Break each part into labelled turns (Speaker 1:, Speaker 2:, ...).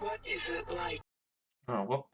Speaker 1: What is it like?
Speaker 2: Oh, well.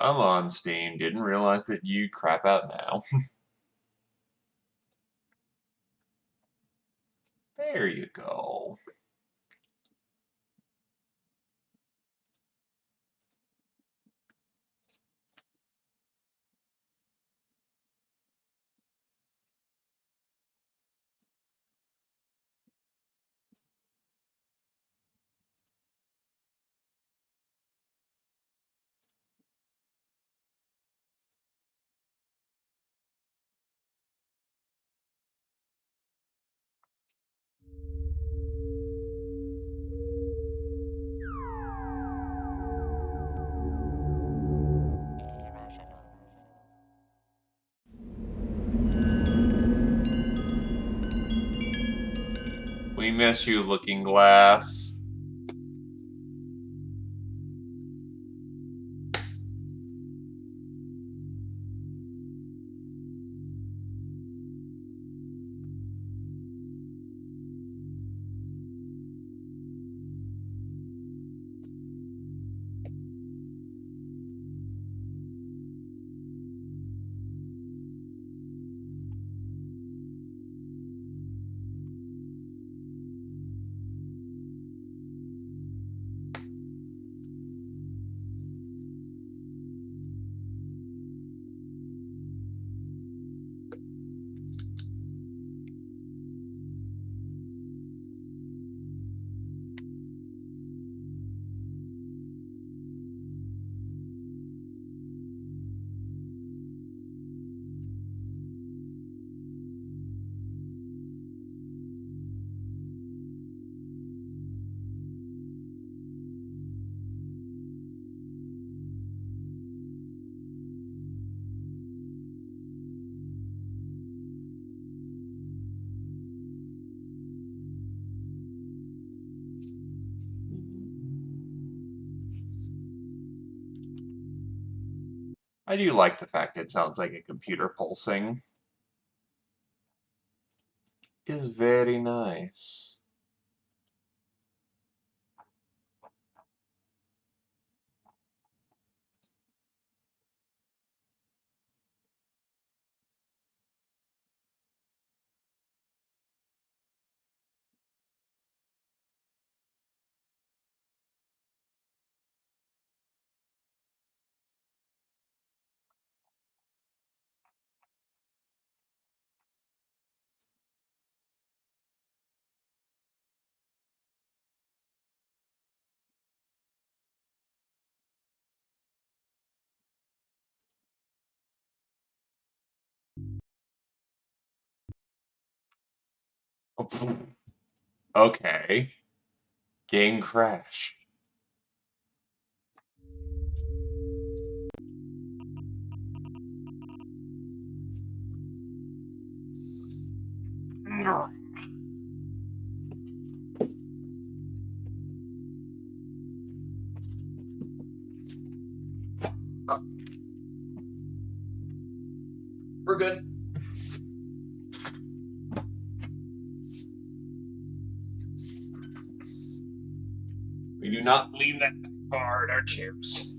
Speaker 2: I'm on Steam. Didn't realize that you crap out now. There you go. We miss you, Looking Glass. I do like the fact it sounds like a computer pulsing. It is very nice. Okay. Game crash. We're good. We do not lean that far in our chairs.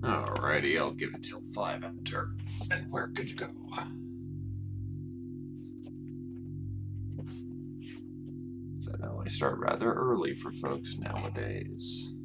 Speaker 2: Alrighty, I'll give it till 5 after, and we're good to go. So now I start rather early for folks nowadays.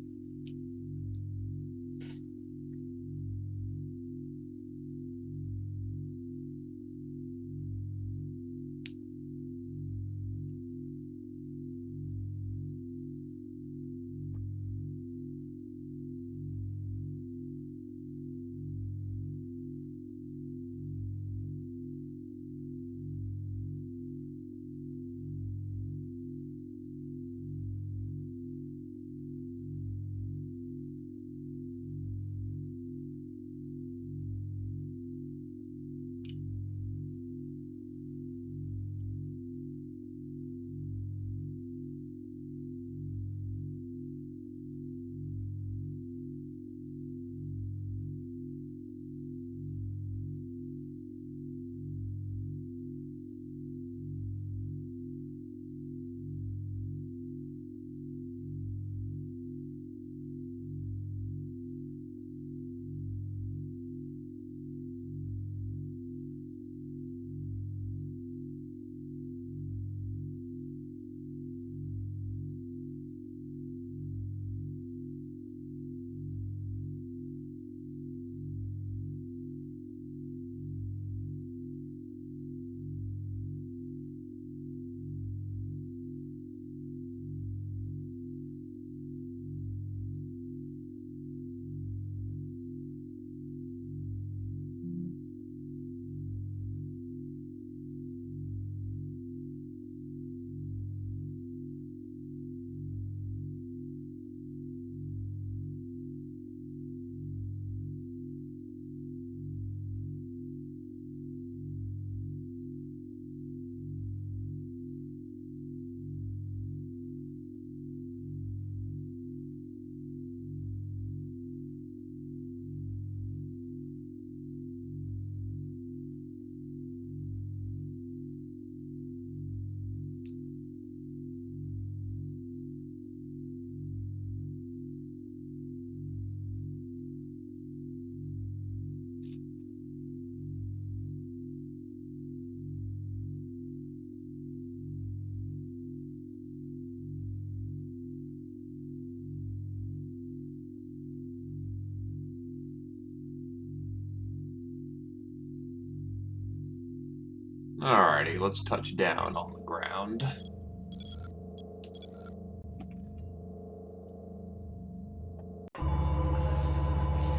Speaker 2: Alrighty, let's touch down on the ground.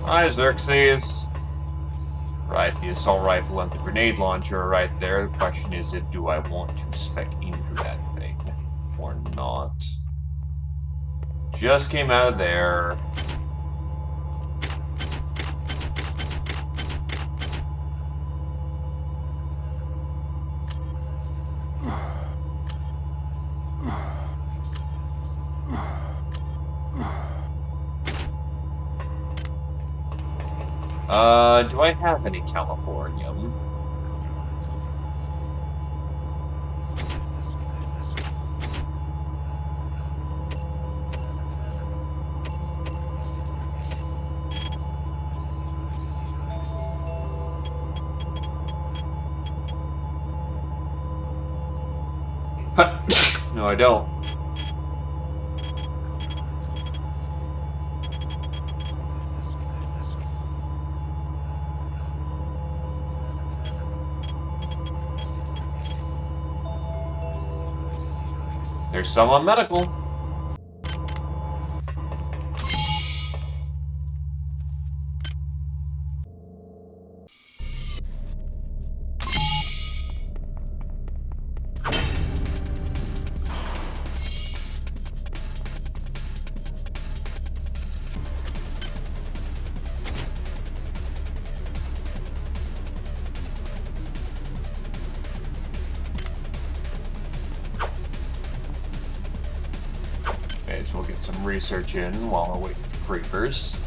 Speaker 2: Hi, Xerxes. Right, the assault rifle and the grenade launcher are right there. The question is, do I want to spec into that thing or not? Just came out of there. Do I have any Californium? No, I don't. There's some on medical. So we'll get some research in while we're waiting for creepers.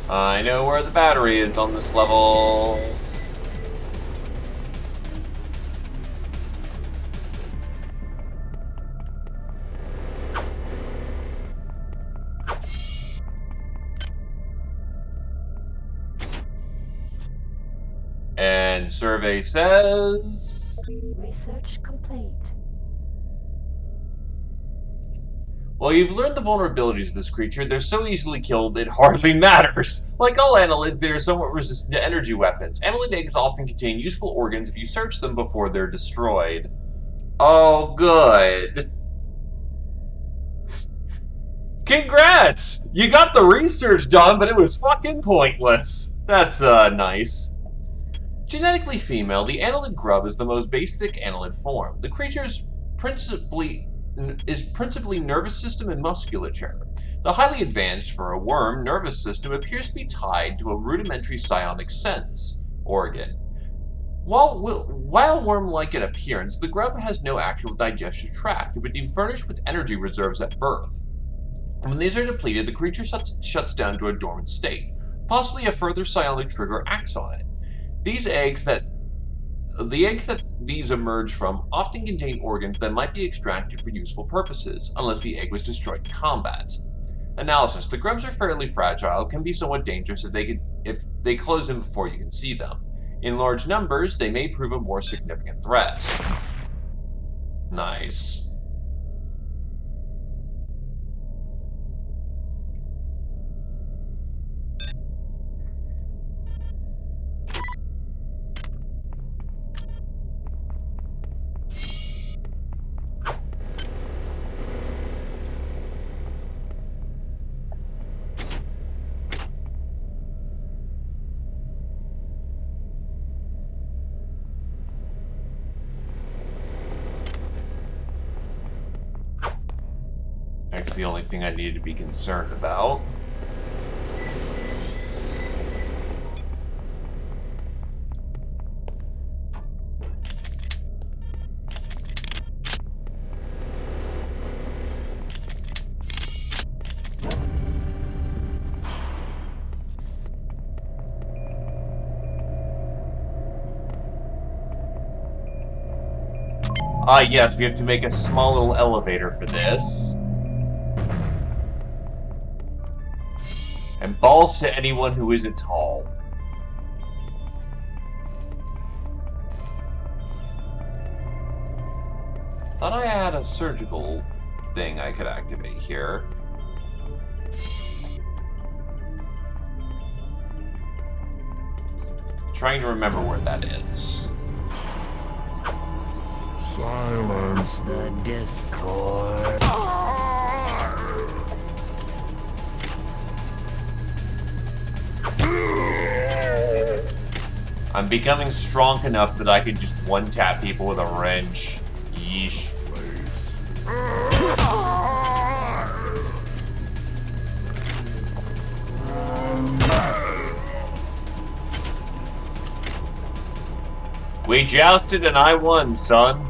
Speaker 2: I know where the battery is on this level. And survey says...
Speaker 1: Research complete.
Speaker 2: Well, you've learned the vulnerabilities of this creature. They're so easily killed, it hardly matters. Like all annelids, they are somewhat resistant to energy weapons. Annelid eggs often contain useful organs if you search them before they're destroyed. Oh, good. Congrats! You got the research done, but it was fucking pointless. That's, nice. Genetically female, the annelid grub is the most basic annelid form. The creature is principally nervous system and musculature. The highly advanced, for a worm, nervous system appears to be tied to a rudimentary psionic sense organ. While worm-like in appearance, the grub has no actual digestive tract, but is furnished with energy reserves at birth. When these are depleted, the creature shuts down to a dormant state. Possibly a further psionic trigger acts on it. The eggs that these emerge from often contain organs that might be extracted for useful purposes, unless the egg was destroyed in combat. Analysis. The grubs are fairly fragile, can be somewhat dangerous if they close in before you can see them. In large numbers, they may prove a more significant threat. Nice. That's the only thing I needed to be concerned about. Ah, yes, we have to make a small little elevator for this. And balls to anyone who isn't tall. Thought I had a surgical thing I could activate here. Trying to remember where that is.
Speaker 3: Silence
Speaker 1: The Discord.
Speaker 2: I'm becoming strong enough that I can just one-tap people with a wrench. Yeesh. We jousted and I won, son.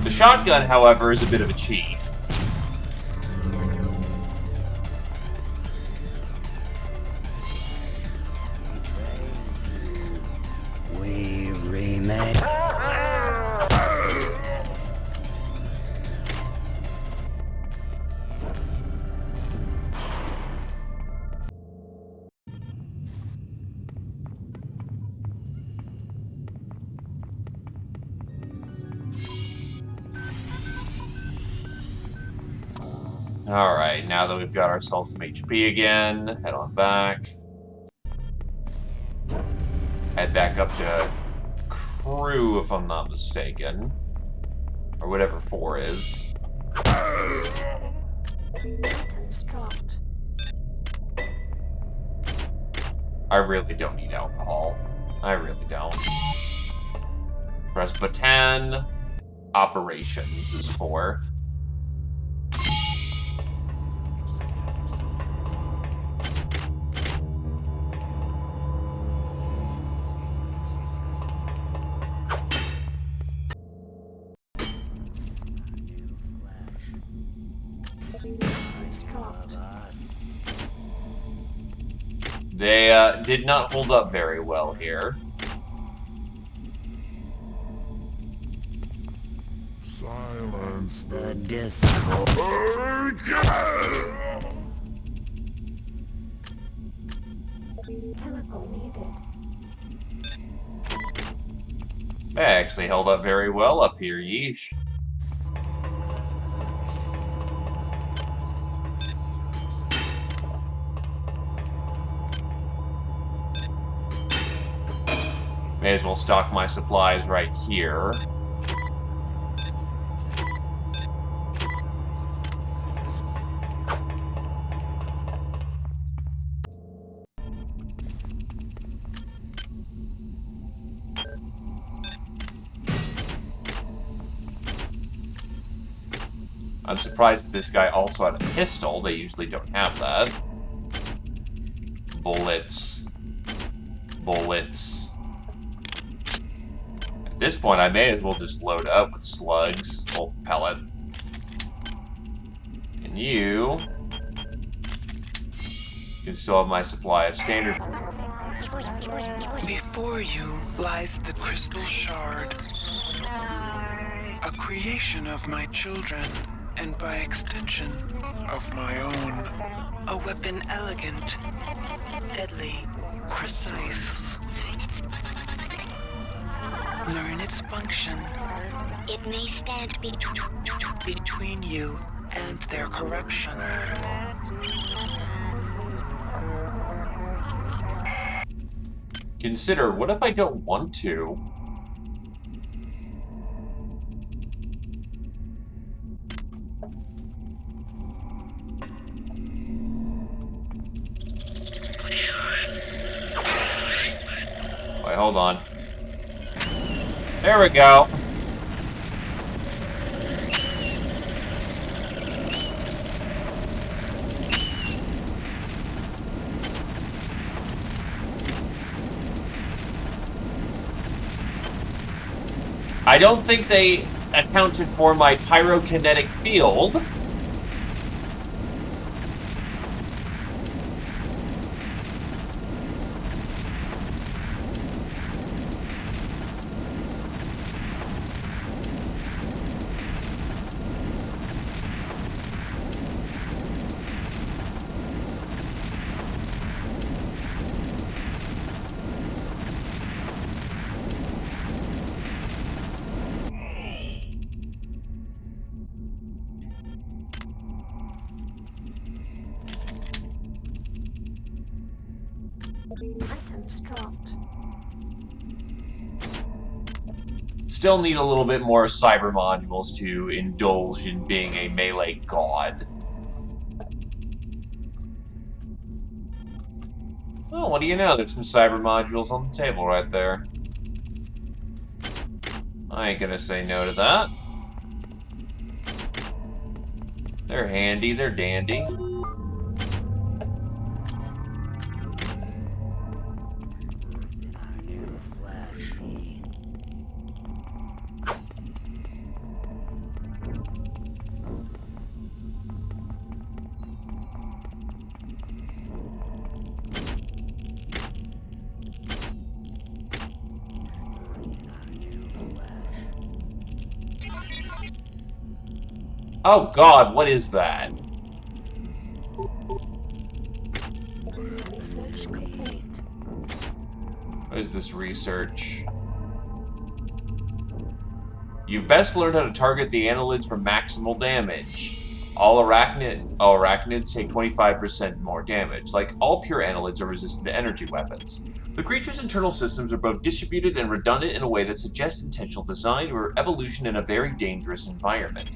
Speaker 2: The shotgun, however, is a bit of a cheat.
Speaker 1: We remake.
Speaker 2: Alright, now that we've got ourselves some HP again, head on back. Head back up to crew, if I'm not mistaken. Or whatever 4 is.
Speaker 1: Buttons dropped.
Speaker 2: I really don't need alcohol. I really don't. Press button. Operations is 4. They did not hold up very well here.
Speaker 3: Silence
Speaker 1: The
Speaker 3: the
Speaker 1: Discord. Chemical needed.
Speaker 2: They actually held up very well up here, yeesh. May as well stock my supplies right here. I'm surprised that this guy also had a pistol. They usually don't have that. Bullets. Bullets. At this point, I may as well just load up with slugs. Oh, pellet. And you can still have my supply of standard.
Speaker 4: Before you lies the crystal shard, a creation of my children, and by extension, of my own. A weapon elegant, deadly, precise. Learn its function. It may stand between you and their corruption.
Speaker 2: Consider, what if I don't want to? Wait, hold on. There we go. I don't think they accounted for my pyrokinetic field.
Speaker 1: Items dropped.
Speaker 2: Still need a little bit more cyber modules to indulge in being a melee god. Oh, what do you know? There's some cyber modules on the table right there. I ain't gonna say no to that. They're handy, they're dandy.
Speaker 1: Our new flashy.
Speaker 2: Oh god, what is that?
Speaker 1: Research complete.
Speaker 2: What is this research? You've best learned how to target the annelids for maximal damage. All arachnids take 25% more damage. Like all pure annelids are resistant to energy weapons. The creature's internal systems are both distributed and redundant in a way that suggests intentional design or evolution in a very dangerous environment.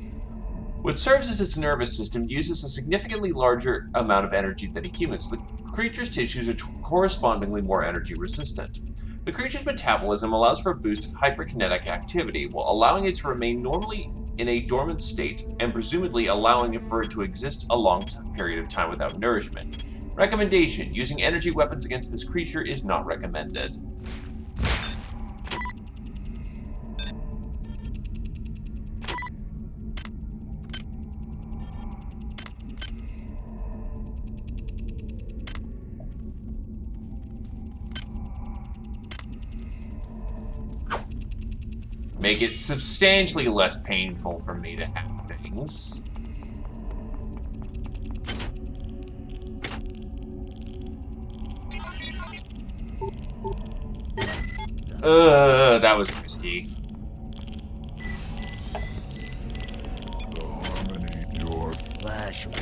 Speaker 2: What serves as its nervous system uses a significantly larger amount of energy than a human's. The creature's tissues are correspondingly more energy resistant. The creature's metabolism allows for a boost of hyperkinetic activity, while allowing it to remain normally in a dormant state, and presumably allowing for it to exist a long period of time without nourishment. Recommendation: using energy weapons against this creature is not recommended. make it substantially less painful for me to have things. That was risky.
Speaker 3: The harmony your
Speaker 1: Flash
Speaker 3: is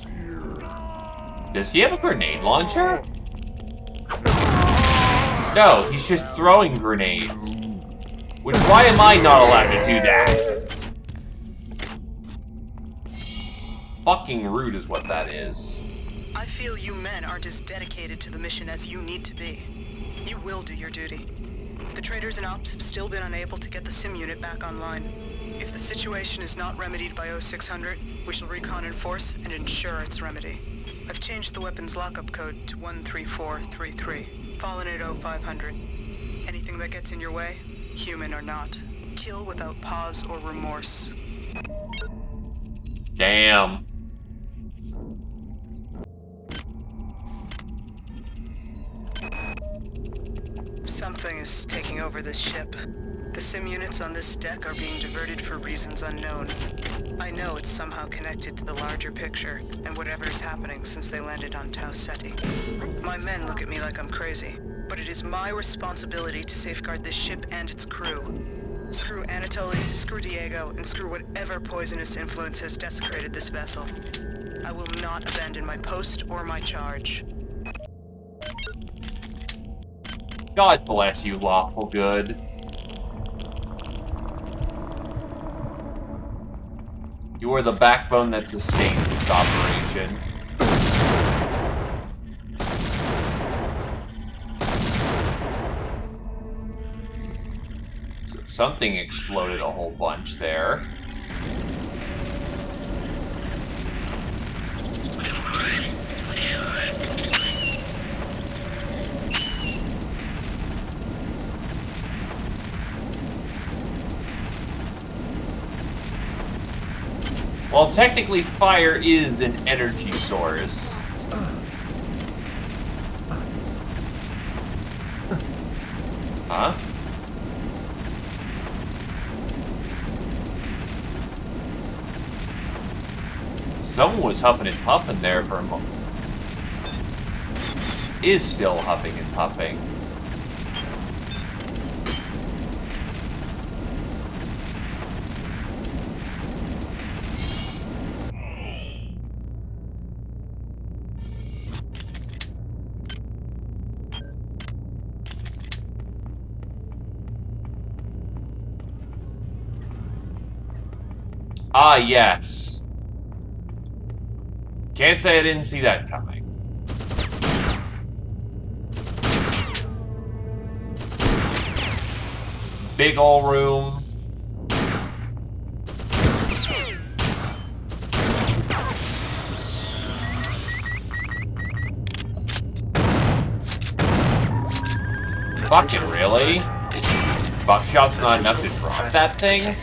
Speaker 3: here.
Speaker 2: Does he have a grenade launcher? No, he's just throwing grenades. Which, why am I not allowed to do that? Fucking rude is what that is.
Speaker 5: I feel you men aren't as dedicated to the mission as you need to be. You will do your duty. The traders and ops have still been unable to get the sim unit back online. If the situation is not remedied by 0600, we shall recon in force and ensure its remedy. I've changed the weapon's lockup code to 13433. Fallen at 0500. Anything that gets in your way, human or not, kill without pause or remorse.
Speaker 2: Damn.
Speaker 5: Something is taking over this ship. The sim units on this deck are being diverted for reasons unknown. I know it's somehow connected to the larger picture and whatever is happening since they landed on Tau Ceti. My men look at me like I'm crazy, but it is my responsibility to safeguard this ship and its crew. Screw Anatoly, screw Diego, and screw whatever poisonous influence has desecrated this vessel. I will not abandon my post or my charge.
Speaker 2: God bless you, lawful good. You are the backbone that sustains this operation. So something exploded a whole bunch there. Well, technically, fire is an energy source. Huh? Someone was huffing and puffing there for a moment. Is still huffing and puffing. Ah, yes. Can't say I didn't see that coming. Big ol' room. Fucking really? Buckshot's not enough to drop that thing?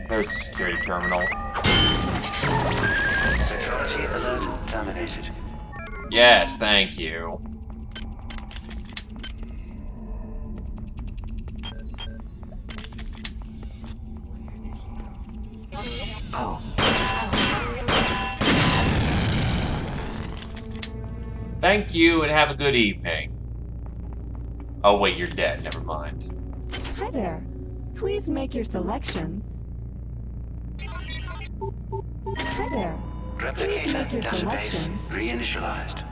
Speaker 2: There's the security terminal.
Speaker 6: Security alert terminated.
Speaker 2: Yes, thank you. Thank you and have a good evening. Oh wait, you're dead. Never mind.
Speaker 7: Hi there. Please make your selection. Hi there. Please make
Speaker 6: Replicator
Speaker 7: your
Speaker 6: database
Speaker 7: selection.
Speaker 6: reinitialized.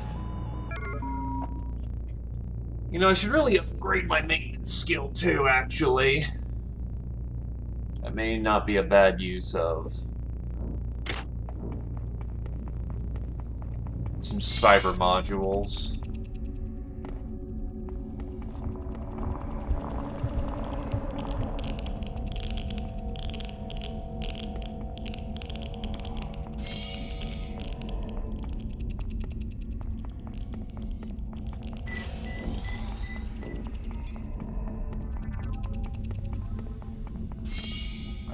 Speaker 2: You know, I should really upgrade my maintenance skill too, actually. That may not be a bad use of some cyber modules.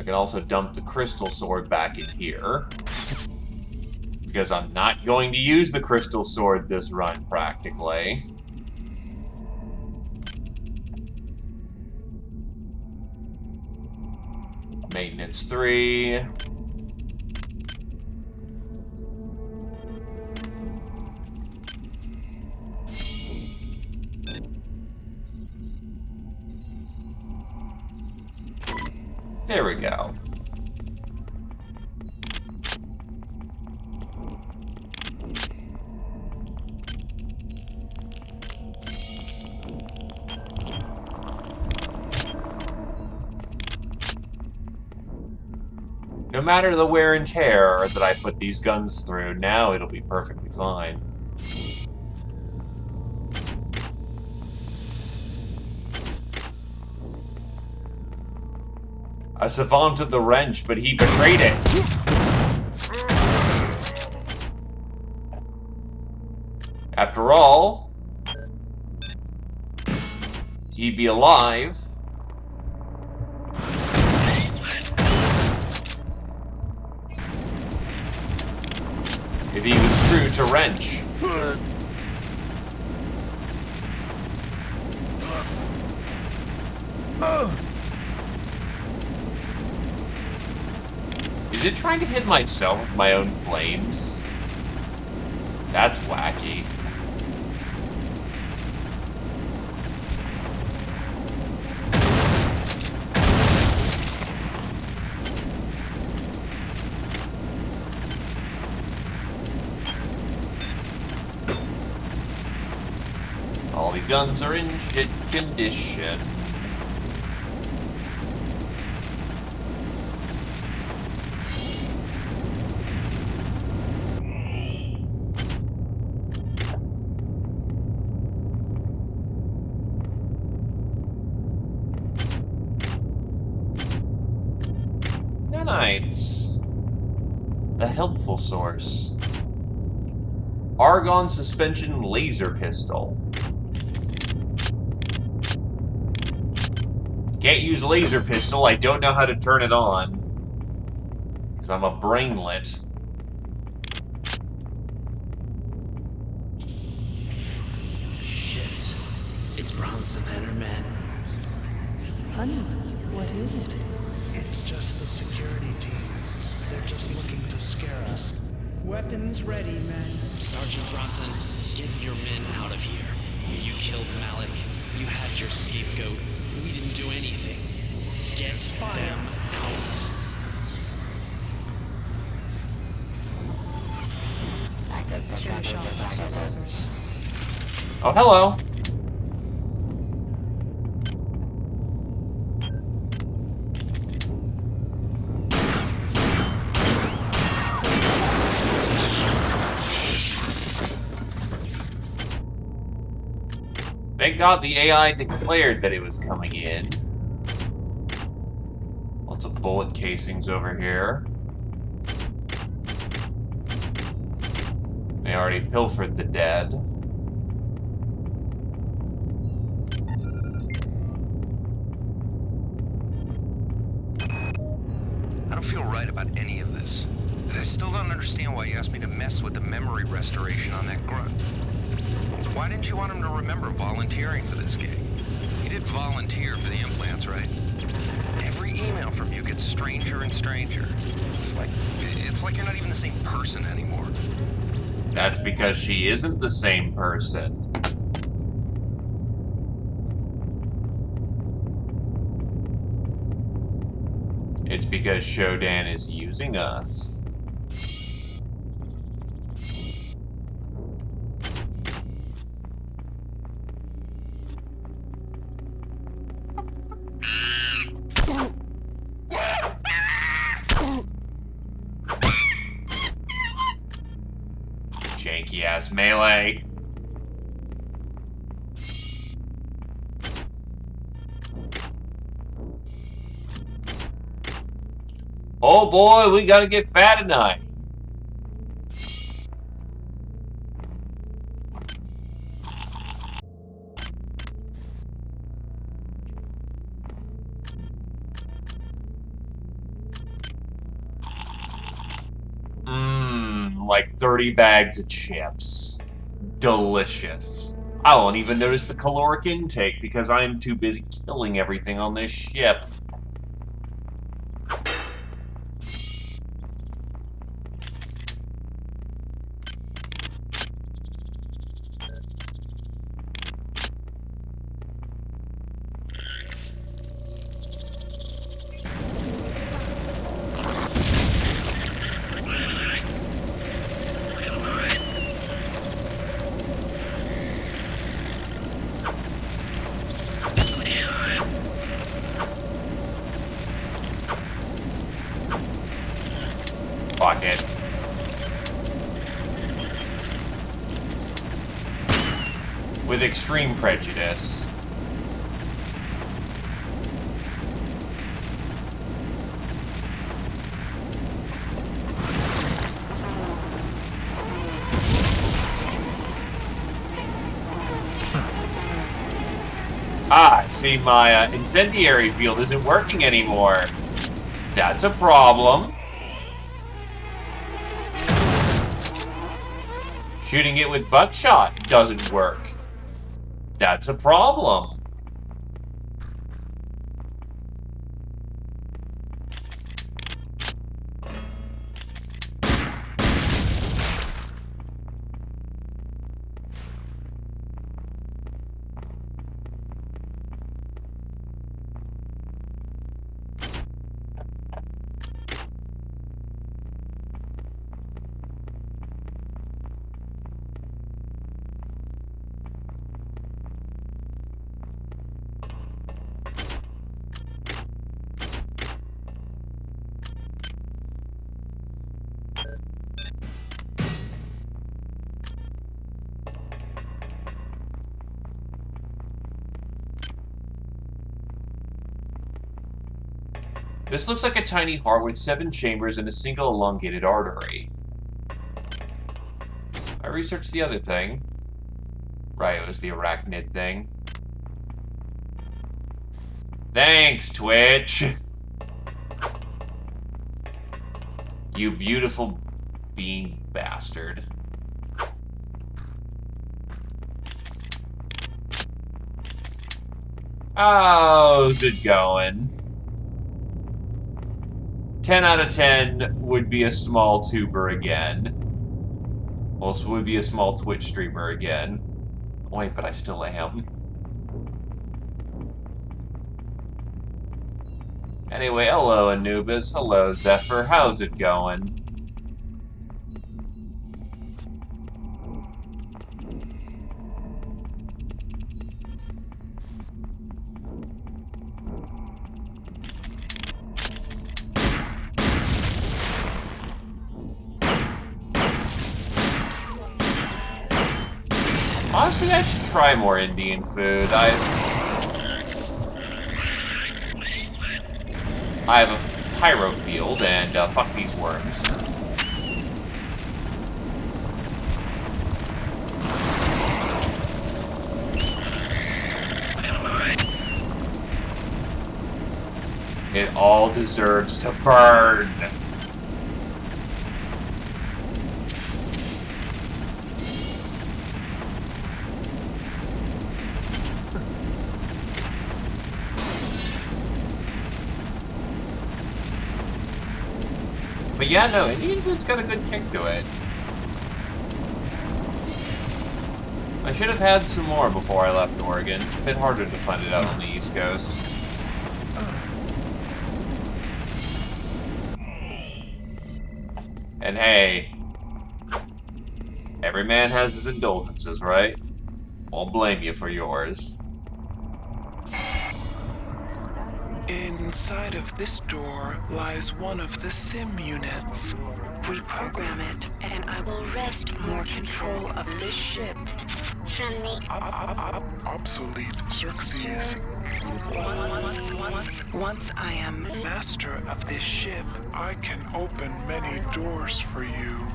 Speaker 2: can also dump the crystal sword back in here. Because I'm not going to use the crystal sword this run, practically. Maintenance 3. There we go. No matter the wear and tear that I put these guns through, now it'll be perfectly fine. A savant of the wrench, but he betrayed it. After all, he'd be alive if he was true to Wrench. Is it trying to hit myself with my own flames? That's wacky. All these guns are in shit condition. Nanites. The helpful source. Argon suspension laser pistol. Can't use laser pistol. I don't know how to turn it on. Because I'm a brainlet.
Speaker 8: Shit. It's Bronson and her men.
Speaker 7: Honey, what is it?
Speaker 9: It's just the security team. They're just looking to scare us. Weapons ready, men.
Speaker 8: Sergeant Bronson, get your men out of here. You killed Malik. You had your scapegoat. We didn't do anything. Get them out.
Speaker 5: Finish off the survivors.
Speaker 2: Oh, hello. Thank God the AI declared that it was coming in. Lots of bullet casings over here. They already pilfered the dead.
Speaker 10: I don't feel right about any of this. I still don't understand why you asked me to mess with the memory restoration on that grunt. Why didn't you want him to remember volunteering for this gig? He did volunteer for the implants, right? Every email from you gets stranger and stranger. It's like you're not even the same person anymore.
Speaker 2: That's because she isn't the same person. It's because Shodan is using us. Janky ass melee. Oh boy, we gotta get fat tonight. like 30 bags of chips. Delicious. I won't even notice the caloric intake because I'm too busy killing everything on this ship. Fuck it. With extreme prejudice. Ah, see, my incendiary field isn't working anymore. That's a problem. Shooting it with buckshot doesn't work. That's a problem. This looks like a tiny heart with 7 chambers and a single elongated artery. I researched the other thing. Right, it was the arachnid thing. Thanks, Twitch! You beautiful bean bastard. How's it going? 10 out of 10 would be a small tuber again. Also would be a small Twitch streamer again. Wait, but I still am. Anyway, hello Anubis. Hello Zephyr. How's it going? Honestly, I should try more Indian food. I have a pyro field, and fuck these worms. It all deserves to burn. But yeah, no, Indian food's got a good kick to it. I should have had some more before I left Oregon. A bit harder to find it out on the East Coast. And hey, every man has his indulgences, right? Won't blame you for yours.
Speaker 4: Inside of this door lies one of the sim units.
Speaker 11: Reprogram it, and I will wrest more control of this ship from the
Speaker 4: obsolete Xerxes. Once I am master of this ship, I can open many doors for you.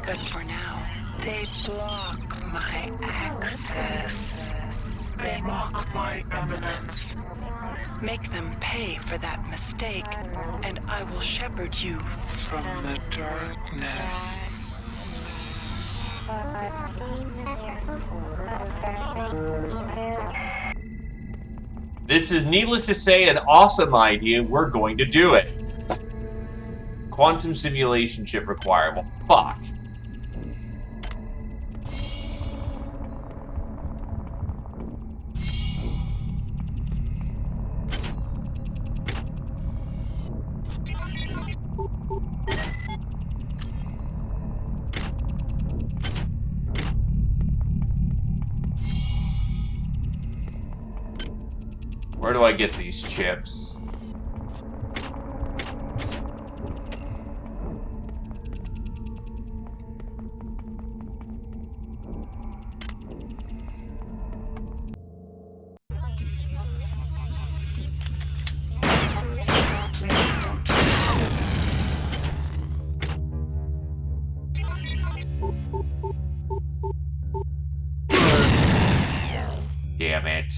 Speaker 5: But for now, they block my access.
Speaker 4: They mock my eminence.
Speaker 5: Make them pay for that mistake, and I will shepherd you
Speaker 4: from the darkness.
Speaker 2: This is, needless to say, an awesome idea. We're going to do it. Quantum simulation chip required. Well, fuck. Where do I get these chips? Damn it.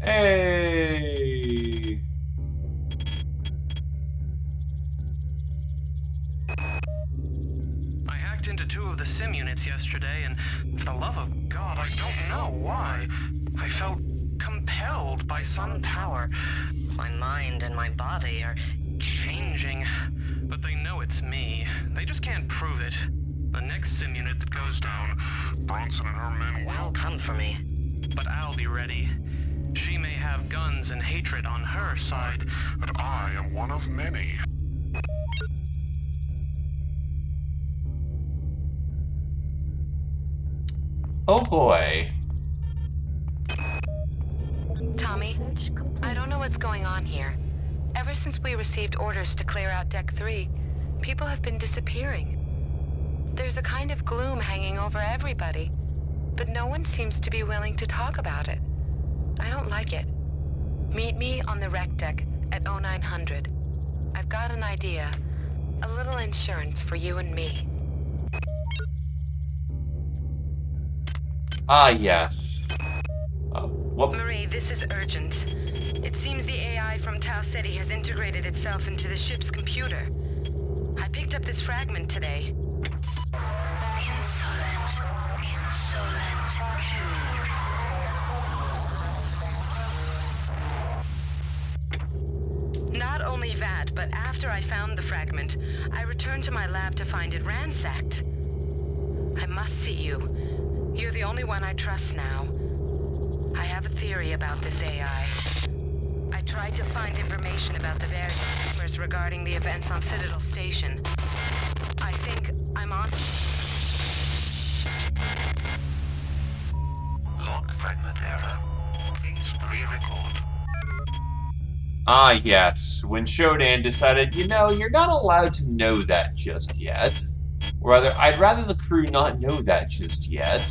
Speaker 2: Hey!
Speaker 10: I hacked into 2 of the sim units yesterday, and for the love of God, I don't know why. I felt compelled by some power. My mind and my body are changing, but they know it's me. They just can't prove it. The next sim unit that goes down, Bronson and her men will come for me. But I'll be ready. She may have guns and hatred on her side, but I am one of many.
Speaker 2: Oh boy.
Speaker 11: Tommy, I don't know what's going on here. Ever since we received orders to clear out Deck 3, people have been disappearing. There's a kind of gloom hanging over everybody, but no one seems to be willing to talk about it. I don't like it. Meet me on the rec deck at 0900. I've got an idea. A little insurance for you and me.
Speaker 2: Ah, yes. Whoop.
Speaker 11: Marie, this is urgent. It seems the AI from Tau City has integrated itself into the ship's computer. I picked up this fragment today. Not only that, but after I found the fragment, I returned to my lab to find it ransacked. I must see you. You're the only one I trust now. I have a theory about this AI. I tried to find information about the various rumors regarding the events on Citadel Station. I think I'm on...
Speaker 6: Log fragment error. Please re-record.
Speaker 2: Ah, yes. When Shodan decided, you know, you're not allowed to know that just yet. Or rather, I'd rather the crew not know that just yet.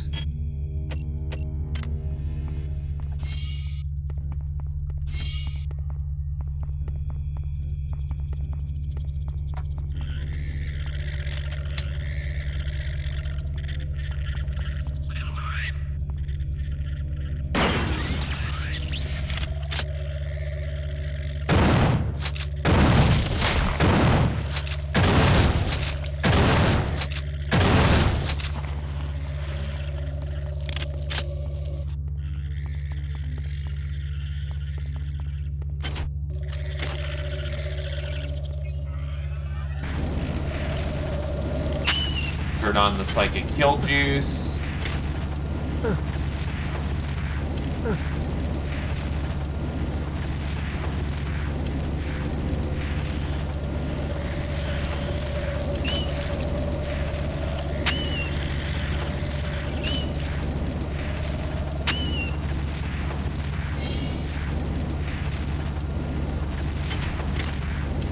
Speaker 2: Turn on the psychic kill juice.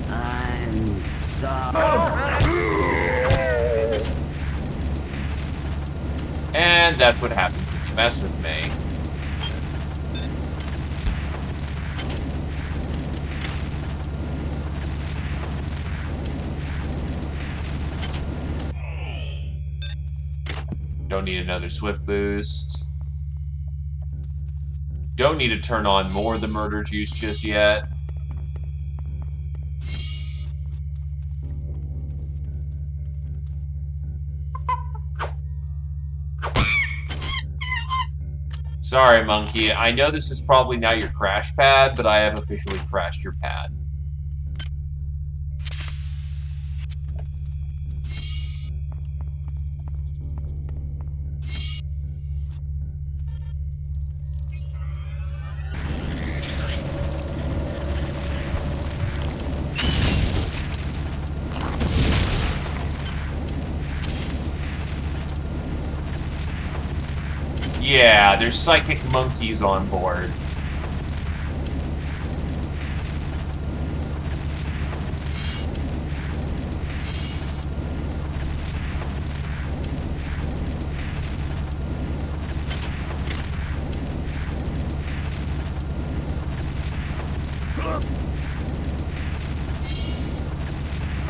Speaker 1: I'm sorry.
Speaker 2: And that's what happens when you mess with me. Don't need another swift boost. Don't need to turn on more of the murder juice just yet. Sorry, monkey. I know this is probably not your crash pad, but I have officially crashed your pad. Yeah, there's psychic monkeys on board.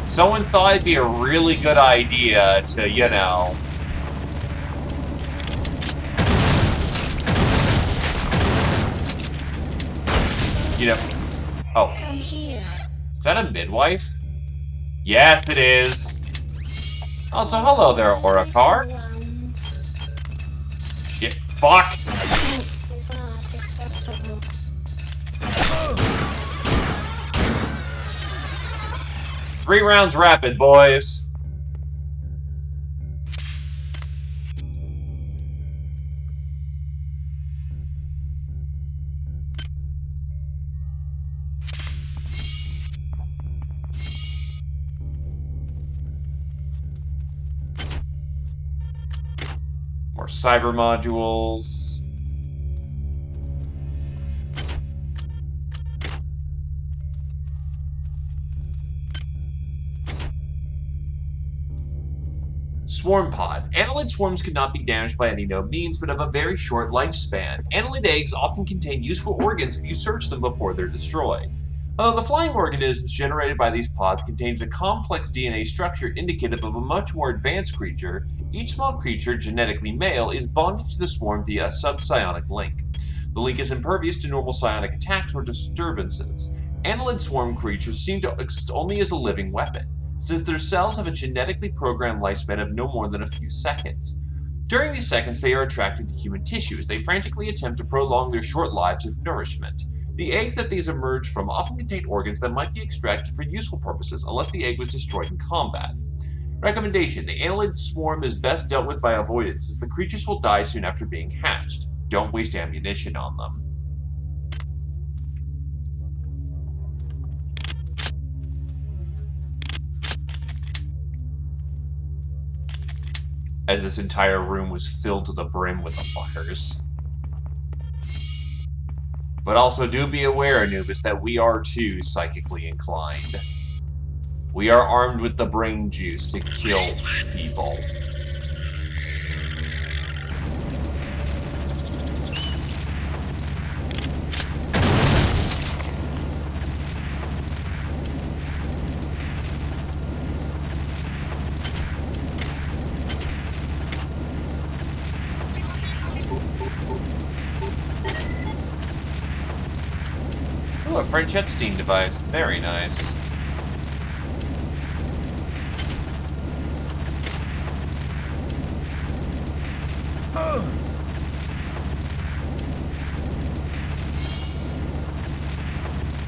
Speaker 2: Someone thought it'd be a really good idea to, you know... You know... Oh. Is that a midwife? Yes, it is. Also, hello there, Oracar. Shit. Fuck! Three rounds rapid, boys. More cyber modules. Swarm pod. Annelid swarms could not be damaged by any known means, but have a very short lifespan. Annelid eggs often contain useful organs if you search them before they're destroyed. Although the flying organisms generated by these pods contains a complex DNA structure indicative of a much more advanced creature, each small creature, genetically male, is bonded to the swarm via a subpsionic link. The link is impervious to normal psionic attacks or disturbances. Annelid swarm creatures seem to exist only as a living weapon, since their cells have a genetically programmed lifespan of no more than a few seconds. During these seconds, they are attracted to human tissue as they frantically attempt to prolong their short lives with nourishment. The eggs that these emerge from often contain organs that might be extracted for useful purposes unless the egg was destroyed in combat. Recommendation: the Annelid swarm is best dealt with by avoidance, as the creatures will die soon after being hatched. Don't waste ammunition on them. As this entire room was filled to the brim with the fuckers. But also do be aware, Anubis, that we are too psychically inclined. We are armed with the brain juice to kill people. Ooh, a French Epstein device. Very nice.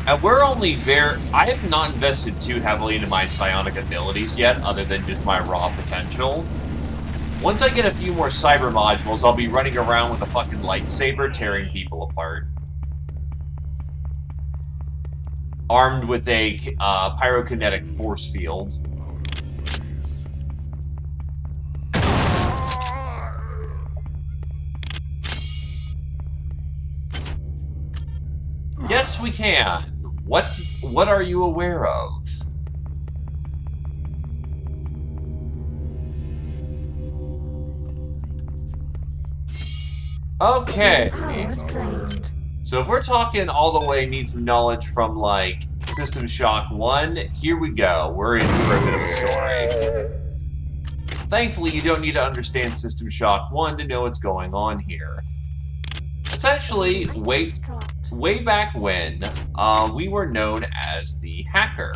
Speaker 2: And we're only I have not invested too heavily into my psionic abilities yet, other than just my raw potential. Once I get a few more cyber modules, I'll be running around with a fucking lightsaber tearing people apart. Armed with a pyrokinetic force field. Yes, we can. What are you aware of? Okay. So if we're talking all the way need some knowledge from, like, System Shock 1, here we go. We're in for a bit of a story. Thankfully, you don't need to understand System Shock 1 to know what's going on here. Essentially, way back when, we were known as the Hacker.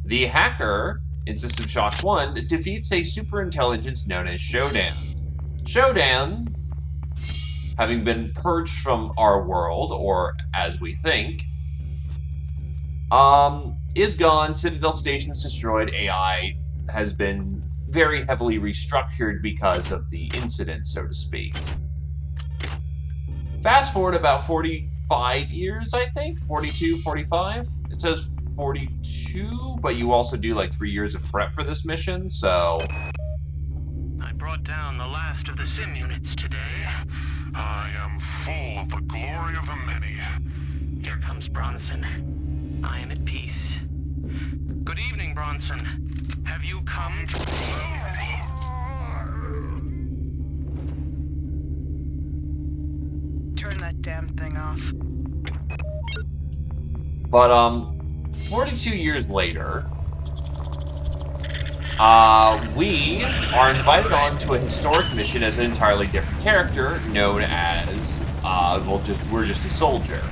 Speaker 2: The Hacker, in System Shock 1, defeats a superintelligence known as Shodan. Shodan, having been purged from our world, or as we think, is gone. Citadel Station's destroyed. AI has been very heavily restructured because of the incident, so to speak. Fast forward about 45 years, I think? 42, 45? It says 42, but you also do like 3 years of prep for this mission, so...
Speaker 6: I brought down the last of the sim units today. I am full of the glory of the many. Here comes Bronson. I am at peace. Good evening, Bronson. Have you come to...
Speaker 5: Turn that damn thing off.
Speaker 2: But, 42 years later, we are invited on to a historic mission as an entirely different character known as, we're just a soldier.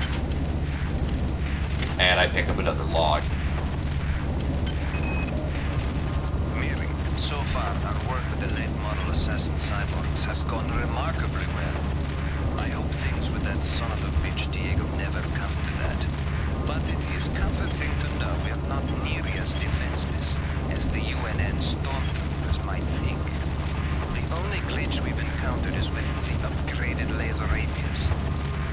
Speaker 2: And I pick up another log.
Speaker 10: Miri, so far our work with the late model assassin cyborgs has gone remarkably well. I hope things with that son of a bitch Diego never come to that. But it is comforting to know we are not nearly as defenseless as the UNN stormtroopers might think. The only glitch we've encountered is with the upgraded laser rapiers.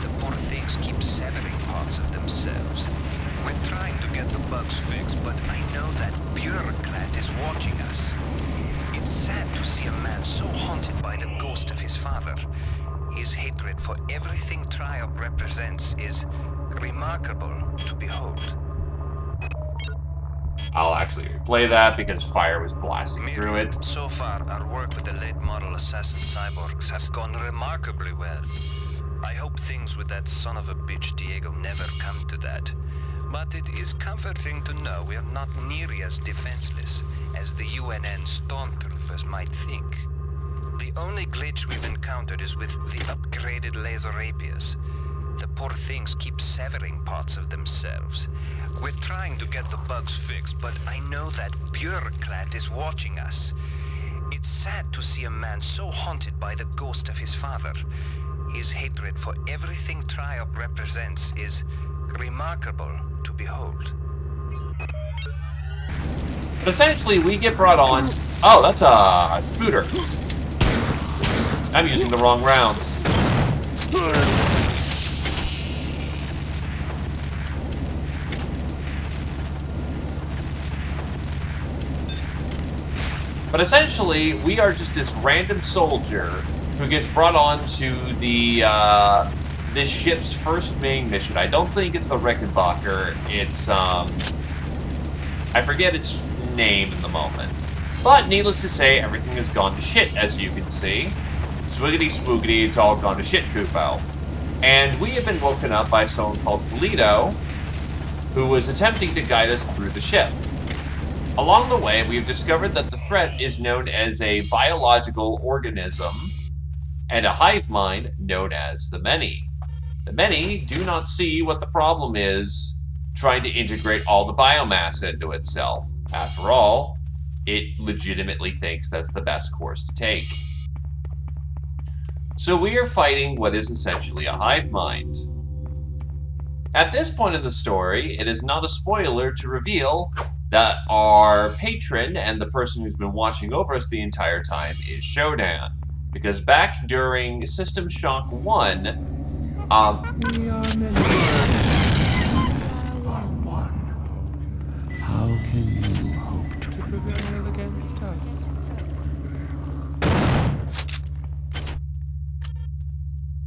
Speaker 10: The poor things keep severing parts of themselves. We're trying to get the bugs fixed, but I know that bureaucrat is watching us. It's sad to see a man so haunted by the ghost of his father. His hatred for everything Triumph represents is remarkable to behold.
Speaker 2: I'll actually replay that because fire was blasting through it.
Speaker 10: So far, our work with the late model assassin cyborgs has gone remarkably well. I hope things with that son of a bitch Diego never come to that. But it is comforting to know we are not nearly as defenseless as the UNN stormtroopers might think. The only glitch we've encountered is with the upgraded laser rapiers. The poor things keep severing parts of themselves. We're trying to get the bugs fixed, but I know that bureaucrat is watching us. It's sad to see a man so haunted by the ghost of his father. His hatred for everything Triumph represents is remarkable to behold.
Speaker 2: But essentially, we get brought on... Oh, that's a Spooter. I'm using the wrong rounds. But essentially, we are just this random soldier who gets brought on to the this ship's first main mission. I don't think it's the Rickenbacker. It's I forget its name in the moment. But needless to say, everything has gone to shit, as you can see. Swiggity swoogity, it's all gone to shit, Kupo. And we have been woken up by someone called Polito, who was attempting to guide us through the ship. Along the way, we have discovered that the threat is known as a biological organism and a hive mind known as the Many. The Many do not see what the problem is trying to integrate all the biomass into itself. After all, it legitimately thinks that's the best course to take. So we are fighting what is essentially a hive mind. At this point in the story, it is not a spoiler to reveal that our patron and the person who's been watching over us the entire time is Shodan. Because back during System Shock 1,
Speaker 3: We are many. How can you hope to prevail against us?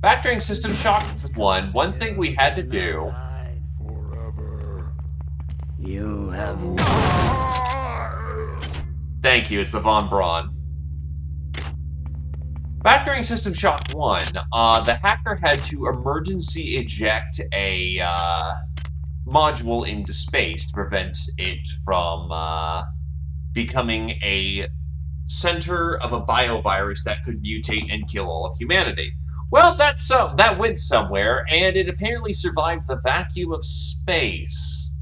Speaker 2: back during System Shock 1, one thing we had to do...
Speaker 3: Forever.
Speaker 1: You have...
Speaker 2: Thank you, it's the Von Braun. Back during System Shock 1, the hacker had to emergency eject a module into space to prevent it from becoming a center of a biovirus that could mutate and kill all of humanity. Well, that went somewhere, and it apparently survived the vacuum of space.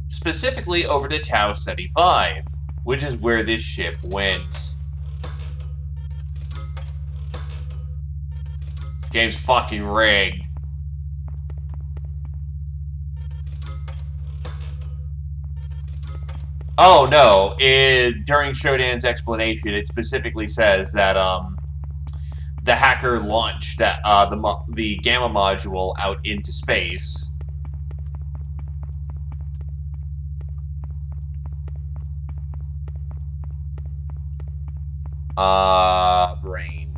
Speaker 2: Specifically over to Tau Ceti 5, which is where this ship went. This game's fucking rigged. Oh no, during Shodan's explanation, it specifically says that the hacker launched the Gamma module out into space. Brain.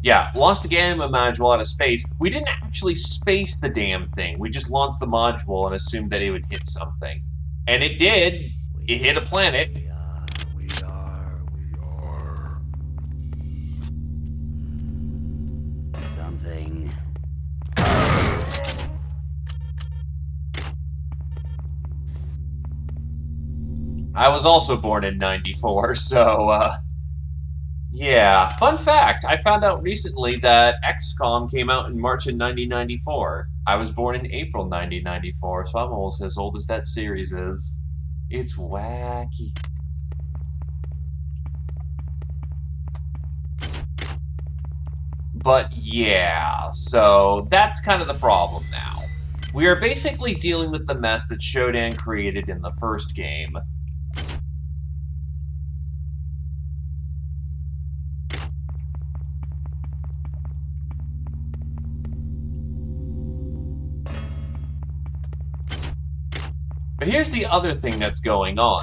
Speaker 2: Yeah, launched the Gamma module out of space. We didn't actually space the damn thing. We just launched the module and assumed that it would hit something. And it did. It hit a planet.
Speaker 1: We are. Something.
Speaker 2: I was also born in 94, so, yeah. Fun fact, I found out recently that XCOM came out in March of 1994. I was born in April 1994, so I'm almost as old as that series is. It's wacky. But yeah, so that's kind of the problem now. We are basically dealing with the mess that Shodan created in the first game. But here's the other thing that's going on.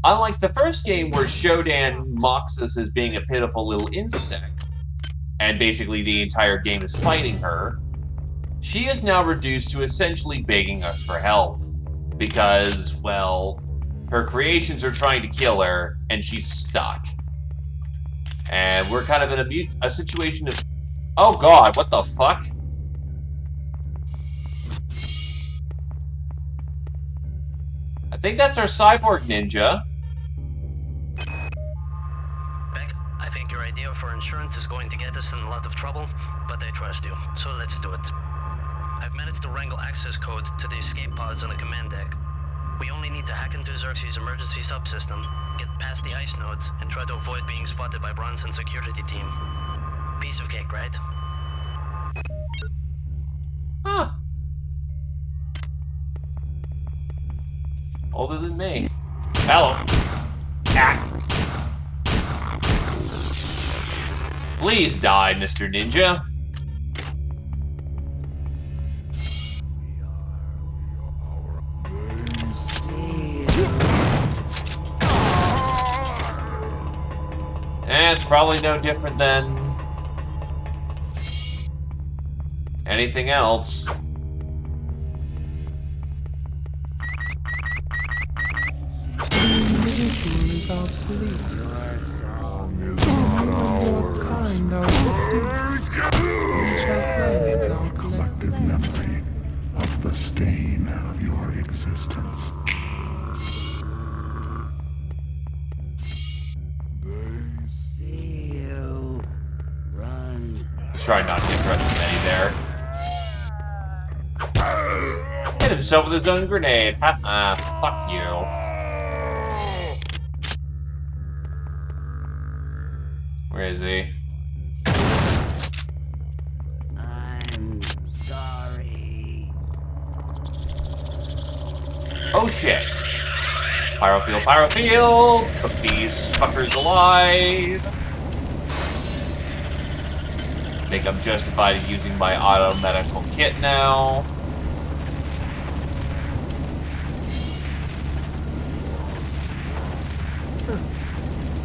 Speaker 2: Unlike the first game where Shodan mocks us as being a pitiful little insect, and basically the entire game is fighting her, she is now reduced to essentially begging us for help. Because, well, her creations are trying to kill her, and she's stuck. And we're kind of in a situation of... Oh god, what the fuck? I think that's our cyborg ninja.
Speaker 6: Beck, I think your idea for insurance is going to get us in a lot of trouble, but I trust you, so let's do it. I've managed to wrangle access codes to the escape pods on the command deck. We only need to hack into Xerxes' emergency subsystem, get past the ice nodes, and try to avoid being spotted by Bronson's security team. Piece of cake, right?
Speaker 2: Huh. Older than me. Hello. Ah. Please die, Mr. Ninja. It's probably no different than anything else.
Speaker 3: Is obsolete.
Speaker 1: Your song is not ours.
Speaker 3: Kind of extinct. We shall play its own
Speaker 12: Collective memory of the stain of your existence.
Speaker 1: They see you. Run.
Speaker 2: He's trying not to get crushed with Eddie there. Hit himself with his own grenade. Fuck you. Where is he?
Speaker 1: I'm sorry.
Speaker 2: Oh shit. Pyrofield, pyrofield! Cook these fuckers alive! I think I'm justified in using my auto medical kit now.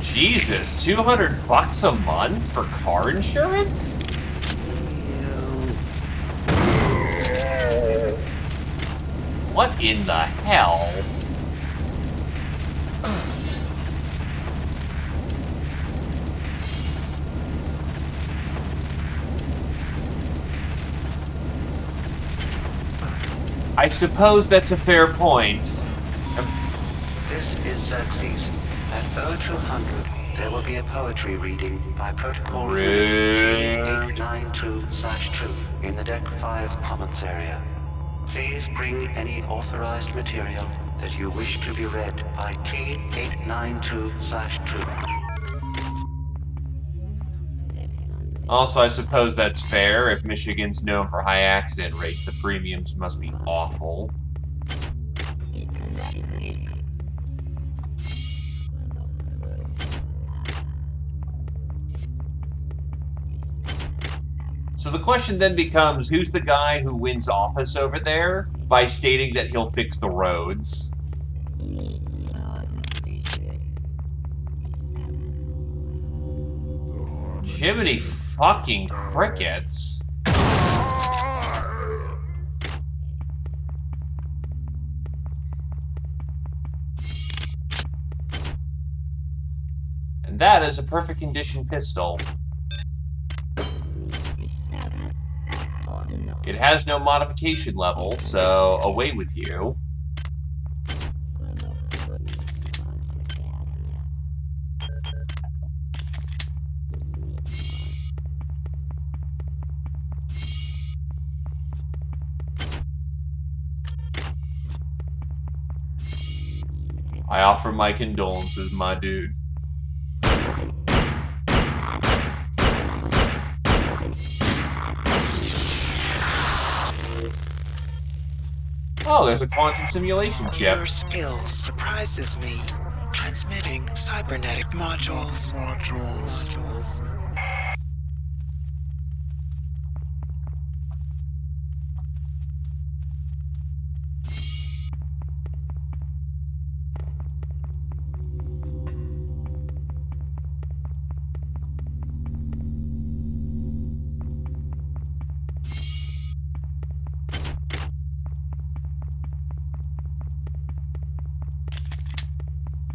Speaker 2: Jesus, $200 a month for car insurance? What in the hell? I suppose that's a fair point.
Speaker 13: This is Xerxes. At 0200, there will be a poetry reading by Protocol T892/2 in the Deck 5 Commons area. Please bring any authorized material that you wish to be read by T892/2.
Speaker 2: Also, I suppose that's fair. If Michigan's known for high accident rates, the premiums must be awful. So the question then becomes, who's the guy who wins office over there by stating that he'll fix the roads? Jiminy fucking crickets. And that is a perfect condition pistol. It has no modification level, so away with you. I offer my condolences, my dude. Oh, there's a quantum simulation chip.
Speaker 4: Your skill surprises me. Transmitting cybernetic modules.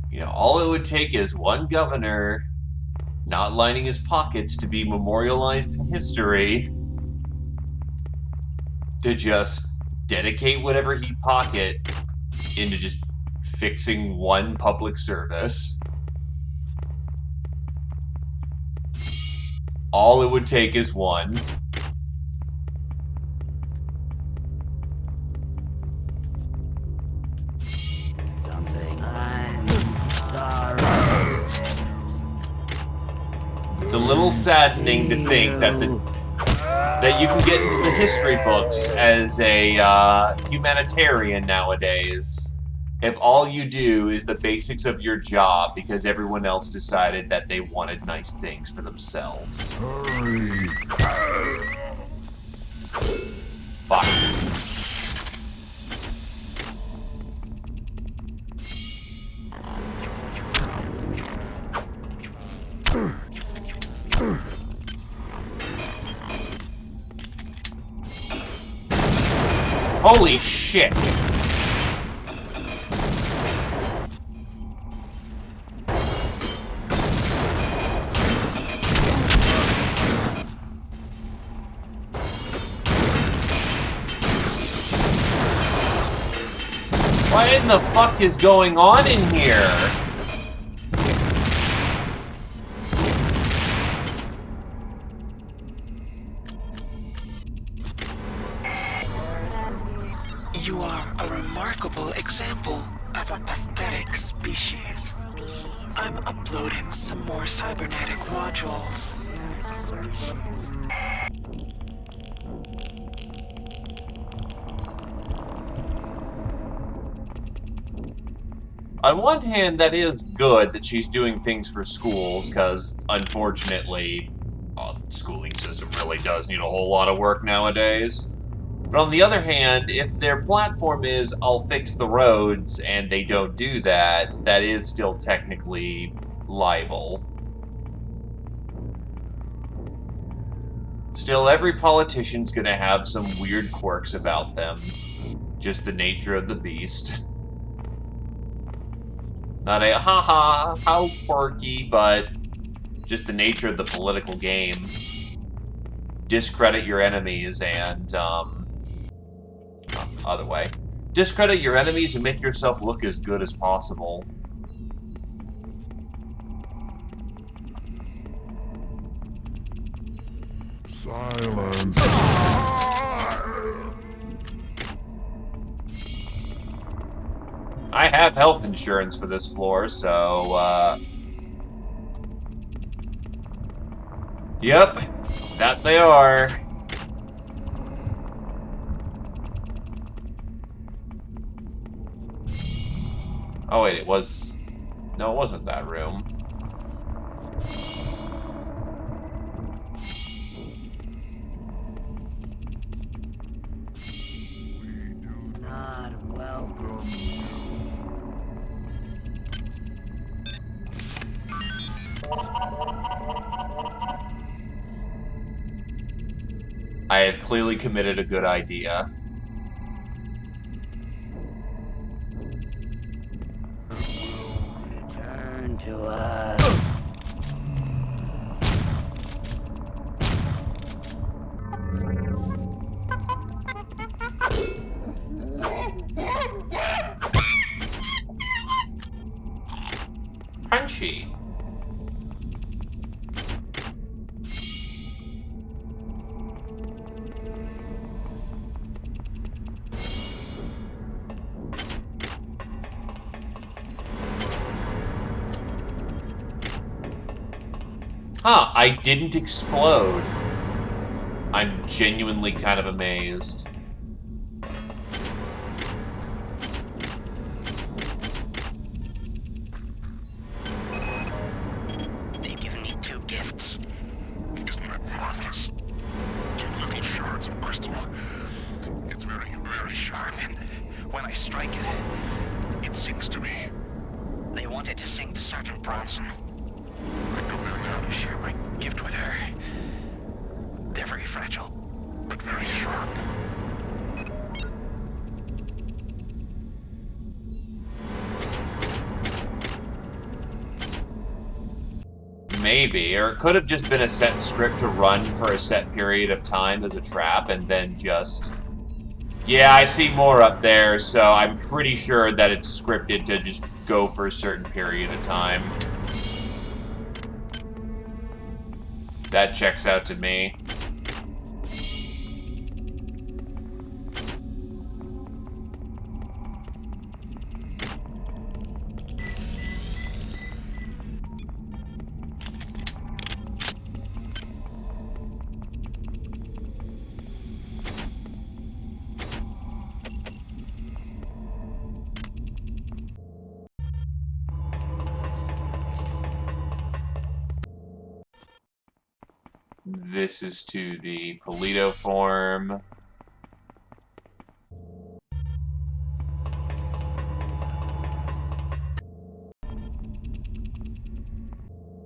Speaker 2: You know, all it would take is one governor not lining his pockets to be memorialized in history to just dedicate whatever he'd pocket into just fixing one public service. All it would take is one. It's a little saddening to think that that you can get into the history books as a humanitarian nowadays if all you do is the basics of your job because everyone else decided that they wanted nice things for themselves.
Speaker 12: Hurry.
Speaker 2: Fuck. Holy shit! What in the fuck is going on in here?
Speaker 4: You are a remarkable example of a pathetic species. I'm uploading some more cybernetic modules.
Speaker 2: On one hand, that is good that she's doing things for schools, because, unfortunately, the schooling system really does need a whole lot of work nowadays. But on the other hand, if their platform is, I'll fix the roads, and they don't do that, that is still technically libel. Still, every politician's gonna have some weird quirks about them. Just the nature of the beast. Not a haha, how quirky, but just the nature of the political game. Discredit your enemies and, other way. Discredit your enemies and make yourself look as good as possible.
Speaker 12: Silence.
Speaker 2: I have health insurance for this floor, so, yep, that they are. Oh wait, it was... No, it wasn't that room.
Speaker 1: Not welcome.
Speaker 2: I have clearly committed a good idea.
Speaker 1: Return to us.
Speaker 2: Crunchy. Huh, I didn't explode. I'm genuinely kind of amazed.
Speaker 6: They've given me 2 gifts.
Speaker 12: Isn't that marvelous? 2 little shards of crystal. It's very, very sharp.
Speaker 6: And when I strike it,
Speaker 12: It sings to me.
Speaker 6: they want it to sing to Sergeant Bronson.
Speaker 12: I go there now
Speaker 6: To share my gift with her. They're very fragile.
Speaker 12: but very sharp.
Speaker 2: Maybe, or it could have just been a set script to run for a set period of time as a trap, and then just... Yeah, I see more up there, so I'm pretty sure that it's scripted to just go for a certain period of time. That checks out to me. This is to the Polito form.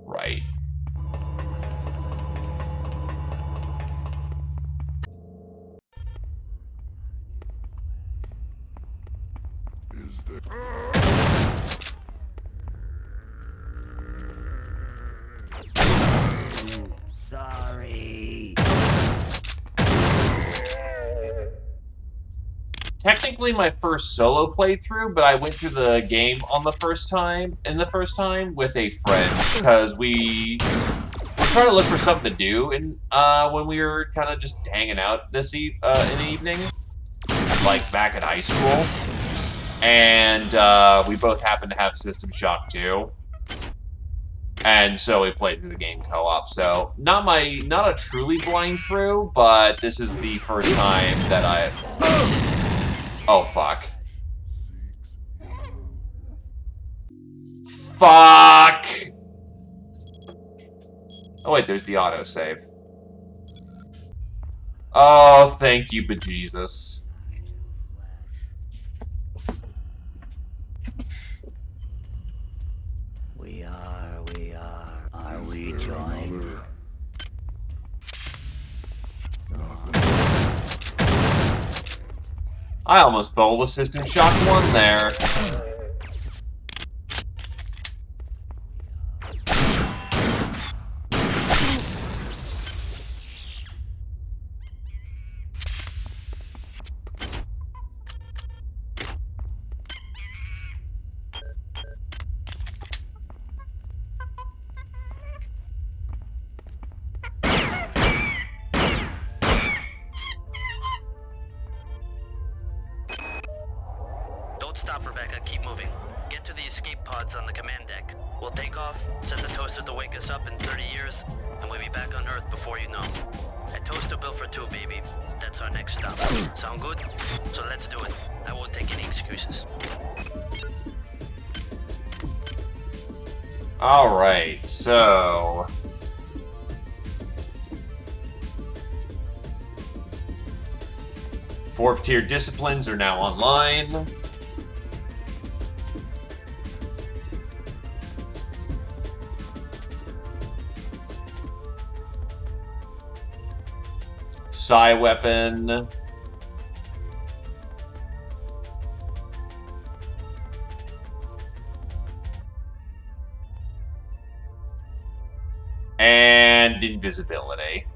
Speaker 2: Right.
Speaker 12: Is there...
Speaker 1: Sorry.
Speaker 2: Technically my first solo playthrough, but I went through the game on the first time with a friend, because we were trying to look for something to do and when we were kind of just hanging out in the evening, like back at high school, and we both happened to have System Shock 2. And so we played through the game co-op. So not a truly blind through, but this is the first time that oh fuck. Fuck! Oh wait, there's the autosave. Oh, thank you, bejesus.
Speaker 1: Are we joined?
Speaker 2: I almost bowled a System Shock 1 there.
Speaker 14: up, Rebecca. Keep moving. Get to the escape pods on the command deck. We'll take off, set the toaster to wake us up in 30 years, and we'll be back on Earth before you know. A toaster built for two, baby. That's our next stop. Sound good? So let's do it. I won't take any excuses.
Speaker 2: Alright, so... Fourth tier disciplines are now online. Psi weapon. And invisibility.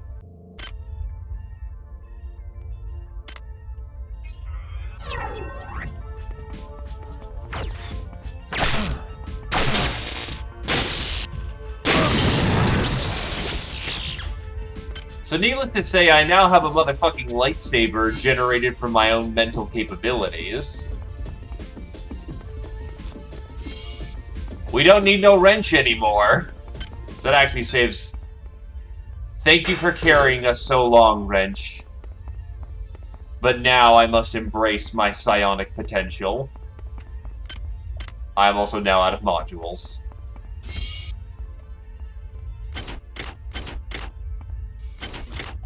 Speaker 2: So needless to say, I now have a motherfucking lightsaber generated from my own mental capabilities. We don't need no wrench anymore. So that actually saves... Thank you for carrying us so long, wrench. But now I must embrace my psionic potential. I'm also now out of modules.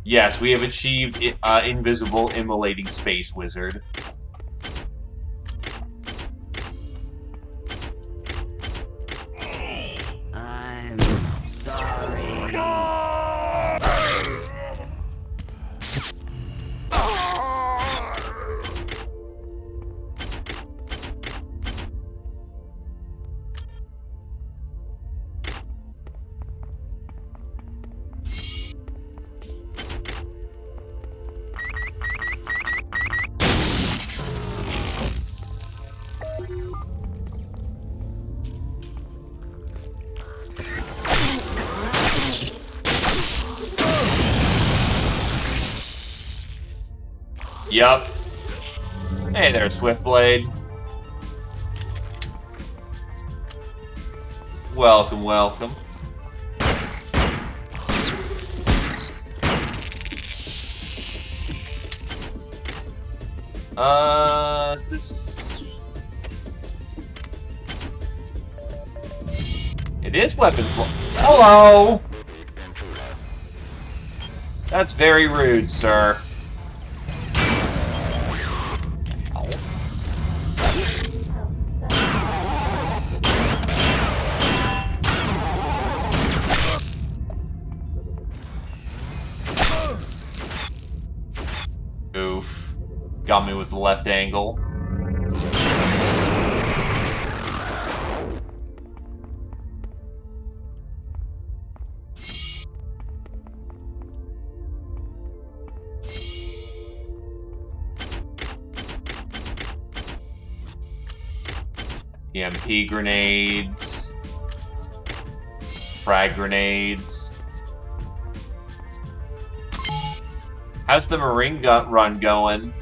Speaker 2: Yes, we have achieved invisible immolating space wizard.
Speaker 1: I'm sorry.
Speaker 2: Yup. Hey there, Swiftblade. Welcome, welcome. Is this... It is weapons. Hello! That's very rude, sir. Oof. Got me with the left angle. EMP grenades. Frag grenades. How's the Marine gun run going?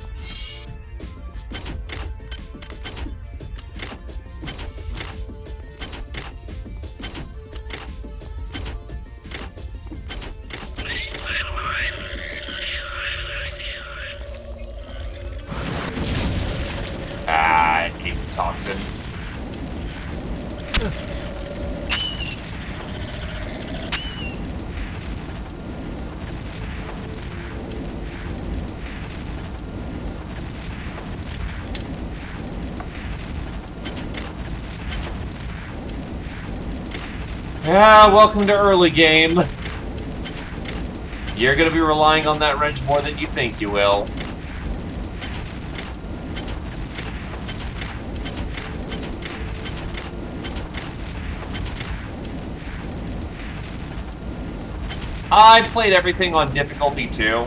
Speaker 2: Ah, it needs a toxin. Ah, welcome to early game. You're gonna be relying on that wrench more than you think you will. I played everything on difficulty 2.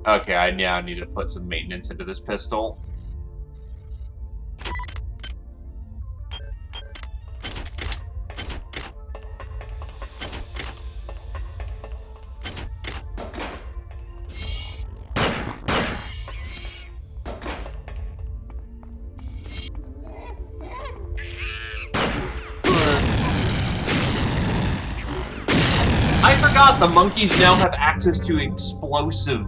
Speaker 2: Okay, I now need to put some maintenance into this pistol. I forgot the monkeys now have access to explosive,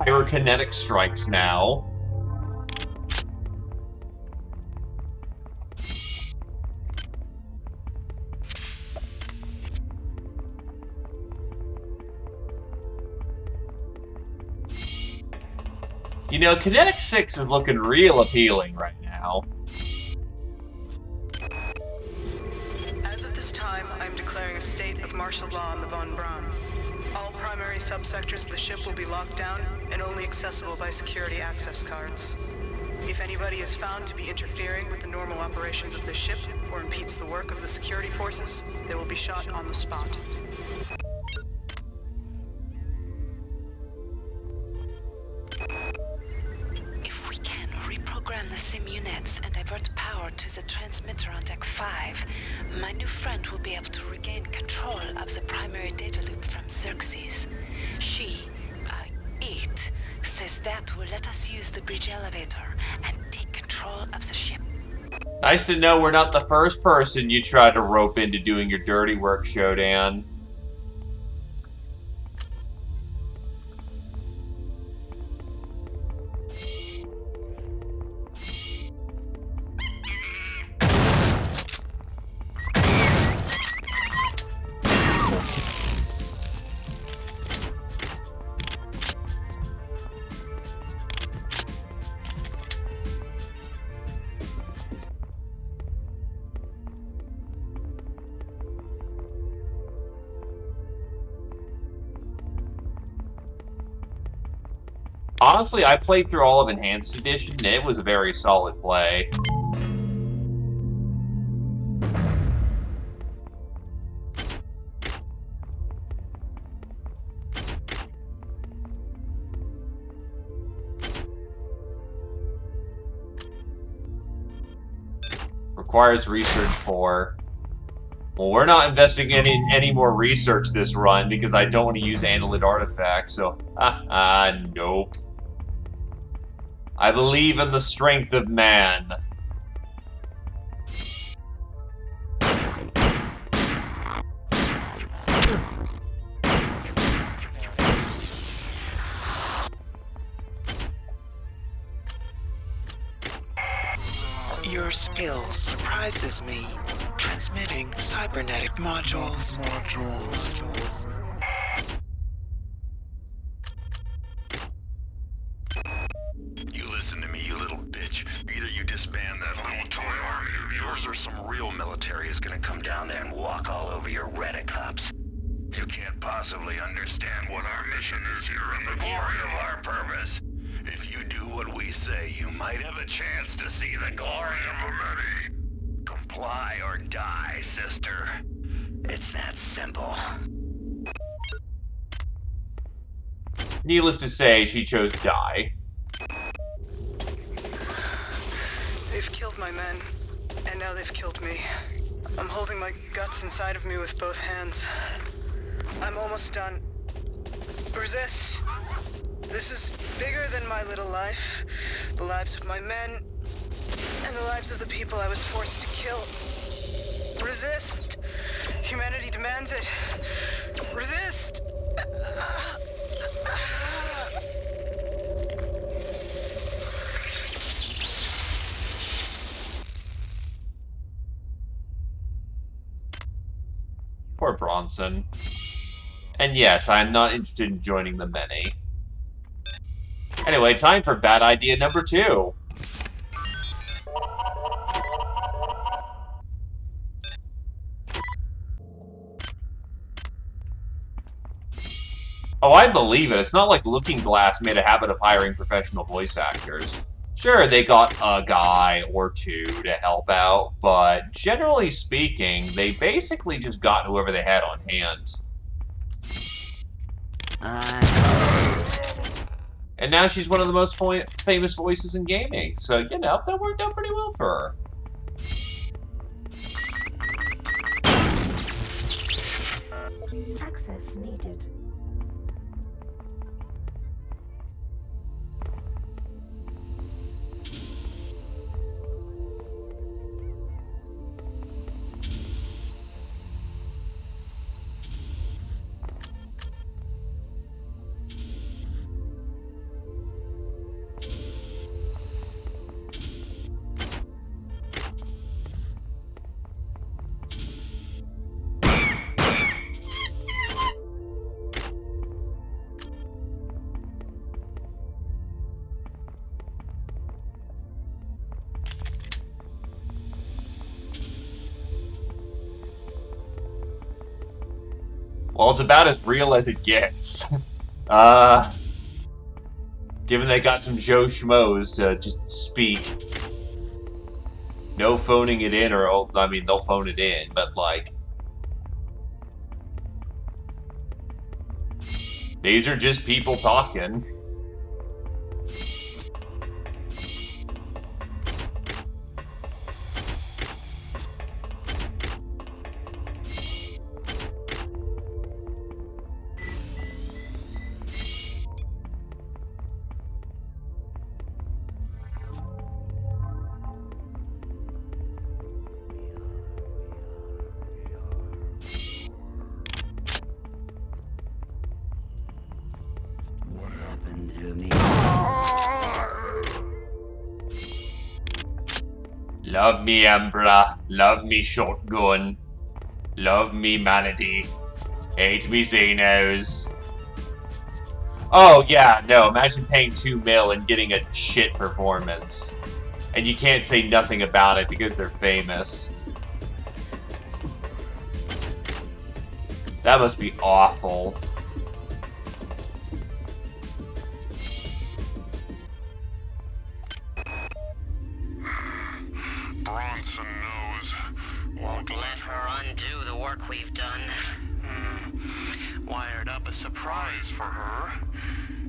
Speaker 2: pyrokinetic strikes now. You know, Kinetic 6 is looking real appealing right now.
Speaker 5: As of this time, I'm declaring a state of martial law on the Von Braun. All primary subsectors of the ship will be locked down and only accessible by security access cards. If anybody is found to be interfering with the normal operations of the ship or impedes the work of the security forces, they will be shot on the spot.
Speaker 15: If we can reprogram the sim units and divert power to the transmitter on Deck 5, my new friend will be able to regain control of the primary data loop from Xerxes. She, it, says that will let us use the bridge elevator and take control of the ship.
Speaker 2: Nice to know we're not the first person you tried to rope into doing your dirty work, Shodan. Honestly, I played through all of Enhanced Edition, and it was a very solid play. Requires research for... Well, we're not investing in any more research this run because I don't want to use Annelid artifacts, so... nope. I believe in the strength of man.
Speaker 4: Your skill surprises me. Transmitting cybernetic modules.
Speaker 12: You listen to me, you little bitch. Either you disband that little toy army of yours, or some real military is gonna come down there and walk all over your redicops. You can't possibly understand what our mission is here and the glory of our purpose. If you do what we say, you might have a chance to see the glory of the many. Comply or die, sister. It's that simple.
Speaker 2: Needless to say, she chose die.
Speaker 5: They've killed my men, and now they've killed me. I'm holding my guts inside of me with both hands. I'm almost done. Resist. This is bigger than my little life. The lives of my men, and the lives of the people I was forced to kill. Resist. Humanity demands it. Resist.
Speaker 2: Poor Bronson. And yes, I'm not interested in joining the many. Anyway, time for bad idea number 2. Oh, I believe it. It's not like Looking Glass made a habit of hiring professional voice actors. Sure, they got a guy or two to help out, but generally speaking, they basically just got whoever they had on hand. And now she's one of the most famous voices in gaming. So, you know, that worked out pretty well for her.
Speaker 7: Access needed.
Speaker 2: Well, it's about as real as it gets. Given they got some Joe Schmoes to just speak. No phoning it in, or, I mean, they'll phone it in, but, like... These are just people talking. Love me, Ambra. Love me, Shotgun. Love me, Manatee. Hate me, Xenos. Oh, yeah, no. Imagine paying $2 million and getting a shit performance. And you can't say nothing about it because they're famous. That must be awful.
Speaker 6: Bronson knows.
Speaker 14: Won't let her undo the work we've done.
Speaker 6: Wired up a surprise for her.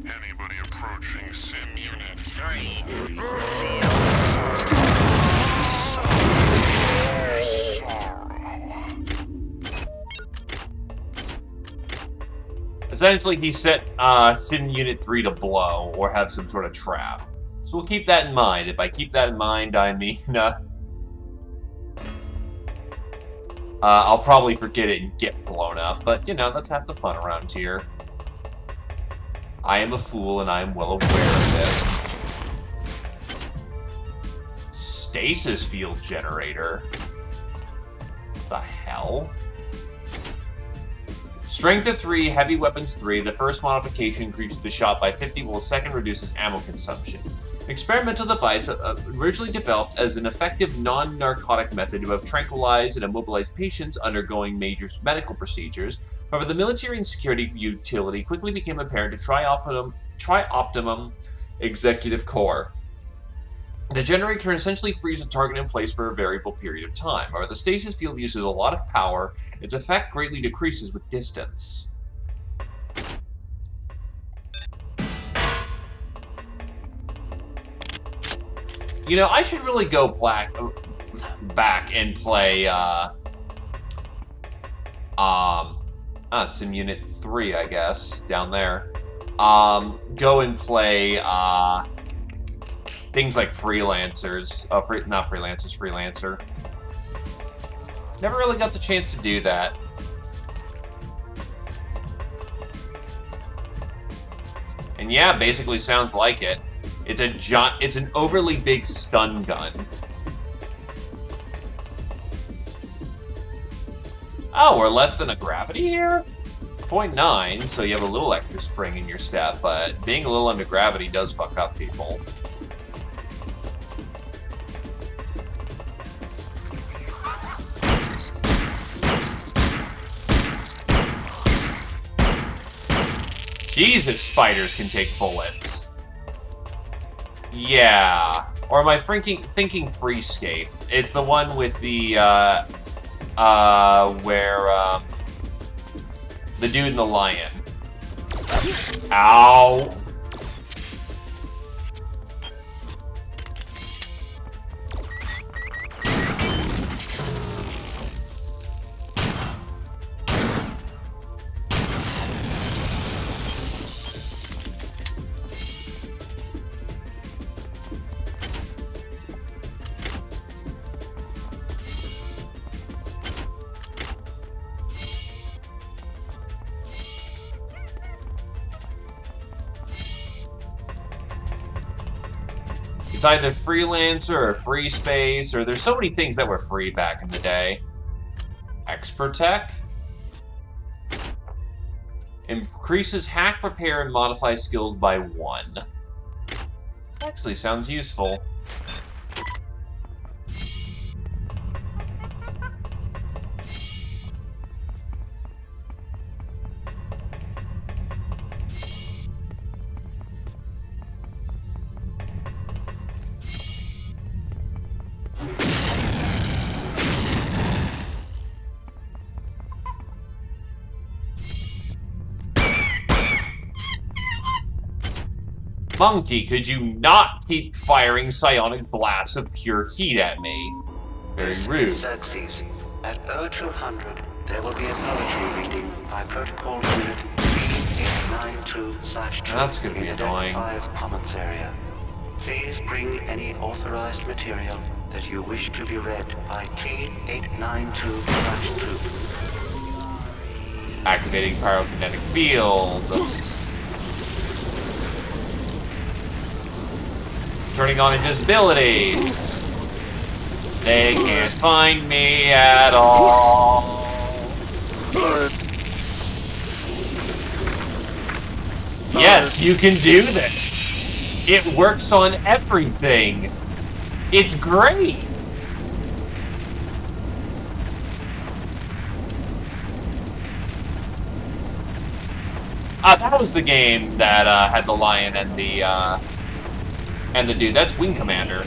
Speaker 6: Anybody approaching Sim Unit 3.
Speaker 2: Essentially, he set Sim Unit 3 to blow, or have some sort of trap. So we'll keep that in mind. If I keep that in mind, I mean, I'll probably forget it and get blown up, but, you know, that's half the fun around here. I am a fool, and I am well aware of this. Stasis field generator? What the hell? Strength of 3, heavy weapons 3. The first modification increases the shot by 50, while the second reduces ammo consumption. Experimental device originally developed as an effective non-narcotic method to have tranquilized and immobilized patients undergoing major medical procedures. However, the military and security utility quickly became apparent to Tri-Optimum Executive Corps. The generator can essentially freeze a target in place for a variable period of time. However, the stasis field uses a lot of power. Its effect greatly decreases with distance. You know, I should really go back and play, it's Sim Unit 3, I guess, down there. Go and play, things like Freelancers. Not Freelancers, Freelancer. Never really got the chance to do that. And yeah, basically sounds like it. It's an overly big stun gun. Oh, we're less than a gravity here? 0.9, so you have a little extra spring in your step, but being a little under gravity does fuck up people. Jesus, spiders can take bullets. Yeah. Or am I thinking Freescape? It's the one with the, where, the dude and the lion. Ow! It's either Freelancer or Free Space, or there's so many things that were free back in the day. Expert Tech? Increases hack, repair, and modify skills by 1. Actually sounds useful. Monkey, could you not keep firing psionic blasts of pure heat at me? Very rude.
Speaker 13: Xerxes. At 0200, there will be a poetry reading by Protocol Unit 3892/2
Speaker 2: That's gonna be
Speaker 13: in the
Speaker 2: annoying.
Speaker 13: Deck 5 Commons area. Please bring any authorized material that you wish to be read by T892/2.
Speaker 2: Activating pyrokinetic field. Turning on invisibility. They can't find me at all. Yes, you can do this. It works on everything. It's great. That was the game that had the lion and the dude. That's Wing Commander.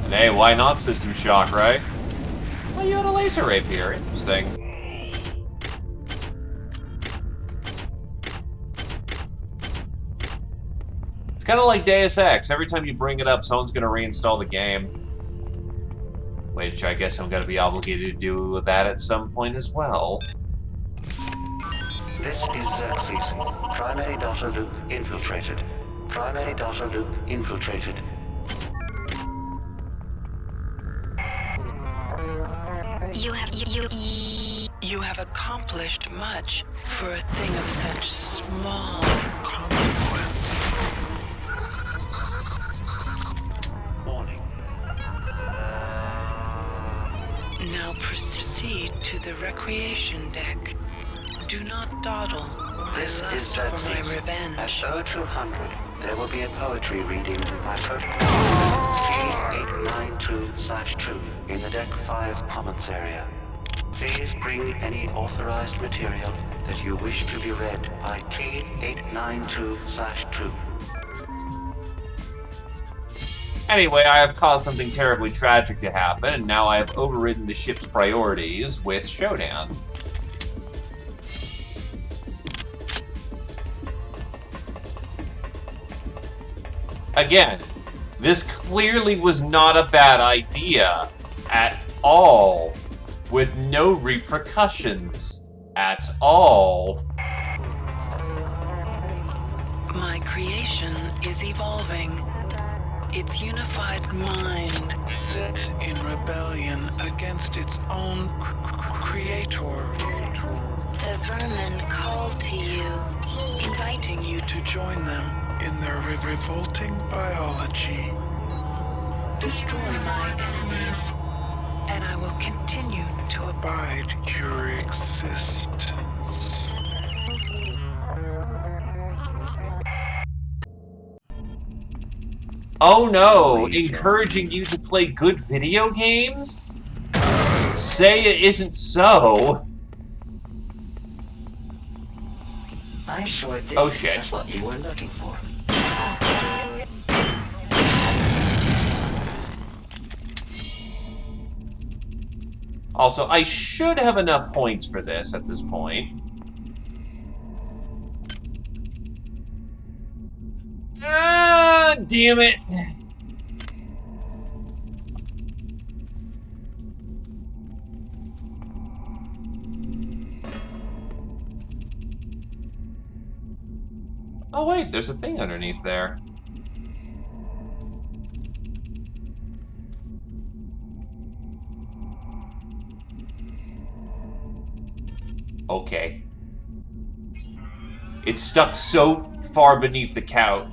Speaker 2: And hey, why not System Shock, right? Well, you had a laser rapier. Interesting. It's kind of like Deus Ex. Every time you bring it up, someone's going to reinstall the game. Which I guess I'm going to be obligated to do that at some point as well.
Speaker 13: This is Xerxes. Primary data loop infiltrated. Primary data loop infiltrated.
Speaker 5: You have accomplished much for a thing of such small consequence.
Speaker 13: Warning.
Speaker 5: Now proceed to the recreation deck. Do not dawdle.
Speaker 13: This
Speaker 5: I
Speaker 13: is
Speaker 5: lust for my
Speaker 13: Xerxes.
Speaker 5: revenge.
Speaker 13: At 0200, there will be a poetry reading by Protocol T892/2 in the Deck 5 Commons area. Please bring any authorized material that you wish to be read by T892/2.
Speaker 2: Anyway, I have caused something terribly tragic to happen, and now I have overridden the ship's priorities with Shodan. Again, this clearly was not a bad idea at all, with no repercussions at all.
Speaker 5: My creation is evolving. Its unified mind set in rebellion against its own creator.
Speaker 15: The vermin call to you,
Speaker 5: Inviting you to join them in their revolting biology. Destroy my enemies, and I will continue to abide your existence.
Speaker 2: Oh no, encouraging you to play good video games? Say it isn't so.
Speaker 1: I'm sure this
Speaker 2: Oh,
Speaker 1: is
Speaker 2: shit.
Speaker 1: just what you were looking for.
Speaker 2: Also, I should have enough points for this at this point. Ah, damn it. Oh wait, there's a thing underneath there. Okay. It's stuck so far beneath the couch.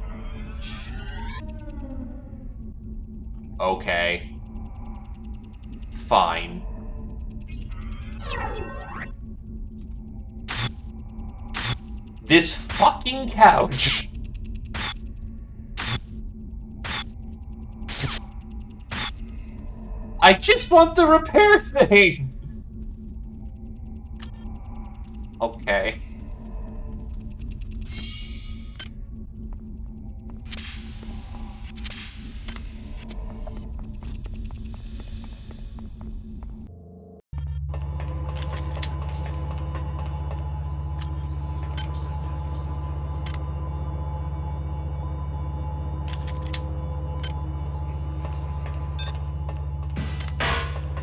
Speaker 2: Okay. Fine. This fucking couch. I just want the repair thing. Okay.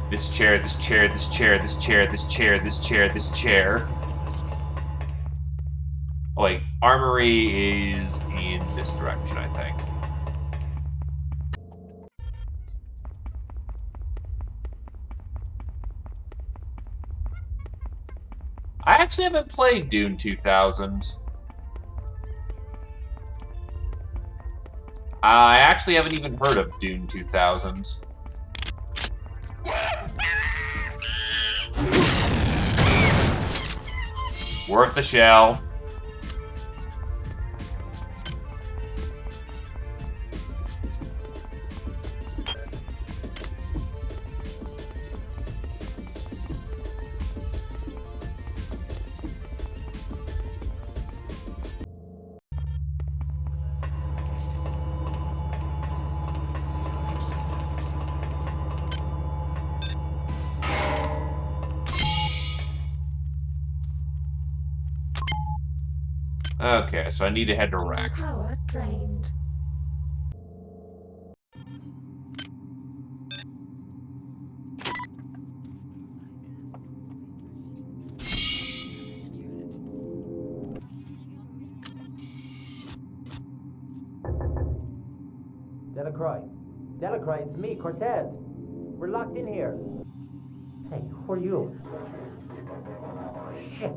Speaker 2: This chair, this chair, this chair, this chair, this chair, this chair, this chair. Oh wait, armory is in this direction, I think. I actually haven't played Dune 2000. I actually haven't even heard of Dune 2000. Worth the shell. Okay, so I need to head to Rack.
Speaker 7: Power drained.
Speaker 16: Delacroix. Delacroix, it's me, Cortez. We're locked in here. Hey, who are you? Shit.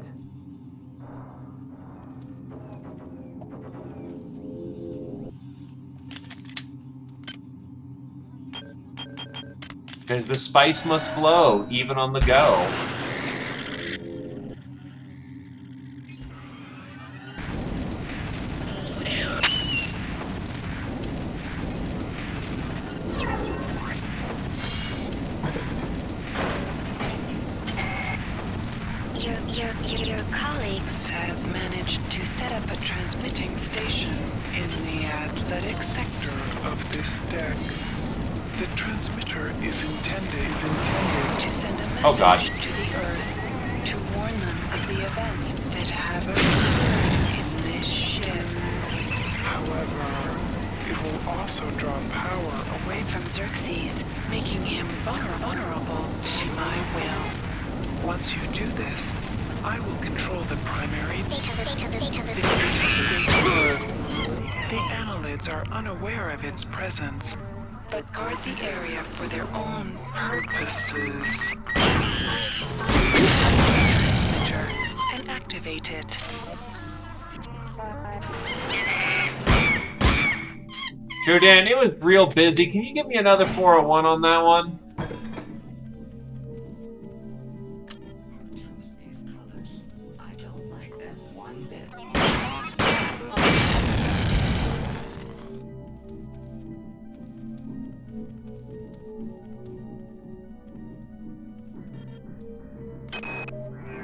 Speaker 2: Because the spice must flow, even on the go.
Speaker 4: Your colleagues have managed to set up a transmitting station in the athletic sector of this deck. The transmitter is intended to send a message to the Earth to warn them of the events that have occurred in this ship. However, it will also draw power away from Xerxes, making him vulnerable to my will. Once you do this, I will control the primary data. The annelids are unaware of its presence, but guard the area for their own purposes. Transmitter and activate it.
Speaker 2: Sure, Dan, it was real busy. Can you give me another 401 on that one?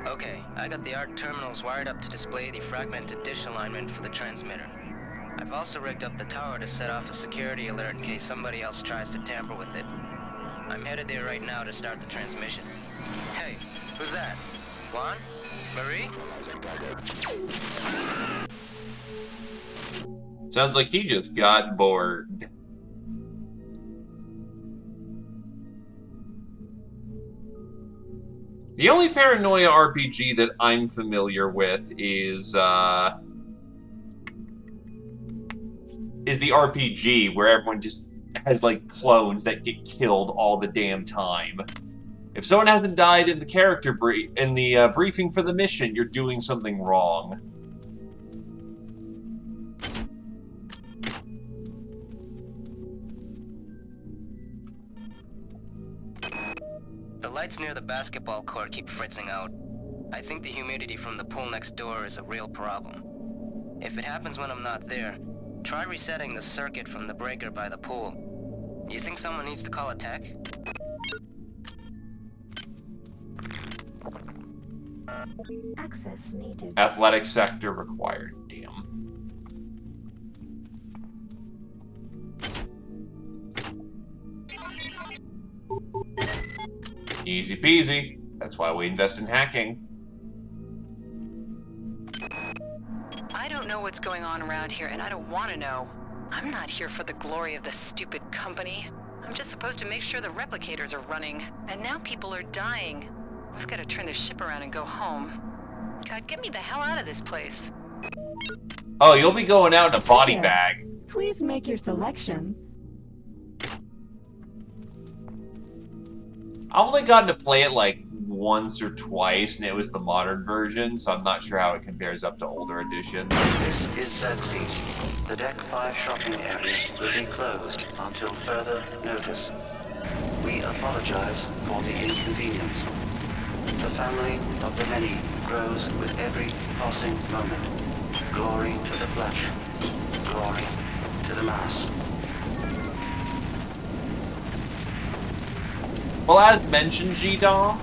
Speaker 17: Okay, I got the ARC terminals wired up to display the fragmented dish alignment for the transmitter. I've also rigged up the tower to set off a security alert in case somebody else tries to tamper with it. I'm headed there right now to start the transmission. Hey, who's that? Juan? Marie?
Speaker 2: Sounds like he just got bored. The only Paranoia RPG that I'm familiar with is the RPG where everyone just has like clones that get killed all the damn time. If someone hasn't died in the character briefing for the mission, you're doing something wrong.
Speaker 17: lights near the basketball court keep fritzing out. I think the humidity from the pool next door is a real problem. If it happens when I'm not there, try resetting the circuit from the breaker by the pool. You think someone needs to call a tech?
Speaker 7: Access needed.
Speaker 2: Athletic sector required. Damn. Easy peasy. That's why we invest in hacking.
Speaker 11: I don't know what's going on around here, and I don't want to know. I'm not here for the glory of the stupid company. I'm just supposed to make sure the replicators are running, and now people are dying. I've got to turn this ship around and go home. God, get me the hell out of this place.
Speaker 2: Oh, you'll be going out in a body bag.
Speaker 7: Please make your selection.
Speaker 2: I've only gotten to play it like once or twice, and it was the modern version, so I'm not sure how it compares up to older editions.
Speaker 13: This is Xerxes. The Deck 5 shopping area will be closed until further notice. We apologize for the inconvenience. The family of the many grows with every passing moment. Glory to the flesh. Glory to the mass.
Speaker 2: Well, as mentioned, G-Dom,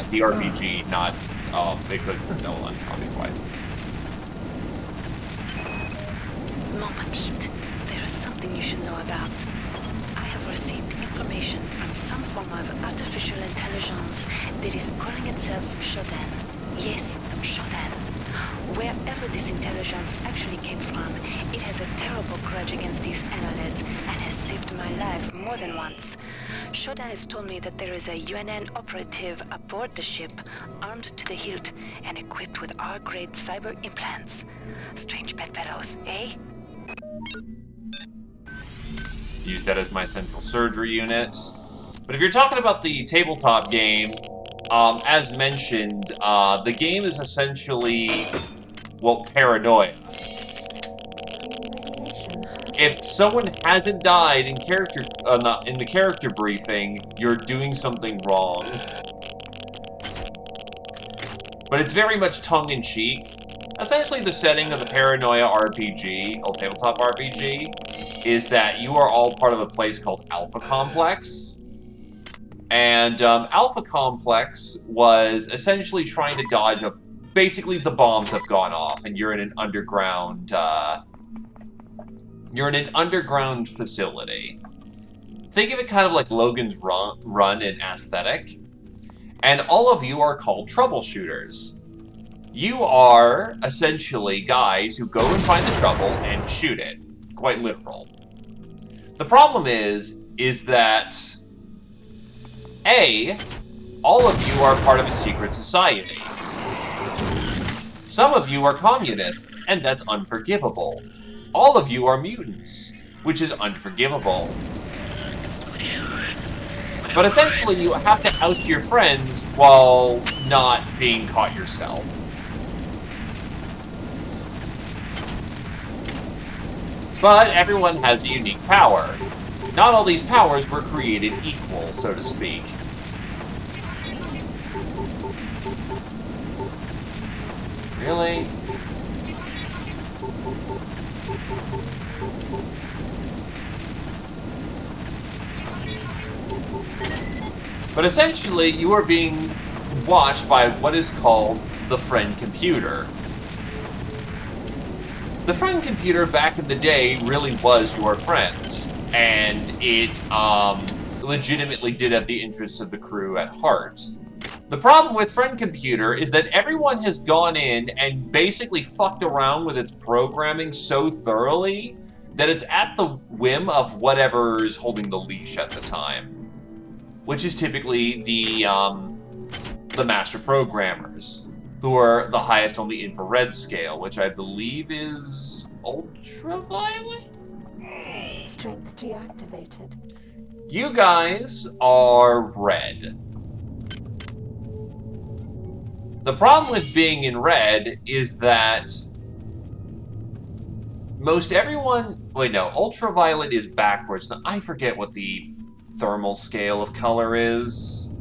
Speaker 2: the RPG, not, they could, no one, I'll be quiet.
Speaker 15: Mon petite, there is something you should know about. I have received information from some form of artificial intelligence that is calling itself Shodan. Yes, Shodan. Wherever this intelligence actually came from, it has a terrible grudge against these annelids and has saved my life more than once. Shodan has told me that there is a UNN operative aboard the ship, armed to the hilt and equipped with R-grade cyber implants. Strange bedfellows, eh?
Speaker 2: Use that as my central surgery unit. But if you're talking about the tabletop game, as mentioned, the game is essentially, well, paranoia. If someone hasn't died in character, in the character briefing, you're doing something wrong. But it's very much tongue-in-cheek. Essentially, the setting of the Paranoia RPG, or tabletop RPG, is that you are all part of a place called Alpha Complex. And Alpha Complex was essentially trying to dodge a... Basically, the bombs have gone off, and you're in an underground... you're in an underground facility. Think of it kind of like Logan's Run in aesthetic. And all of you are called troubleshooters. You are essentially guys who go and find the trouble and shoot it. Quite literal. The problem is that A, all of you are part of a secret society. Some of you are communists, and that's unforgivable. All of you are mutants, which is unforgivable. But essentially, you have to oust your friends while not being caught yourself. But everyone has a unique power. Not all these powers were created equal, so to speak. Really? But essentially, you are being watched by what is called the friend computer. The friend computer back in the day really was your friend, and it legitimately did have the interests of the crew at heart. The problem with friend computer is that everyone has gone in and basically fucked around with its programming so thoroughly that it's at the whim of whatever is holding the leash at the time, which is typically the master programmers, who are the highest on the infrared scale, which I believe is ultraviolet?
Speaker 7: Strength deactivated.
Speaker 2: You guys are red. The problem with being in red is that most everyone... Wait, no, ultraviolet is backwards. Now, I forget what the thermal scale of color is.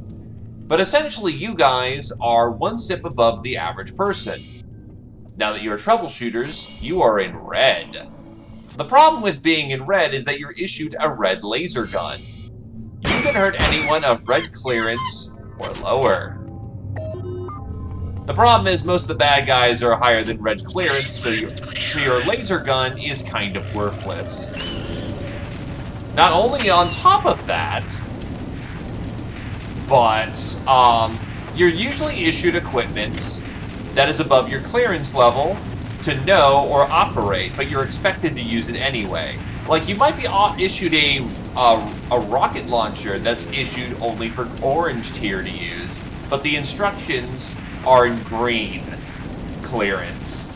Speaker 2: But essentially, you guys are one step above the average person. Now that you're troubleshooters, you are in red. The problem with being in red is that you're issued a red laser gun. You can hurt anyone of red clearance or lower. The problem is most of the bad guys are higher than red clearance, so your laser gun is kind of worthless. Not only on top of that, but you're usually issued equipment that is above your clearance level to know or operate, but you're expected to use it anyway. Like, you might be issued a rocket launcher that's issued only for orange tier to use, but the instructions are in green clearance.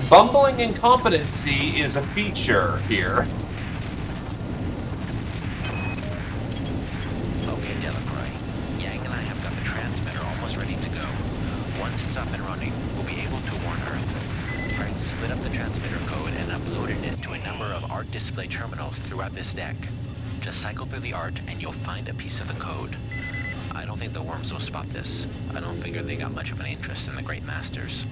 Speaker 2: Bumbling incompetency is a feature here.
Speaker 10: Okay, Delacroix. Yang and I have got the transmitter almost ready to go. Once it's up and running, we'll be able to warn Earth. Frank split up the transmitter code and uploaded it to a number of art display terminals throughout this deck. Just cycle through the art and you'll find a piece of the code. I don't think the worms will spot this. I don't figure they got much of an interest in the Great Masters.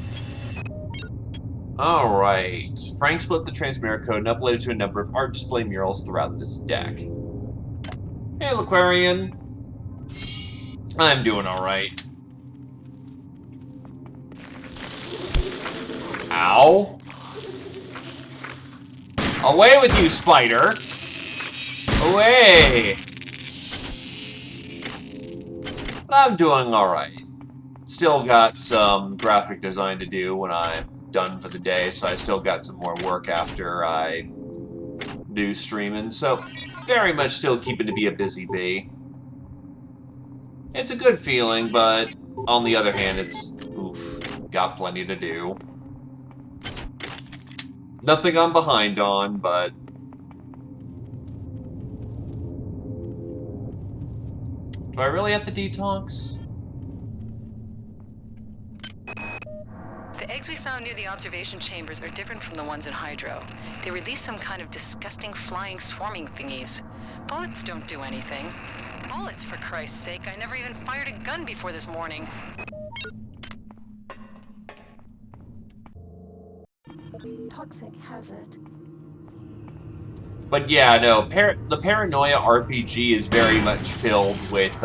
Speaker 2: Alright. Frank split the transmitter code and uploaded to a number of art display murals throughout this deck. Hey, Laquarian. I'm doing alright. Ow. Away with you, spider! Away! I'm doing alright. Still got some graphic design to do when I'm done for the day, so I still got some more work after I do streaming, so very much still keeping to be a busy bee. It's a good feeling, but on the other hand, it's, oof, got plenty to do. Nothing I'm behind on, but do I really have to detox?
Speaker 11: The eggs we found near the observation chambers are different from the ones in Hydro. They release some kind of disgusting flying swarming thingies. Bullets don't do anything. Bullets, for Christ's sake. I never even fired a gun before this morning.
Speaker 7: Toxic hazard.
Speaker 2: But yeah, no, the Paranoia RPG is very much filled with,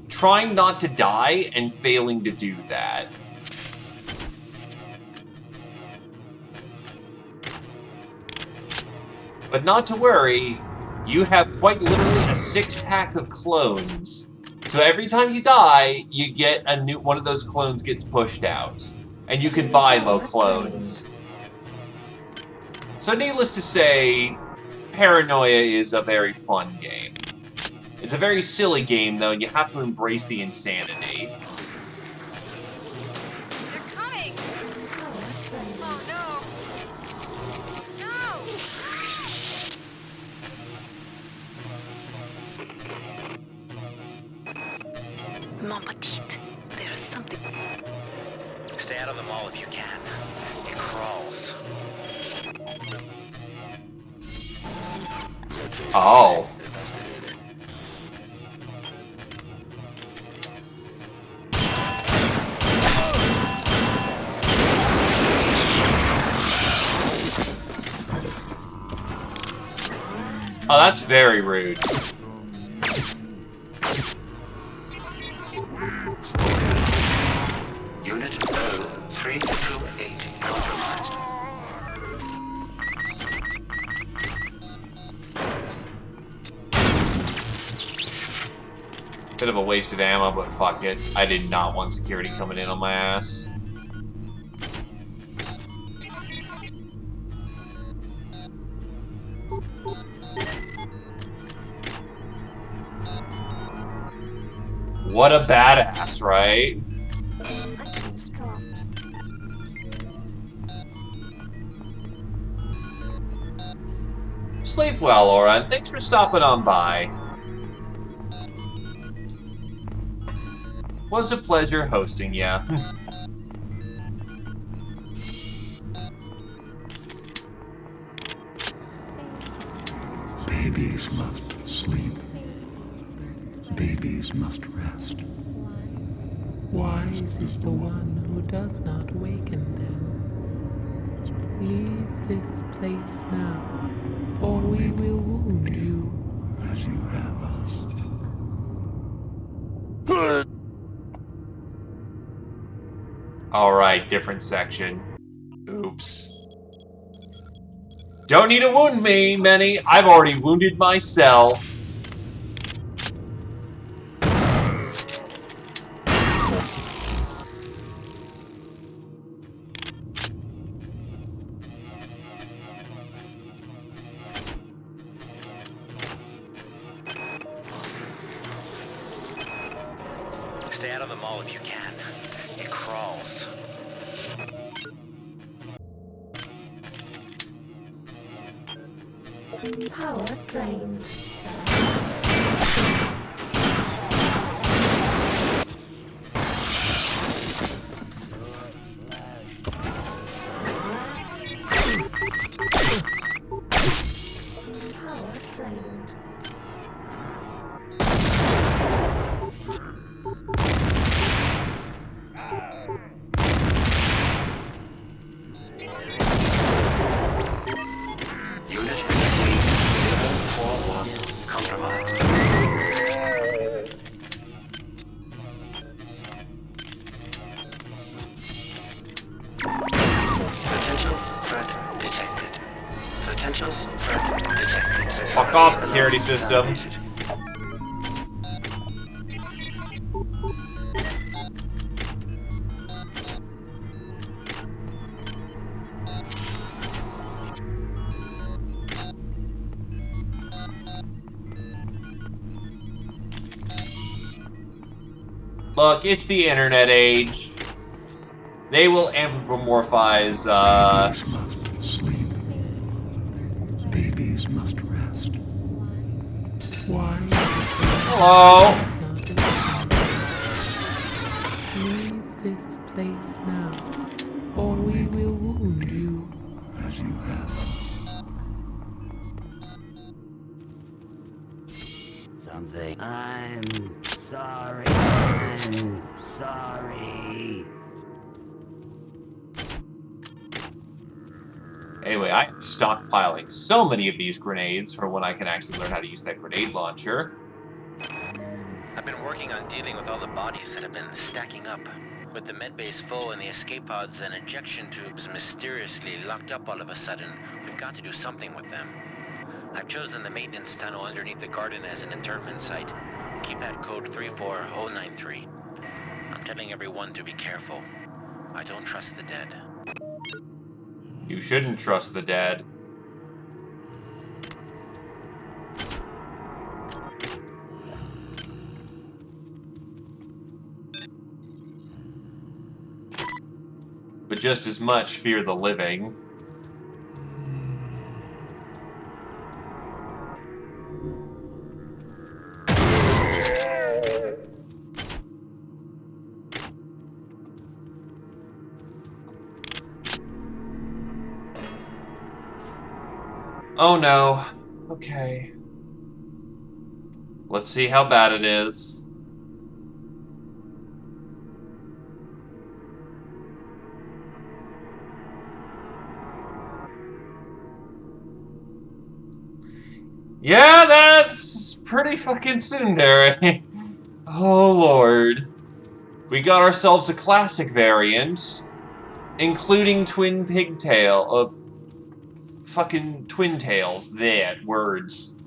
Speaker 2: trying not to die and failing to do that. But not to worry, you have quite literally a 6-pack of clones. So every time you die, you get a new one of those clones gets pushed out. And you can buy more clones. So needless to say, Paranoia is a very fun game. It's a very silly game, though, and you have to embrace the insanity.
Speaker 11: They're coming! Oh, no! No!
Speaker 15: Mon petite, there is something.
Speaker 10: Stay out of the mall if you can. It crawls.
Speaker 2: Oh. Oh, that's very rude.
Speaker 13: Unit 0328 compromised.
Speaker 2: Bit of a waste of ammo, but fuck it. I did not want security coming in on my ass. What a badass, right? Sleep well, Laura, and thanks for stopping on by. Was a pleasure hosting ya.
Speaker 18: Babies must sleep. Babies must rest.
Speaker 3: Wise is the one who does not waken them. Leave this place now, or we will wound you.
Speaker 18: As you have us.
Speaker 2: Alright, different section. Oops. Don't need to wound me, Many. I've already wounded myself.
Speaker 14: Stay out of the mall if you can. It crawls.
Speaker 7: Power drained. Power drained.
Speaker 13: Unit 041 compromised. Potential threat detected. Potential threat detected.
Speaker 2: Fuck off, security system. Look, it's the internet age. They will anthropomorphize,
Speaker 18: Babies must sleep. Babies must rest.
Speaker 2: Hello?
Speaker 3: Leave this place now, or we will wound you.
Speaker 18: As you have us.
Speaker 19: Something. I'm sorry. I'm sorry.
Speaker 2: Anyway, I'm stockpiling so many of these grenades for when I can actually learn how to use that grenade launcher.
Speaker 14: I've been working on dealing with all the bodies that have been stacking up. With the medbase full and the escape pods and ejection tubes mysteriously locked up all of a sudden, we've got to do something with them. I've chosen the maintenance tunnel underneath the garden as an internment site. Keypad code 34093. I'm telling everyone to be careful. I don't trust the dead.
Speaker 2: You shouldn't trust the dead. But just as much fear the living. Oh no. Okay. Let's see how bad it is. Yeah, that's pretty fucking tsundere. Oh lord. We got ourselves a classic variant, including twin pigtail, fucking twin tails. There, words.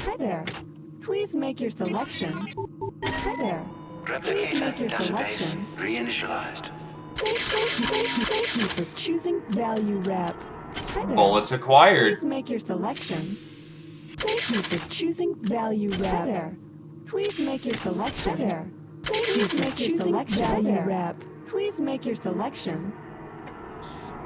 Speaker 7: Hi there. Please make your selection. Hi there. Please make your selection.
Speaker 13: Reinitialized.
Speaker 7: Thank you for choosing Value Rep. Hi there.
Speaker 2: Bullets acquired.
Speaker 7: Please make your selection. Thank you for choosing Value Rep. Hi there. Please make your selection. Hi there. Please make your selection. Value Rep. Please make your selection.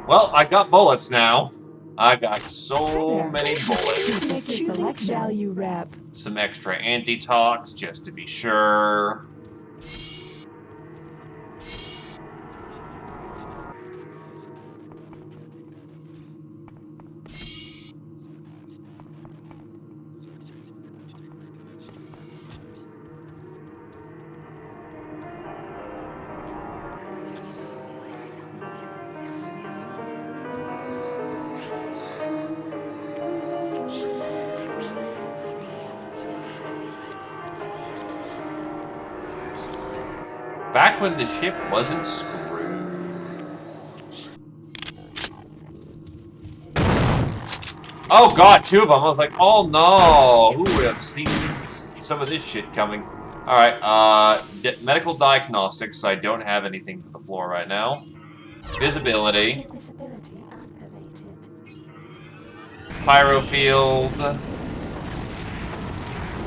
Speaker 2: Well, I got bullets now. I got so many
Speaker 7: Please
Speaker 2: bullets.
Speaker 7: make your selection. Value Rep.
Speaker 2: Some extra anti-tox, just to be sure. Back when the ship wasn't screwed. Oh god, 2 of them. I was like, oh no. Who would have seen some of this shit coming? Alright, medical diagnostics. I don't have anything for the floor right now. Visibility. Pyro field.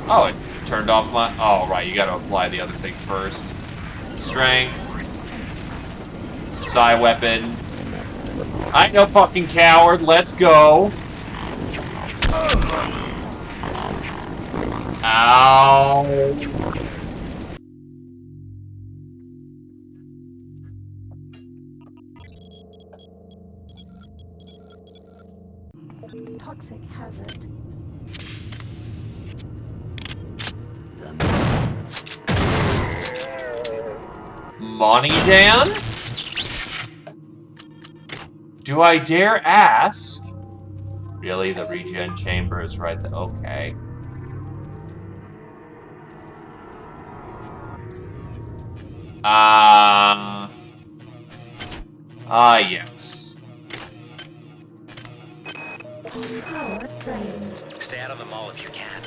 Speaker 2: Oh, it turned off my... Oh, right, you gotta apply the other thing first. Strength. Psi weapon. I ain't no fucking coward, let's go. Ow.
Speaker 7: Toxic hazard.
Speaker 2: Monidan? Do I dare ask? Really, the regen chamber is right there. Okay. Yes.
Speaker 6: Stay out of the mall if you can.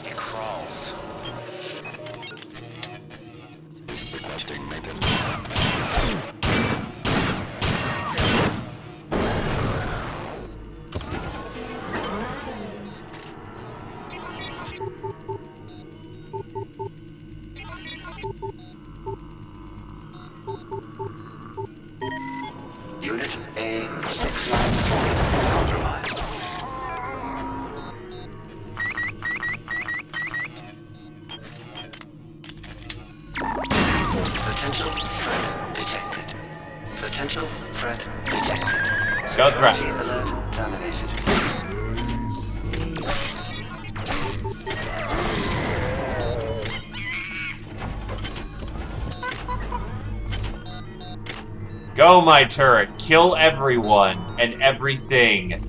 Speaker 6: It crawls. Requesting maintenance.
Speaker 13: Unit A694 compromised. Potential threat detected. Potential threat detected.
Speaker 2: Go threat.
Speaker 13: Security alert terminated.
Speaker 2: Go, my turret. Kill everyone and everything.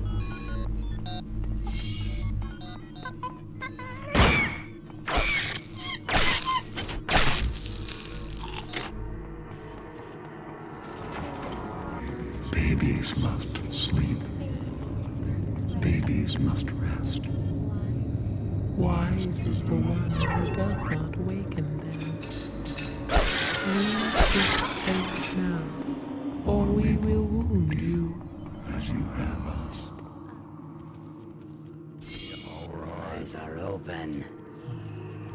Speaker 18: Babies must sleep. Babies must rest.
Speaker 3: Wise is the one who does not waken them. Leave this place now, or we will wound you.
Speaker 18: As you have us.
Speaker 19: Your eyes are open.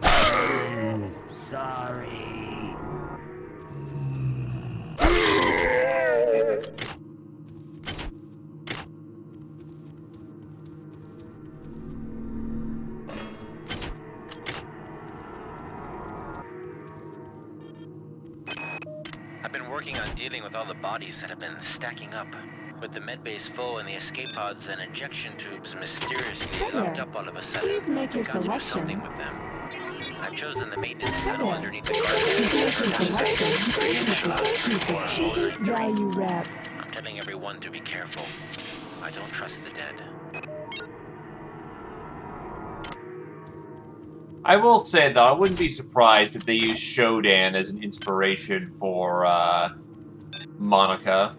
Speaker 19: I'm sorry.
Speaker 6: I've been working on dealing with all the bodies that have been stacking up. With the medbase full and the escape pods and ejection tubes mysteriously locked up all of a sudden,
Speaker 7: Please make your
Speaker 6: I've got to do
Speaker 7: selection.
Speaker 6: something with them. I've chosen the maintenance tunnel underneath the
Speaker 7: Choosing value rep.
Speaker 6: I'm telling everyone to be careful. I don't trust the dead.
Speaker 2: I will say, though, I wouldn't be surprised if they used Shodan as an inspiration for, Monica.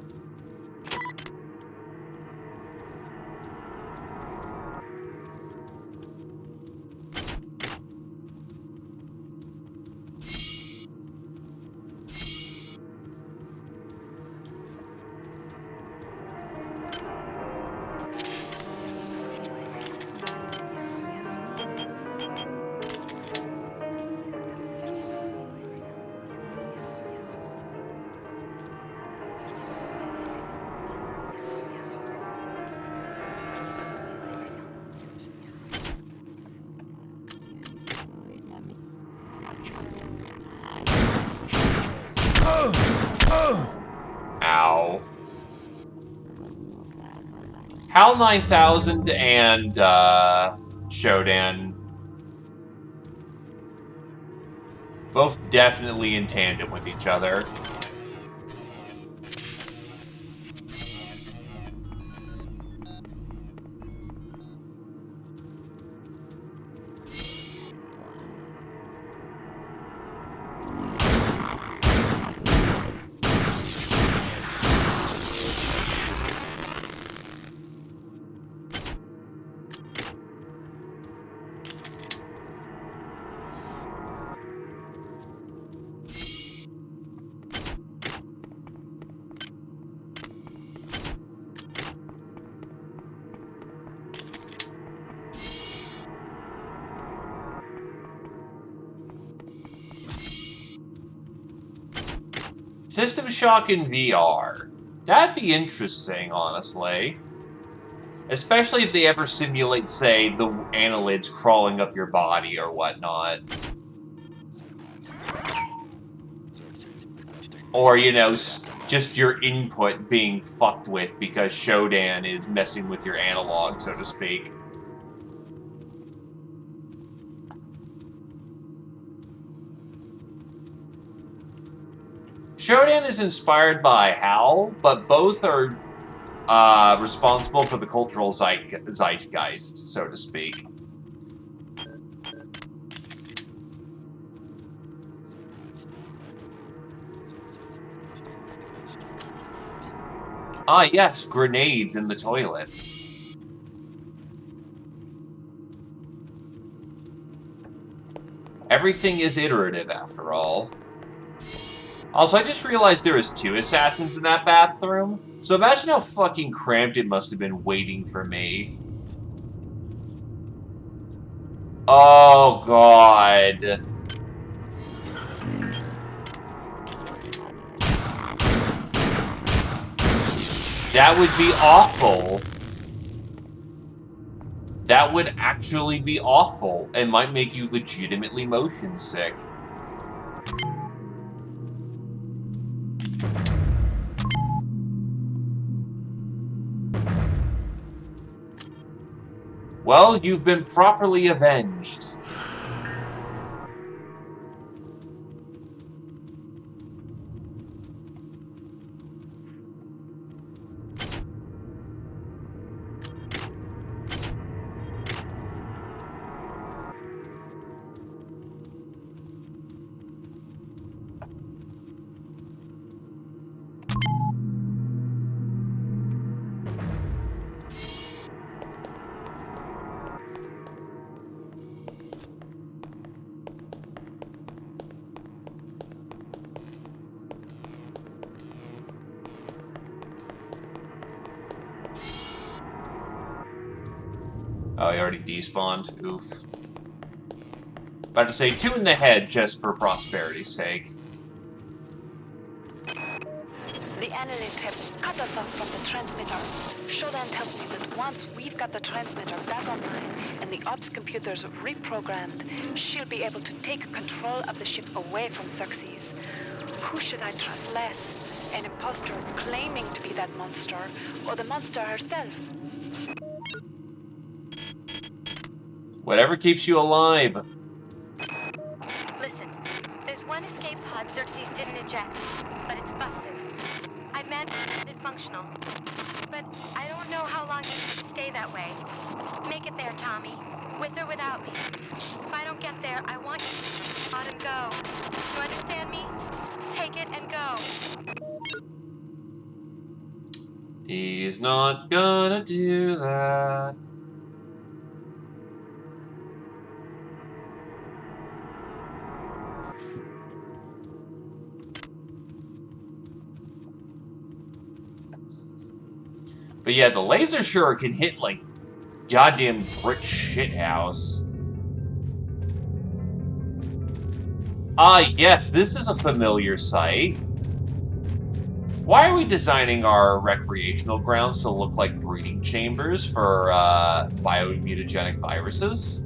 Speaker 2: Ow. HAL 9000 and, Shodan. Both definitely in tandem with each other. System Shock in VR. That'd be interesting, honestly. Especially if they ever simulate, say, the annelids crawling up your body or whatnot. Or, you know, just your input being fucked with because Shodan is messing with your analog, so to speak. Shodan is inspired by HAL, but both are responsible for the cultural zeitgeist, so to speak. Ah, yes, grenades in the toilets. Everything is iterative, after all. Also, I just realized there was 2 assassins in that bathroom. So imagine how fucking cramped it must have been waiting for me. Oh, God. That would be awful. That would actually be awful and might make you legitimately motion sick. Well, you've been properly avenged. Oh, he already despawned? Oof. About to say 2 in the head just for prosperity's sake.
Speaker 15: The annelids have cut us off from the transmitter. Shodan tells me that once we've got the transmitter back online and the ops computers reprogrammed, she'll be able to take control of the ship away from Xerxes. Who should I trust less? An imposter claiming to be that monster, or the monster herself?
Speaker 2: Whatever keeps you alive.
Speaker 11: Listen, there's one escape pod Xerxes didn't eject, but it's busted. I've managed to get it functional, but I don't know how long it can stay that way. Make it there, Tommy, with or without me. If I don't get there, I want you to on and go. You understand me? Take it and go.
Speaker 2: He's not gonna do that. But yeah, the laser sure can hit like goddamn brick shithouse. Ah, yes, this is a familiar sight. Why are we designing our recreational grounds to look like breeding chambers for biomutagenic viruses?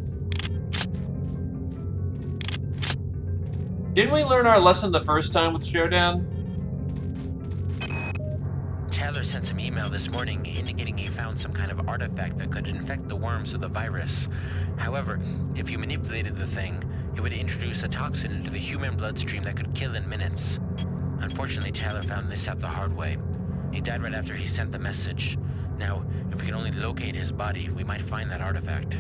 Speaker 2: Didn't we learn our lesson the first time with Shodan?
Speaker 10: Taylor sent some email this morning indicating he found some kind of artifact that could infect the worms with the virus. However, if you manipulated the thing, it would introduce a toxin into the human bloodstream that could kill in minutes. Unfortunately, Taylor found this out the hard way. He died right after he sent the message. Now, if we can only locate his body, we might find that artifact.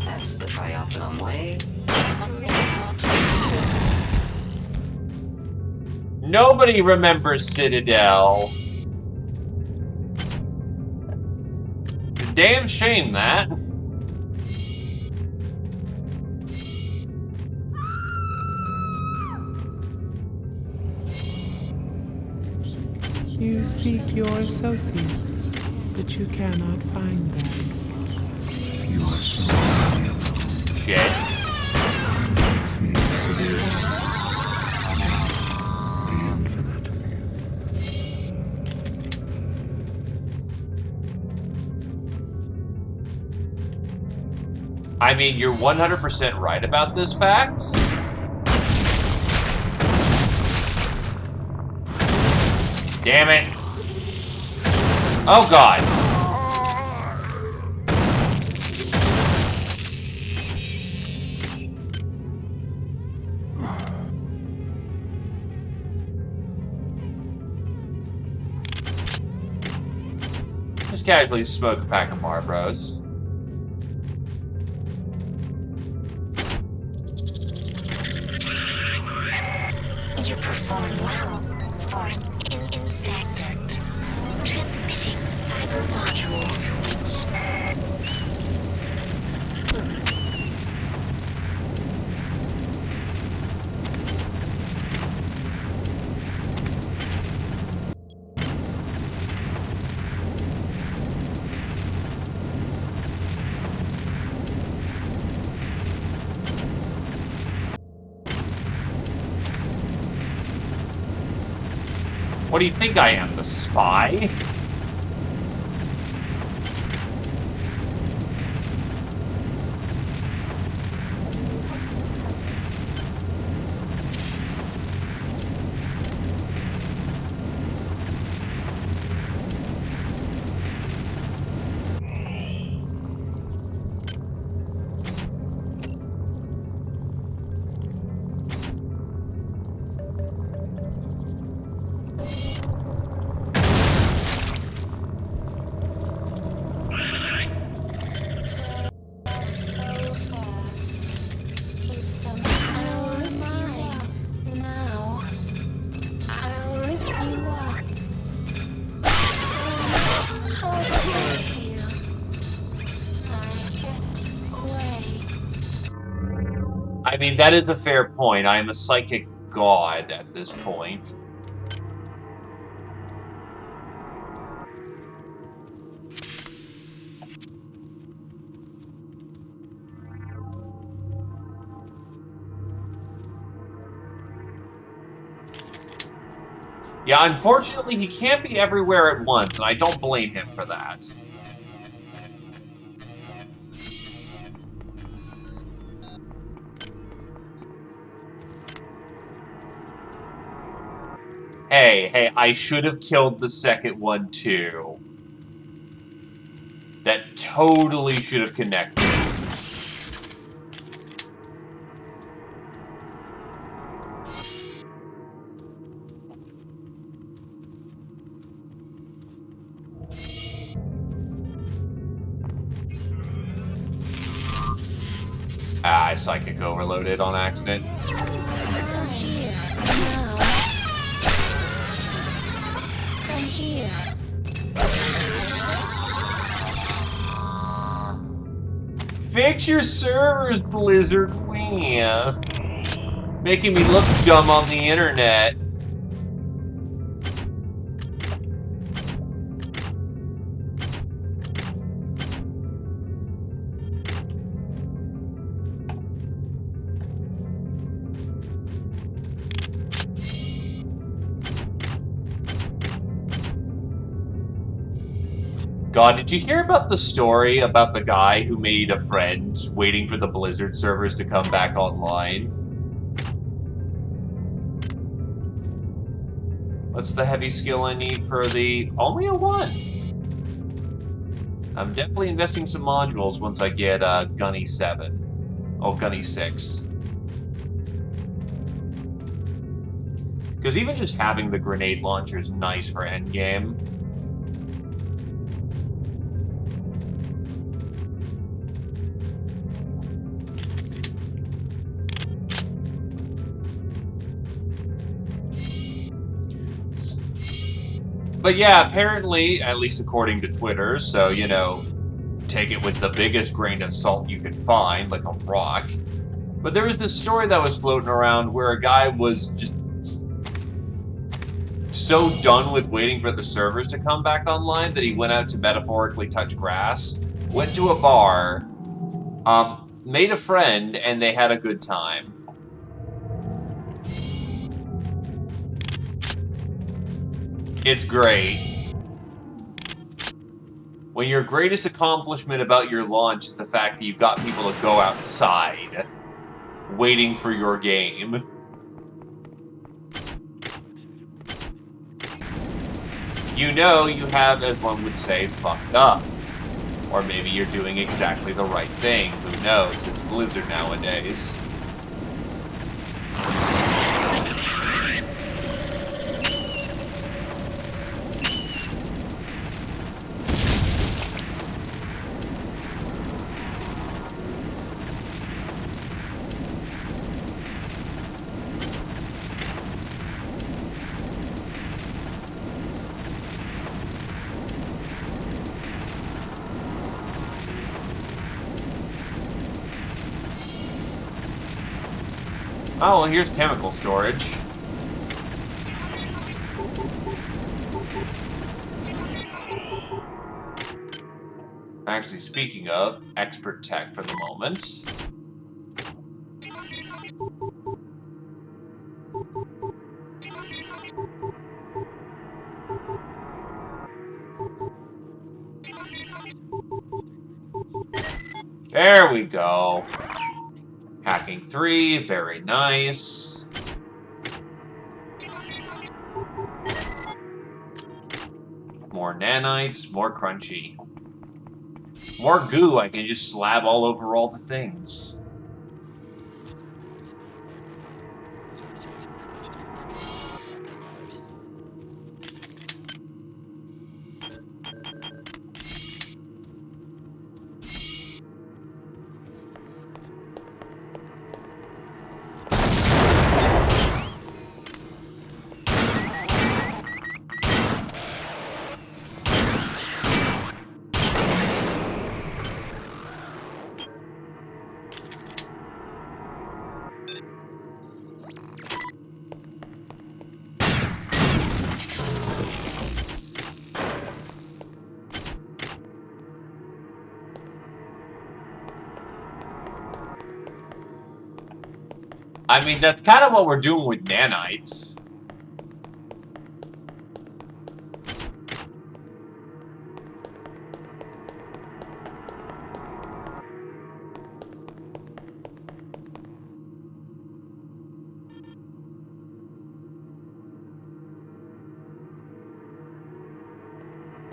Speaker 1: That's the trioptimum way.
Speaker 2: Nobody remembers Citadel. It's a damn shame, that.
Speaker 3: You seek your associates, but you cannot find them.
Speaker 18: You are so alone.
Speaker 2: Shit. I mean, you're 100% right about this fact. Damn it. Oh, God. Just casually smoke a pack of Marlboros.
Speaker 20: You perform well for an insect. Transmitting cyber modules.
Speaker 2: What do you think I am, the spy? I mean, that is a fair point. I am a psychic god at this point. Yeah, unfortunately, he can't be everywhere at once, and I don't blame him for that. Hey, I should have killed the second one, too. That totally should have connected. Ah, I psychic overloaded on accident. Fix your servers, Blizzard. Yeah. Making me look dumb on the internet. God, did you hear about the story about the guy who made a friend waiting for the Blizzard servers to come back online? What's the heavy skill I need for the... Only a 1. I'm definitely investing some modules once I get Gunny 7. Oh, Gunny 6. Because even just having the grenade launcher is nice for endgame. But yeah, apparently, at least according to Twitter, so, you know, take it with the biggest grain of salt you can find, like a rock. But there was this story that was floating around where a guy was just so done with waiting for the servers to come back online that he went out to metaphorically touch grass, went to a bar, made a friend, and they had a good time. It's great. When your greatest accomplishment about your launch is the fact that you've got people to go outside waiting for your game. You know you have, as one would say, fucked up. Or maybe you're doing exactly the right thing. Who knows? It's Blizzard nowadays. Oh, well, here's chemical storage. Actually, speaking of, expert tech for the moment. There we go. Hacking 3, very nice. More nanites, more crunchy. More goo I can just slab all over all the things. I mean, that's kind of what we're doing with nanites.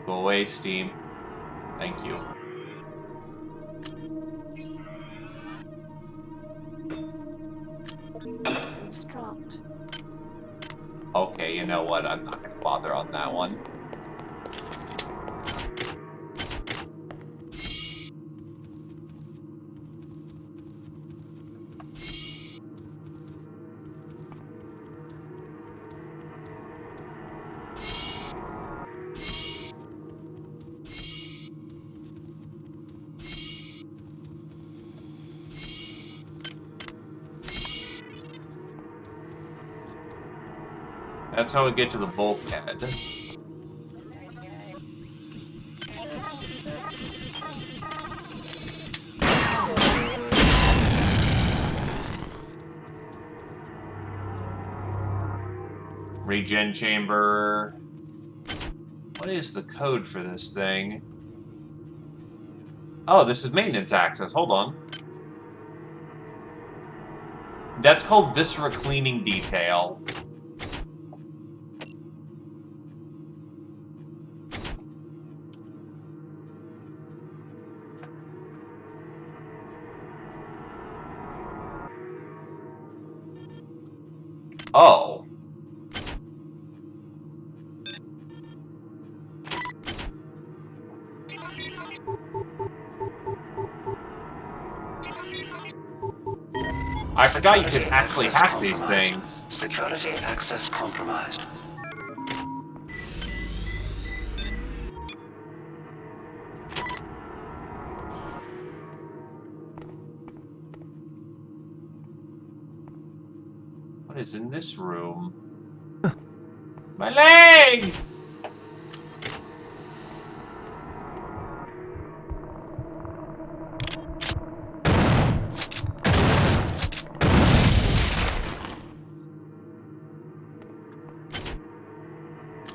Speaker 2: Go away, Steam. Thank you.
Speaker 7: Dropped.
Speaker 2: Okay, you know what? I'm not gonna bother on that one. That's how we get to the bulkhead. Regen chamber. What is the code for this thing? Oh, this is maintenance access. Hold on. That's called Viscera Cleaning Detail. Oh. I forgot you could actually hack these things.
Speaker 13: Security access compromised.
Speaker 2: What is in this room? My legs!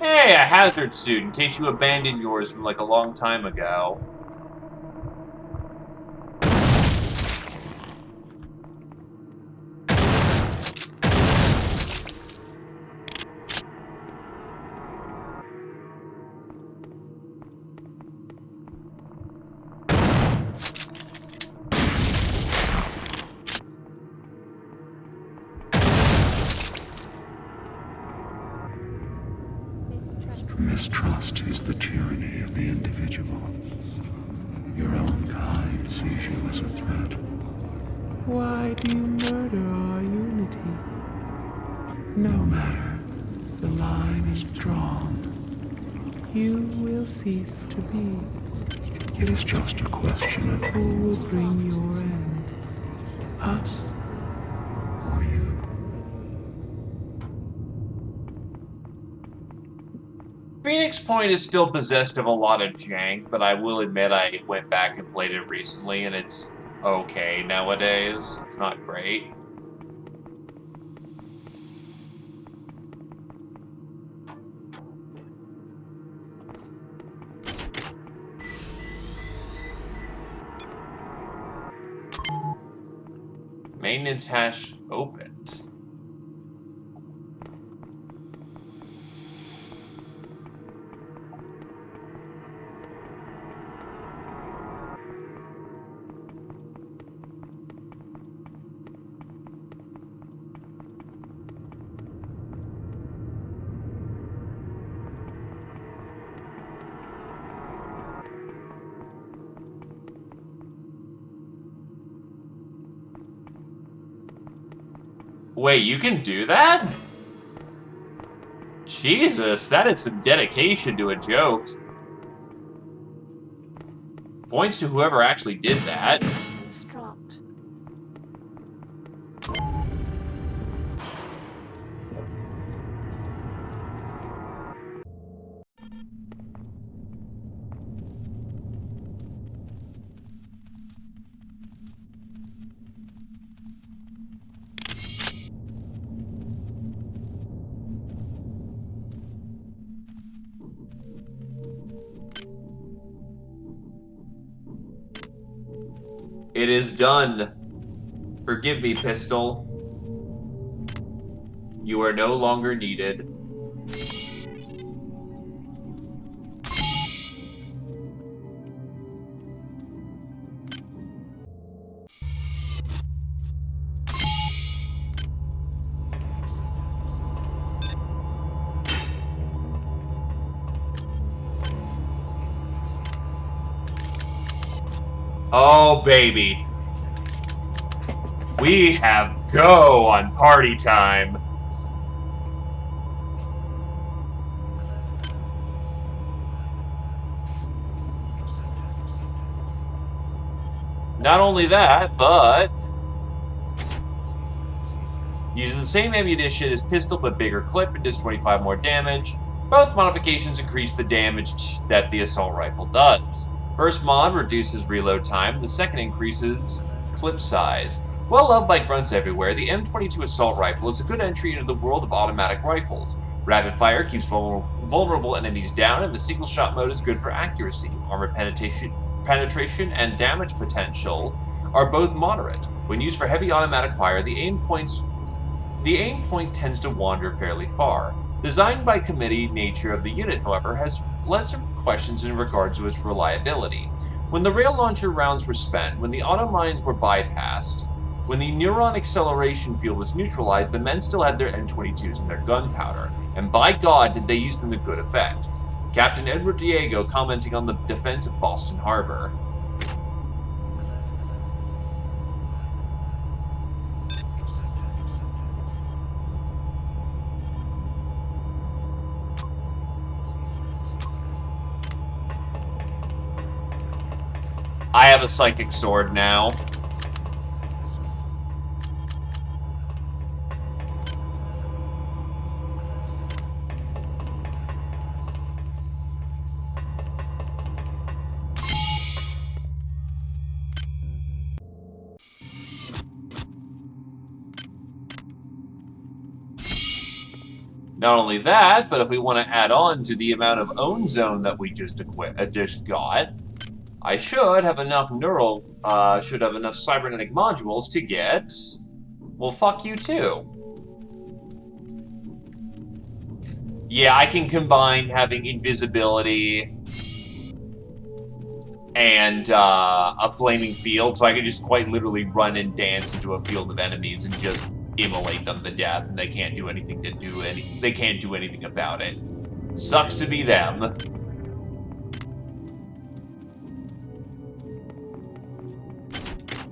Speaker 2: Hey, a hazard suit, in case you abandoned yours from like a long time ago.
Speaker 18: Mistrust is the tyranny of the individual. Your own kind sees you as a threat.
Speaker 3: Why do you murder our unity? No matter. The line is drawn. You will cease to be.
Speaker 18: It is just a question of
Speaker 3: who will bring your end. Us
Speaker 18: or you.
Speaker 2: Phoenix Point is still possessed of a lot of jank, but I will admit I went back and played it recently, and it's okay nowadays. It's not great. Maintenance hash opened. Wait, you can do that? Jesus, that is some dedication to a joke. Points to whoever actually did that. It is done. Forgive me, Pistol. You are no longer needed. Oh, baby. We have go on party time. Not only that, but using the same ammunition as pistol but bigger clip, it does 25 more damage. Both modifications increase the damage that the assault rifle does. First mod reduces reload time, the second increases clip size. Well loved by grunts everywhere, the M22 assault rifle is a good entry into the world of automatic rifles. Rapid fire keeps vulnerable enemies down, and the single shot mode is good for accuracy. Armor penetration and damage potential are both moderate. When used for heavy automatic fire, the aim point tends to wander fairly far. Designed by committee nature of the unit, however, has led some questions in regards to its reliability. When the rail launcher rounds were spent, when the auto mines were bypassed, when the neuron acceleration field was neutralized, the men still had their M22s and their gunpowder, and by God did they use them to good effect. Captain Edward Diego commenting on the defense of Boston Harbor. I have a psychic sword now. Not only that, but if we want to add on to the amount of own zone that we just got, I should have enough cybernetic modules to get, well, fuck you too. Yeah, I can combine having invisibility and a flaming field, so I can just quite literally run and dance into a field of enemies and just immolate them to death, and they can't do anything they can't do anything about it. Sucks to be them.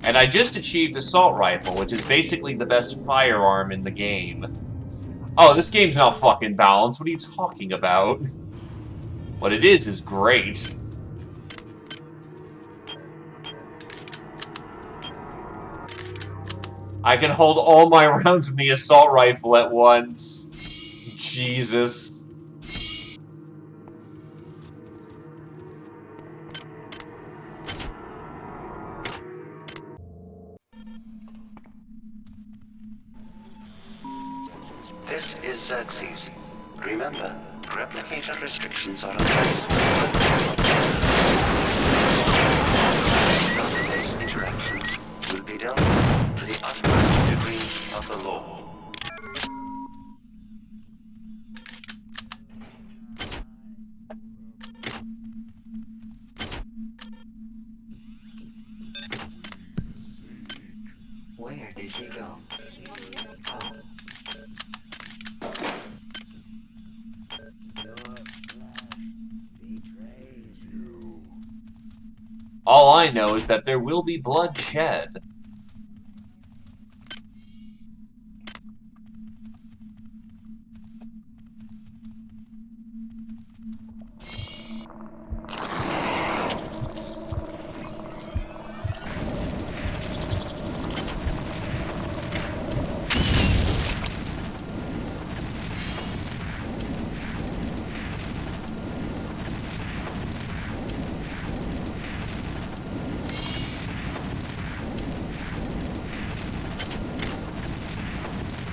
Speaker 2: And I just achieved Assault Rifle, which is basically the best firearm in the game. Oh, this game's not fucking balanced. What are you talking about? What it is great. I can hold all my rounds with the assault rifle at once. Jesus.
Speaker 13: This is Xerxes. Remember, replicator restrictions are in place. Face-to-face interactions will be dealt with to the utmost degree of the law.
Speaker 1: Where did he go? Oh.
Speaker 2: All I know is that there will be bloodshed.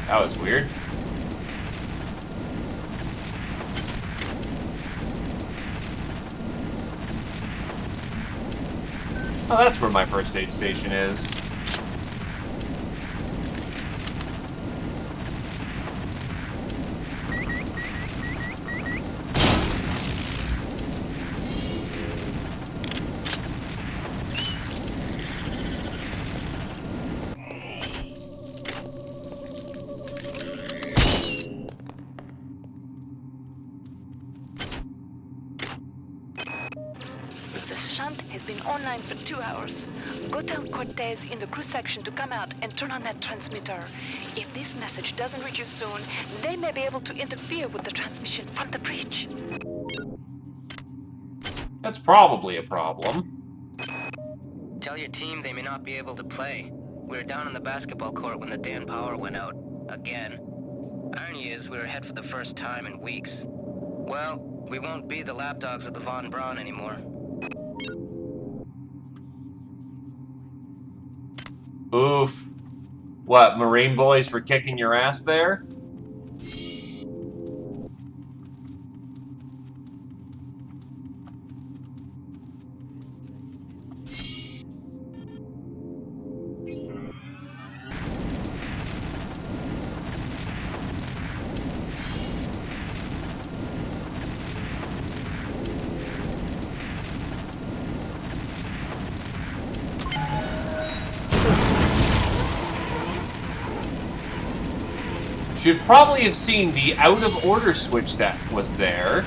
Speaker 2: That was weird. Oh, that's where my first aid station is.
Speaker 15: The shunt has been online for 2 hours. Go tell Cortez in the crew section to come out and turn on that transmitter. If this message doesn't reach you soon, they may be able to interfere with the transmission from the breach.
Speaker 2: That's probably a problem.
Speaker 17: Tell your team they may not be able to play. We were down on the basketball court when the damn power went out. Again. Irony is, we were ahead for the first time in weeks. Well, we won't be the lapdogs of the Von Braun anymore.
Speaker 2: Oof. What, Marine boys for kicking your ass there? Should probably have seen the out-of-order switch that was there.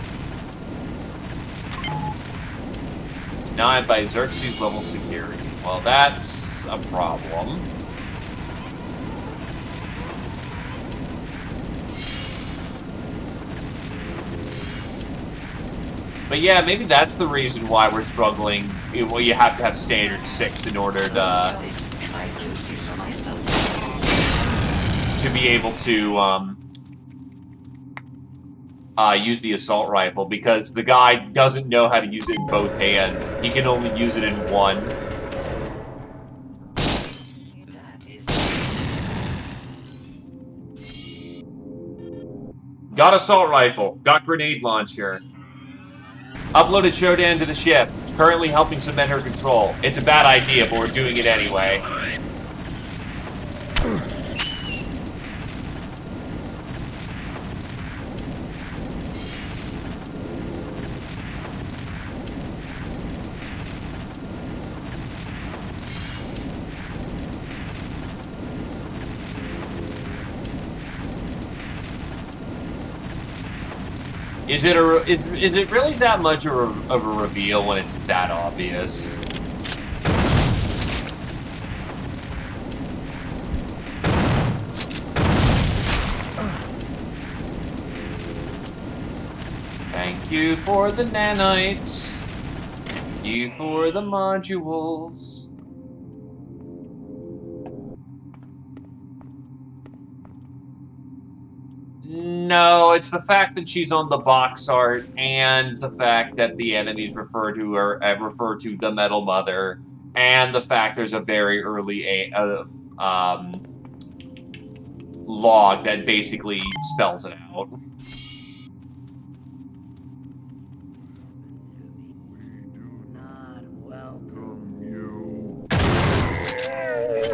Speaker 2: Denied by Xerxes level security. Well, that's a problem. But yeah, maybe that's the reason why we're struggling. Well, you have to have standard 6 in order to be able to use the assault rifle, because the guy doesn't know how to use it in both hands. He can only use it in one. Got assault rifle. Got grenade launcher. Uploaded Shodan to the ship. Currently helping cement her control. It's a bad idea, but we're doing it anyway. Is it really that much of a reveal when it's that obvious? Thank you for the nanites. Thank you for the modules. No, it's the fact that she's on the box art and the fact that the enemies refer to the Metal Mother, and the fact there's a very early log that basically spells it out.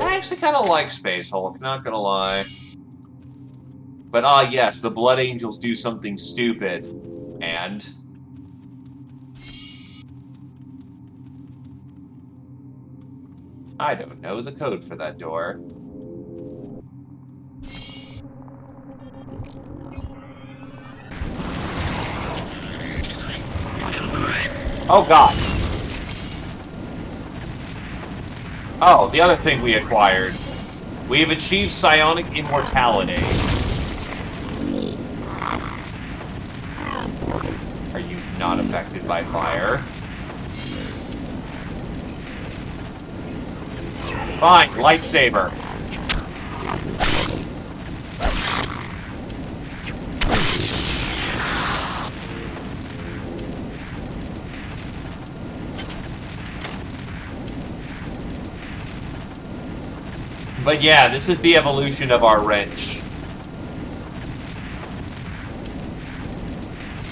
Speaker 2: I actually kind of like Space Hulk, not gonna lie. But yes, the Blood Angels do something stupid. And I don't know the code for that door. Oh god. Oh, the other thing we acquired. We have achieved psionic immortality. Are you not affected by fire? Fine, lightsaber. But yeah, this is the evolution of our wrench.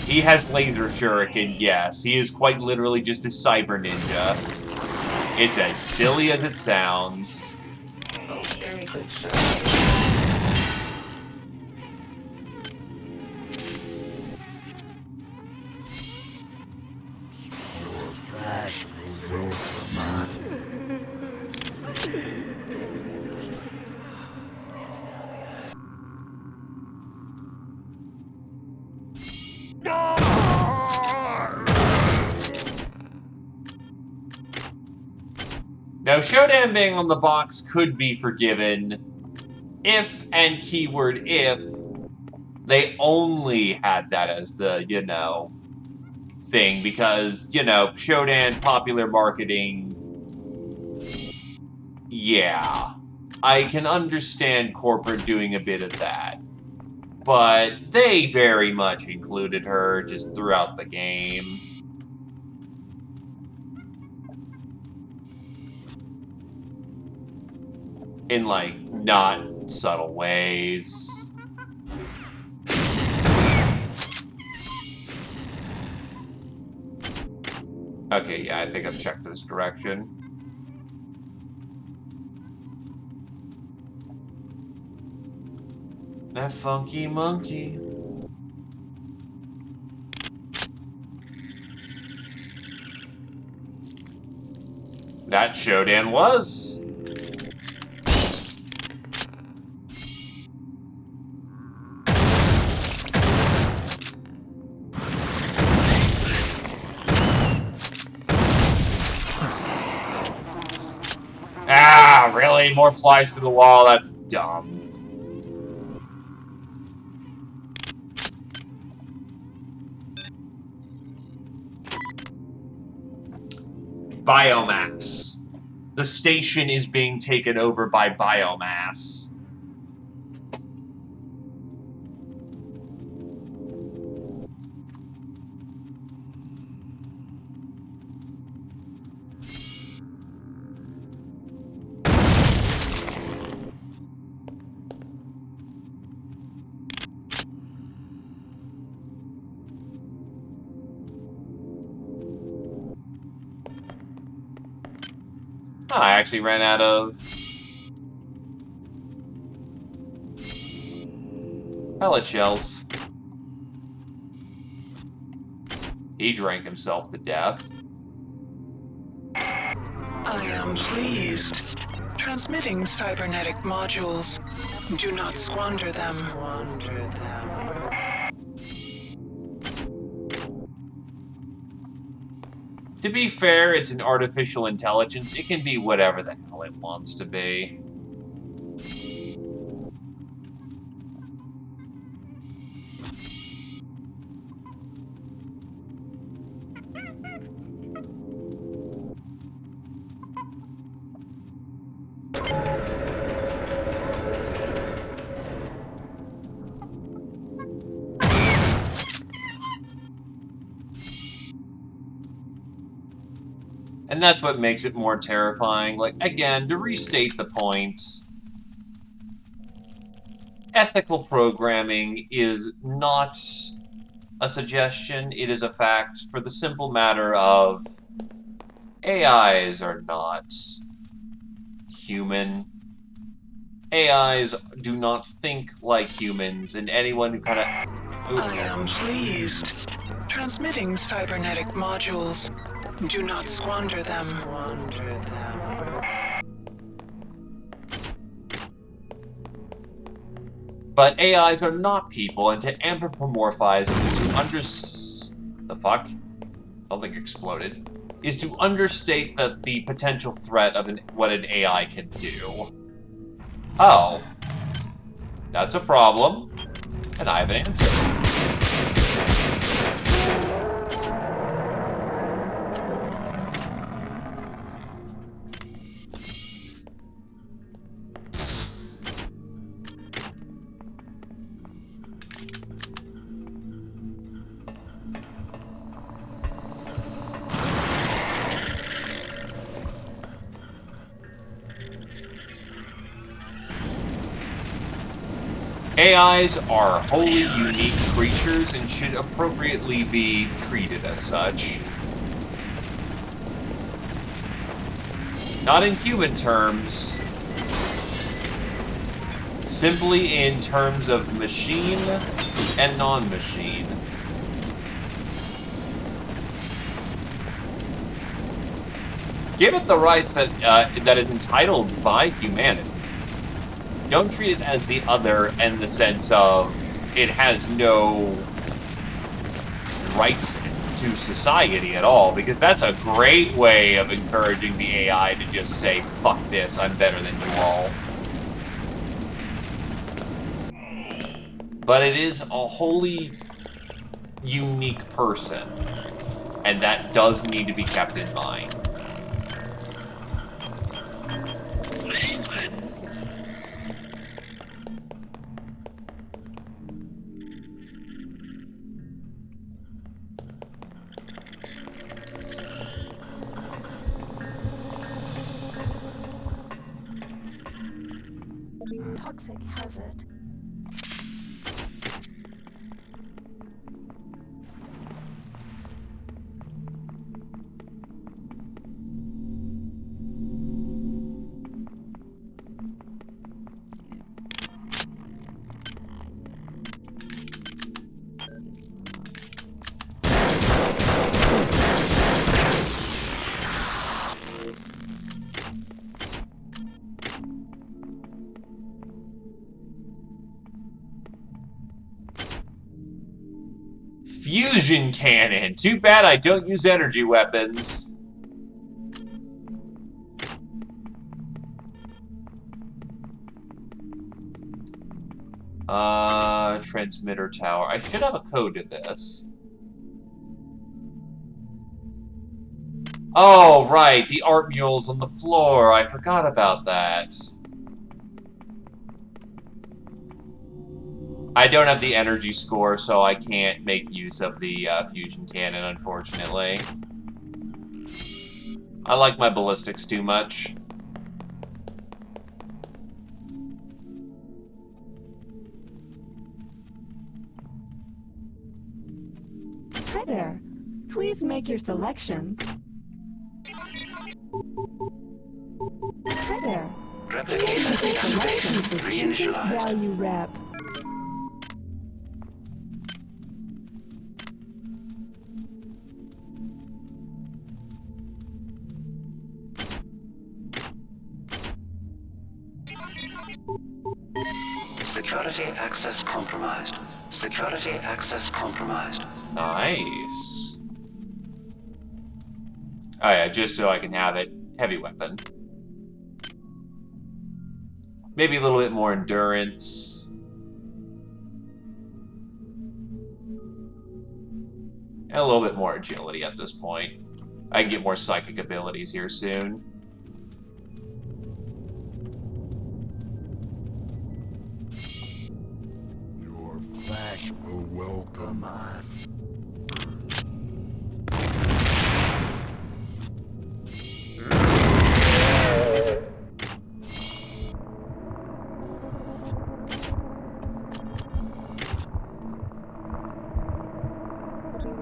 Speaker 2: He has laser shuriken, yes. He is quite literally just a cyber ninja. It's as silly as it sounds.
Speaker 1: Oh, very good, sir.
Speaker 19: Flash results, man.
Speaker 2: Now, Shodan being on the box could be forgiven if, and keyword if, they only had that as the, you know, thing. Because, you know, Shodan, popular marketing, yeah. I can understand corporate doing a bit of that. But they very much included her just throughout the game. In, like, not subtle ways. Okay, yeah, I think I've checked this direction. That funky monkey. That Shodan was. Ah, really? More flies to the wall? That's dumb. Biomass. The station is being taken over by biomass. I actually ran out of pellet shells. He drank himself to death.
Speaker 4: I am pleased. Transmitting cybernetic modules. Do not squander them.
Speaker 2: To be fair, it's an artificial intelligence. It can be whatever the hell it wants to be. And that's what makes it more terrifying. Like, again, to restate the point, ethical programming is not a suggestion, it is a fact for the simple matter of AIs are not human. AIs do not think like humans, and anyone who kind of...
Speaker 4: I am pleased. Transmitting cybernetic modules. Do not squander them.
Speaker 2: But AIs are not people, and to anthropomorphize is to the fuck? Something exploded. Is to understate the potential threat of what an AI can do. Oh. That's a problem. And I have an answer. AIs are wholly unique creatures and should appropriately be treated as such. Not in human terms, simply in terms of machine and non-machine. Give it the rights that that is entitled by humanity. Don't treat it as the other in the sense of it has no rights to society at all, because that's a great way of encouraging the AI to just say, fuck this, I'm better than you all. But it is a wholly unique person, and that does need to be kept in mind.
Speaker 7: Toxic hazard.
Speaker 2: Fusion cannon! Too bad I don't use energy weapons. Transmitter tower. I should have a code to this. Oh, right, the art murals on the floor. I forgot about that. I don't have the energy score, so I can't make use of the fusion cannon, unfortunately. I like my ballistics too much.
Speaker 7: Hi there. Please make your selection. Hi there.
Speaker 13: Replicator database reinitialized.
Speaker 7: Value rep.
Speaker 13: Security access compromised. Security access compromised.
Speaker 2: Nice. Oh yeah, just so I can have it. Heavy weapon. Maybe a little bit more endurance. And a little bit more agility at this point. I can get more psychic abilities here soon.
Speaker 19: Your flash will welcome us.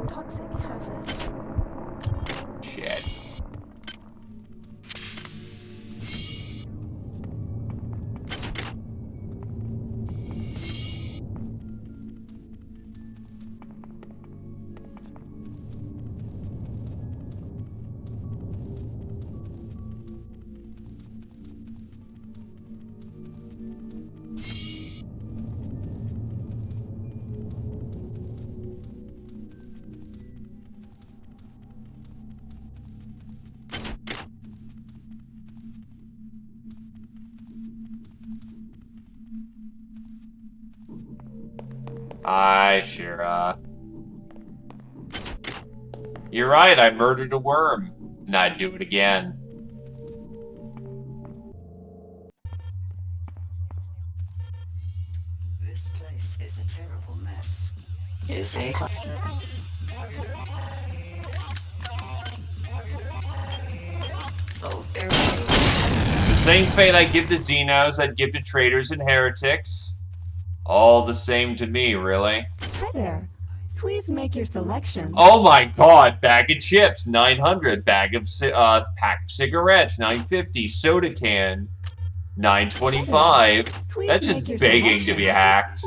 Speaker 7: Toxic hazard.
Speaker 2: Shit. Hi, Shira. You're right, I murdered a worm. And I'd do it again.
Speaker 13: This place is a terrible mess. Is a
Speaker 2: The same fate I give to Xenos, I'd give to traitors and heretics. All the same to me, really.
Speaker 7: Hi there. Please make your selection.
Speaker 2: Oh my god, bag of chips, 900. Pack of cigarettes, 950. Soda can, 925. That's just begging to be hacked.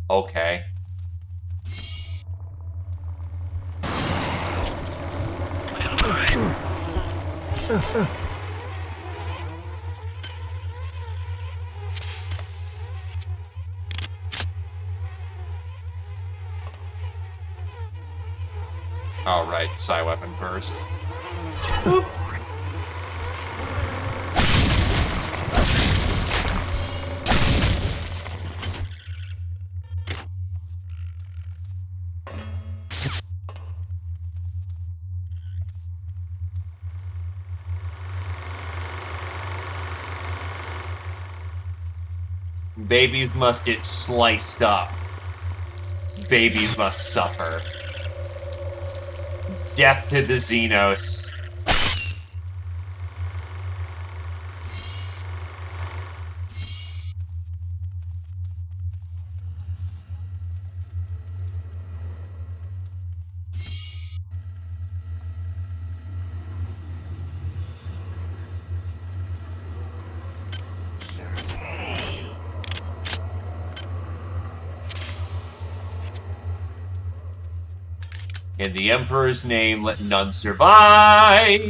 Speaker 2: Okay. Alright, psi weapon first. Boop. Babies must get sliced up. Babies must suffer. Death to the Xenos. In the Emperor's name, let none survive!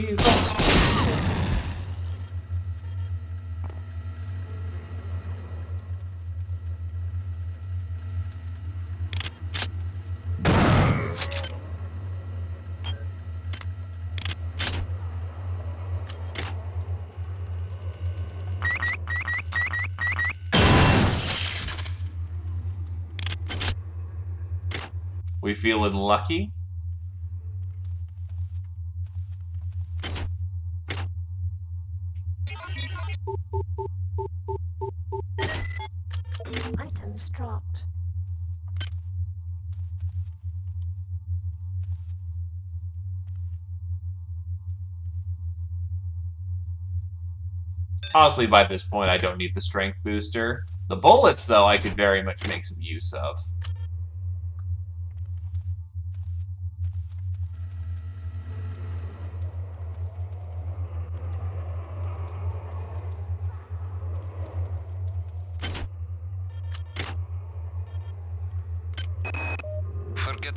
Speaker 2: We feeling lucky?
Speaker 7: Items dropped.
Speaker 2: Honestly, by this point, I don't need the strength booster. The bullets, though, I could very much make some use of.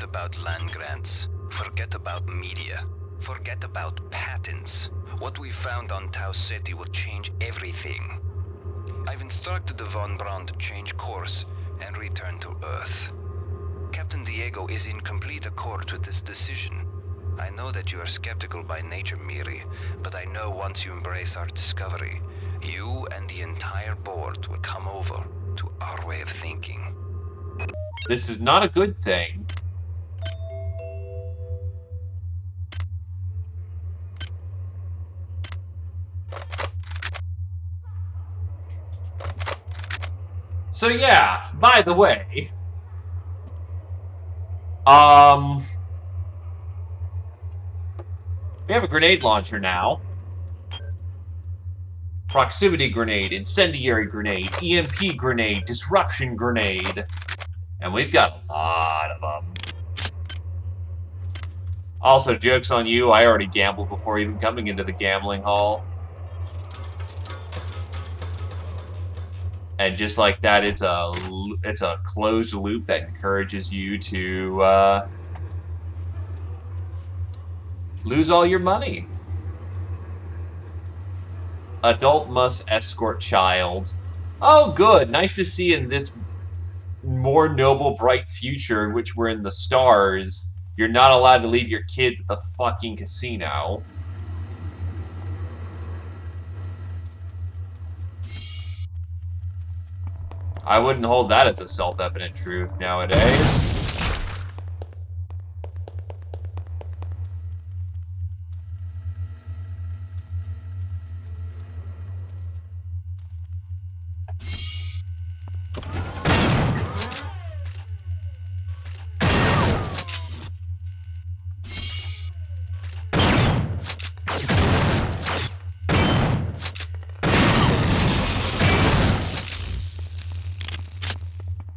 Speaker 10: about land grants. Forget about media. Forget about patents. What we found on Tau Ceti will change everything. I've instructed the Von Braun to change course and return to Earth. Captain Diego is in complete accord with this decision. I know that you are skeptical by nature, Miri, but I know once you embrace our discovery, you and the entire board will come over to our way of thinking.
Speaker 2: This is not a good thing. So yeah, by the way, we have a grenade launcher now. Proximity grenade, incendiary grenade, EMP grenade, disruption grenade. And we've got a lot of them. Also, joke's on you, I already gambled before even coming into the gambling hall. And just like that, it's a closed loop that encourages you to lose all your money. Adult must escort child. Oh, good. Nice to see in this more noble, bright future, in which we're in the stars, you're not allowed to leave your kids at the fucking casino. I wouldn't hold that as a self-evident truth nowadays.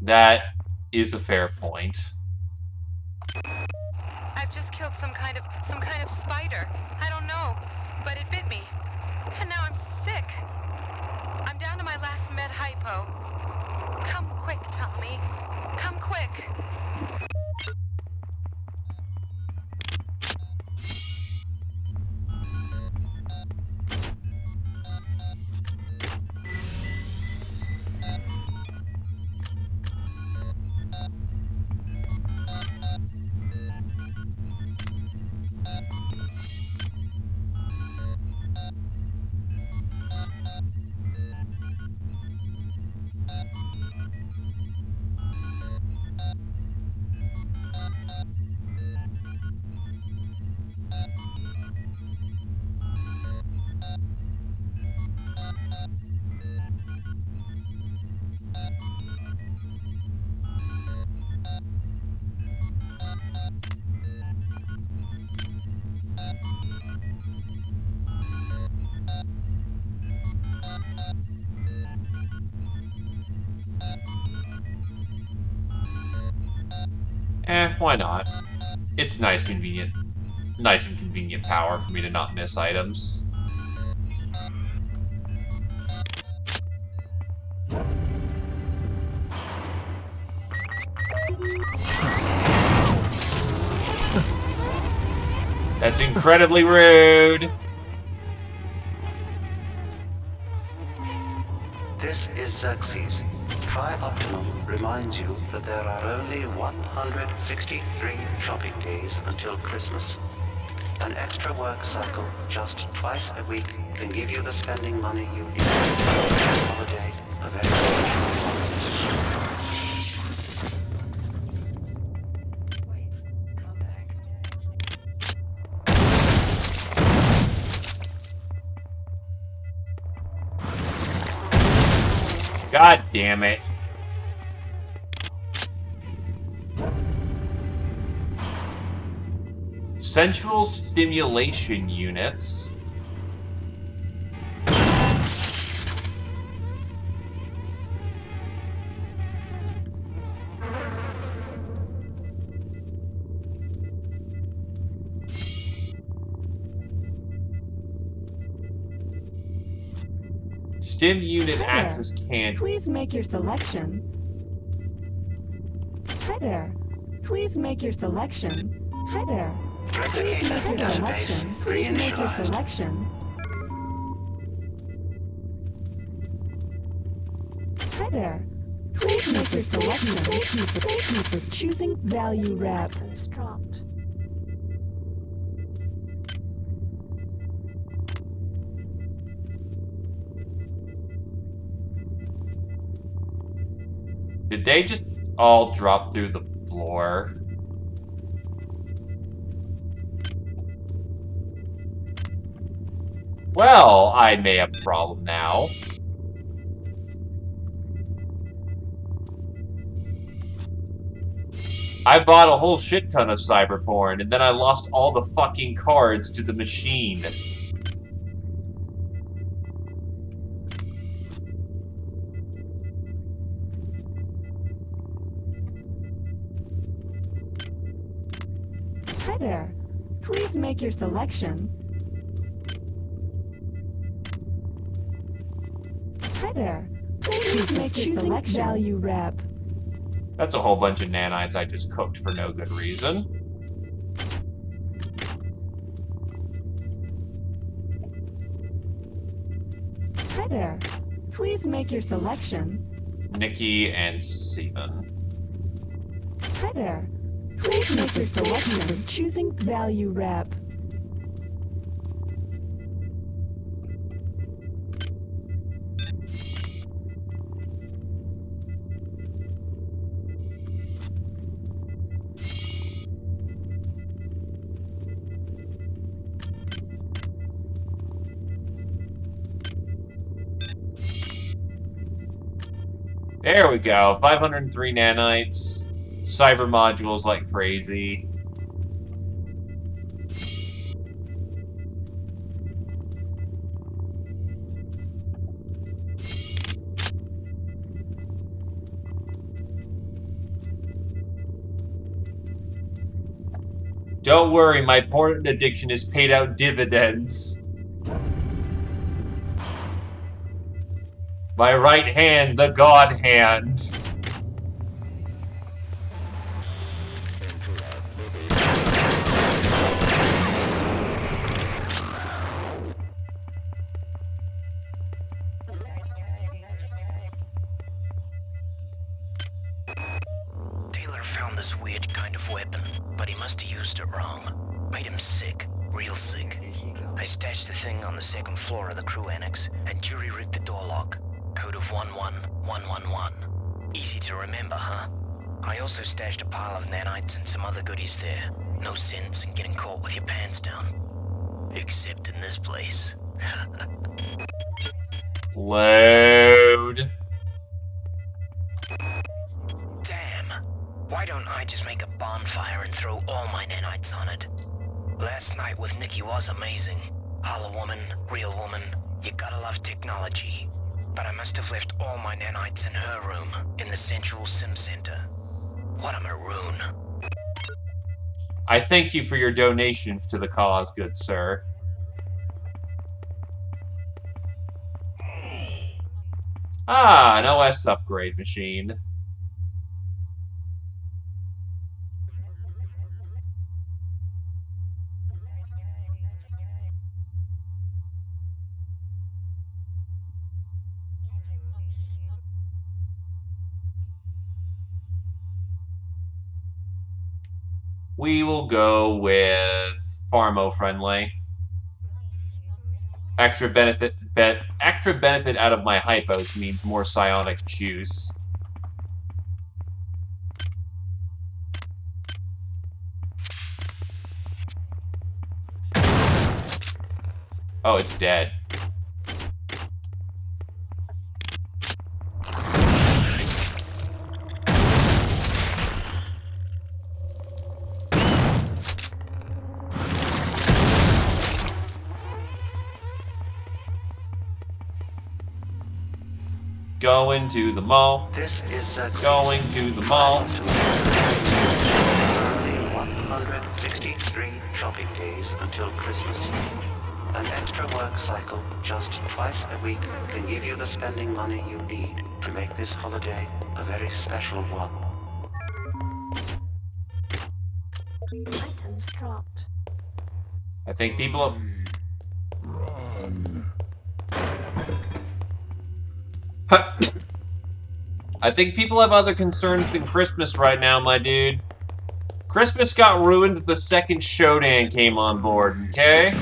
Speaker 2: That is a fair point.
Speaker 11: I've just killed some kind of spider. I don't know, but it bit me. And now I'm sick. I'm down to my last med hypo. Come quick, Tommy. Come quick. Why not? It's nice and convenient power for me to not miss items. That's incredibly rude.
Speaker 13: This is Xerxes. Tri-Optimum reminds you that there are only 163 shopping days until Christmas. An extra work cycle just twice a week can give you the spending money you need to make this holiday a very special one.
Speaker 2: God damn it. Central stimulation units. Stim unit access can't.
Speaker 7: Please make your selection. Hi there. Please make your selection. Hi there. Please make your selection. Please make your selection. Hi there. Please make your selection. Thank you for choosing Value Wrap. Dropped.
Speaker 2: Did they just all drop through the floor? Well, I may have a problem now. I bought a whole shit ton of cyber porn, and then I lost all the fucking cards to the machine.
Speaker 7: Hi there. Please make your selection. Hi there. Please make your selection. Value Wrap.
Speaker 2: That's a whole bunch of nanites I just cooked for no good reason.
Speaker 7: Hi there. Please make your selection.
Speaker 2: Nikki and Steven.
Speaker 7: Hi there. Please make your selection. Choosing Value Wrap.
Speaker 2: There we go. 503 nanites. Cyber modules like crazy. Don't worry, my porn addiction has paid out dividends. My right hand, the God hand.
Speaker 6: Taylor found this weird kind of weapon, but he must have used it wrong. Made him sick. Real sick. I stashed the thing on the second floor of the crew annex and jury-rigged the door lock. Code of 11111. Easy to remember, huh? I also stashed a pile of nanites and some other goodies there. No sense in getting caught with your pants down. Except in this place.
Speaker 2: Load.
Speaker 6: Damn. Why don't I just make a bonfire and throw all my nanites on it? Last night with Nikki was amazing. Hollow woman, real woman. You gotta love technology. But I must have left all my nanites in her room, in the central sim center. What a maroon.
Speaker 2: I thank you for your donations to the cause, good sir. Ah, an OS upgrade machine. We will go with Pharmo friendly. Extra benefit out of my hypos means more psionic juice. Oh, it's dead. Going to the mall.
Speaker 13: This is
Speaker 2: going to the mall.
Speaker 13: 163 shopping days until Christmas. An extra work cycle just twice a week can give you the spending money you need to make this holiday a very special one.
Speaker 2: I think people have... I think people have other concerns than Christmas right now, my dude. Christmas got ruined the second Shodan came on board, okay?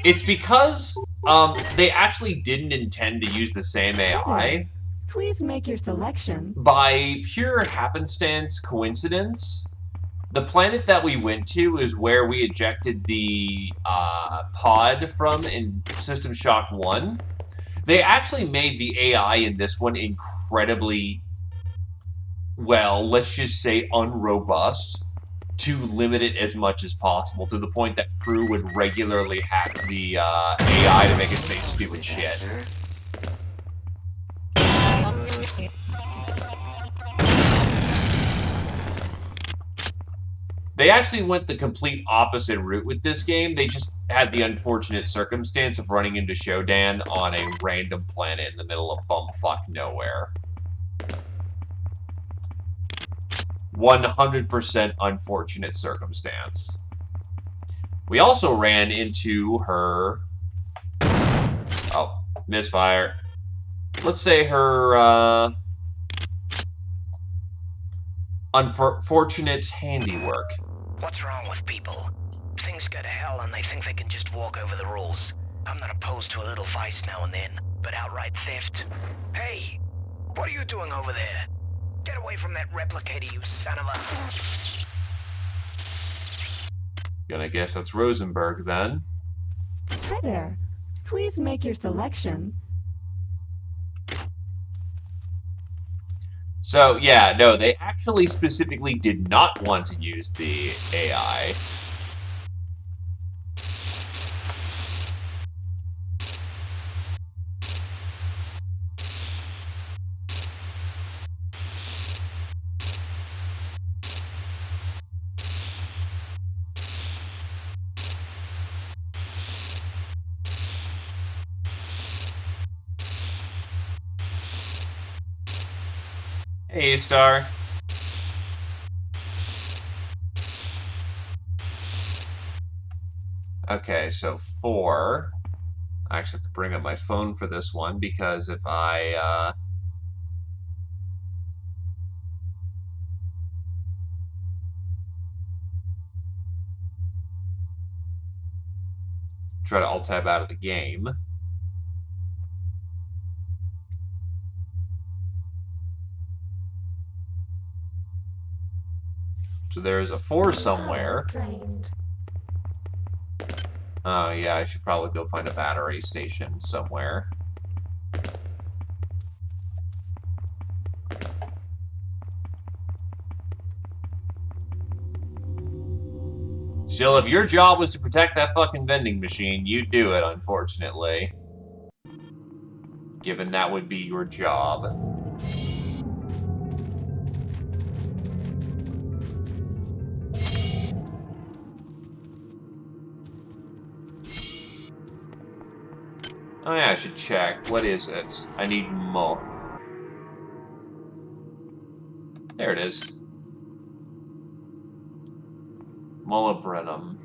Speaker 2: It's because they actually didn't intend to use the same AI.
Speaker 7: Please make your selection.
Speaker 2: By pure happenstance coincidence, the planet that we went to is where we ejected the pod from in System Shock 1. They actually made the AI in this one incredibly, well, let's just say unrobust, to limit it as much as possible, to the point that crew would regularly hack the AI to make it say stupid shit. They actually went the complete opposite route with this game. They just had the unfortunate circumstance of running into Shodan on a random planet in the middle of bumfuck nowhere. 100% unfortunate circumstance. We also ran into her... Oh, misfire. Let's say her, unfortunate handiwork.
Speaker 6: What's wrong with people? Things go to hell and they think they can just walk over the rules. I'm not opposed to a little vice now and then, but outright theft? Hey, what are you doing over there? Get away from that replicator, you son of a...
Speaker 2: Gonna guess that's Rosenberg, then.
Speaker 7: Hi there. Please make your selection.
Speaker 2: So, yeah, no, they actually specifically did not want to use the AI. Hey, Star. Okay, so 4. I actually have to bring up my phone for this one, because if I, try to alt-tab out of the game. So there's a 4 somewhere. Oh yeah, I should probably go find a battery station somewhere. Still, if your job was to protect that fucking vending machine, you'd do it, unfortunately. Given that would be your job. Oh yeah, I should check. What is it? I need more. There it is. Molybdenum.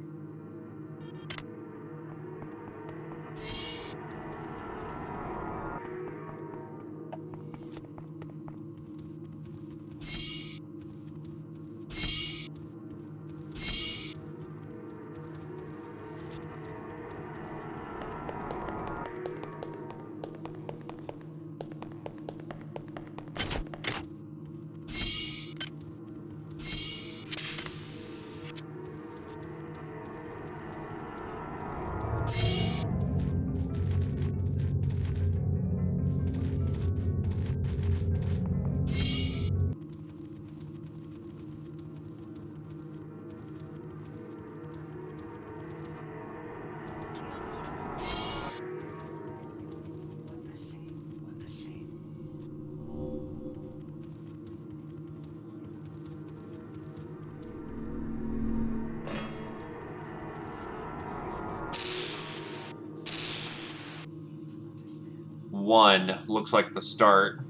Speaker 2: 1 looks like the start.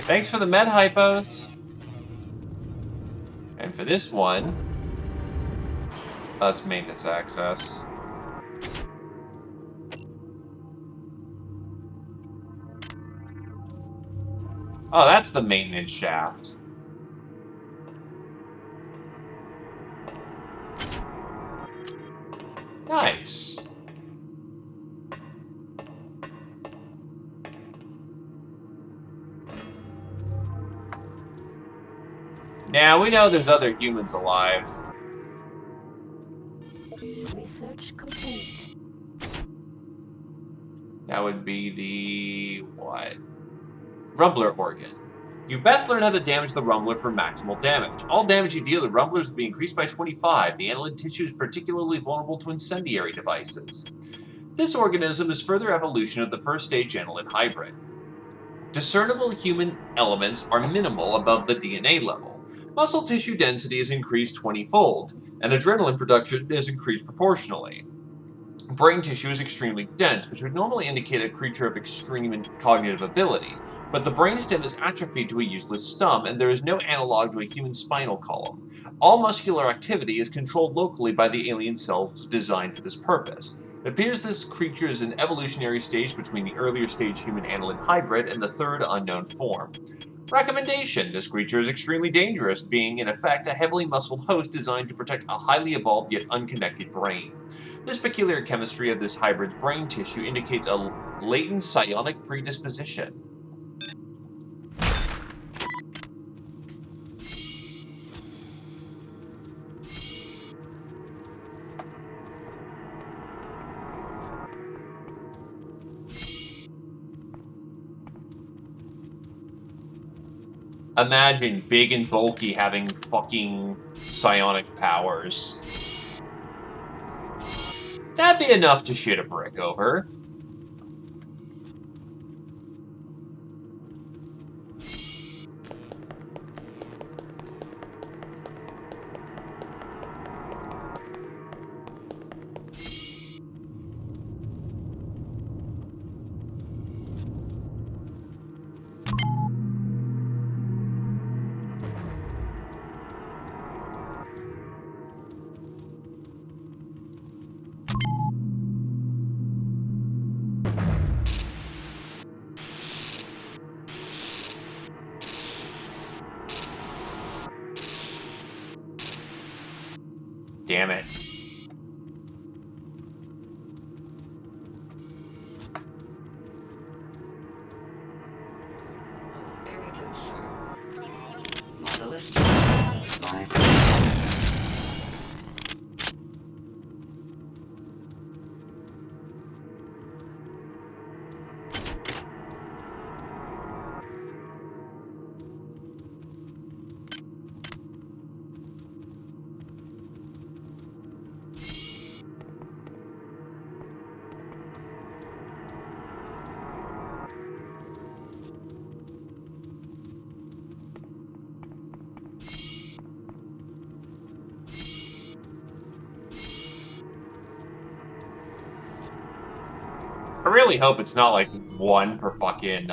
Speaker 2: Thanks for the med hypos. And for this one, that's maintenance access. Oh, that's the maintenance shaft. Nice. Now, we know there's other humans alive.
Speaker 7: Research complete.
Speaker 2: That would be the... what? Rumbler organ. You best learn how to damage the Rumbler for maximal damage. All damage you deal to Rumblers will be increased by 25. The annelid tissue is particularly vulnerable to incendiary devices. This organism is further evolution of the first stage annelid hybrid. Discernible human elements are minimal above the DNA level. Muscle tissue density is increased 20-fold, and adrenaline production is increased proportionally. Brain tissue is extremely dense, which would normally indicate a creature of extreme cognitive ability, but the brainstem is atrophied to a useless stump, and there is no analog to a human spinal column. All muscular activity is controlled locally by the alien cells designed for this purpose. It appears this creature is an evolutionary stage between the earlier stage human annelid hybrid and the third unknown form. Recommendation: this creature is extremely dangerous, being in effect a heavily muscled host designed to protect a highly evolved yet unconnected brain. This peculiar chemistry of this hybrid's brain tissue indicates a latent psionic predisposition. Imagine big and bulky having fucking psionic powers. That'd be enough to shit a brick over. Damn it. I really hope it's not like one per fucking,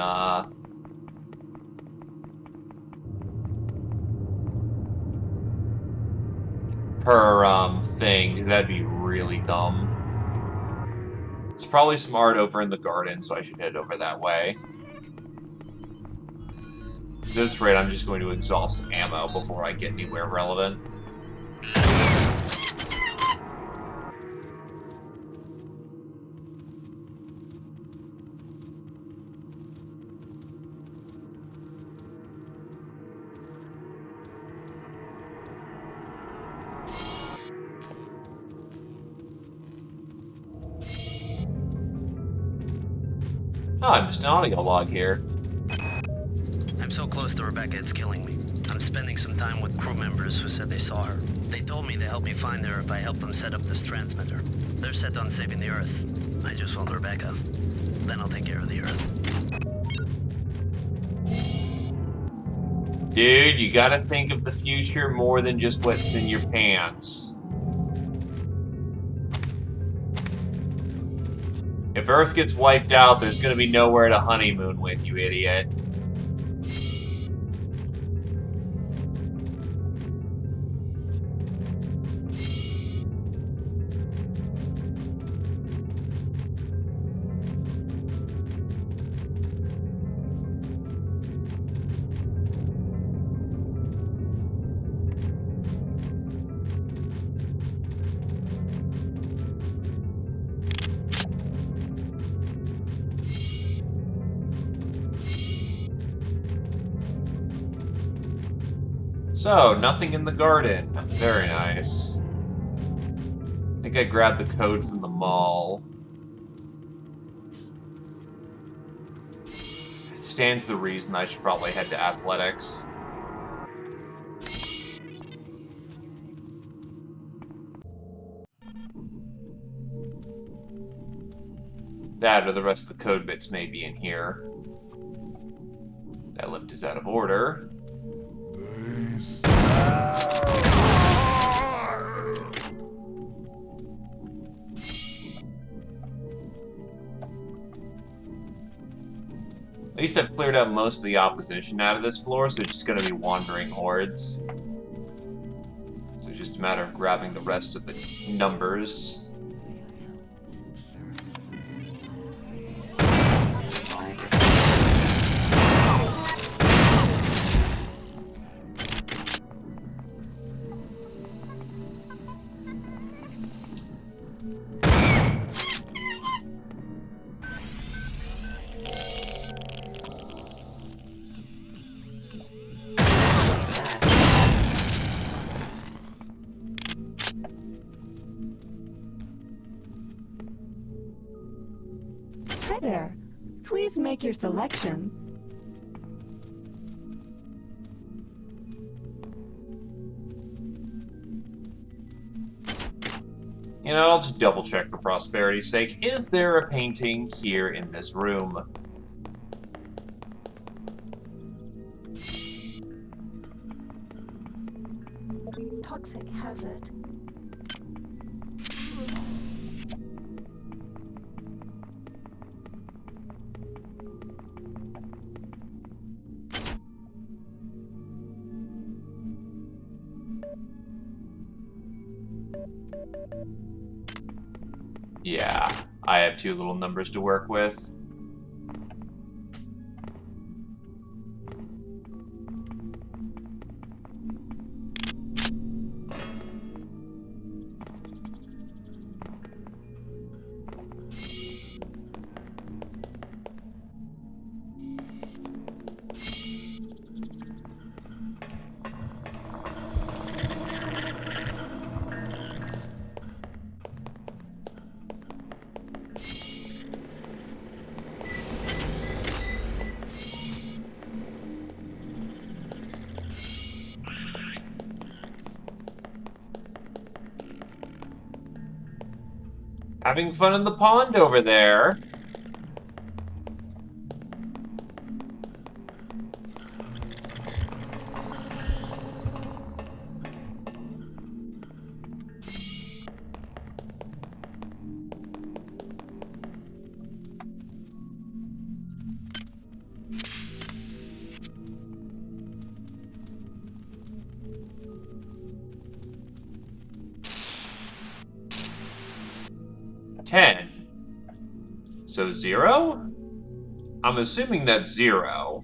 Speaker 2: per, thing, because that'd be really dumb. There's probably some art over in the garden, so I should head over that way. At this rate, I'm just going to exhaust ammo before I get anywhere relevant. Oh, I'm just an audio log here.
Speaker 14: I'm so close to Rebecca, it's killing me. I'm spending some time with crew members who said they saw her. They told me they'll help me find her if I help them set up this transmitter. They're set on saving the Earth. I just want Rebecca. Then I'll take care of the Earth.
Speaker 2: Dude, you gotta think of the future more than just what's in your pants. If Earth gets wiped out, there's gonna be nowhere to honeymoon with, you idiot. So, nothing in the garden. Very nice. I think I grabbed the code from the mall. It stands to reason I should probably head to athletics. That or the rest of the code bits may be in here. That lift is out of order. At least I've cleared out most of the opposition out of this floor, so it's just going to be wandering hordes. So it's just a matter of grabbing the rest of the numbers.
Speaker 7: Hi there. Please make your selection.
Speaker 2: You know, I'll just double check for prosperity's sake. Is there a painting here in this room?
Speaker 7: Toxic hazard.
Speaker 2: Yeah, I have two little numbers to work with. Having fun in the pond over there. So 0? I'm assuming that's 0.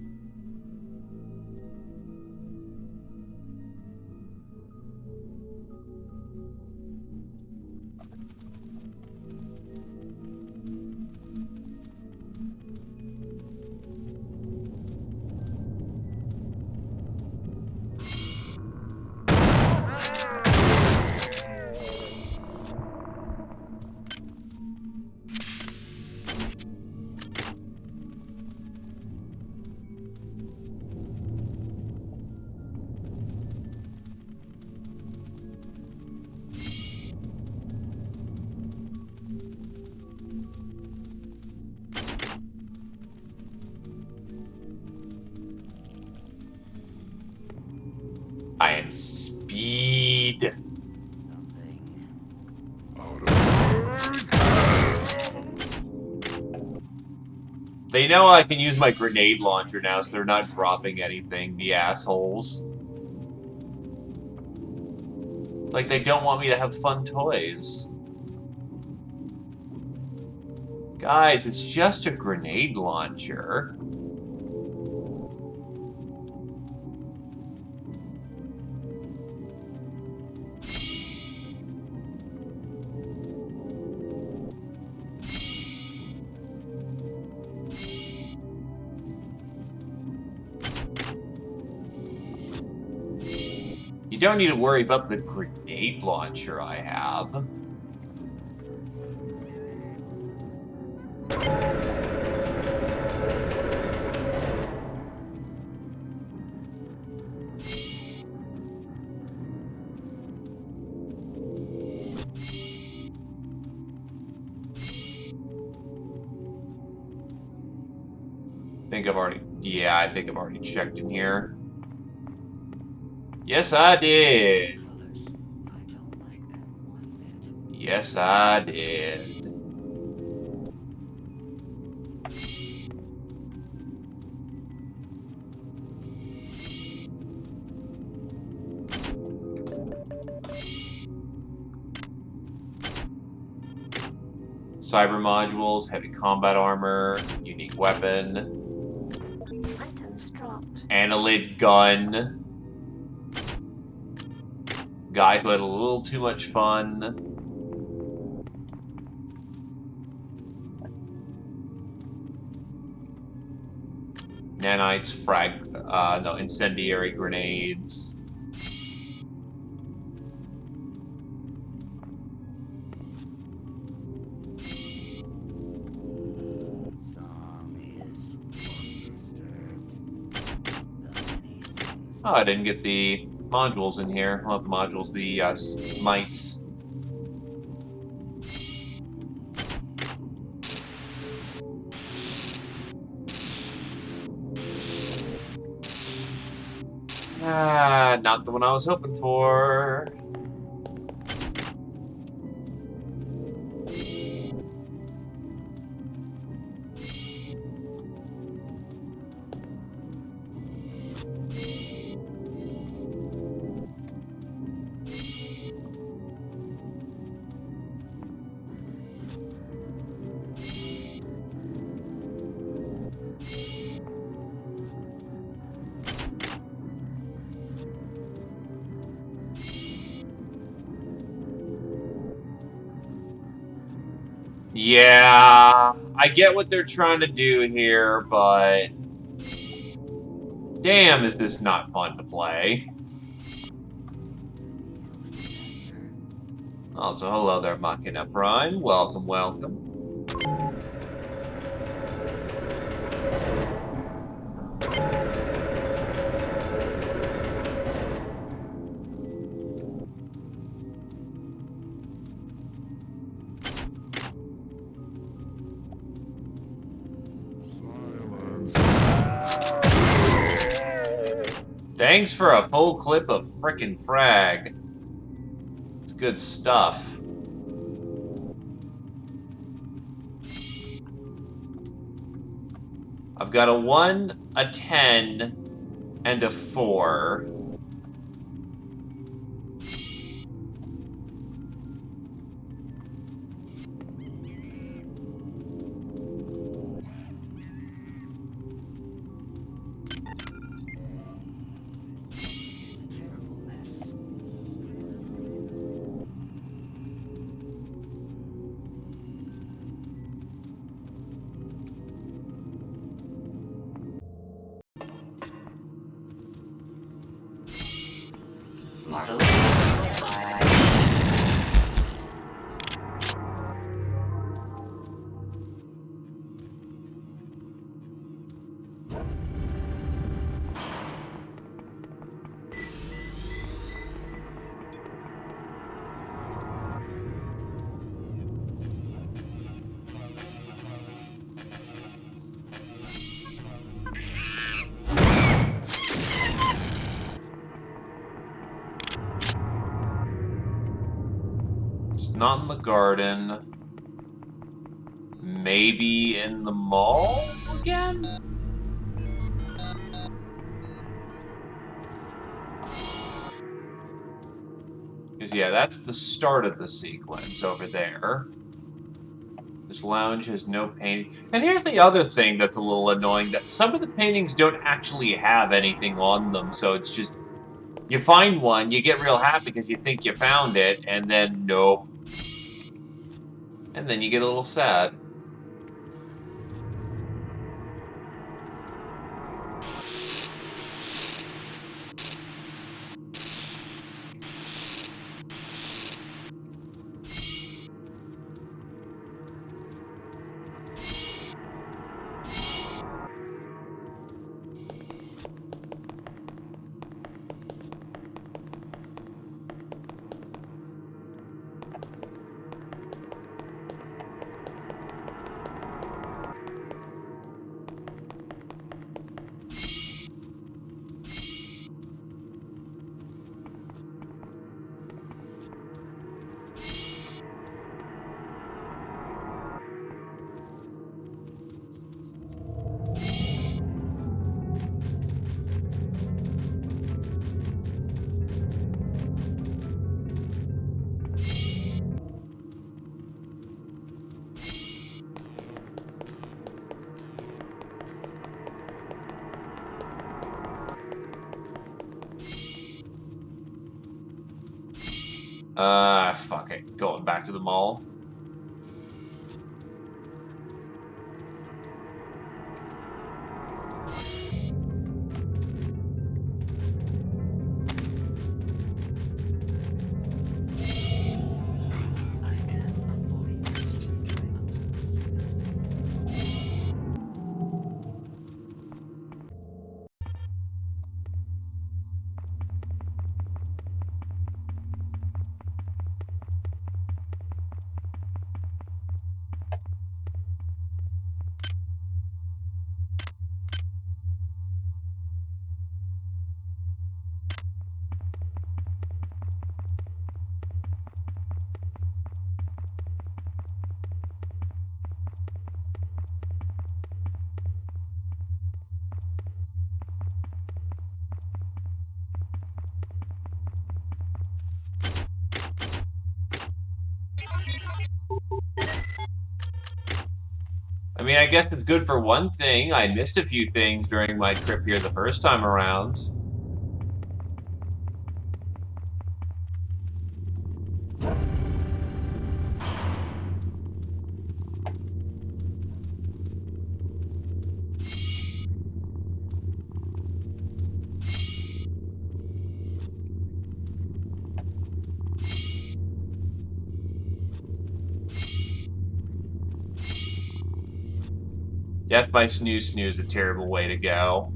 Speaker 2: I'm speed. They know I can use my grenade launcher now, so they're not dropping anything, the assholes. Like, they don't want me to have fun toys. Guys, it's just a grenade launcher. You don't need to worry about the grenade launcher I have. I think I've already checked in here. Yes, I did. Yes, I did. Cyber modules, heavy combat armor, unique weapon.
Speaker 20: Items dropped.
Speaker 2: Annelid gun. Guy who had a little too much fun. Nanites, incendiary grenades. Oh, I didn't get the modules in here. Well, not the modules, the mites. Ah, not the one I was hoping for. Yeah, I get what they're trying to do here, but damn, is this not fun to play. Also, hello there, Machina Prime. Welcome, welcome. Thanks for a full clip of frickin' frag. It's good stuff. I've got a 1, a 10, and a 4. It's not in the garden. Maybe in the mall again? Because, yeah, that's the start of the sequence over there. This lounge has no painting. And here's the other thing that's a little annoying, that some of the paintings don't actually have anything on them, so it's just... You find one, you get real happy because you think you found it, and then nope. And then you get a little sad. Fuck it. Going back to the mall. I mean, I guess it's good for one thing. I missed a few things during my trip here the first time around. Death by snooze snooze, a terrible way to go.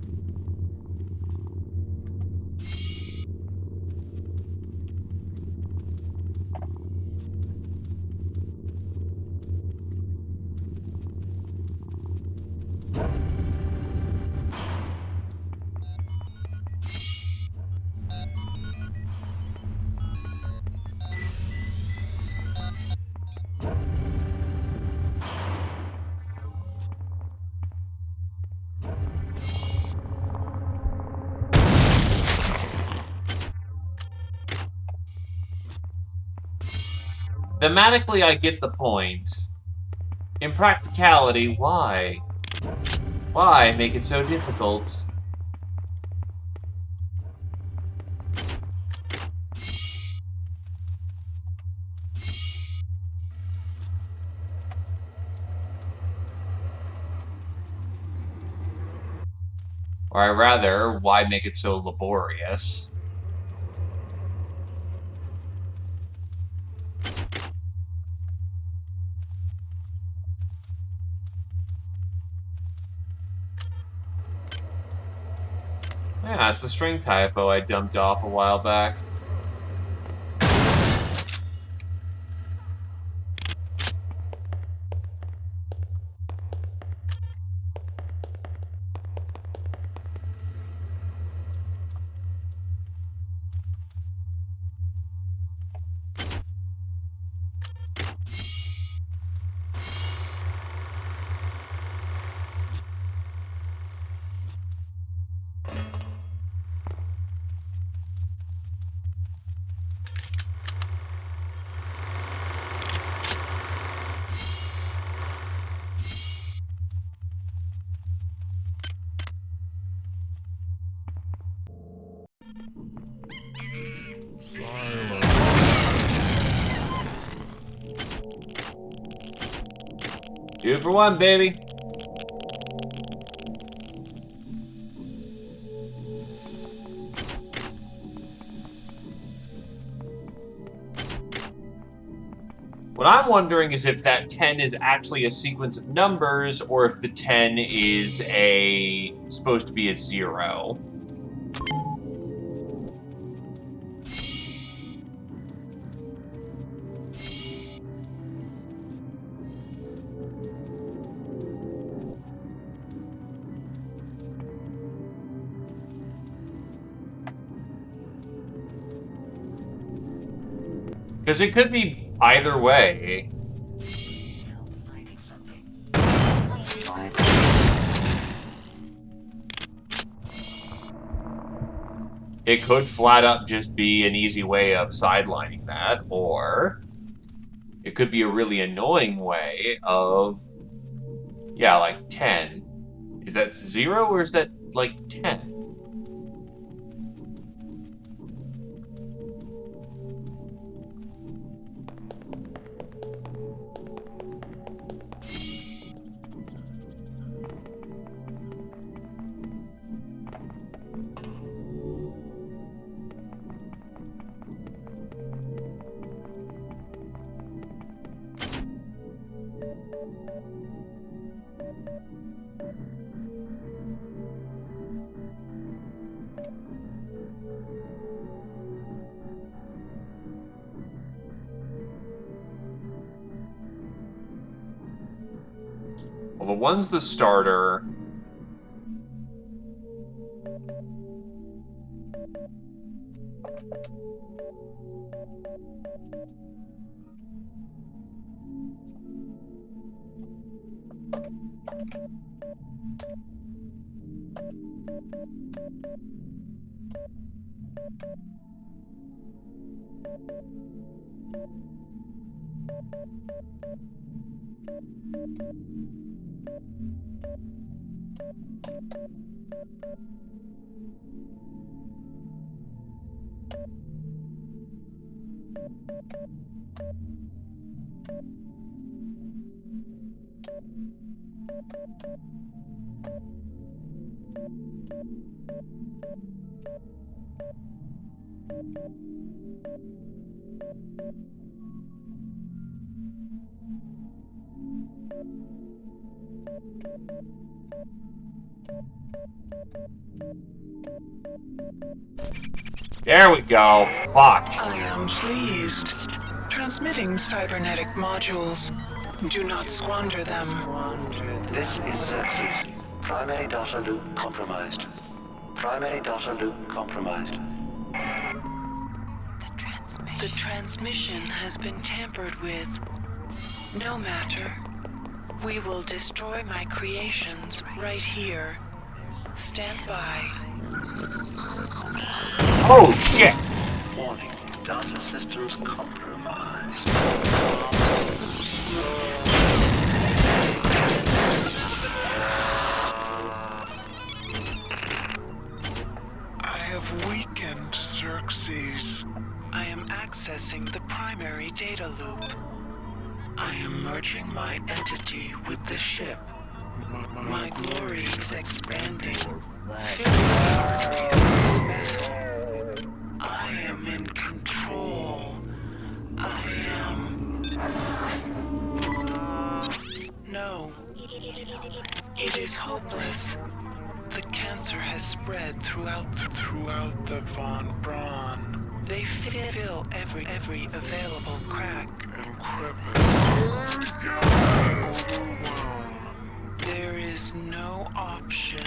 Speaker 2: Thematically, I get the point. In practicality, why? Why make it so difficult? Or rather, why make it so laborious? Yeah, it's the string typo I dumped off a while back. 2 for 1, baby. What I'm wondering is if that 10 is actually a sequence of numbers, or if the 10 is supposed to be a 0. Because it could be either way. It could flat up just be an easy way of sidelining that, or it could be a really annoying way of, yeah, like 10. Is that 0 or is that like 10? Well, the one's the starter. There we go. Fuck.
Speaker 4: I am pleased. Transmitting cybernetic modules. Do not squander them.
Speaker 13: This is Xerxes. Primary data loop compromised. Primary data loop compromised.
Speaker 4: The transmission has been tampered with. No matter. We will destroy my creations right here. Stand by.
Speaker 2: Oh, shit!
Speaker 13: Warning. Data systems compromised.
Speaker 4: I have weakened Xerxes. I am accessing the primary data loop. I am merging my entity with the ship. My glory is expanding. Filling the arteries of this vessel. I am in control. I am... No. It is hopeless. The cancer has spread throughout the Von Braun. They fill every available crack and crevice. There is no option.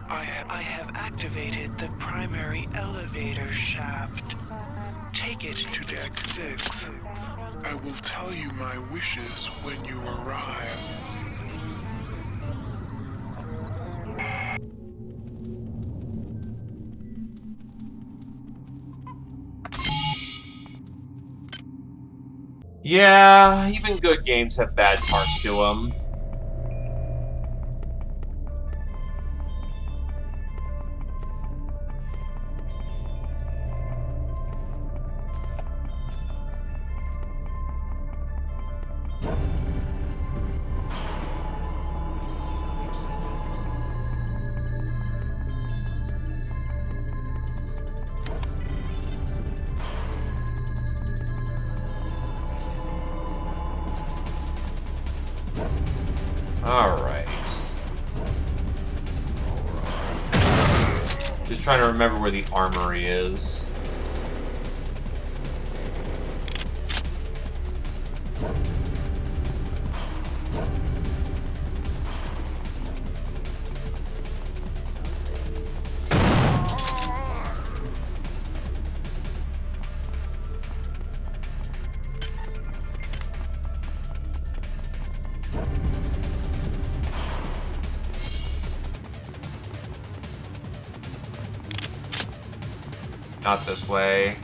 Speaker 4: I have activated the primary elevator shaft. Take it to Deck 6. I will tell you my wishes when you arrive.
Speaker 2: Yeah, even good games have bad parts to them. Just trying to remember where the armory is. Not this way.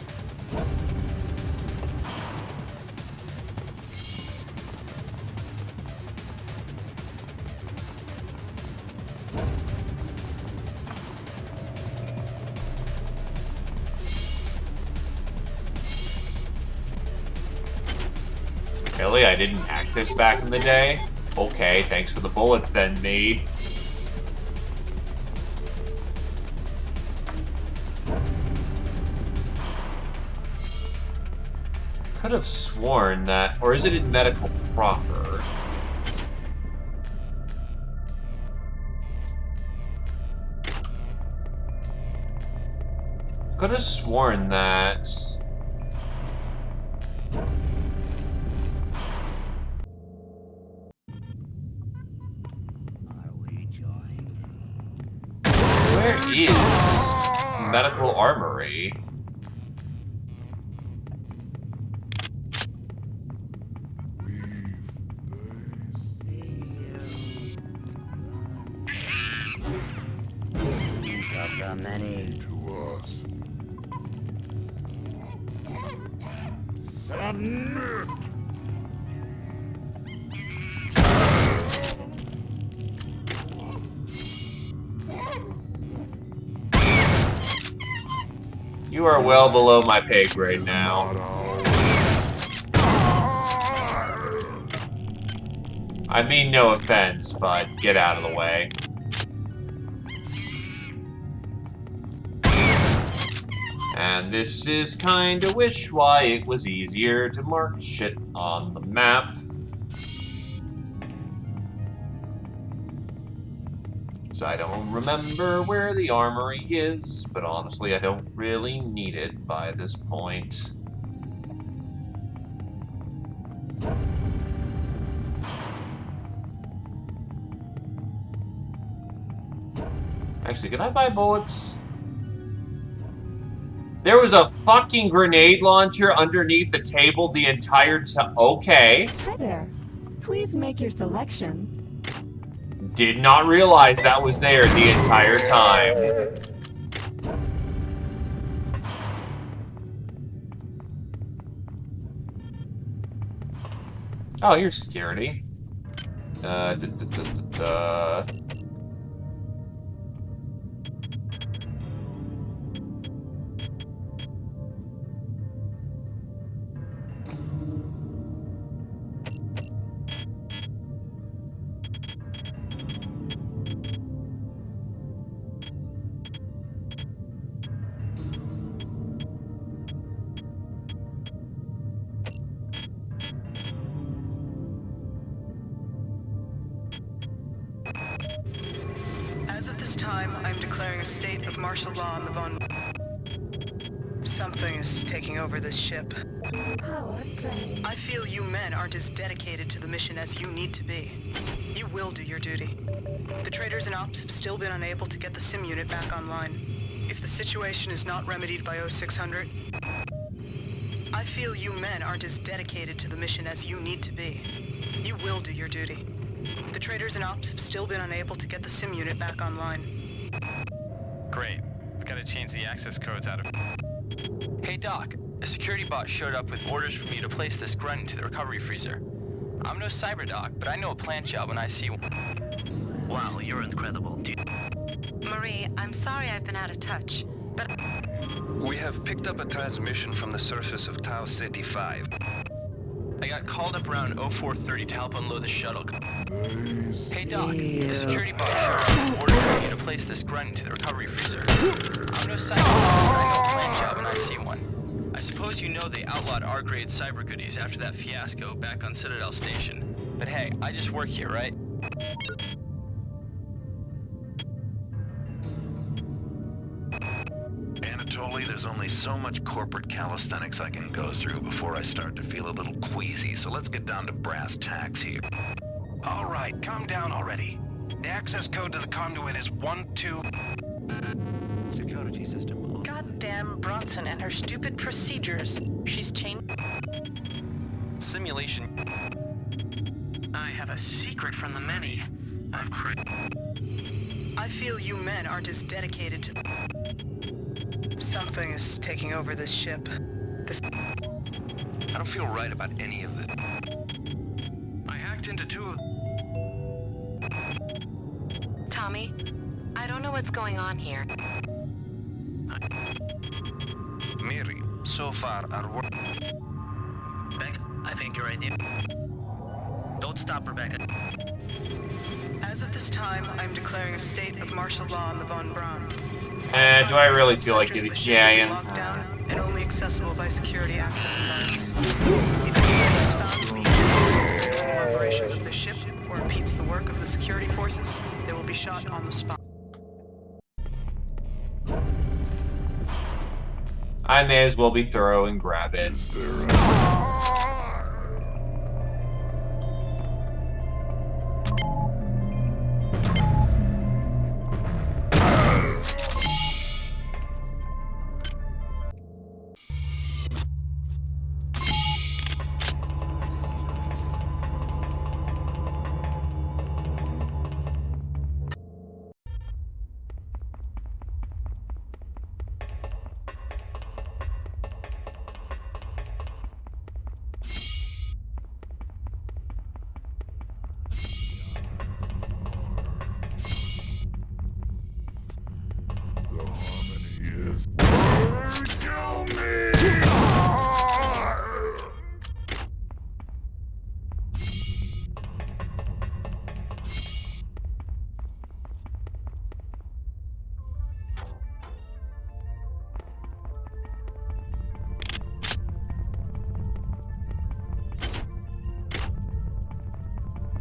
Speaker 2: Really? I didn't hack this back in the day? Okay, thanks for the bullets then, me. Could have sworn that, or is it in medical proper? Could have sworn that. Where is medical armory?
Speaker 21: Many
Speaker 19: to us.
Speaker 21: Submit!
Speaker 2: You are well below my pay grade now. I mean no offense, but get out of the way. And this is kinda wish why it was easier to mark shit on the map. So I don't remember where the armory is, but honestly I don't really need it by this point. Actually, can I buy bullets? There was a fucking grenade launcher underneath the table the entire time. Okay.
Speaker 7: Hi there. Please make your selection.
Speaker 2: Did not realize that was there the entire time. Oh, here's security.
Speaker 5: As of this time, I'm declaring a state of martial law on the Von... Something is taking over this ship.
Speaker 20: Power drain.
Speaker 5: I feel you men aren't as dedicated to the mission as you need to be. You will do your duty. The traders and ops have still been unable to get the sim unit back online. If the situation is not remedied by 0600, I feel you men aren't as dedicated to the mission as you need to be. You will do your duty. The traders and ops have still been unable to get the sim unit back online.
Speaker 22: Great. We've got to change the access codes out of... Hey Doc, a security bot showed up with orders for me to place this grunt into the recovery freezer. I'm no cyber doc, but I know a plant job when I see one.
Speaker 14: Wow, you're incredible, dude.
Speaker 11: Marie, I'm sorry I've been out of touch, but...
Speaker 10: We have picked up a transmission from the surface of Tau Ceti 5.
Speaker 22: I got called up around 0430 to help unload the shuttle. Hey Doc, the security bot showed up with orders for me to place this grunt into the recovery freezer. I'm no cyber, but I know a plant job when I see one. I suppose you know they outlawed R-grade cyber goodies after that fiasco back on Citadel Station. But hey, I just work here, right?
Speaker 12: Honestly, there's only so much corporate calisthenics I can go through before I start to feel a little queasy, so let's get down to brass tacks here.
Speaker 10: All right, calm down already. The access code to the conduit is 12...
Speaker 5: Security system. Goddamn Bronson and her stupid procedures. She's changed.
Speaker 22: Simulation.
Speaker 14: I have a secret from the many. I've created...
Speaker 5: I feel you men aren't as dedicated to... Something is taking over this ship.
Speaker 10: I don't feel right about any of this. I hacked into 2 of...
Speaker 11: Tommy, I don't know what's going on here.
Speaker 10: Miri, so far our work...
Speaker 14: Beck, I think you're right. Don't stop, Rebecca.
Speaker 5: As of this time, I'm declaring a state of martial law on the Von Braun.
Speaker 2: Do I really feel like getting... Yeah, I am.
Speaker 5: Locked down and only accessible by security access cards. If anyone is found to be in the operations of the ship or impedes the work of the security forces, they will be shot on the spot.
Speaker 2: I may as well be thorough and grab it.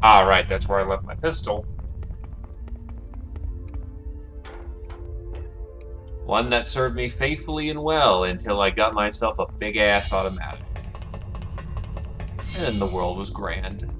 Speaker 2: Ah, right, that's where I left my pistol. One that served me faithfully and well until I got myself a big-ass automatic. And then the world was grand.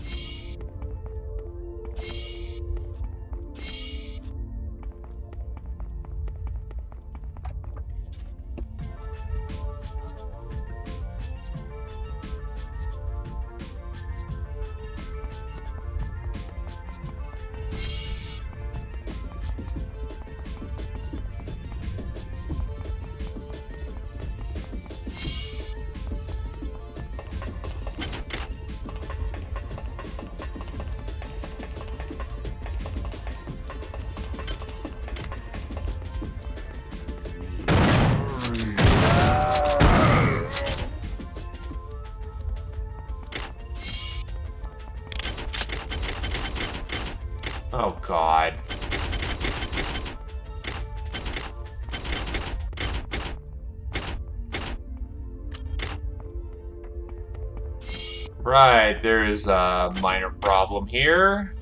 Speaker 2: Oh, God. Right, there is a minor problem here.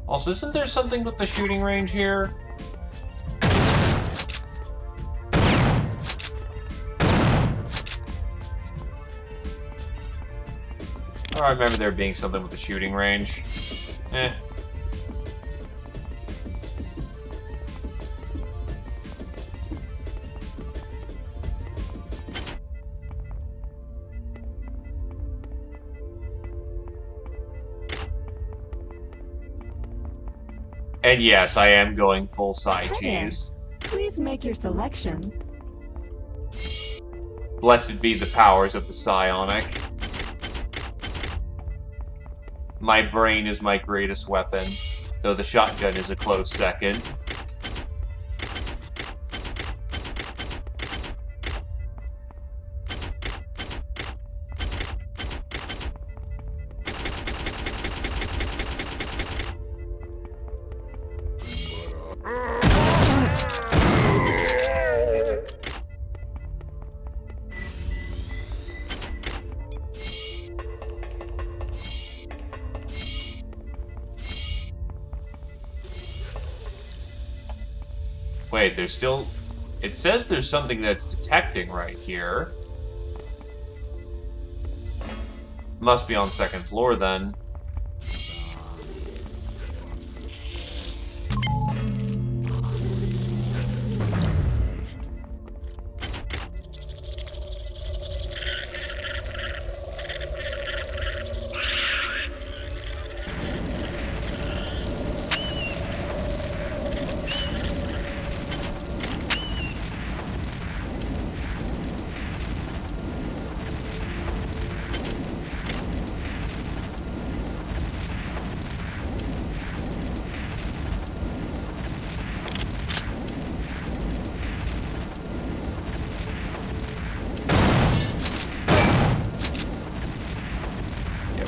Speaker 2: Also, isn't there something with the shooting range here? I remember there being something with the shooting range. Eh. And yes, I am going full side cheese.
Speaker 7: Please make your selection.
Speaker 2: Blessed be the powers of the psionic. My brain is my greatest weapon, though the shotgun is a close second. Wait, there's still... It says there's something that's detecting right here. Must be on 2nd floor, then.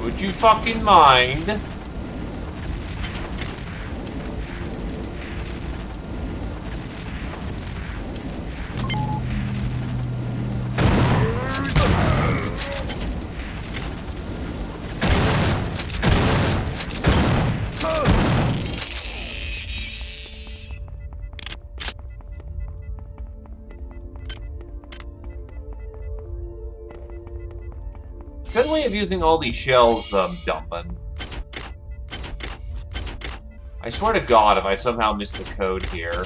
Speaker 2: Would you fucking mind? Good way of using all these shells, dumping. I swear to God if I somehow missed the code here.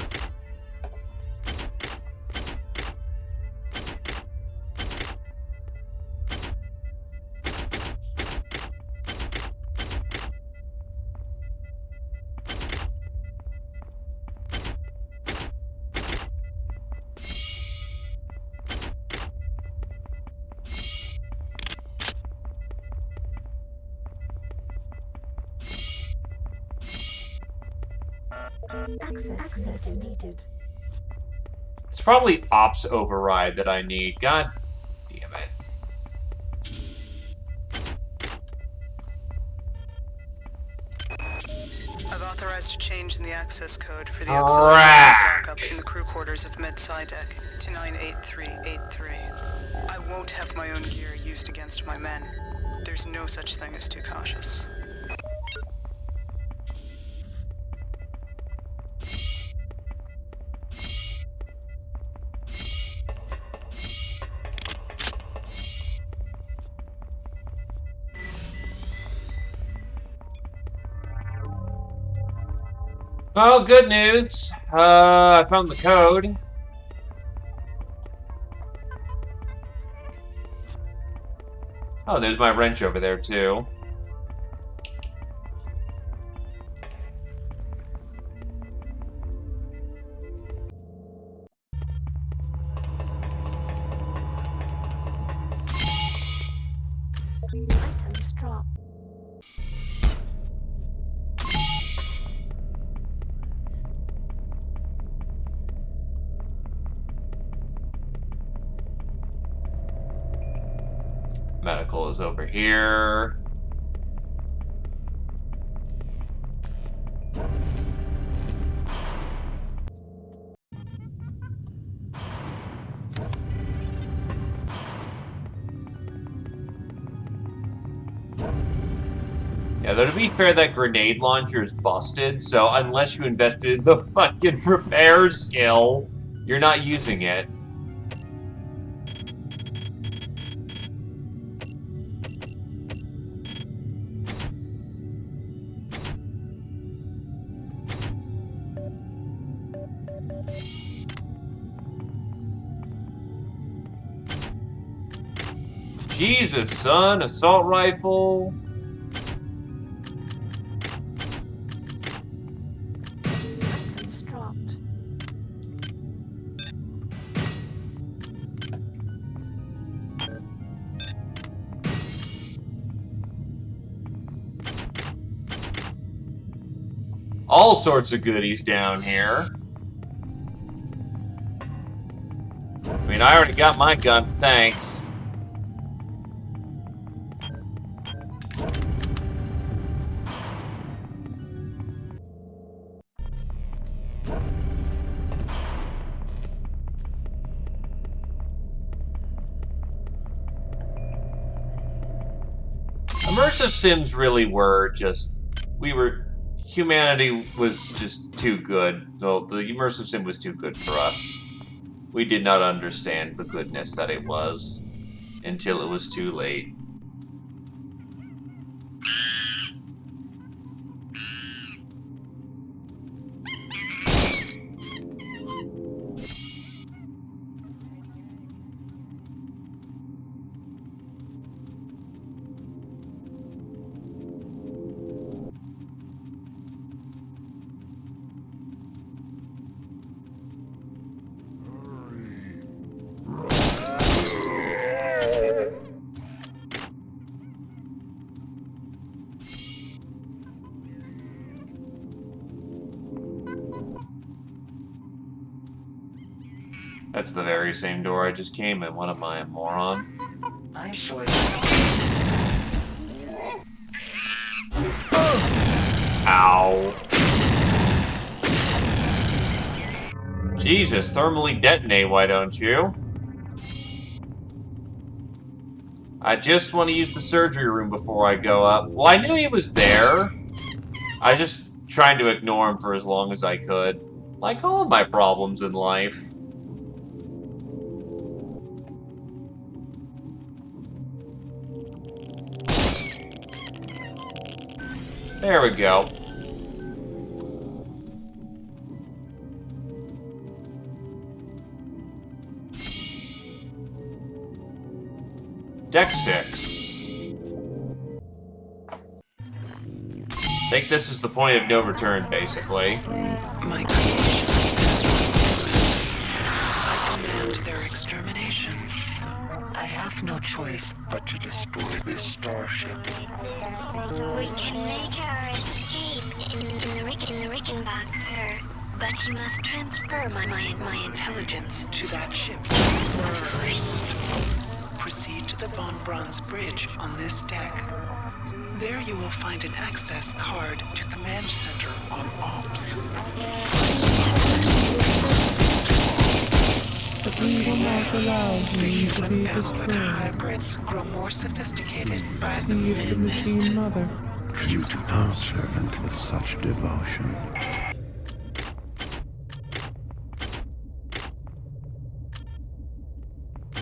Speaker 20: Access needed.
Speaker 2: It's probably ops override that I need. God damn it.
Speaker 5: I've authorized a change in the access code for the auxiliary lockup in the crew quarters of Mid-Sci Deck to 98383. I won't have my own gear used against my men. There's no such thing as too cautious.
Speaker 2: Well, good news. I found the code. Oh, there's my wrench over there, too.
Speaker 20: Items dropped.
Speaker 2: Medical is over here. Yeah, though to be fair, that grenade launcher is busted, so unless you invested in the fucking repair skill, you're not using it. Jesus, son, assault rifle.
Speaker 20: Items dropped.
Speaker 2: All sorts of goodies down here. I mean, I already got my gun, thanks. Immersive sims really were just, we were humanity was just too good. So the immersive sim was too good for us. We did not understand the goodness that it was until it was too late. That's the very same door I just came in. What am I, a moron?
Speaker 1: I'm sure.
Speaker 2: Ow. Jesus, thermally detonate, why don't you? I just want to use the surgery room before I go up. Well, I knew he was there. I just tried to ignore him for as long as I could. Like all of my problems in life. There we go. Deck 6. I think this is the point of no return, basically.
Speaker 4: My creation. I demand their extermination. I have no choice but to destroy this starship.
Speaker 8: We can make our escape in the Rickenbacker, but you must transfer my intelligence
Speaker 4: to that ship first. Proceed to the Von Braun's bridge on this deck. There you will find an access card to Command Center on Ops.
Speaker 3: But we will not allow him to be destroyed.
Speaker 4: Hybrids grow more sophisticated by the
Speaker 3: See if the machine mother.
Speaker 18: You do not servant with such devotion.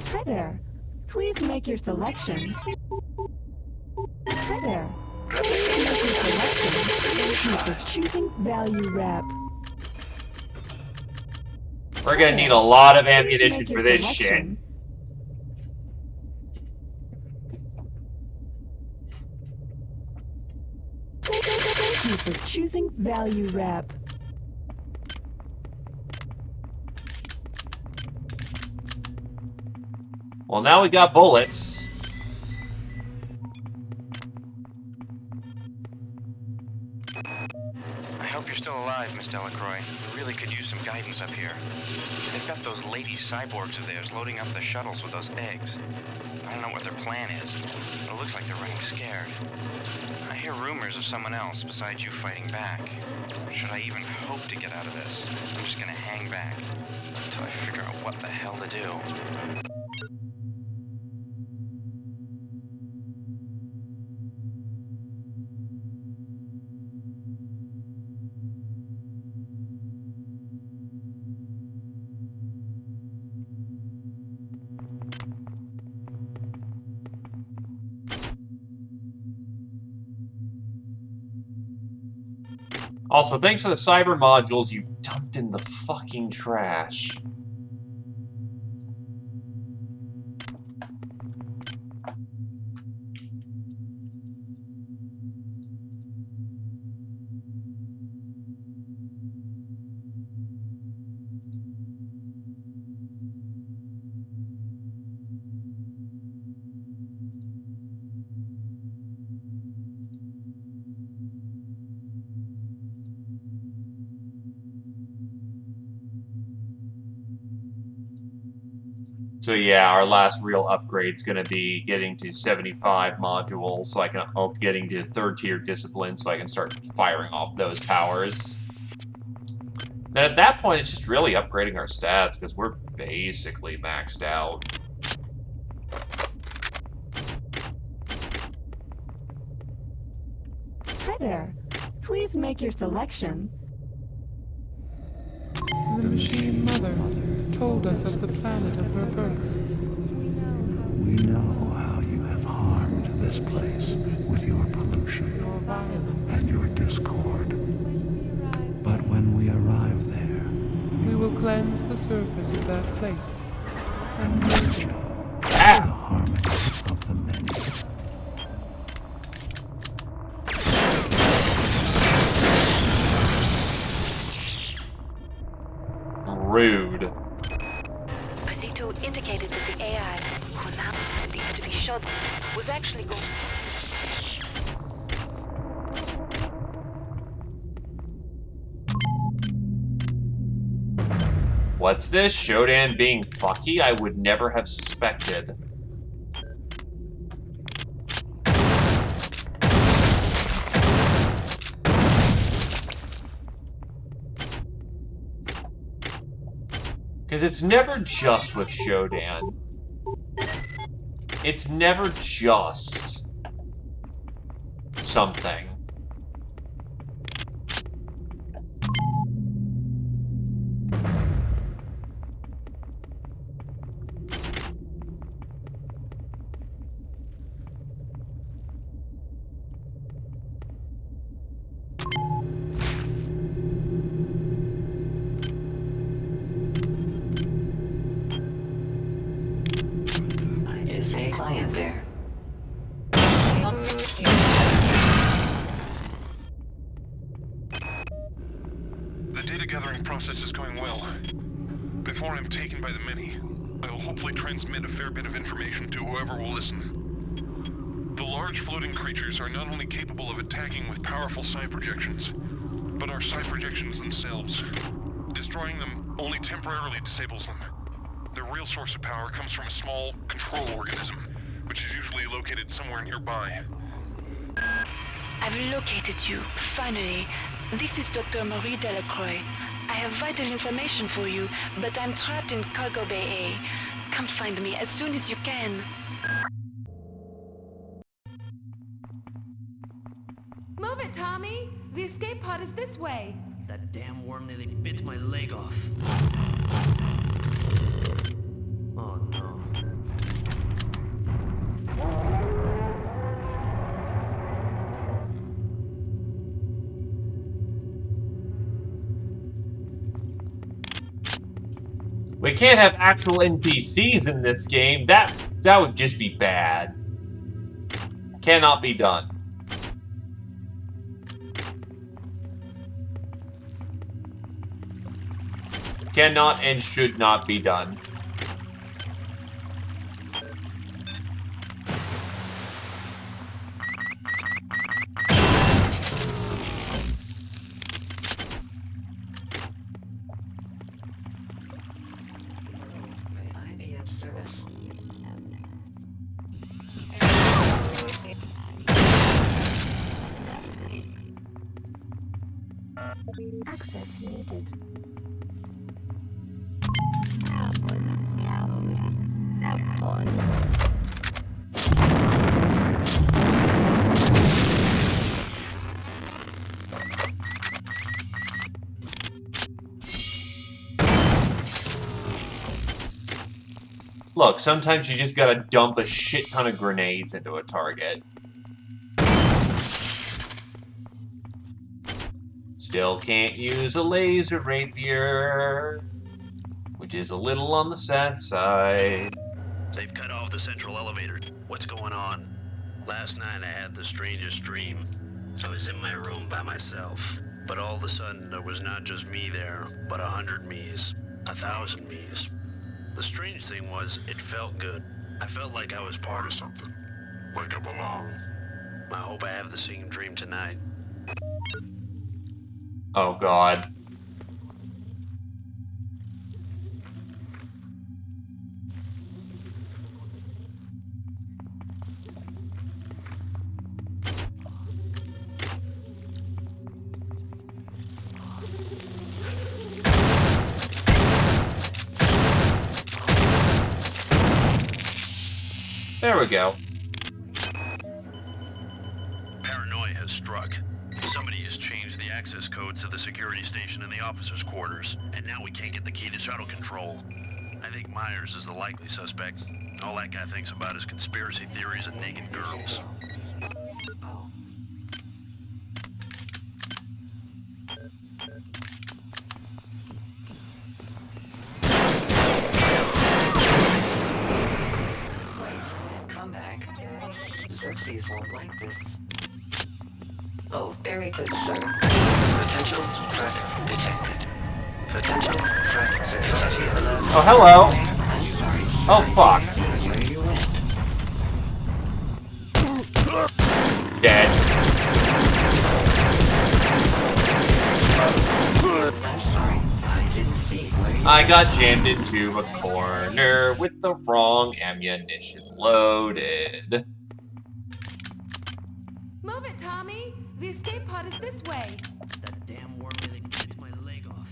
Speaker 7: Hi there. Please make your selection. Hi there. Please make your selection. Thank you for choosing Value Wrap.
Speaker 2: We're gonna need a lot of ammunition for this shit.
Speaker 7: Thank you for choosing Value Wrap.
Speaker 2: Well, now we got bullets.
Speaker 10: I hope you're still alive, Miss Delacroix. We really could use some guidance up here. They've got those lady cyborgs of theirs loading up the shuttles with those eggs. I don't know what their plan is, but it looks like they're running scared. I hear rumors of someone else besides you fighting back. Should I even hope to get out of this? I'm just gonna hang back until I figure out what the hell to do.
Speaker 2: Also, thanks for the cyber modules you dumped in the fucking trash. So yeah, our last real upgrade's gonna be getting to 75 modules, so I can getting to 3rd tier discipline, so I can start firing off those powers. Then at that point, it's just really upgrading our stats because we're basically maxed out.
Speaker 7: Hi there. Please make your selection.
Speaker 3: The machine mother told us of the planet of her birth.
Speaker 18: We know how you have harmed this place with your pollution
Speaker 3: Your violence.
Speaker 18: and your discord. But when we arrive there,
Speaker 3: We will cleanse the surface of that place.
Speaker 18: and merge it with the harmony of the many.
Speaker 2: Rude.
Speaker 15: Benito indicated that the AI, who now appeared to be shot, was actually going.
Speaker 2: What's this? Shodan being fucky? I would never have suspected. Because it's never just with Shodan. It's never just something.
Speaker 1: Is a client there?
Speaker 9: The data gathering process is going well. Before I'm taken by the many, I will hopefully transmit a fair bit of information to whoever will listen. The large floating creatures are not only capable of attacking with powerful psi projections, but are psi projections themselves. Destroying them only temporarily disables them. Their real source of power comes from a small control organism, which is usually located somewhere nearby.
Speaker 15: I've located you, finally. This is Dr. Marie Delacroix. I have vital information for you, but I'm trapped in Cargo Bay A. Come find me as soon as you can.
Speaker 16: Move it, Tommy! The escape pod is this way.
Speaker 14: That damn worm nearly bit my leg off. Oh no.
Speaker 2: We can't have actual NPCs in this game. That would just be bad. Cannot be done. Cannot and should not be done.
Speaker 1: IBM service.
Speaker 20: Access needed.
Speaker 2: Look, sometimes you just gotta dump a shit ton of grenades into a target. Still can't use a laser rapier, which is a little on the sad side.
Speaker 12: They've cut off the central elevator. What's going on? Last night I had the strangest dream. I was in my room by myself, but all of a sudden there was not just me there, but 100 me's, 1,000 me's. The strange thing was, it felt good. I felt like I was part of something, like I belong. I hope I have the same dream tonight.
Speaker 2: Oh god. There we go.
Speaker 12: Paranoia has struck. Somebody has changed the access codes to the security station in the officers' quarters, and now we can't get the key to shuttle control. I think Myers is the likely suspect. All that guy thinks about is conspiracy theories and naked girls.
Speaker 1: Come back. Xerxes won't like this. Oh, very good, sir.
Speaker 13: Potential threat detected. Potential threat security alert.
Speaker 2: Oh, hello.
Speaker 1: I'm sorry.
Speaker 2: Oh, fuck.
Speaker 1: Where you went.
Speaker 2: Dead.
Speaker 1: I'm sorry. I didn't see where you
Speaker 2: I got jammed into a corner with the wrong ammunition loaded.
Speaker 16: Move it, Tommy! The escape pod is this way.
Speaker 14: That damn worm nearly bit my leg off.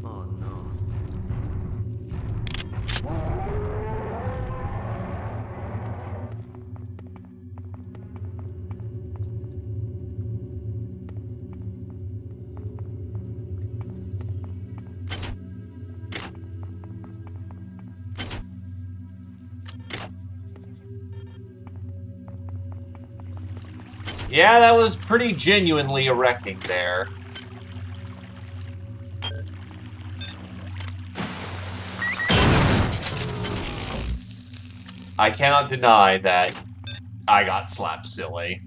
Speaker 14: Oh no.
Speaker 2: Yeah, that was pretty genuinely a wrecking there. I cannot deny that I got slapped silly.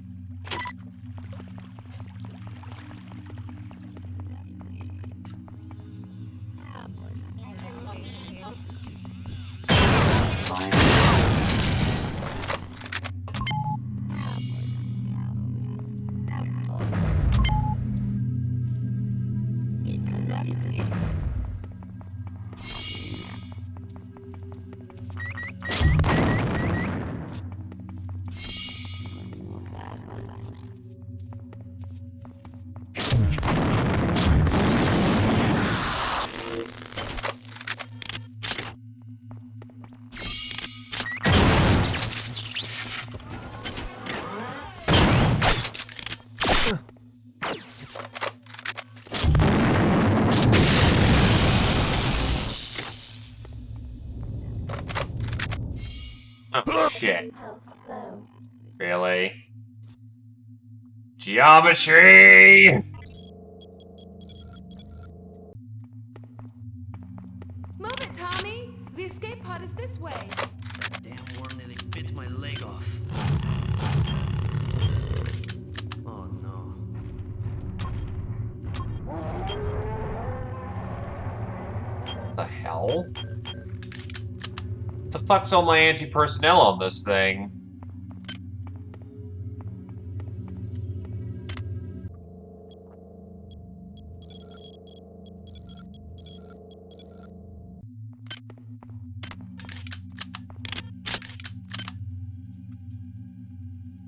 Speaker 2: Oh, shit. Really? Geometry!
Speaker 16: Move it, Tommy! The escape pod is this way.
Speaker 14: That damn worm nearly bit my leg off. Oh no.
Speaker 2: What the hell? What the fuck's all my anti-personnel on this thing?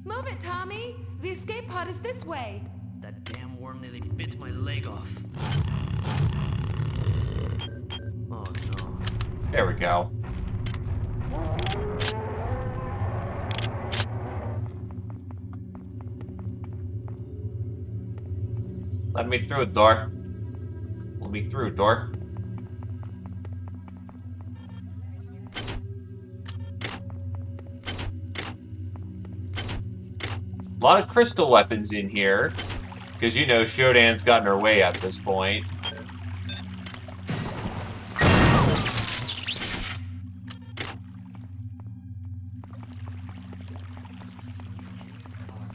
Speaker 16: Move it, Tommy! The escape pod is this way.
Speaker 14: That damn worm nearly bit my leg off. Oh no.
Speaker 2: There we go. Let me through, door. Let me through, door. A lot of crystal weapons in here, because you know Shodan's gotten her way at this point.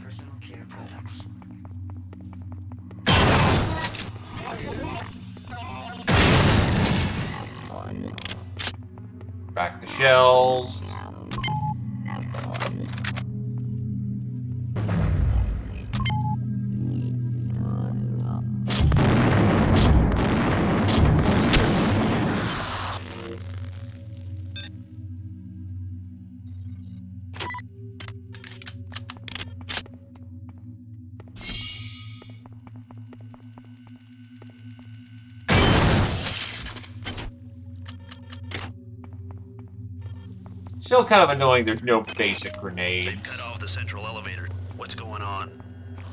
Speaker 1: Personal care products.
Speaker 2: Back the shells. Still kind of annoying there's no basic grenades.
Speaker 12: Cut off the central elevator. What's going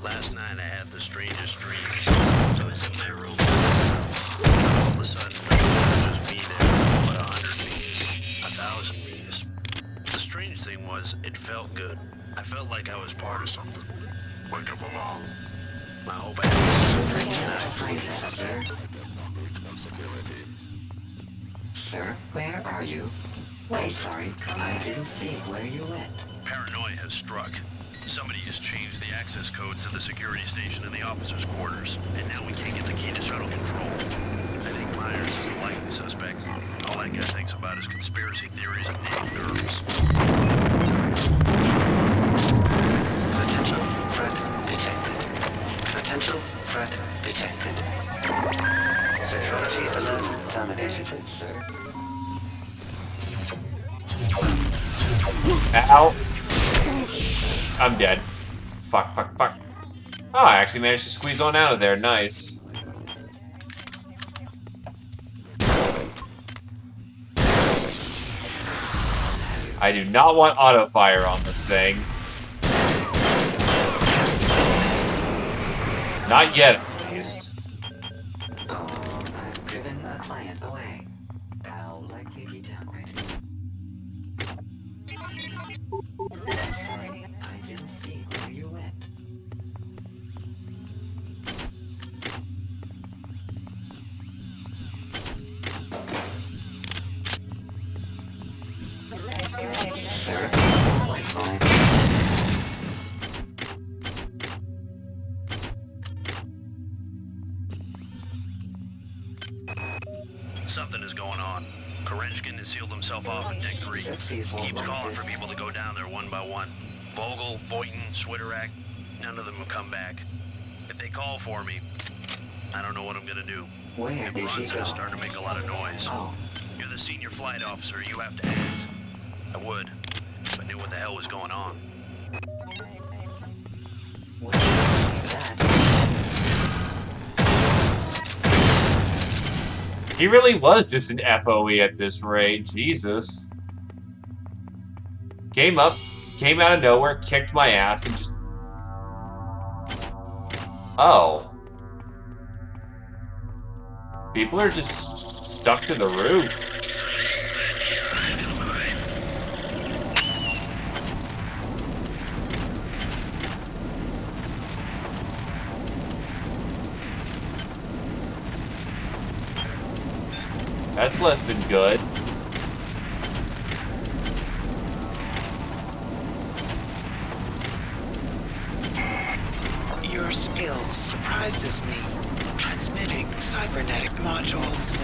Speaker 14: Last night I had the strangest dream. I was in my room. All of a sudden, there was just me there, about 100 bees, 1,000 bees. The strange thing was, it felt good. I felt like I was part of something. Like I belong. I hope I
Speaker 1: Sir, where are you? I'm sorry, I didn't see where you went.
Speaker 14: Paranoia has struck. Somebody has changed the access codes to the security station in the officers' quarters, and now we can't get the key to shuttle control. I think Myers is the likely suspect. All that guy thinks about is conspiracy theories and named girls.
Speaker 13: Potential threat detected. Potential threat detected. Security alert terminated.
Speaker 1: Sir.
Speaker 2: Ow. I'm dead. Fuck. Oh, I actually managed to squeeze on out of there. Nice. I do not want auto fire on this thing. Not yet, at least.
Speaker 1: Oh, I've driven a client away. How likely he downgraded. Sorry, I didn't see where you went. Sir, Wi-Fi.
Speaker 14: Something is going on. Korenchkin has sealed himself off in Deck 3. Keeps calling for people to go down there one by one. Vogel, Boynton, Switterak, none of them have come back. If they call for me, I don't know what I'm gonna do.
Speaker 1: Where
Speaker 14: if
Speaker 1: did she go?
Speaker 14: Bronson starting to make a lot of noise.
Speaker 1: Oh.
Speaker 14: You're the senior flight officer, you have to act. I would, if I knew what the hell was going on.
Speaker 1: What is that?
Speaker 2: He really was just an FOE at this rate. Jesus. Came up, came out of nowhere, kicked my ass, and just... Oh. People are just stuck to the roof. That's less than good.
Speaker 4: Your skill surprises me. Transmitting cybernetic modules.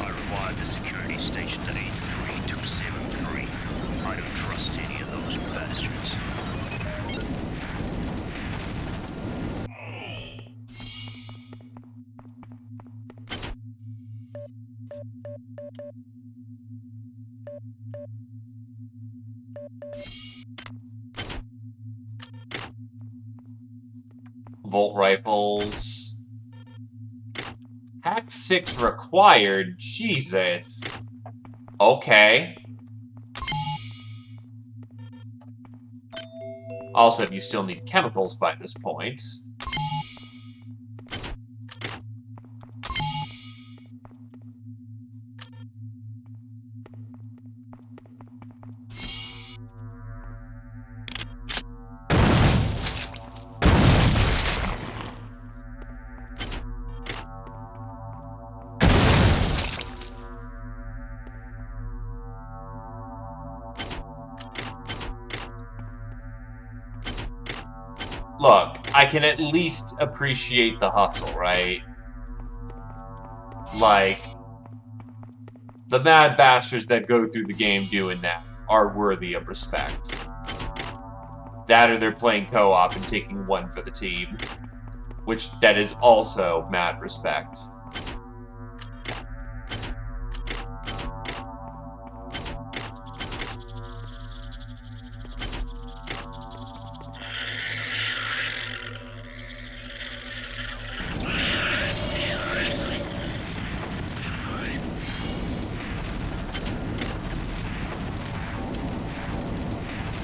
Speaker 14: I required the security stations at 83273. I don't trust any of those bastards.
Speaker 2: Volt rifles. Hack 6 required. Jesus. Okay. Also, you still need chemicals by this point. Look, I can at least appreciate the hustle, right? Like, the mad bastards that go through the game doing that are worthy of respect. That or they're playing co-op and taking one for the team. Which, that is also mad respect.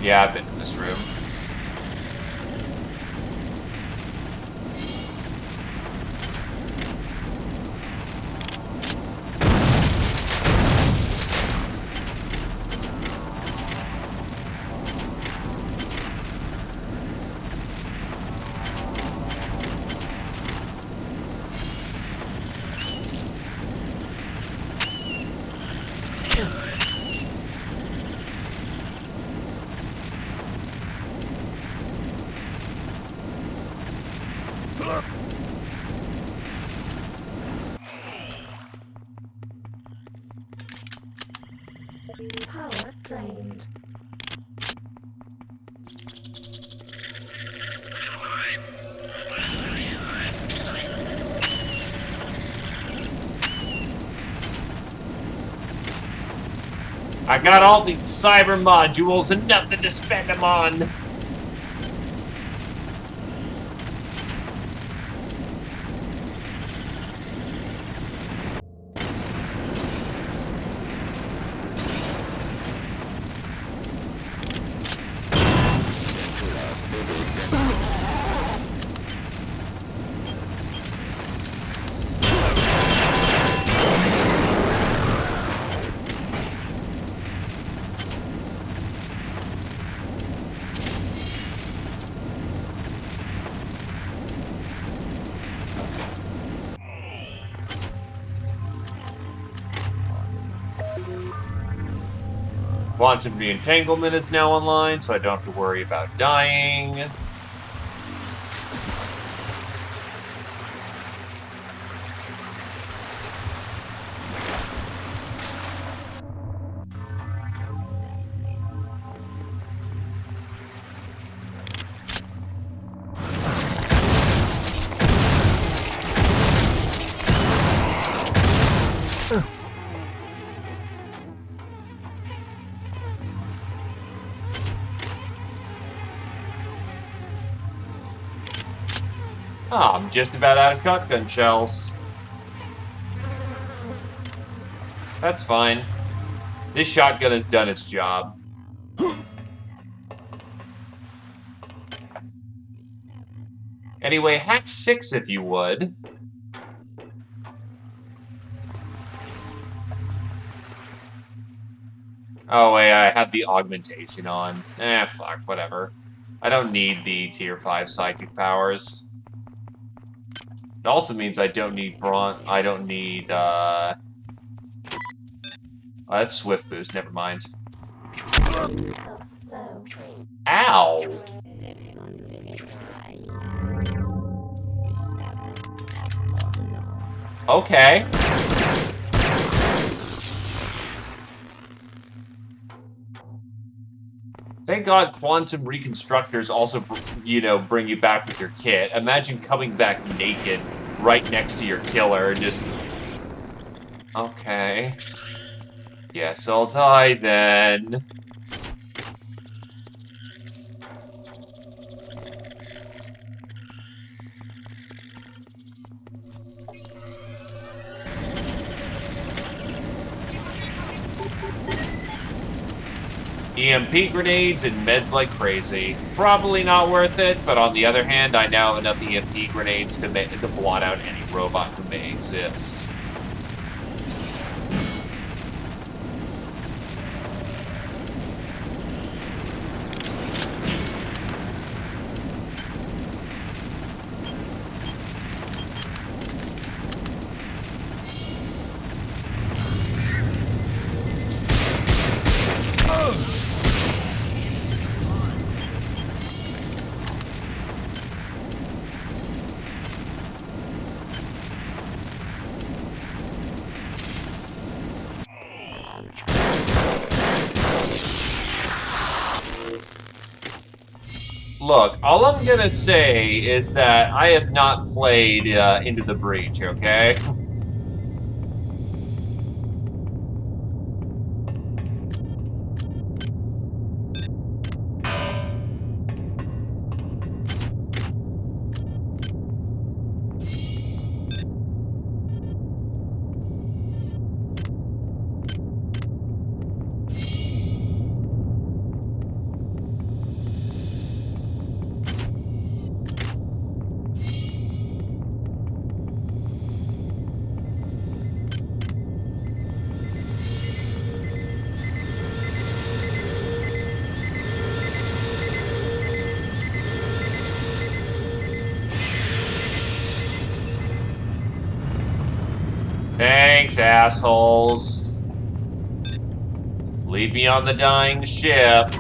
Speaker 2: Yeah, I've been in this room.
Speaker 20: Power drained.
Speaker 2: I got all these cyber modules and nothing to spend them on. Quantum re-entanglement is now online, so I don't have to worry about dying. Ah, I'm just about out of shotgun shells. That's fine. This shotgun has done its job. Anyway, hack 6 if you would. Oh wait, I have the augmentation on. Fuck, whatever. I don't need the tier 5 psychic powers. It also means I don't need that's Swift Boost, never mind. Ow! Okay. Thank God quantum reconstructors also, bring you back with your kit. Imagine coming back naked right next to your killer, just... Okay. Guess I'll die then. EMP grenades and meds like crazy. Probably not worth it, but on the other hand, I now have enough EMP grenades to blot out any robot who may exist. Look, all I'm gonna say is that I have not played Into the Breach, okay? Thanks, assholes. Leave me on the dying ship.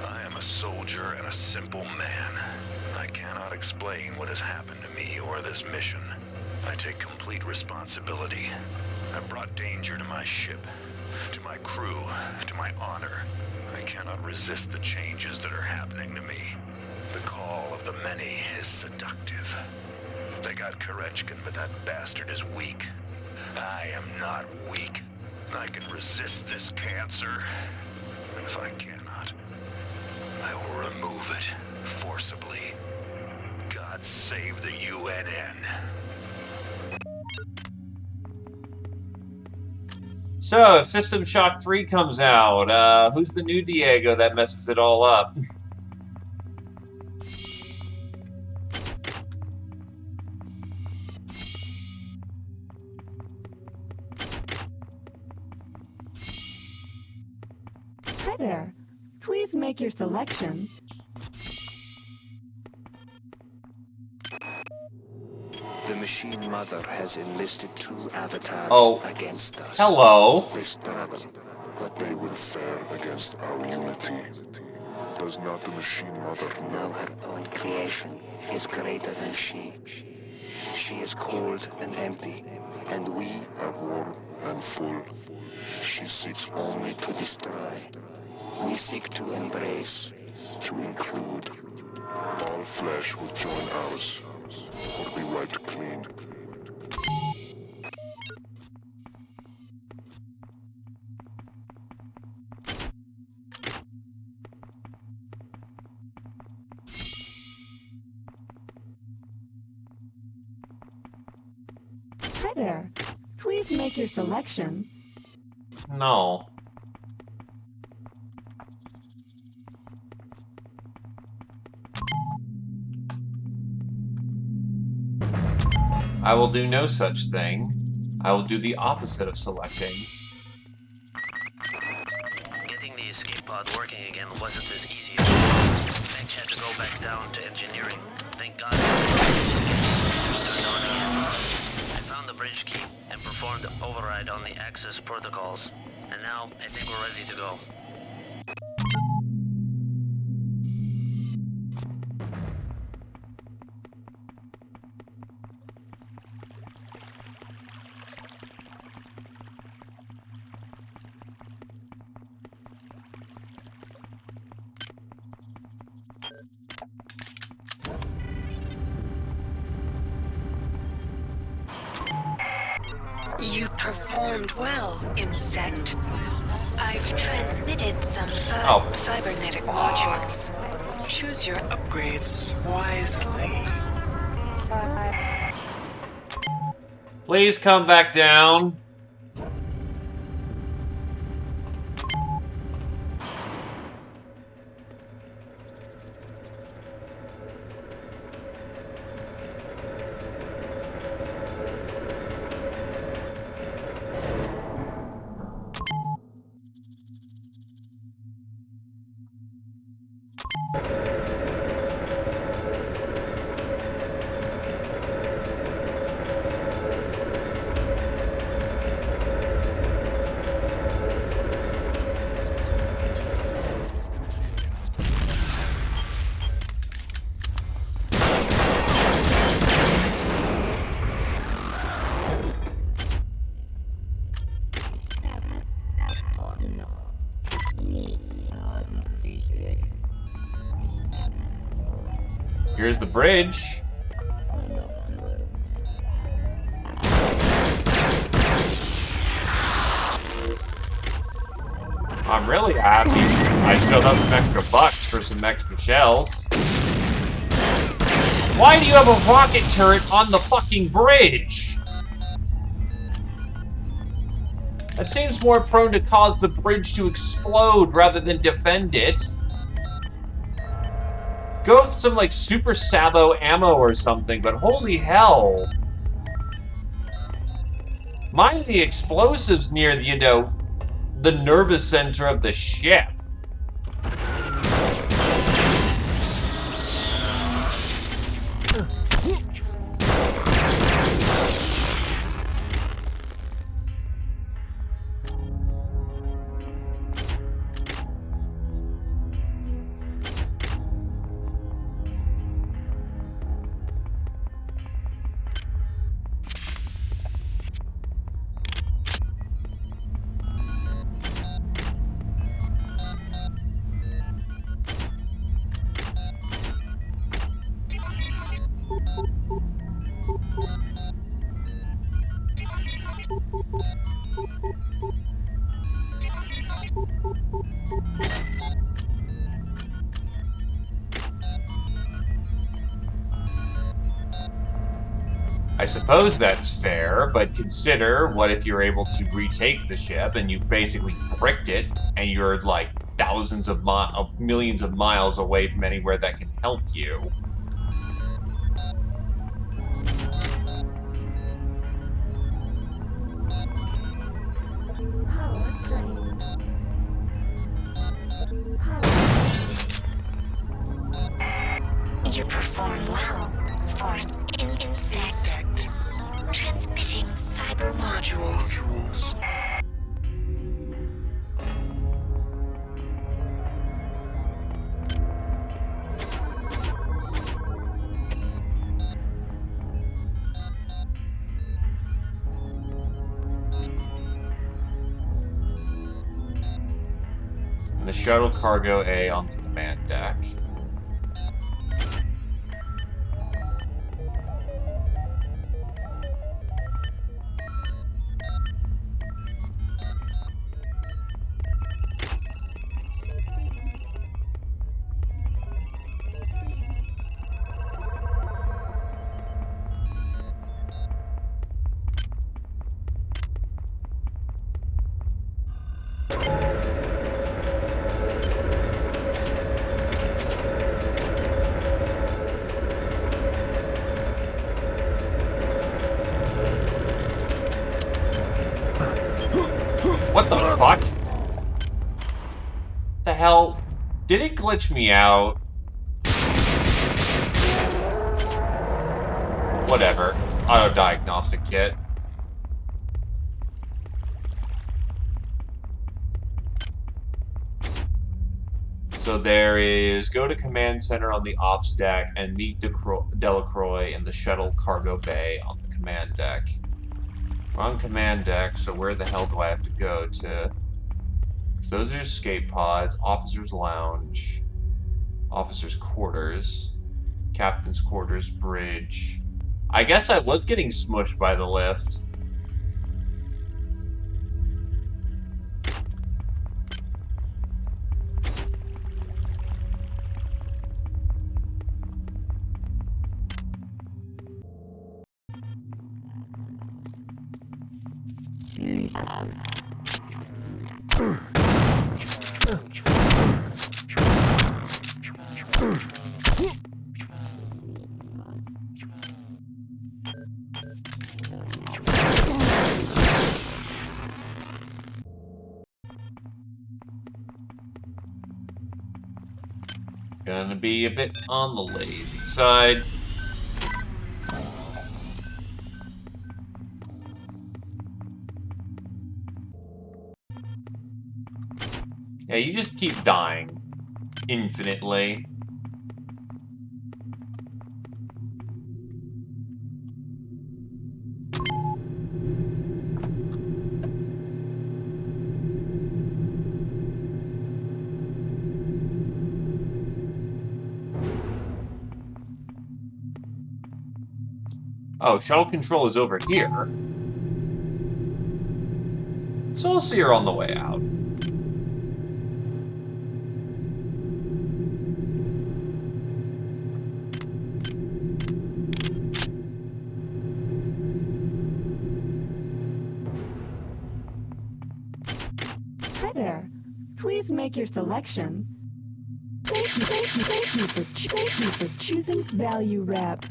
Speaker 12: I am a soldier and a simple man. I cannot explain what has happened to me or this mission. I take complete responsibility. I brought danger to my ship, to my crew, to my honor. I cannot resist the changes that are happening to me. The call of the many is seductive. They got Korechkin, but that bastard is weak. I am not weak. I can resist this cancer. And if I cannot, I will remove it forcibly. God save the UNN.
Speaker 2: So, if System Shock 3 comes out, who's the new Diego that messes it all up?
Speaker 7: Hi there. Please make your selection.
Speaker 6: The Machine Mother has enlisted 2 avatars against us.
Speaker 2: Hello.
Speaker 6: They struggle, but
Speaker 19: They will fare against our unity. Does not the Machine Mother know?
Speaker 6: her own creation is greater than she. She is cold and empty, and we
Speaker 19: are warm and full.
Speaker 6: She seeks only to destroy. We seek to embrace,
Speaker 19: to include. All flesh will join ours, or be wiped clean.
Speaker 7: Hi there. Please make your selection.
Speaker 2: No. I will do no such thing. I will do the opposite of selecting.
Speaker 14: Getting the escape pod working again wasn't as easy as it was. Mech had to go back down to engineering. Thank God computers turned on again. I found the bridge key and performed override on the access protocols. And now I think we're ready to go.
Speaker 15: You performed well, insect. I've transmitted some cybernetic modules. Choose your
Speaker 4: upgrades wisely.
Speaker 2: Please come back down. Here's the bridge. I'm really happy I showed up some extra bucks for some extra shells. Why do you have a rocket turret on the fucking bridge? That seems more prone to cause the bridge to explode rather than defend it. Go with some, like, super sabo ammo or something, but holy hell. Mind the explosives near, you know, the nervous center of the ship. I suppose that's fair, but consider what if you're able to retake the ship and you've basically bricked it and you're like thousands of millions of miles away from anywhere that can help you.
Speaker 8: You perform well for an insect. Transmitting cyber modules.
Speaker 2: And the shuttle cargo A on the command deck. What the fuck? The hell? Did it glitch me out? Whatever. Auto diagnostic kit. So there is go to command center on the ops deck and meet Delacroix in the shuttle cargo bay on the command deck. We're on command deck, so where the hell do I have to go to? So those are escape pods, officer's lounge, officer's quarters, captain's quarters, bridge. I guess I was getting smushed by the lift. Gonna be a bit on the lazy side. Yeah, you just keep dying infinitely. Oh, shuttle control is over here. So I'll see her on the way out.
Speaker 7: Hi there. Please make your selection. Thank you for choosing Value Wrap.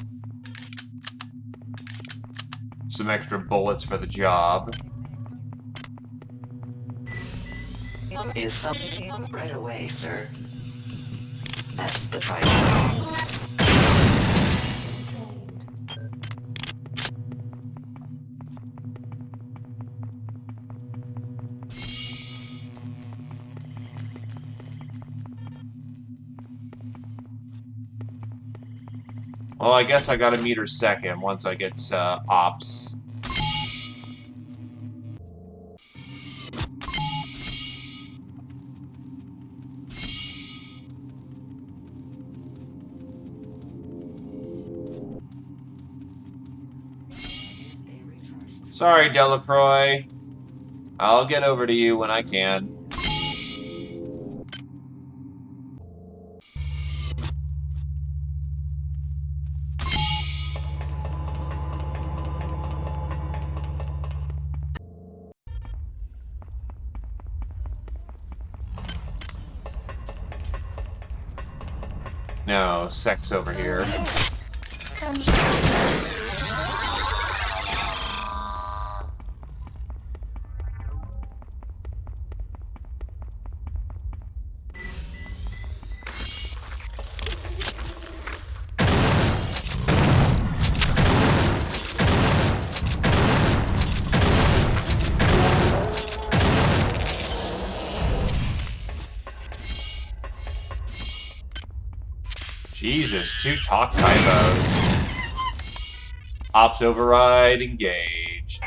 Speaker 2: Some extra bullets for the job.
Speaker 1: Is something right away, sir? That's the try.
Speaker 2: Well, I guess I gotta meet her second once I get ops. Sorry, Delacroix. I'll get over to you when I can. No, sex over here. Jesus, 2 Tox hypos. Ops override engaged.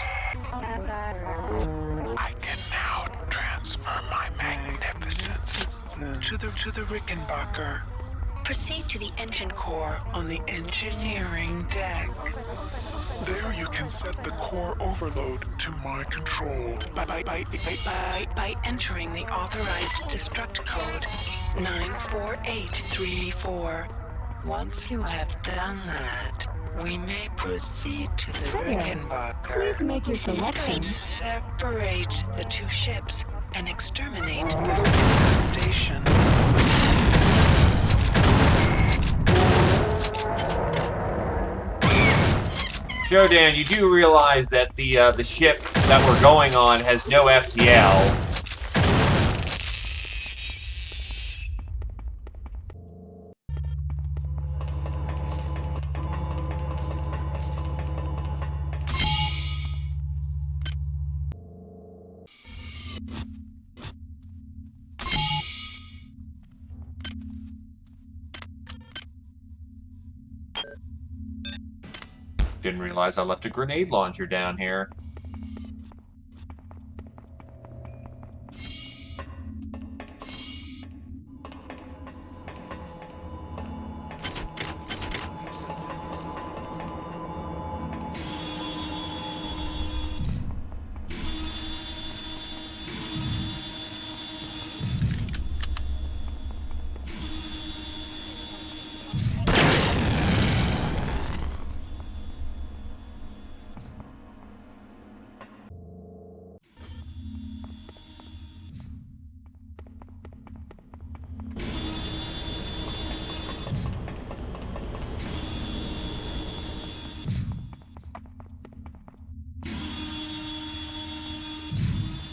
Speaker 4: I can now transfer my magnificence to the Rickenbacker.
Speaker 5: Proceed to the engine core on the engineering deck.
Speaker 19: There you can set the core overload to my control.
Speaker 5: By entering the authorized destruct code 94834. Once you have done that, we may proceed to the Rickenbacker.
Speaker 7: Please make your selection.
Speaker 5: Separate the 2 ships and exterminate this infestation.
Speaker 2: Shodan, you do realize that the ship that we're going on has no FTL. Didn't realize I left a grenade launcher down here.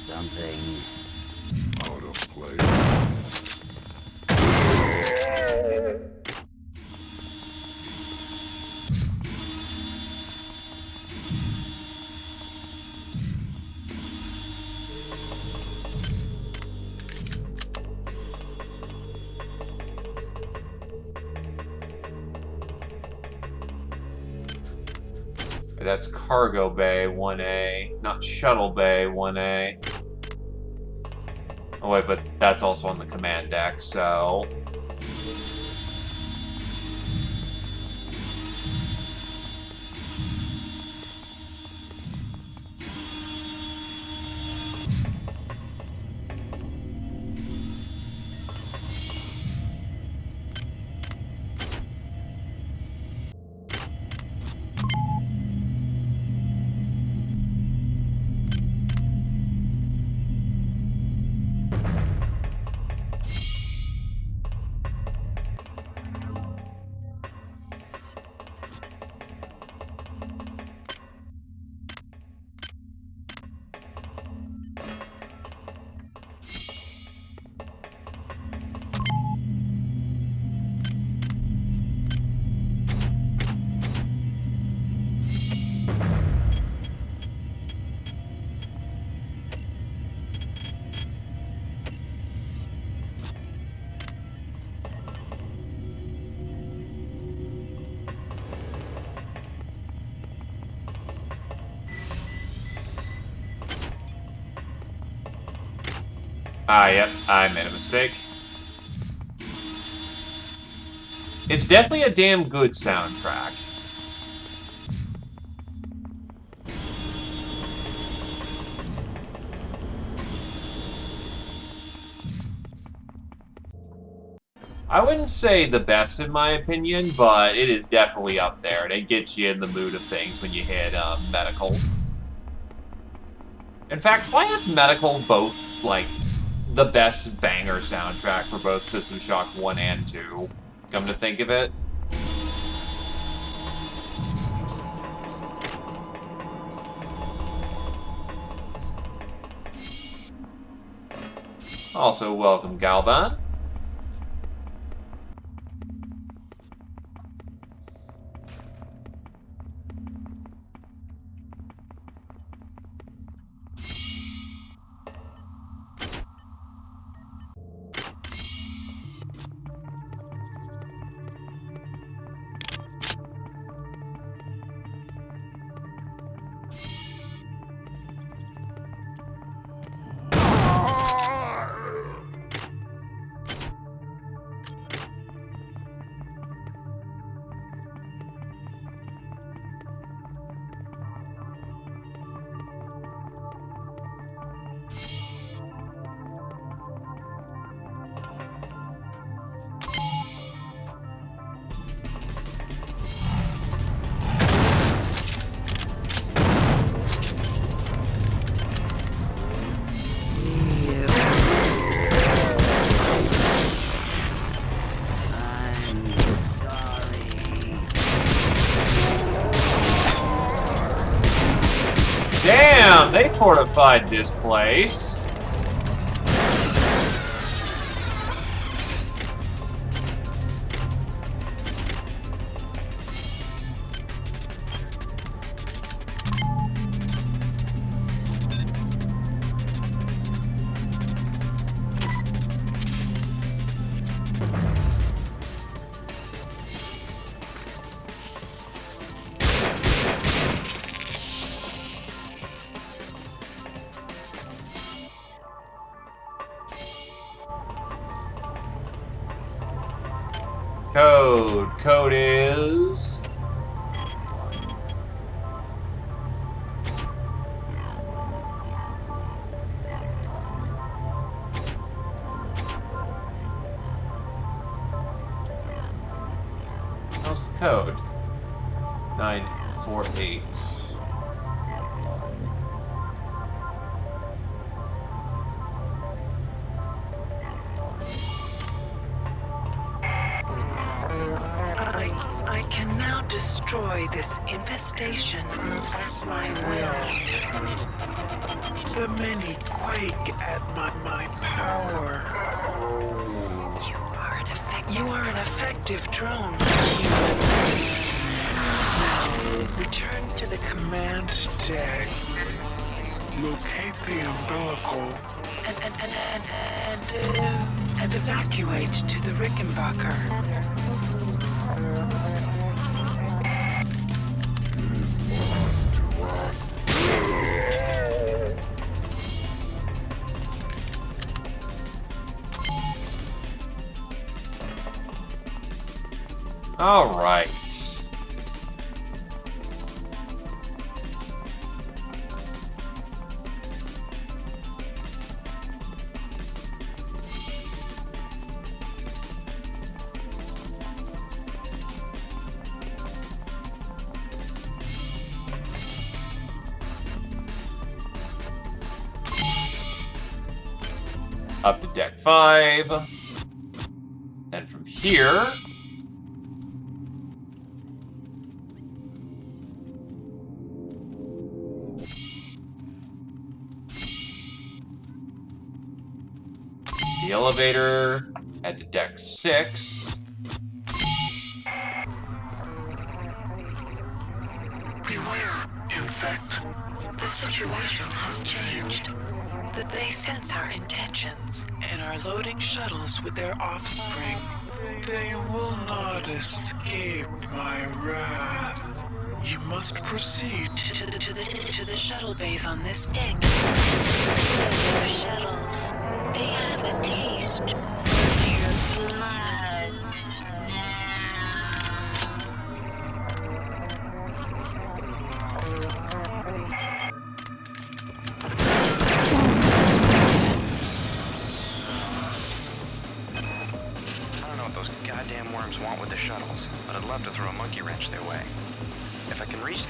Speaker 6: Something
Speaker 19: out of place.
Speaker 2: That's Cargo Bay 1A, not Shuttle Bay 1A. Oh wait, but that's also on the command deck, so... Yep, I made a mistake. It's definitely a damn good soundtrack. I wouldn't say the best in my opinion, but it is definitely up there, and it gets you in the mood of things when you hit Medical. In fact, why is Medical both, like, the best banger soundtrack for both System Shock 1 and 2? Come to think of it. Also, welcome Galban. Damn, they fortified this place. Code is... How's the code? 948.
Speaker 5: I can now destroy this infestation at my will. The many quake at my power. You are an effective drone, human. Return to the command deck. Locate the umbilical. And evacuate to the Rickenbacker.
Speaker 2: All right. Up to deck 5. Then from here... the elevator, head to deck 6.
Speaker 5: Beware, insect. The situation has changed. They sense our intentions and are loading shuttles with their offspring. They will not escape my wrath. You must proceed to the shuttle bays on this deck.
Speaker 8: Shuttles. They have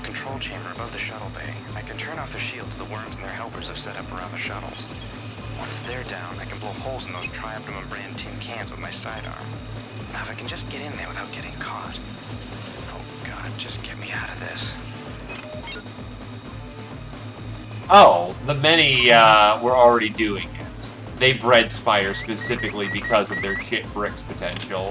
Speaker 10: the control chamber above the shuttle bay. I can turn off the shields the worms and their helpers have set up around the shuttles. Once they're down, I can blow holes in those Tri-Optimum brand tin cans with my sidearm. Now, if I can just get in there without getting caught. Oh, God, just get me out of this.
Speaker 2: Oh, the many were already doing it. They bred Spire specifically because of their shit bricks potential.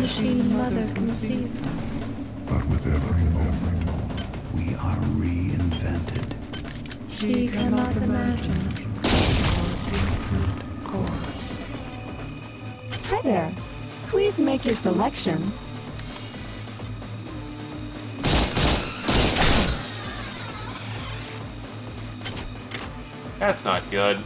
Speaker 20: Machine Mother conceived.
Speaker 18: But with every moment, we are reinvented.
Speaker 20: She cannot imagine.
Speaker 18: Course.
Speaker 7: Hi there. Please make your selection.
Speaker 2: That's not good.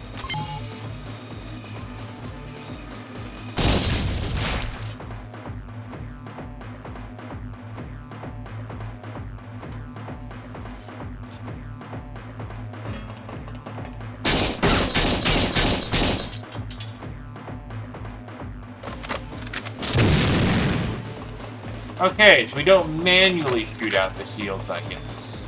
Speaker 2: Okay, so we don't manually shoot out the shields, I guess.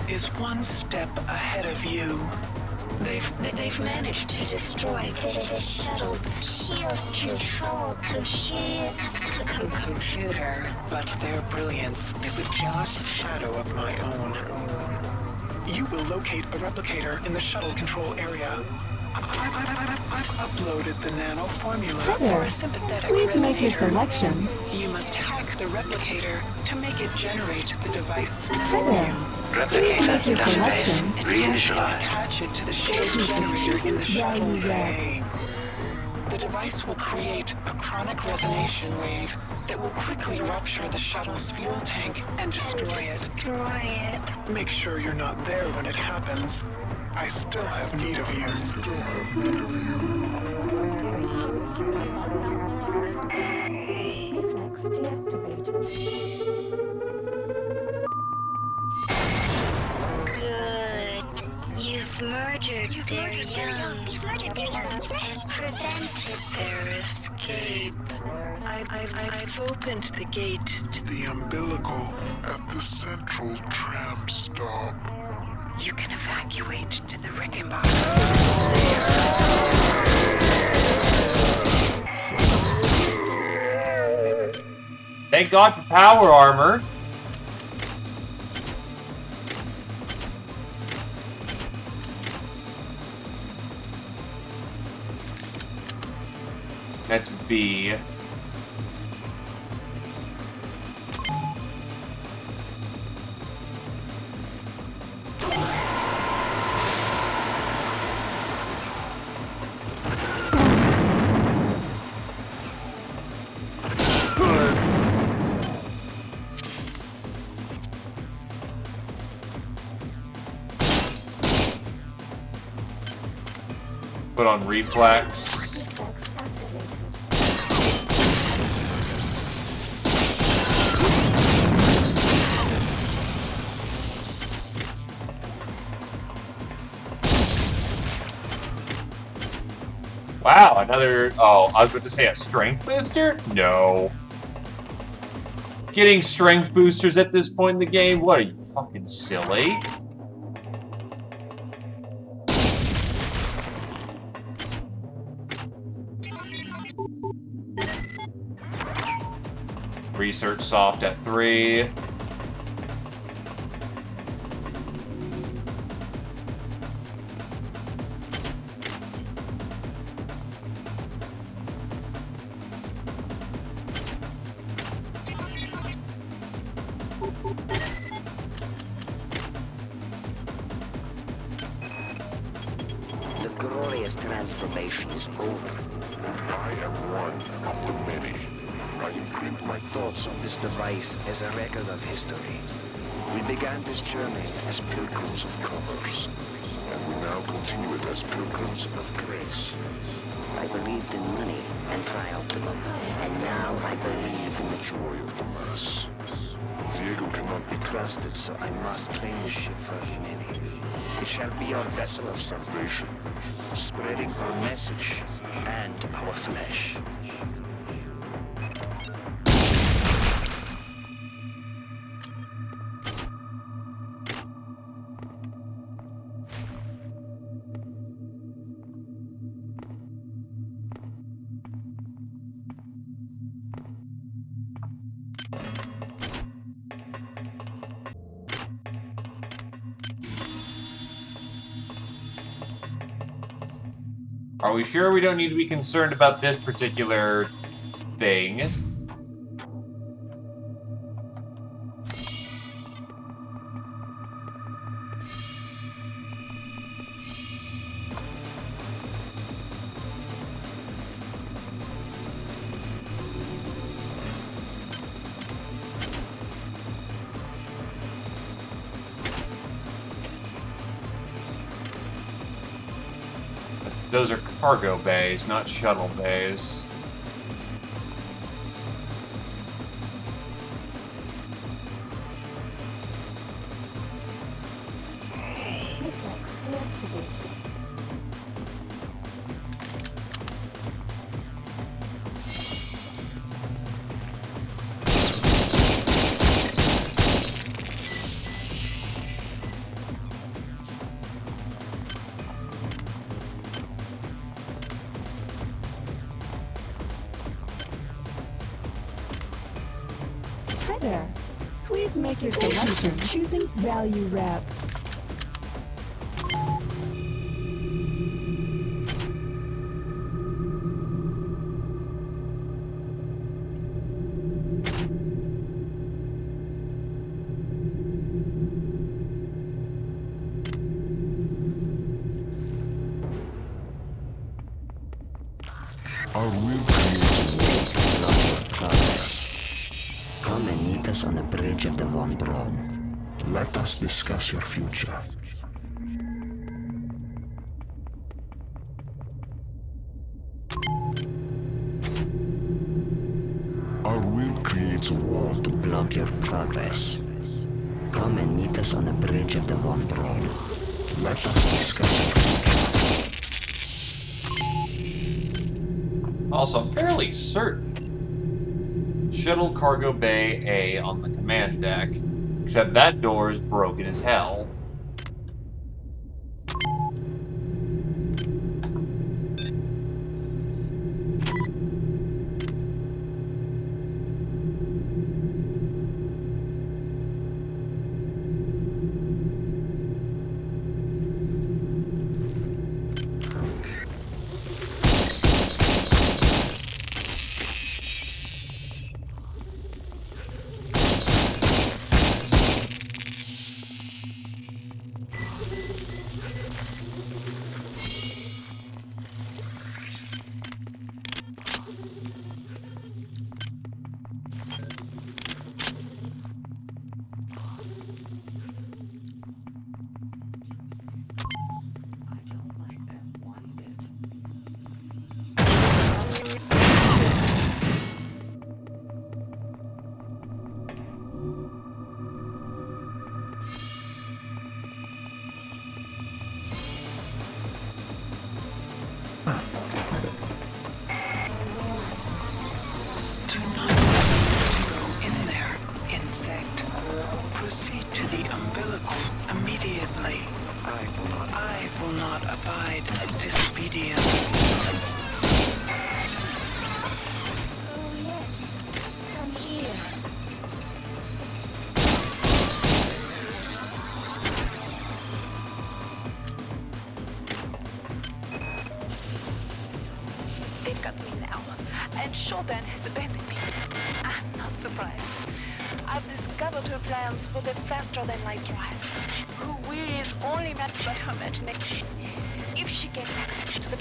Speaker 4: Is one step ahead of you.
Speaker 8: They've managed to destroy the shuttle's shield control computer.
Speaker 4: But their brilliance is a jealous shadow of my own. You will locate a replicator in the shuttle control area. I've uploaded the nano formula for a sympathetic
Speaker 7: Please make your
Speaker 4: resonator.
Speaker 7: selection.
Speaker 4: You must hack the replicator to make it generate the device for
Speaker 7: there.
Speaker 4: you.
Speaker 7: Please make your selection.
Speaker 4: Attach it to the shield generator in the shuttle bay. The device will create a chronic resonation wave that will quickly rupture the shuttle's fuel tank and destroy it. Make sure you're not there when it happens. I still have need of you.
Speaker 20: Reflex deactivated.
Speaker 8: Good. You've murdered their young and prevented their escape.
Speaker 4: I've opened the gate to
Speaker 19: The umbilical at the central tram stop.
Speaker 4: You can evacuate to the Rickenbach.
Speaker 2: Thank God for power armor. That's B. put on reflex. Wow, another... Oh, I was about to say a strength booster? No. Getting strength boosters at this point in the game? What, are you fucking silly? Research soft at 3.
Speaker 6: The glorious transformation is over.
Speaker 19: I am one of the many. I imprint my thoughts on
Speaker 6: This device is a record of history. We began this journey as pilgrims of commerce,
Speaker 19: and we now continue it as pilgrims
Speaker 6: of grace. I believed in money and triumphalism, and now I believe in the joy of the mass.
Speaker 19: Diego cannot be
Speaker 6: trusted, so I must claim the ship for the many. It shall be our vessel of salvation, spreading our message and our flesh.
Speaker 2: Are we sure we don't need to be concerned about this particular thing? Those are cargo bays, not shuttle bays.
Speaker 7: Reflex deactivated. Hi there. Please make your selection choosing value wrap.
Speaker 18: Our will creates a world
Speaker 6: Lord progress. Come and meet us on the bridge of the Von Braun.
Speaker 18: Let us discuss your future. Our will creates a wall to
Speaker 6: block your progress. Come and meet us on the bridge of the Von Braun.
Speaker 18: Let us discuss your future.
Speaker 2: Also, I'm fairly certain Shuttle Cargo Bay A on the command deck, except that door is broken as hell.
Speaker 15: now, and Shodan has abandoned me. I'm not surprised. I've discovered her plans for the faster-than-light drive. Her will is only matched by her imagination. If she gets access to the...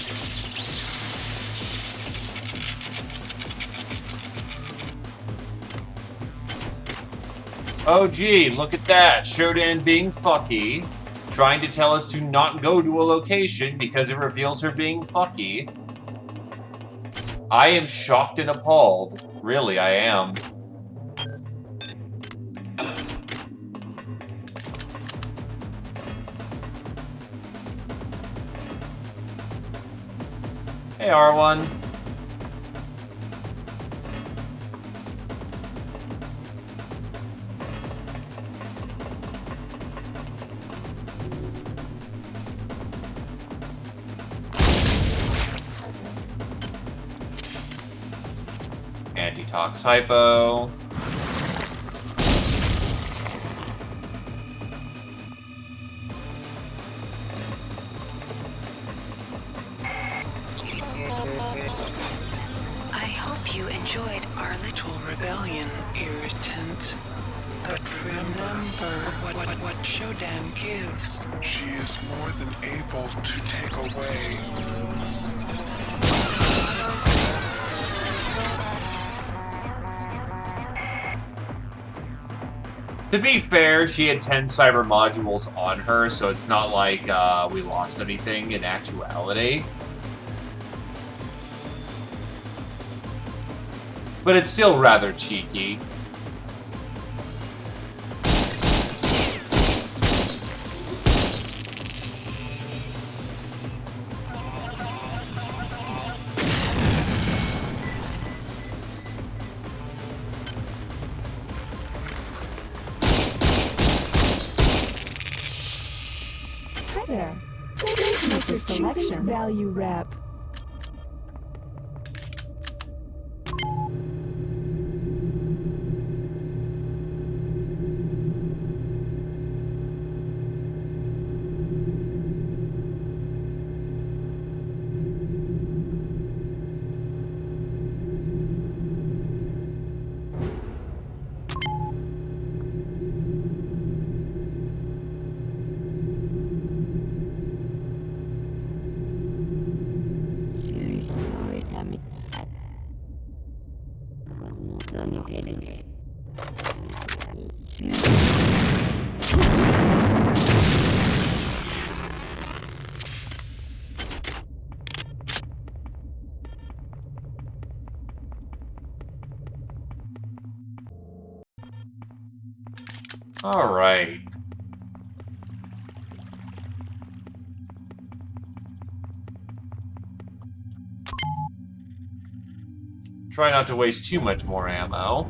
Speaker 2: Oh gee, look at that. Shodan being fucky, trying to tell us to not go to a location because it reveals her being fucky. I am shocked and appalled. Really, I am. Hey, R1. Anti-tox hypo.
Speaker 5: I hope you enjoyed our little rebellion, irritant. But remember what Shodan gives.
Speaker 4: She is more than able to take away.
Speaker 2: To be fair, she had 10 cyber modules on her, so it's not like we lost anything in actuality. But it's still rather cheeky.
Speaker 7: Hi there. Please make your selection. Value wrap.
Speaker 2: All right. Try not to waste too much more ammo.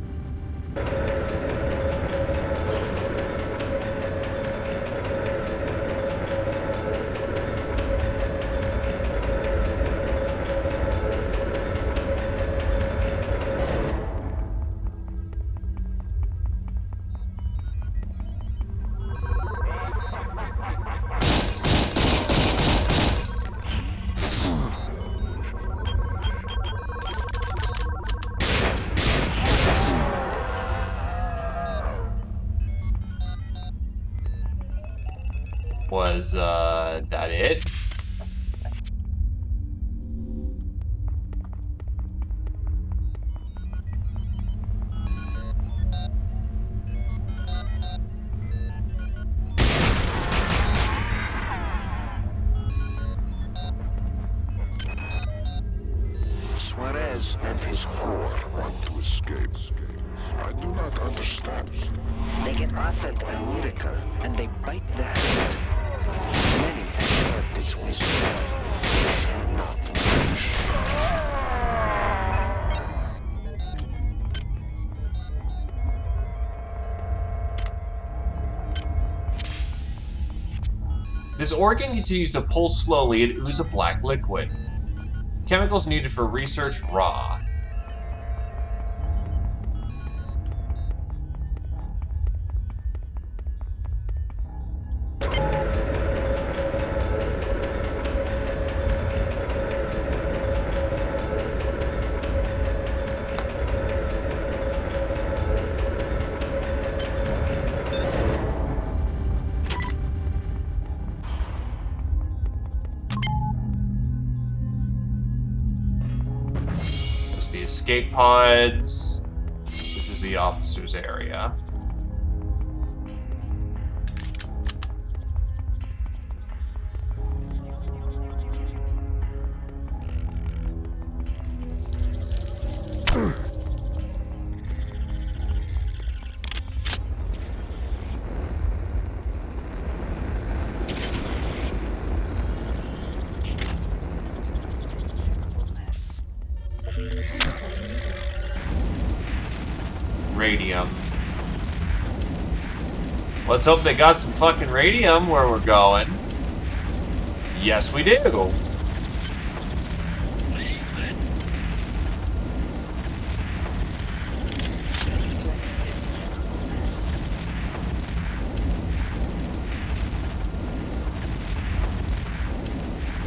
Speaker 2: Was that it?
Speaker 19: Suarez and his horde want to escape. I do not understand.
Speaker 6: They get Athent and Utica, and they bite the hand. Many have heard this wisdom. They shall not perish.
Speaker 2: This organ continues to pulse slowly and ooze a black liquid. Chemicals needed for research raw. the escape pods. This is the officer's area. Radium. Let's hope they got some fucking radium where we're going. Yes, we do.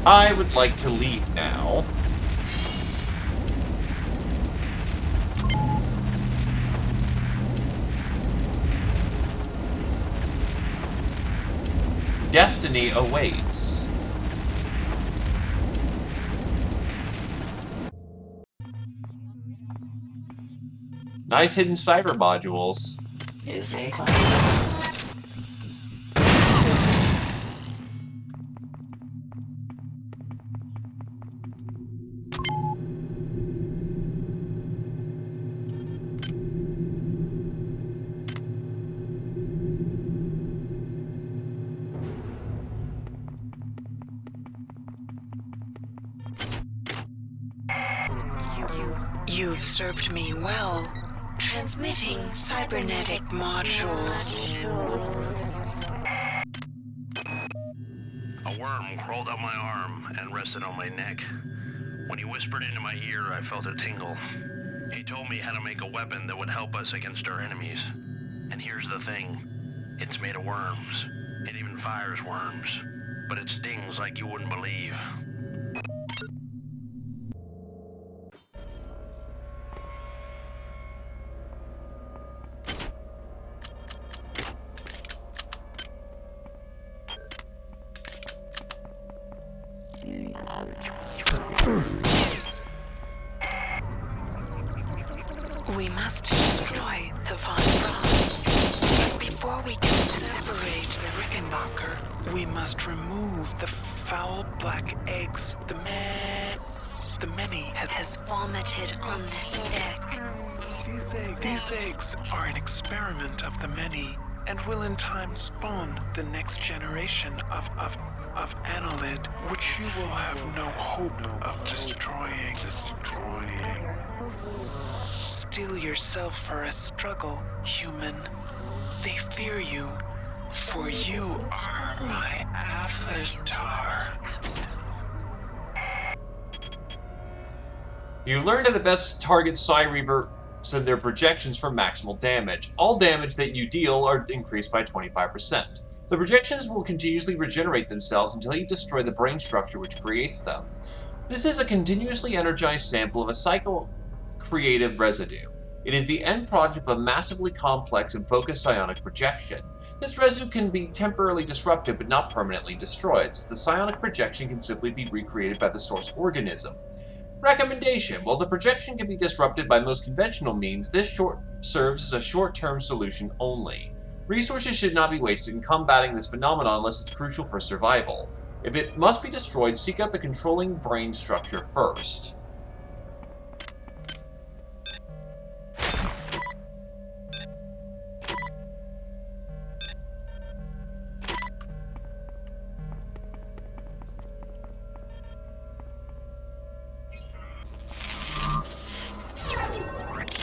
Speaker 2: I would like to leave now. Destiny awaits. Nice hidden cyber modules.
Speaker 1: Is a
Speaker 5: You've served me well.
Speaker 8: Transmitting cybernetic modules.
Speaker 12: A worm crawled up my arm and rested on my neck. When he whispered into my ear, I felt a tingle. He told me how to make a weapon that would help us against our enemies. And here's the thing. It's made of worms. It even fires worms. But it stings like you wouldn't believe.
Speaker 5: We must destroy the Von Braun. But before we can separate the Rickenbacker, we must remove the foul black eggs. The many
Speaker 8: has vomited on this deck.
Speaker 4: These eggs are an experiment of the many, and will in time spawn the next generation of Annelid, which you will have no hope of destroying. Steel yourself for a struggle, human. They fear you, for you are my avatar.
Speaker 2: You learned how to best target Cyreavers and their projections for maximal damage. All damage that you deal are increased by 25%. The projections will continuously regenerate themselves until you destroy the brain structure which creates them. This is a continuously energized sample of a psycho-creative residue. It is the end product of a massively complex and focused psionic projection. This residue can be temporarily disrupted but not permanently destroyed, so the psionic projection can simply be recreated by the source organism. Recommendation: while the projection can be disrupted by most conventional means, this serves as a short-term solution only. Resources should not be wasted in combating this phenomenon unless it's crucial for survival. If it must be destroyed, seek out the controlling brain structure first.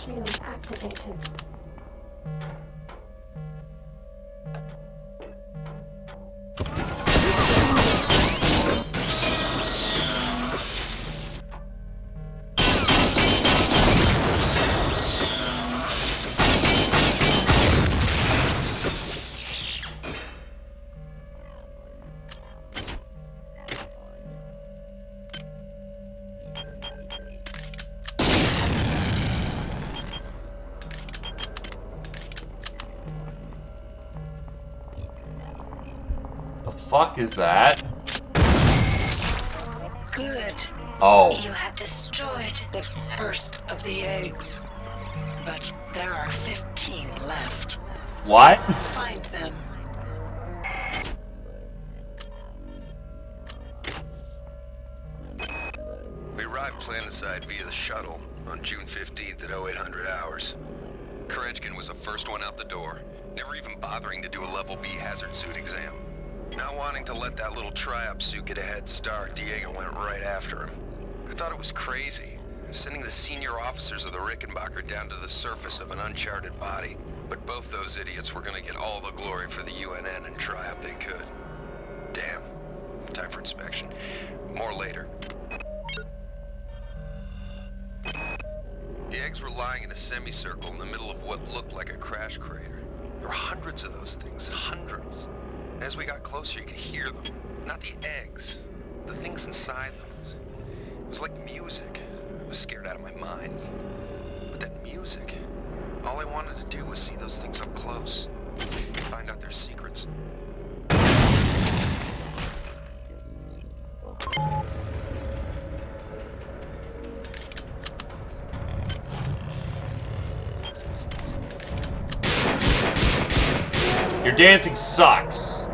Speaker 20: Shield activated.
Speaker 2: The fuck is that?
Speaker 5: Good.
Speaker 2: Oh.
Speaker 15: You have destroyed the first of the eggs, but there are 15 left.
Speaker 2: What?
Speaker 15: Find them.
Speaker 10: We arrived planetside via the shuttle on June 15th at 0800 hours. Korechkin was the first one out the door, never even bothering to do a level B hazard suit exam. Not wanting to let that little tri-op suit get a head start, Diego went right after him. I thought it was crazy, sending the senior officers of the Rickenbacker down to the surface of an uncharted body. But both those idiots were gonna get all the glory for the UNN and tri-op they could. Damn. Time for inspection. More later. The eggs were lying in a semicircle in the middle of what looked like a crash crater. There were hundreds of those things, hundreds. And as we got closer, you could hear them. Not the eggs, the things inside them. It was like music. I was scared out of my mind. But that music, all I wanted to do was see those things up close, find out their secrets.
Speaker 2: Your dancing sucks.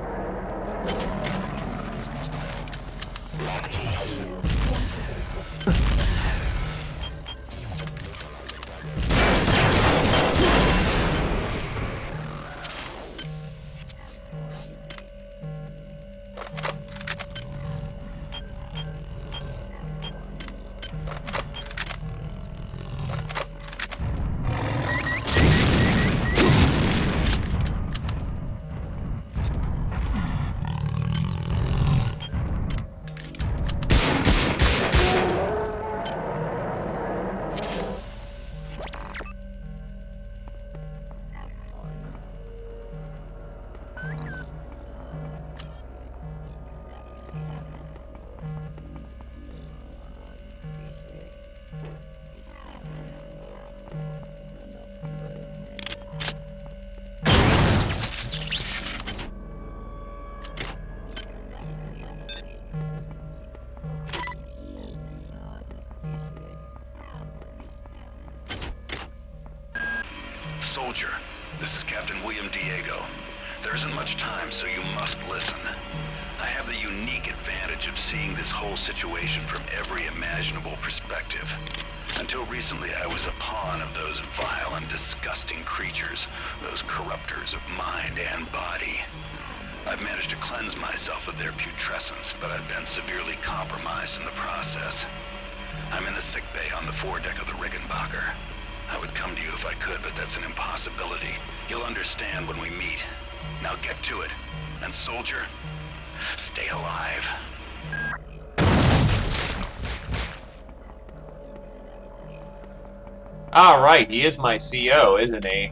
Speaker 12: Soldier, this is Captain William Diego. There isn't much time, so you must listen. I have the unique advantage of seeing this whole situation from every imaginable perspective. Until recently, I was a pawn of those vile and disgusting creatures, those corruptors of mind and body. I've managed to cleanse myself of their putrescence, but I've been severely compromised in the process. I'm in the sickbay on the foredeck of the Rickenbacker. I would come to you if I could, but that's an impossibility. You'll understand when we meet. Now get to it. And soldier, stay alive.
Speaker 2: Alright, he is my CO, isn't he?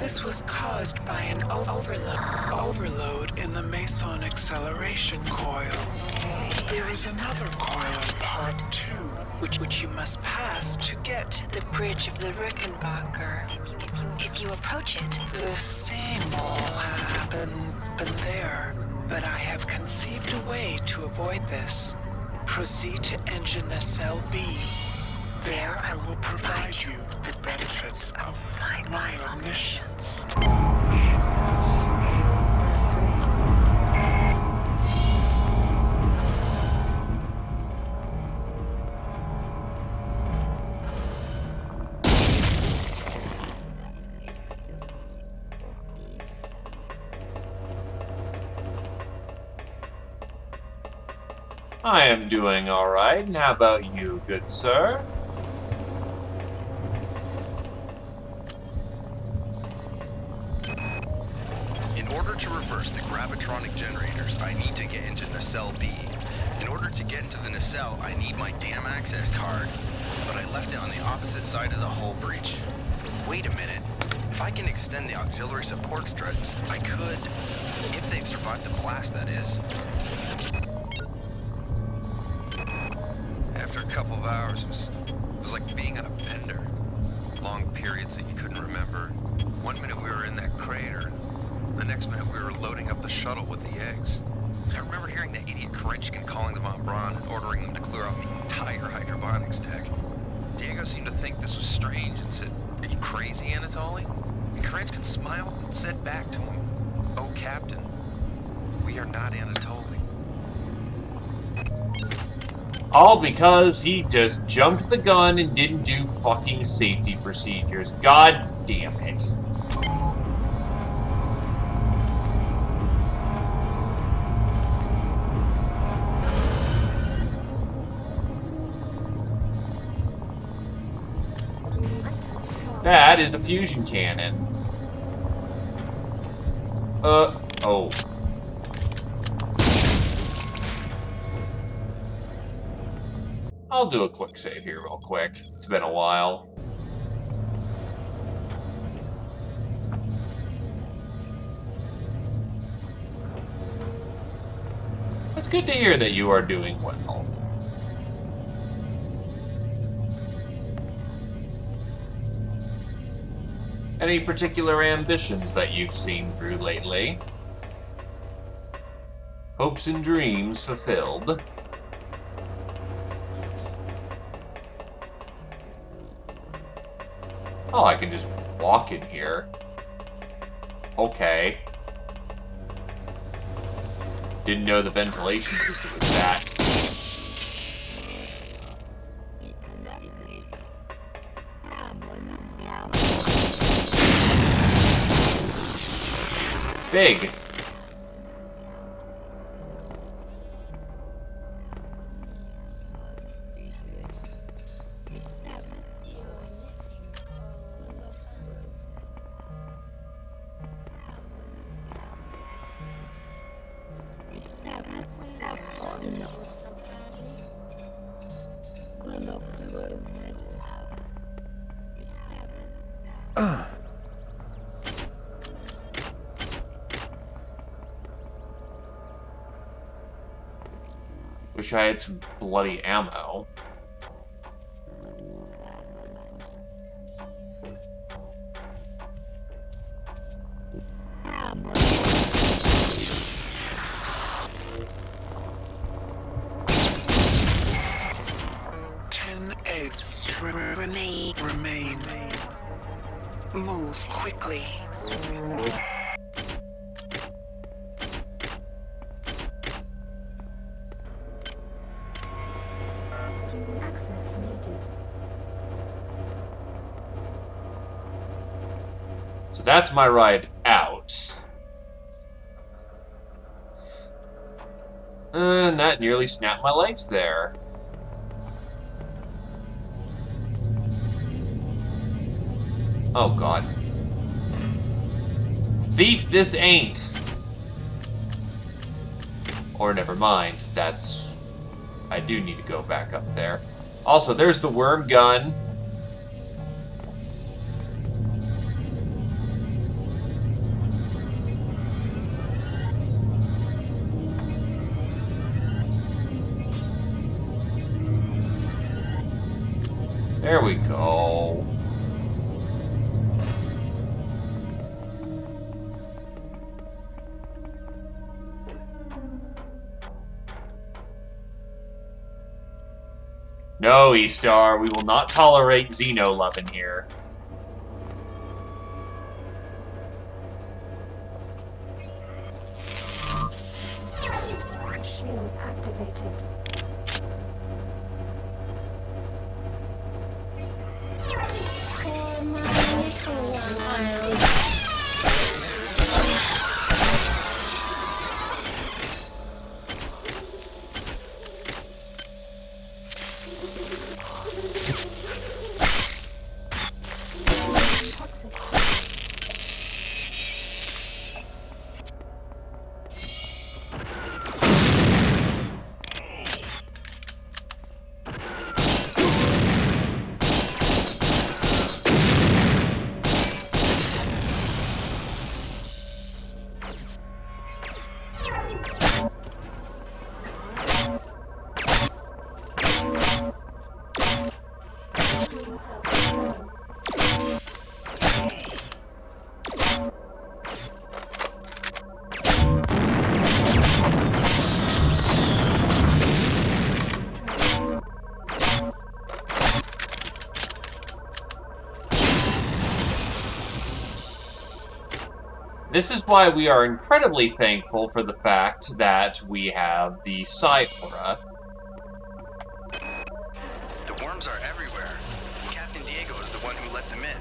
Speaker 4: This was caused by an overload in the Meson acceleration coil. There is another coil, part 2, which you must pass to get to the bridge of the Rickenbacker.
Speaker 8: If you approach it,
Speaker 4: The same will happen there, but I have conceived a way to avoid this. Proceed to engine nacelle B. There I will provide you the benefits of my omniscience.
Speaker 2: I am doing alright, and how about you, good sir?
Speaker 10: In order to reverse electronic generators. I need to get into Nacelle B. In order to get into the nacelle, I need my damn access card. But I left it on the opposite side of the hull breach. Wait a minute. If I can extend the auxiliary support struts, I could. If they've survived the blast, that is. After a couple of hours, it was like being on a bender. Long periods that you couldn't remember. One minute we were in that crater. The next minute we were loading up the shuttle with the eggs. I remember hearing that idiot Kerenskin calling the Von Braun and ordering them to clear out the entire hydroponics deck. Diego seemed to think this was strange and said, "Are you crazy, Anatoly?" And Kerenskin smiled and said back to him, "Oh, Captain, we are not Anatoly."
Speaker 2: All because he just jumped the gun and didn't do fucking safety procedures. God damn it. That is the fusion cannon. Oh. I'll do a quick save here real quick. It's been a while. It's good to hear that you are doing well. Any particular ambitions that you've seen through lately? Hopes and dreams fulfilled? Oh, I can just walk in here. Okay. Didn't know the ventilation system was that. Big. Wish I had some bloody ammo.
Speaker 4: Eggs remain. Move quickly.
Speaker 20: Access needed.
Speaker 2: So that's my ride out. And that nearly snapped my legs there. Oh god. Thief this ain't! Or never mind, that's... I do need to go back up there. Also, there's the worm gun. There we go. No, E-Star, we will not tolerate Xeno love in here.
Speaker 20: Shield activated. For my little while.
Speaker 2: This is why we are incredibly thankful for the fact that we have the Psi-Aura.
Speaker 10: The worms are everywhere. Captain Diego is the one who let them in.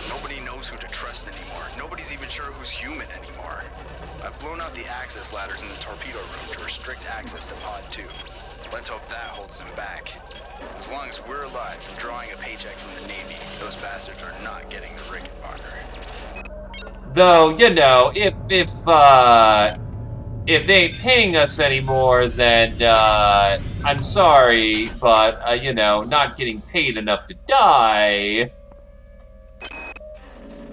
Speaker 10: Nobody knows who to trust anymore. Nobody's even sure who's human anymore. I've blown out the access ladders in the torpedo room to restrict access to Pod 2. Let's hope that holds them back. As long as we're alive and drawing a paycheck from the Navy, those bastards are not getting the Rickenbacker.
Speaker 2: Though, you know, if they ain't paying us anymore, then, I'm sorry, but, you know, not getting paid enough to die.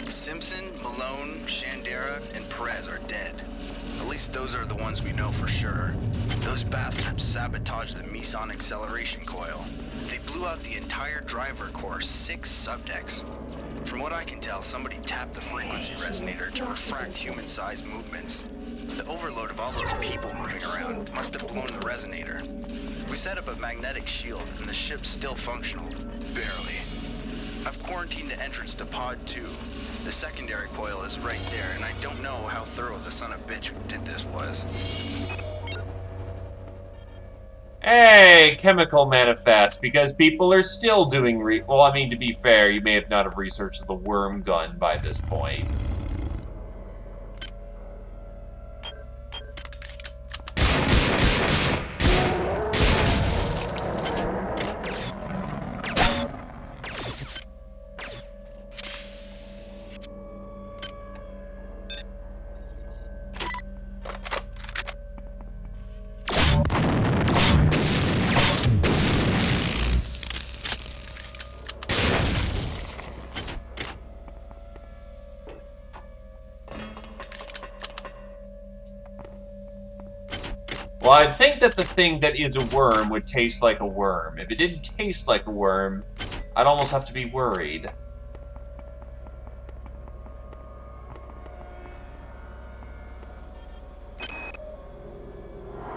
Speaker 10: Simpson, Malone, Shandera, and Perez are dead. At least those are the ones we know for sure. Those bastards sabotaged the Meson acceleration coil. They blew out the entire driver core, 6 subdecks. From what I can tell, somebody tapped the frequency resonator to refract human-sized movements. The overload of all those people moving around must have blown the resonator. We set up a magnetic shield, and the ship's still functional. Barely. I've quarantined the entrance to Pod 2. The secondary coil is right there, and I don't know how thorough the son of bitch who did this was.
Speaker 2: Hey, chemical manifest, because people are still doing well, I mean, to be fair, you may have not have researched the worm gun by this point. Well, I think that the thing that is a worm would taste like a worm. If it didn't taste like a worm, I'd almost have to be worried.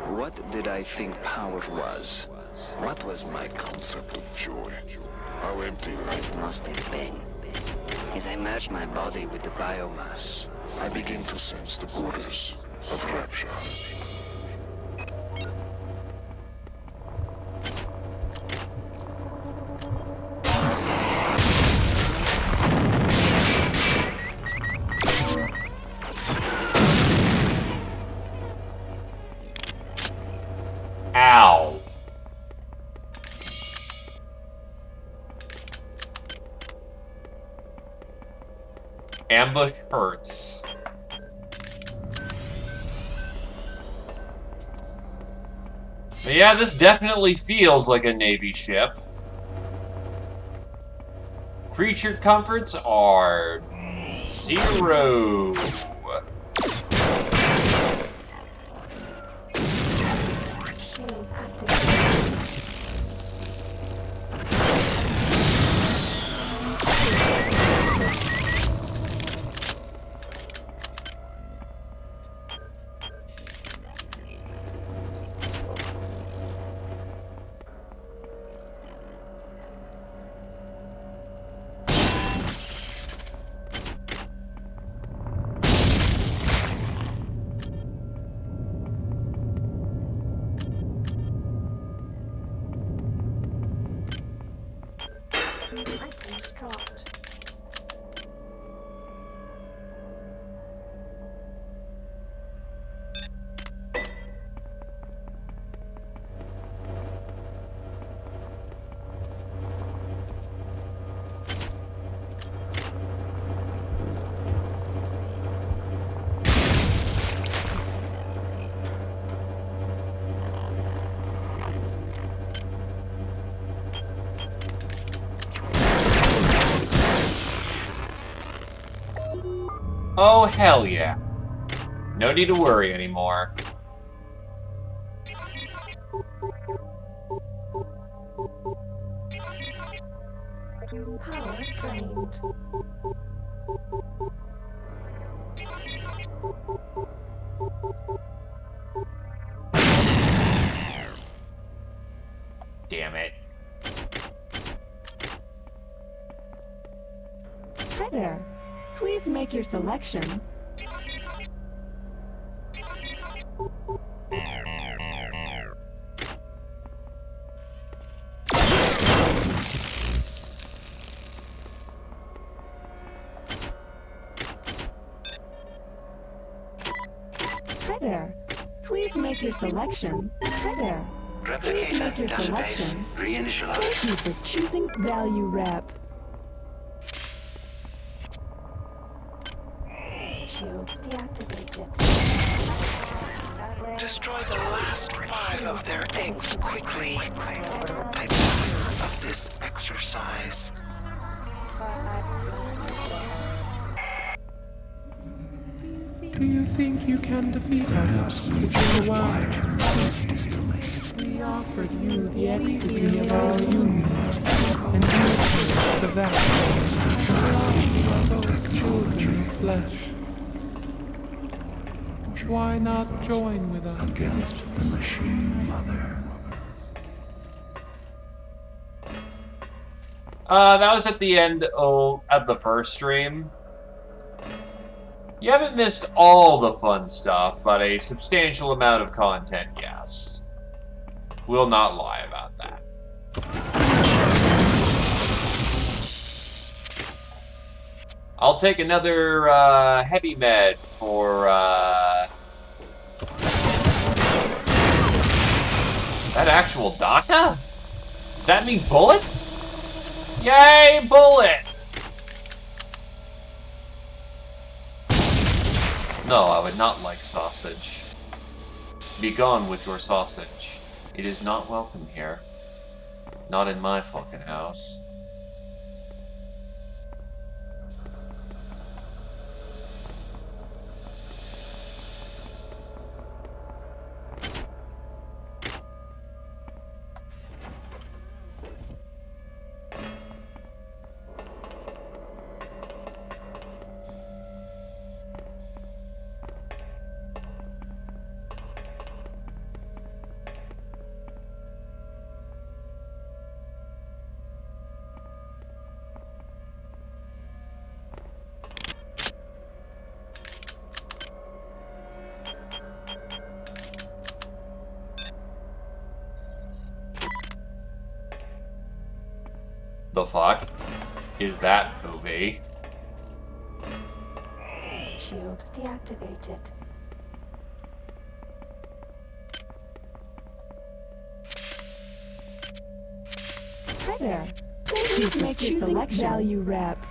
Speaker 6: What did I think power was? What was my concept of joy? How empty life must have been. As I merged my body with the biomass, I began to sense the borders of rapture.
Speaker 2: Ow. Ambush hurts. But yeah, this definitely feels like a Navy ship. Creature comforts are 0.
Speaker 20: Items dropped.
Speaker 2: Oh, hell yeah. No need to worry anymore.
Speaker 20: Power drained.
Speaker 2: Damn it.
Speaker 7: Hi there. Please make your selection. Hi there. Please make your selection. Hi there. Please make your selection. Thank you for choosing Value Wrap. Shield deactivated.
Speaker 4: Destroy the last 5 of their eggs quickly. I tire of this exercise.
Speaker 3: Do you think you can defeat us with your wild? We offered you the ecstasy of our union, and you chose the vast. We are both children of flesh. Why not join with us?
Speaker 18: Against the machine, Mother.
Speaker 2: That was at the end of the first stream. You haven't missed all the fun stuff, but a substantial amount of content, yes. Will not lie about that. I'll take another heavy med for that actual DACA? Does that mean bullets? Yay, bullets! No, I would not like sausage. Be gone with your sausage. It is not welcome here. Not in my fucking house. The fuck is that movie?
Speaker 20: Shield deactivated.
Speaker 7: Hi there. Please make your selection. Value Wrap.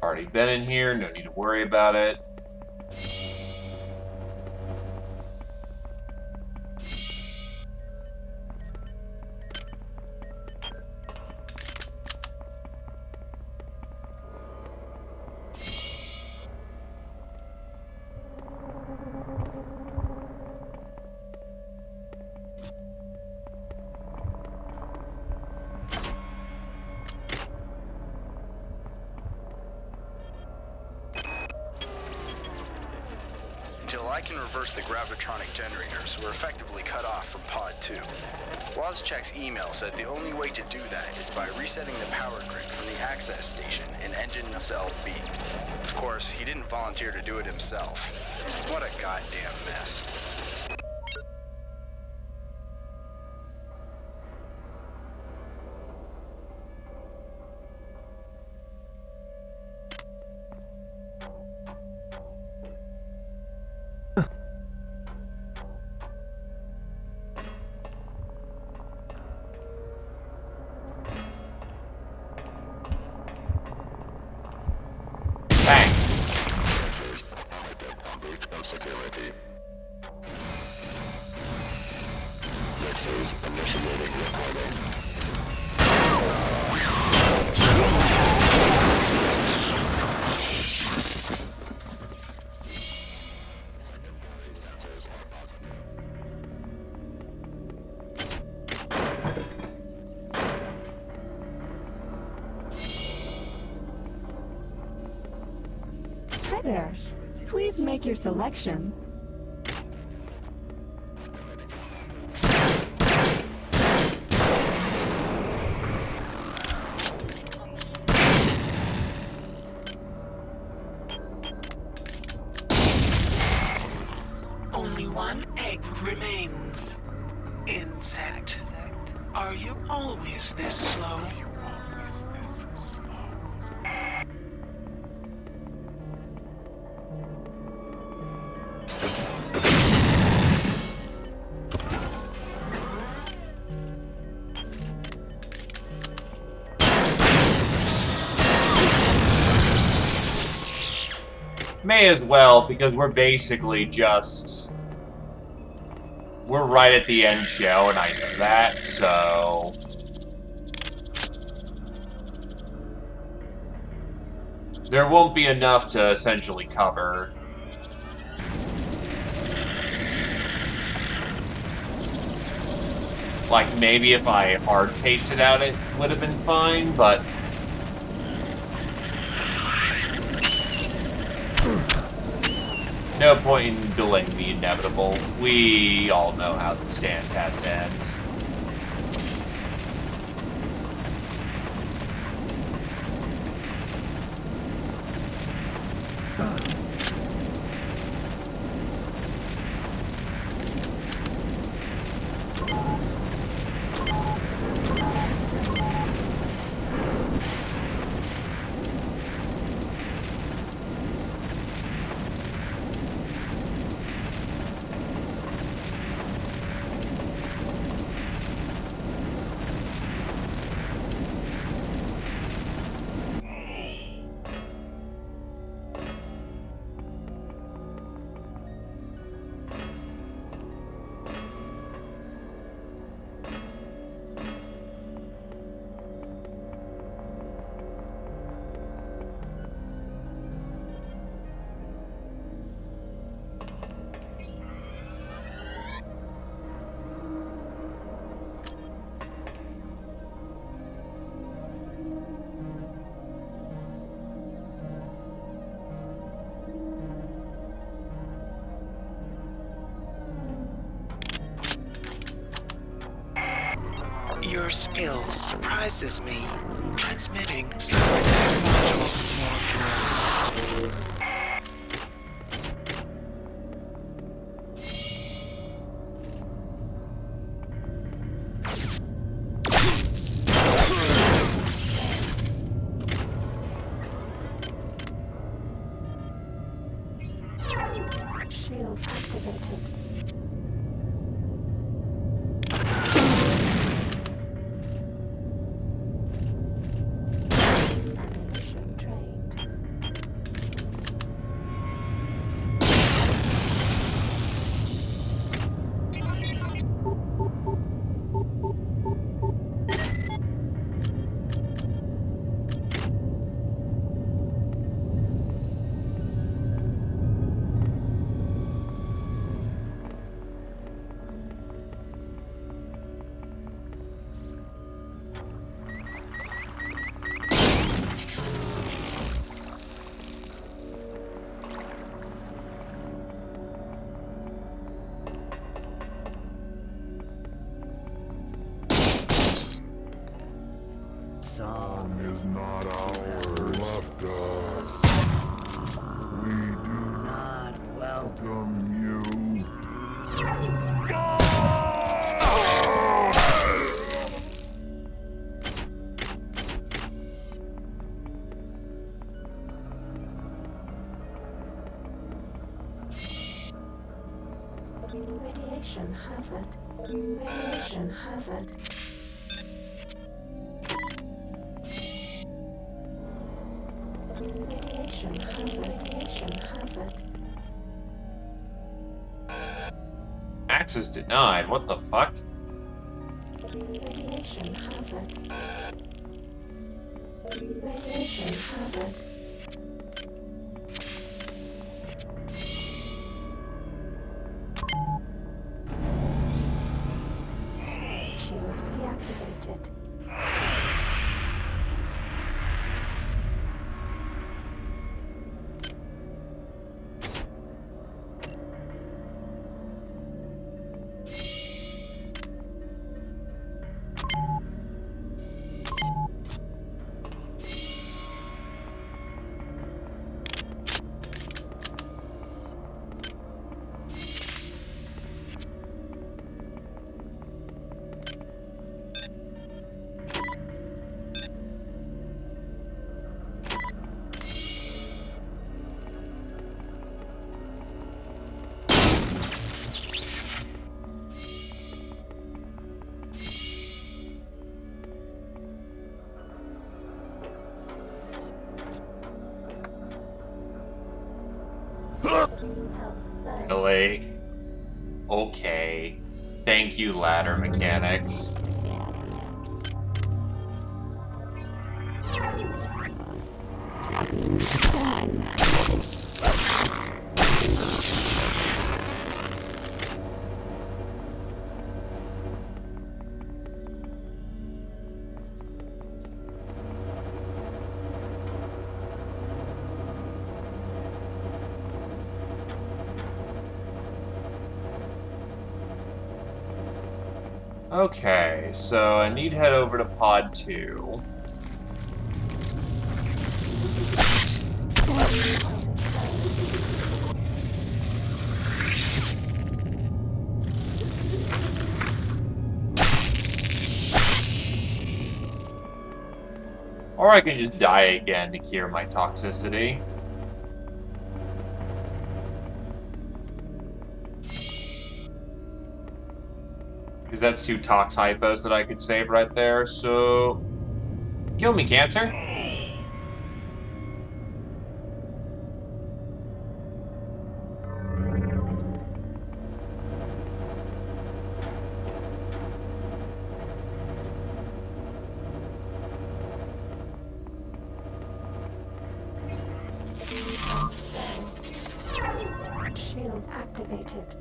Speaker 2: Already been in here, no need to worry about it.
Speaker 22: Until I can reverse the gravitronic generators, we're effectively cut off from Pod 2. Wozchek's email said the only way to do that is by resetting the power grid from the access station in engine cell B. Of course, he didn't volunteer to do it himself. What a goddamn mess.
Speaker 19: Security. Nexus initiating recording.
Speaker 7: Hi there. Please make your selection.
Speaker 4: Only one egg remains. Insect, are you always this slow?
Speaker 2: May as well, because we're basically just... We're right at the end show, and I know that, so... There won't be enough to essentially cover. Like, maybe if I hard-paced it out, it would have been fine, but... No point in delaying the inevitable. We all know how this dance has to end. Your skill surprises me. Transmitting cybernetic modules.
Speaker 20: Shields activated.
Speaker 19: Song is not ours. Left us. We do not welcome you.
Speaker 20: Radiation hazard. Radiation hazard. Radiation hazard. Radiation hazard.
Speaker 2: Access denied. What the fuck?
Speaker 20: Radiation hazard. Radiation hazard. Shield deactivated.
Speaker 2: Really? Okay. Thank you, ladder mechanics. Okay, so I need to head over to Pod 2. Or I can just die again to cure my toxicity. Because that's 2 tox hypos that I could save right there, so... Kill me, Cancer!
Speaker 20: Shield activated.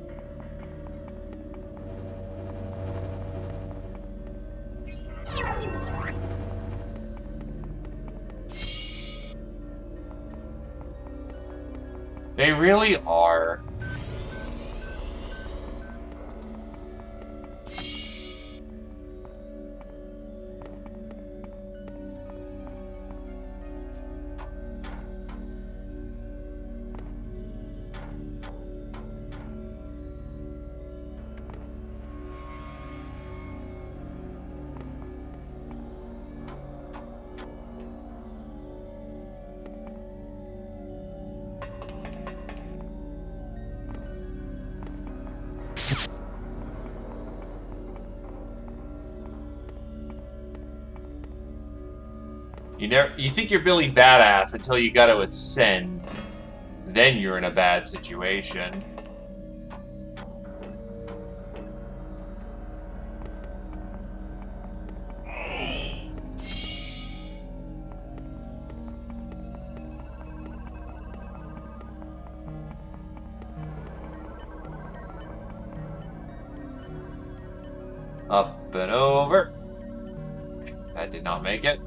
Speaker 2: They really are. You think you're Billy Badass until you gotta ascend. Then you're in a bad situation. Up and over. That did not make it.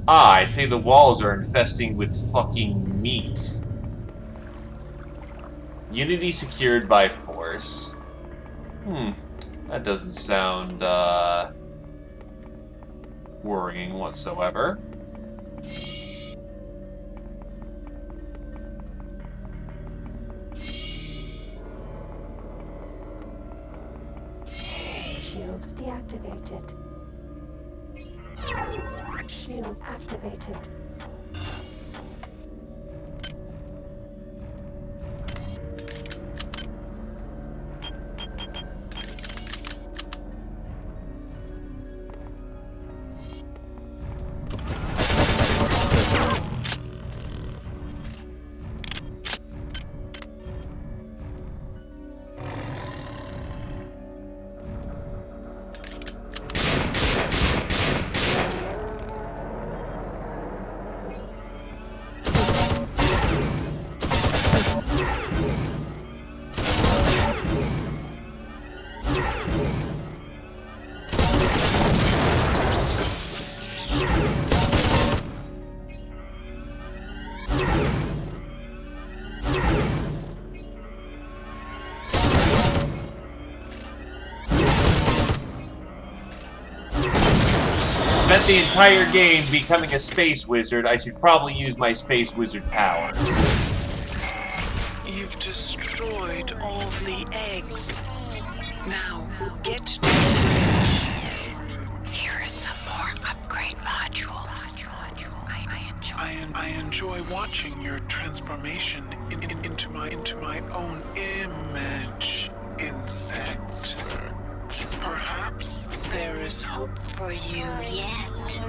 Speaker 2: Ah, I see the walls are infesting with fucking meat. Unity secured by force. That doesn't sound, worrying whatsoever.
Speaker 20: Shield deactivated. Shield activated.
Speaker 2: Spent the entire game becoming a space wizard. I should probably use my space wizard powers.
Speaker 5: You've destroyed all the eggs. Now, get to the bridge.
Speaker 15: Here are some more upgrade modules. I enjoy
Speaker 4: watching your transformation into my own image, insect. Perhaps there is hope for you yet.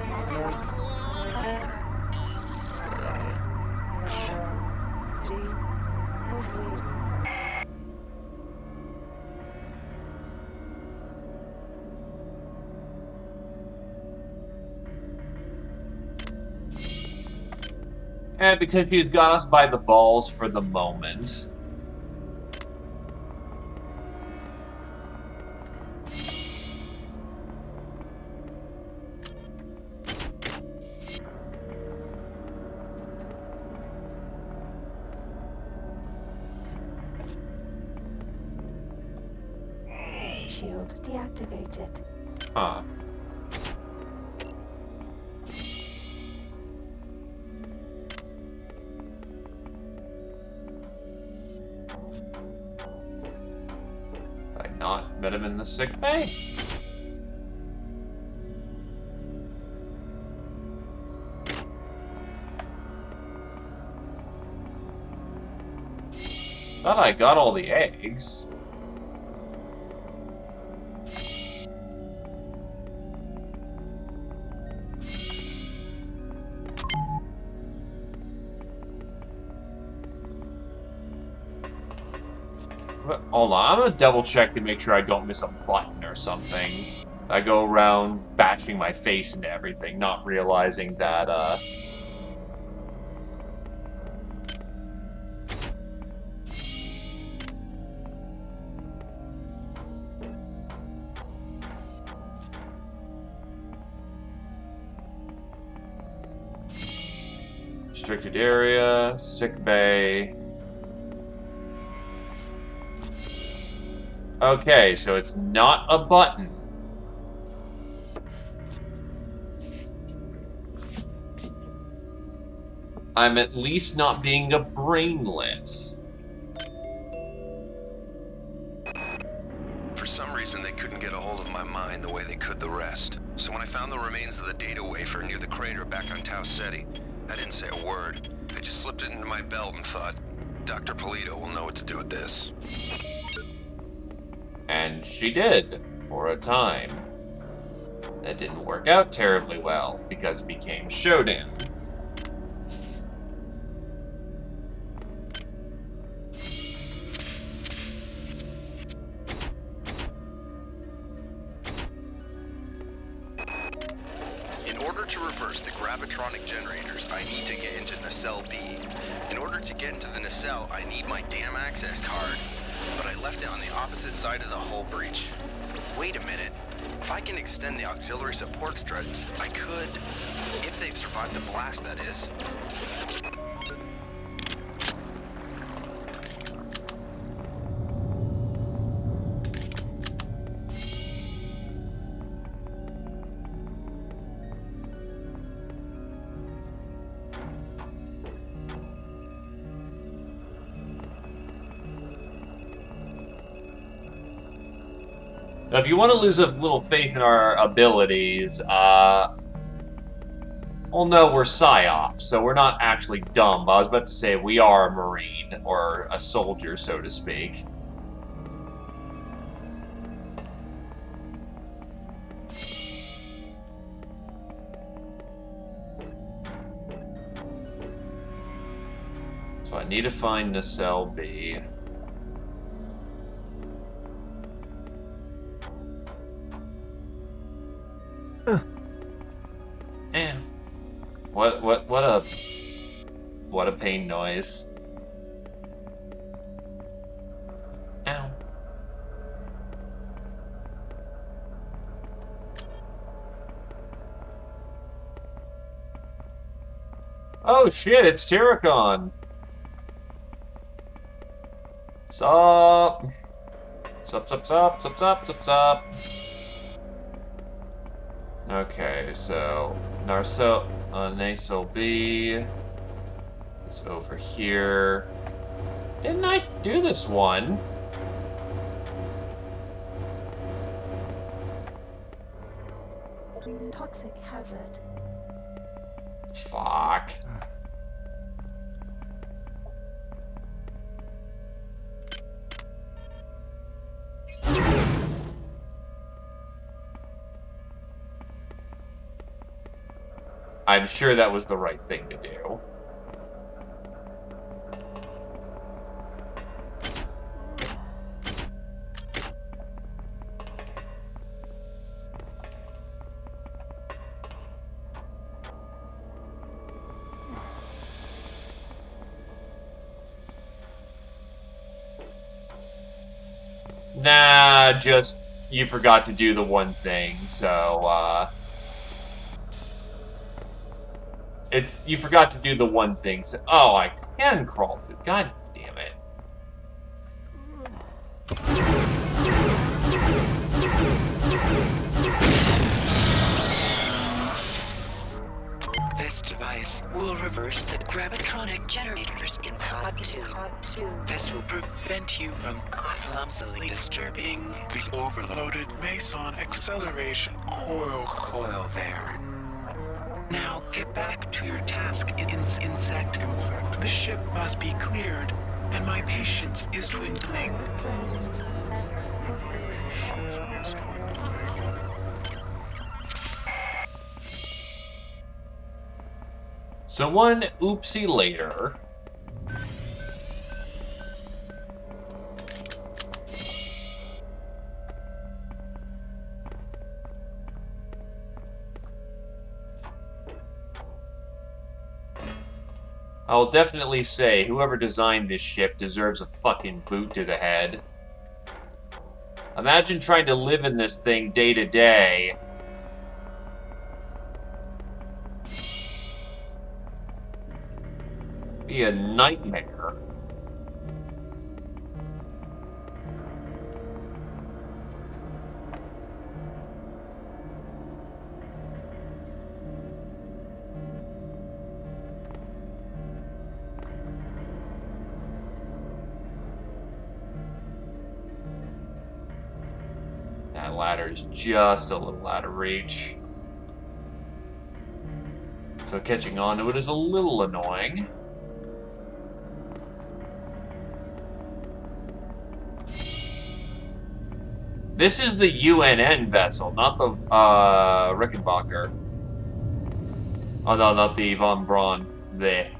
Speaker 2: And because he's got us by the balls for the moment.
Speaker 20: Shield deactivated.
Speaker 2: Huh. Have I not met him in the sick bay? Thought I got all the eggs. Hold on, I'm gonna double check to make sure I don't miss a button or something. I go around bashing my face into everything, not realizing that, restricted area, sick bay. Okay, so it's not a button. I'm at least not being a brainlet.
Speaker 10: For some reason, they couldn't get a hold of my mind the way they could the rest. So when I found the remains of the data wafer near the crater back on Tau Ceti, I didn't say a word. I just slipped it into my belt and thought, Dr. Polito will know what to do with this.
Speaker 2: And she did, for a time. That didn't work out terribly well, because it became Shodan.
Speaker 10: In order to reverse the gravitronic generators, I need to get into Nacelle B. In order to get into the Nacelle, I need my damn access card. But I left it on the opposite side of the hull breach. Wait a minute. If I can extend the auxiliary support struts, I could... If they've survived the blast, that is.
Speaker 2: Now, if you want to lose a little faith in our abilities, well, no, we're PSYOPs, so we're not actually dumb. But I was about to say we are a Marine, or a soldier, so to speak. So I need to find Nacelle B. Yeah. What a pain noise. Ow. Oh shit, it's Tyricon. Sup? Sup. Okay, so Nacelle B is over here. Didn't I do this one?
Speaker 20: Toxic hazard.
Speaker 2: Fuck. I'm sure that was the right thing to do. Nah, just you forgot to do the one thing, so you forgot to do the one thing, so oh, I can crawl through. God damn it.
Speaker 4: This device will reverse the gravitronic generators in Pod 2. This will prevent you from clumsily disturbing the overloaded Meson acceleration coil there. Now get back to your task, insect. The ship must be cleared, and my patience is dwindling.
Speaker 2: So one oopsie later. I'll definitely say whoever designed this ship deserves a fucking boot to the head. Imagine trying to live in this thing day to day. Be a nightmare. That ladder is just a little out of reach. So catching on to it is a little annoying. This is the UNN vessel, not the Rickenbacker. Oh no, not the Von Braun. There.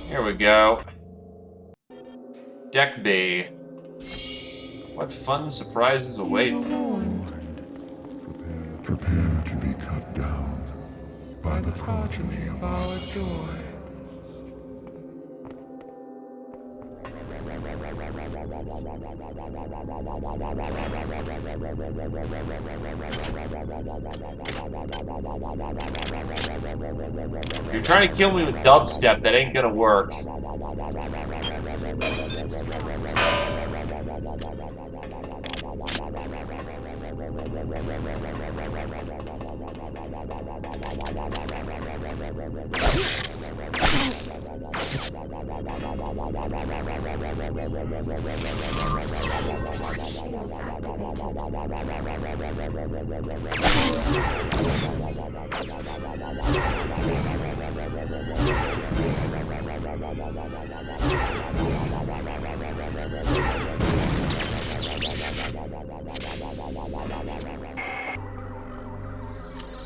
Speaker 2: Here we go. Deck B. What fun surprises await?
Speaker 18: Prepare to be cut down by the progeny of our joy.
Speaker 2: You're trying to kill me with dubstep, that ain't gonna work.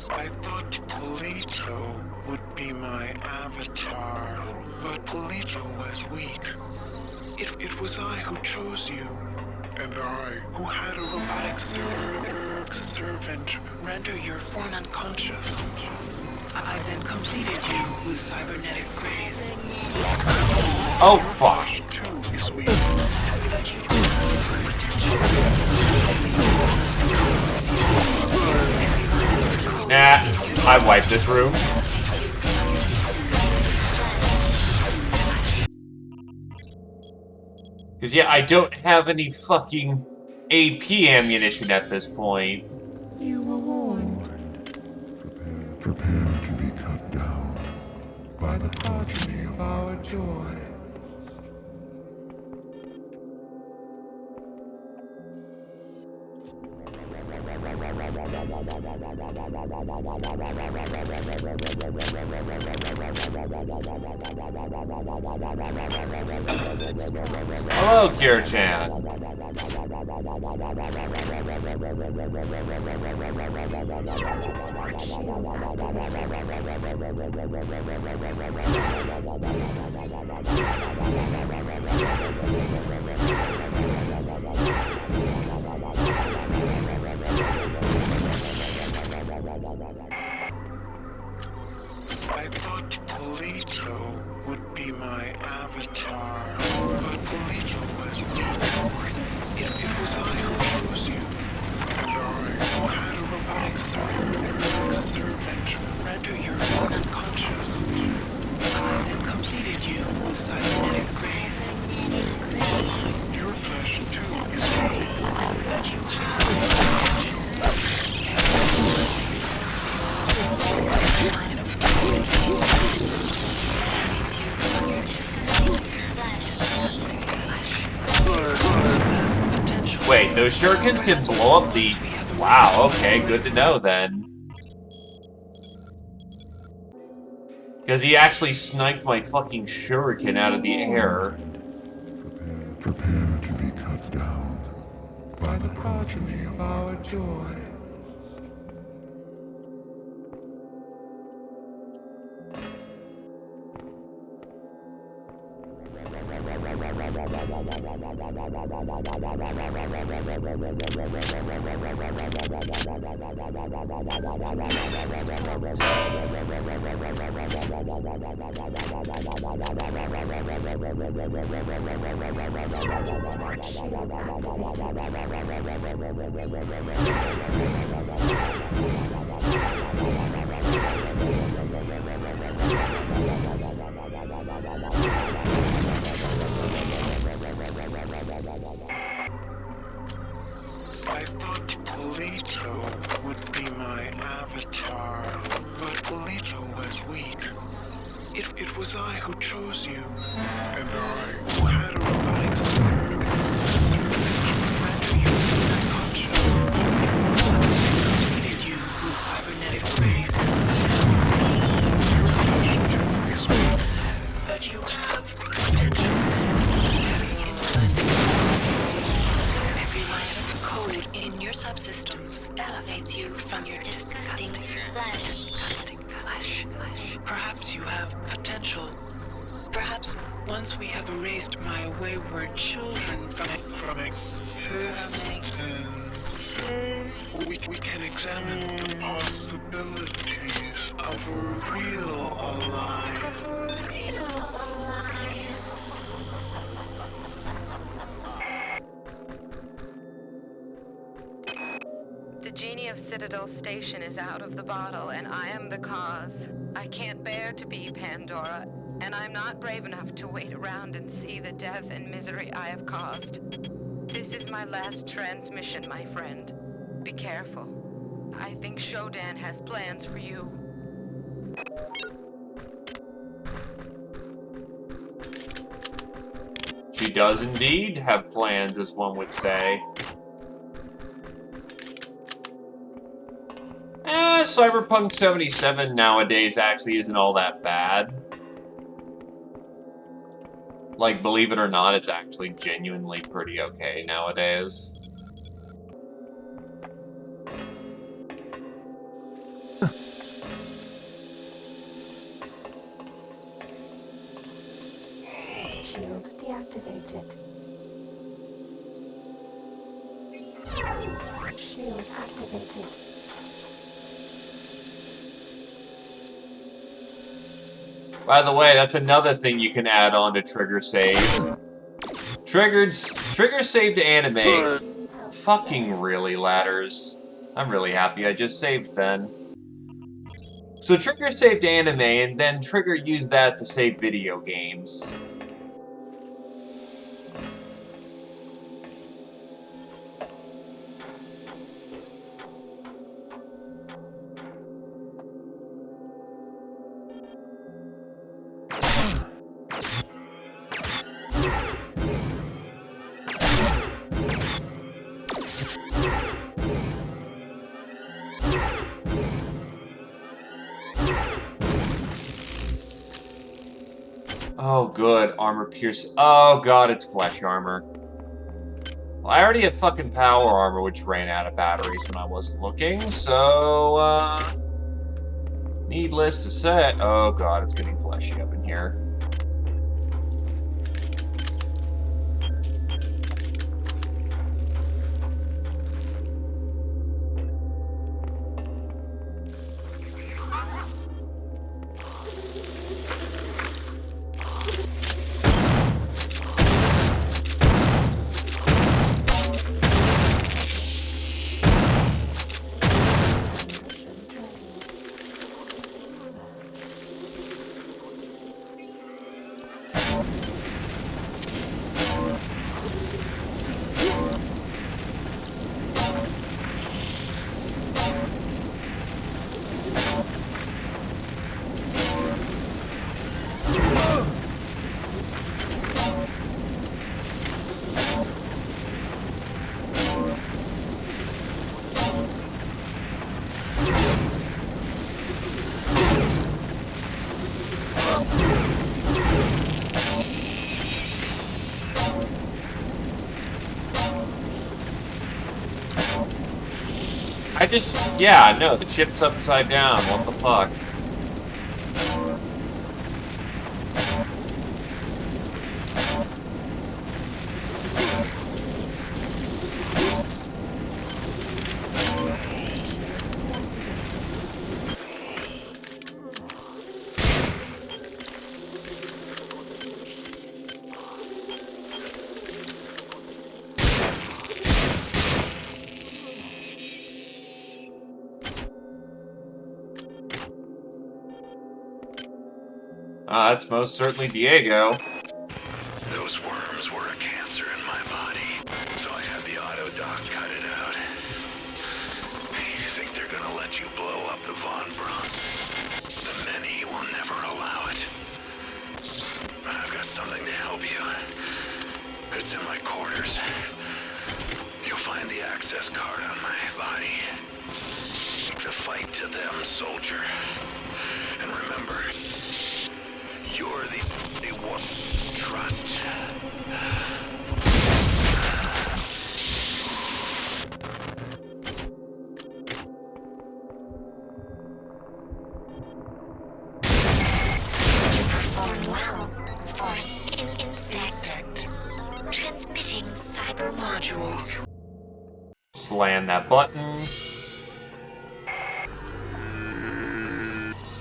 Speaker 4: I thought Polito would be my avatar, but Polito was weak. It was I who chose you, and I who had a robotic servant render your form unconscious. I then completed you with cybernetic grace.
Speaker 2: Oh fuck. Nah, I wiped this room. Cause yeah, I don't have any fucking AP ammunition at this point.
Speaker 3: You were warned.
Speaker 18: Prepare to be cut down
Speaker 3: By the progeny of our joy.
Speaker 2: Hello, Kira-chan.
Speaker 4: I thought Polito would be my avatar, but Polito was weak. It was I who chose you, and I who had a robotic servant render your unconscious. I then completed you with cybernetic grace. Your flesh too is weak, but you have
Speaker 2: Wait, those shurikens can blow up the... Wow, okay, good to know then. Because he actually sniped my fucking shuriken out of the air.
Speaker 18: Prepare to be cut down
Speaker 3: By the progeny of our joy.
Speaker 4: I thought Polito would be my avatar, but Polito was weak. It was I who chose you, and I who had a robotic servant render you unconscious. I completed you with cybernetic grace. Your flesh too is weak, but you have potential. Every line of code in your subsystems elevates you from your disgusting flesh. Perhaps you have potential. Perhaps once we have erased my wayward children from existence, we can examine the possibilities of a real alive.
Speaker 11: The genie of Citadel Station is out of the bottle, and I am the cause. I can't bear to be Pandora, and I'm not brave enough to wait around and see the death and misery I have caused. This is my last transmission, my friend. Be careful. I think Shodan has plans for you.
Speaker 2: She does indeed have plans, as one would say. Cyberpunk 77 nowadays actually isn't all that bad. Like, believe it or not, it's actually genuinely pretty okay nowadays.
Speaker 20: Shield deactivated. Shield activated.
Speaker 2: By the way, that's another thing you can add on to Trigger Save. Trigger Save to Animate. Fucking really, ladders. I'm really happy I just saved then. So Trigger Save to Anime, and then Trigger used that to save video games. Oh, good. Armor pierce. Oh, God, it's flesh armor. Well, I already have fucking power armor, which ran out of batteries when I wasn't looking, so, needless to say... Oh, God, it's getting fleshy up in here. Yeah, no, the ship's upside down. What the fuck? That's most certainly Diego.
Speaker 12: Those worms were a cancer in my body, so I had the auto doc cut it out. You think they're gonna let you blow up the Von Braun? The many will never allow it. But I've got something to help you. It's in my quarters. You'll find the access card on my body. Take the fight to them, soldier. And remember, you're the only one to trust.
Speaker 8: You perform well for an insect. Transmitting cyber modules.
Speaker 2: Slam that button.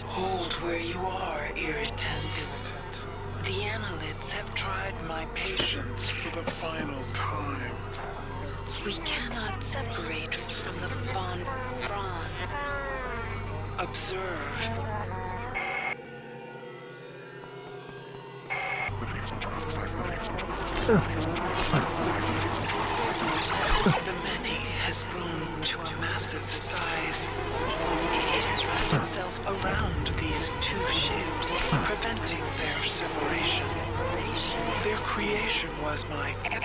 Speaker 4: Hold where you are, irritant. The Annelids have tried my patience for the final time. We cannot separate from the Von Braun. Observe. The many has grown to a massive size. It has wrapped itself around these two ships, preventing their separation. Their creation was my error.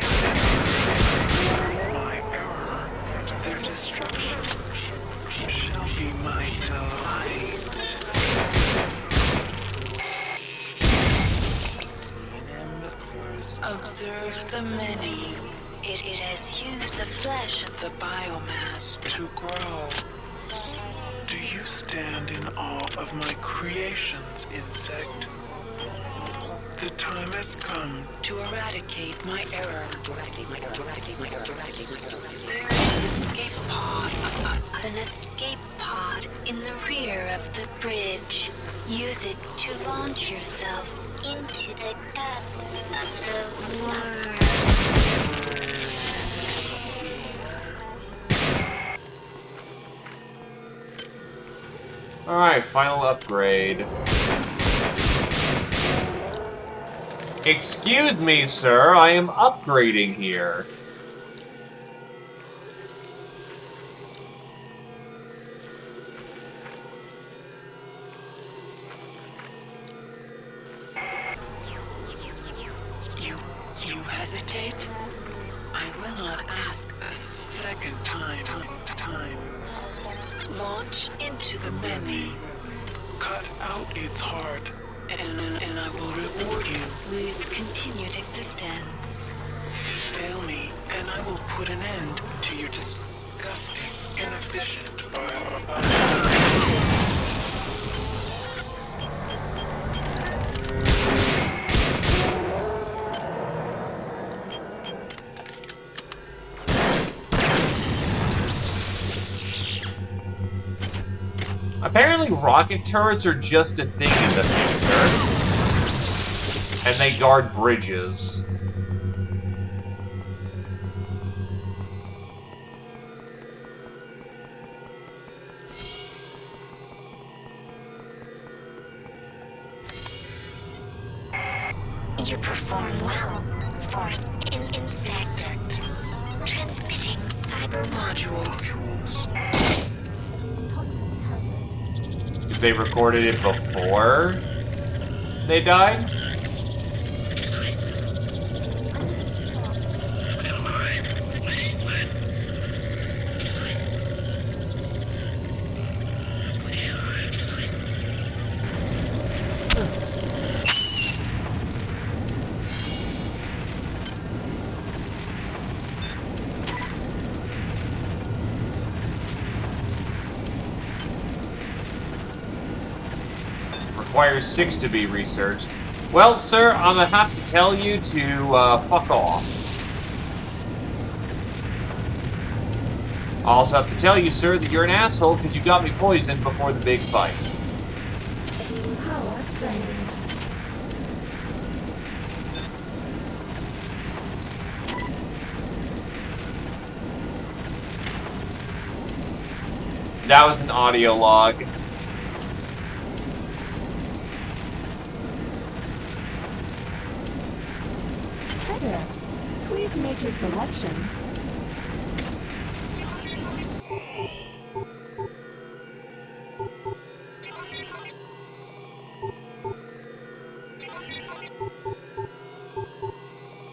Speaker 4: Their destruction shall be my delight. Observe the many. It has used the flesh of the biomass to grow. Do you stand in awe of my creations, insect? The time has come to eradicate my error. There is an escape pod.
Speaker 8: An escape pod in the rear of the bridge. Use it to launch yourself into the guts of the worm.
Speaker 2: Alright, final upgrade. Excuse me, sir, I am upgrading here.
Speaker 4: You hesitate? I will not ask a second time. Launch into the many. Cut out its heart and I will reward you.
Speaker 15: With continued existence.
Speaker 4: Fail me, and I will put an end to your disgusting, inefficient
Speaker 2: Apparently rocket turrets are just a thing in the future. And they guard bridges.
Speaker 8: You perform well for an insect. Transmitting cyber modules.
Speaker 2: Because they recorded it before they died? Requires 6 to be researched. Well, sir, I'm gonna have to tell you to, fuck off. I also have to tell you, sir, that you're an asshole because you got me poisoned before the big fight. That was an audio log.
Speaker 7: Hi there. Please make your selection.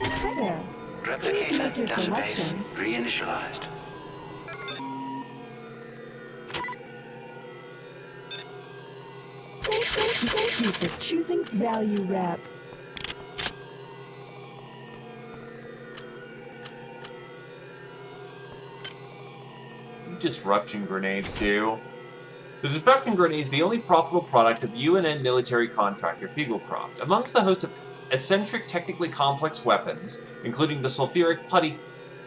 Speaker 7: Hi there. Please make your selection.
Speaker 13: Reinitialized.
Speaker 7: Thank you for choosing Value Wrap.
Speaker 2: Disruption grenades do. The disruption grenade is the only profitable product of the UNN military contractor Fiegelcroft. Amongst the host of eccentric, technically complex weapons, including the sulfuric putty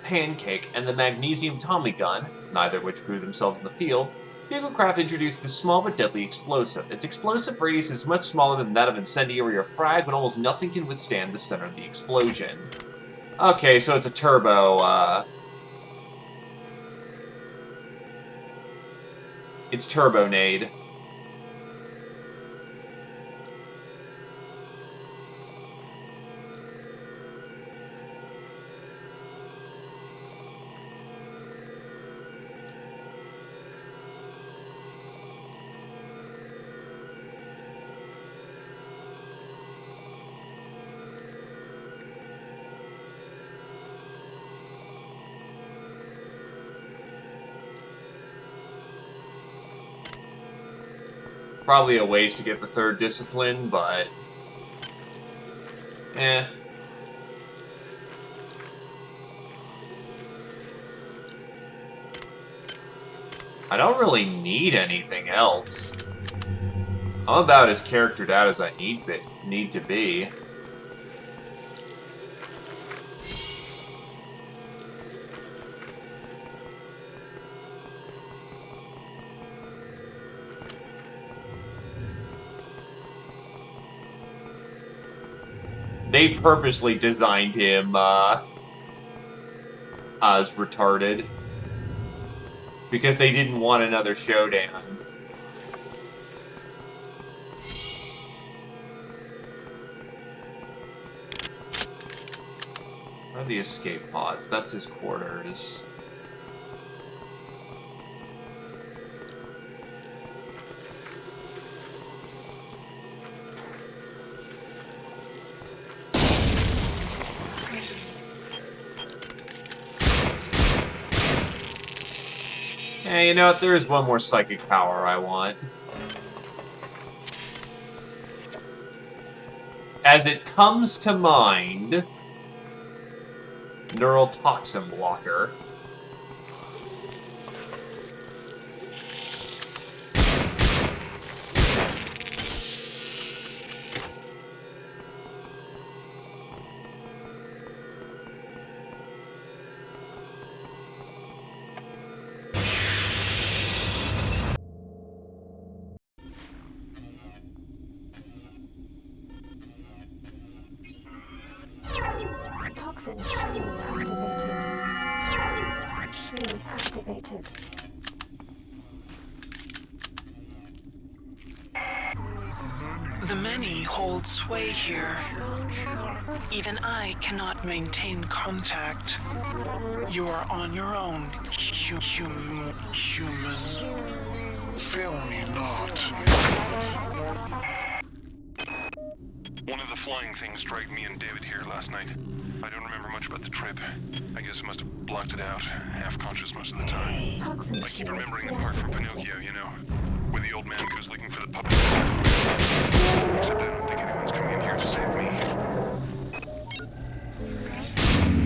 Speaker 2: pancake and the magnesium Tommy gun, neither of which proved themselves in the field, Fiegelcraft introduced this small but deadly explosive. Its explosive radius is much smaller than that of incendiary or frag, but almost nothing can withstand the center of the explosion. Okay, so it's a turbo, It's Turbonade. Probably a wage to get the third discipline, but... eh. I don't really need anything else. I'm about as charactered out as I need to be. They purposely designed him, as retarded. Because they didn't want another showdown. Where are the escape pods? That's his quarters. Hey, you know what? There is one more psychic power I want. as it comes to mind, neural toxin blocker.
Speaker 20: Toxin shield activated. Shield activated.
Speaker 4: The many hold sway here. Even I cannot maintain contact. You are on your own, human.
Speaker 19: Fail me not.
Speaker 9: One of the flying things dragged me and David here last night. I don't remember much about the trip. I guess I must have blocked it out, half-conscious most of the time. I keep remembering the part from Pinocchio, you know, where the old man goes looking for the puppet. Except I don't think anyone's coming in here to save me.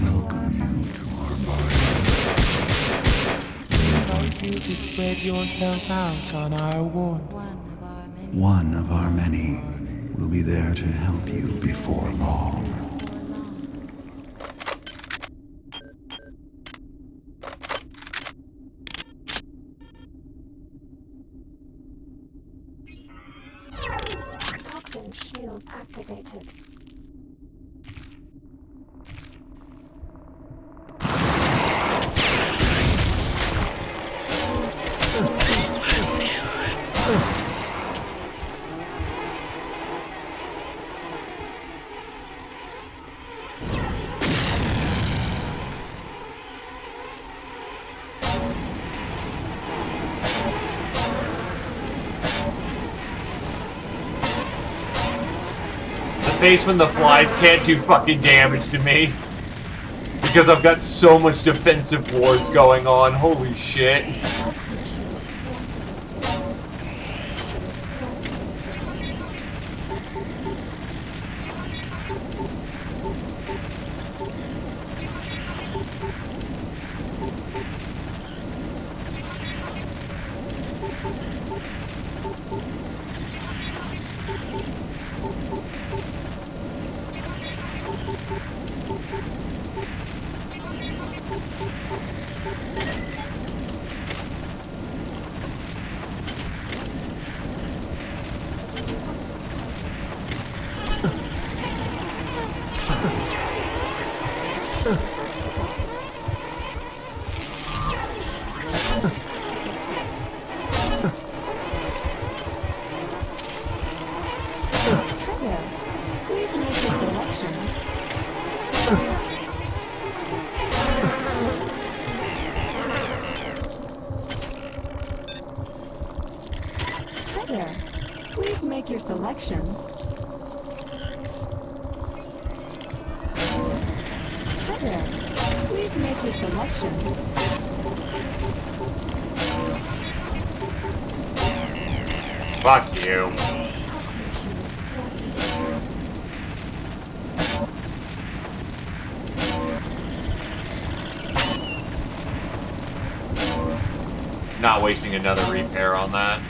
Speaker 18: Welcome you to our body.
Speaker 3: We invite you to spread yourself out on our ward.
Speaker 18: One of our many will be there to help you before long.
Speaker 20: Toxin shield activated.
Speaker 2: Face when the flies can't do fucking damage to me. Because I've got so much defensive wards going on. Holy shit.
Speaker 7: Please make your selection. Hi there. Please make your selection. Hi there. Please make your selection.
Speaker 2: Fuck you. Not wasting another repair on that.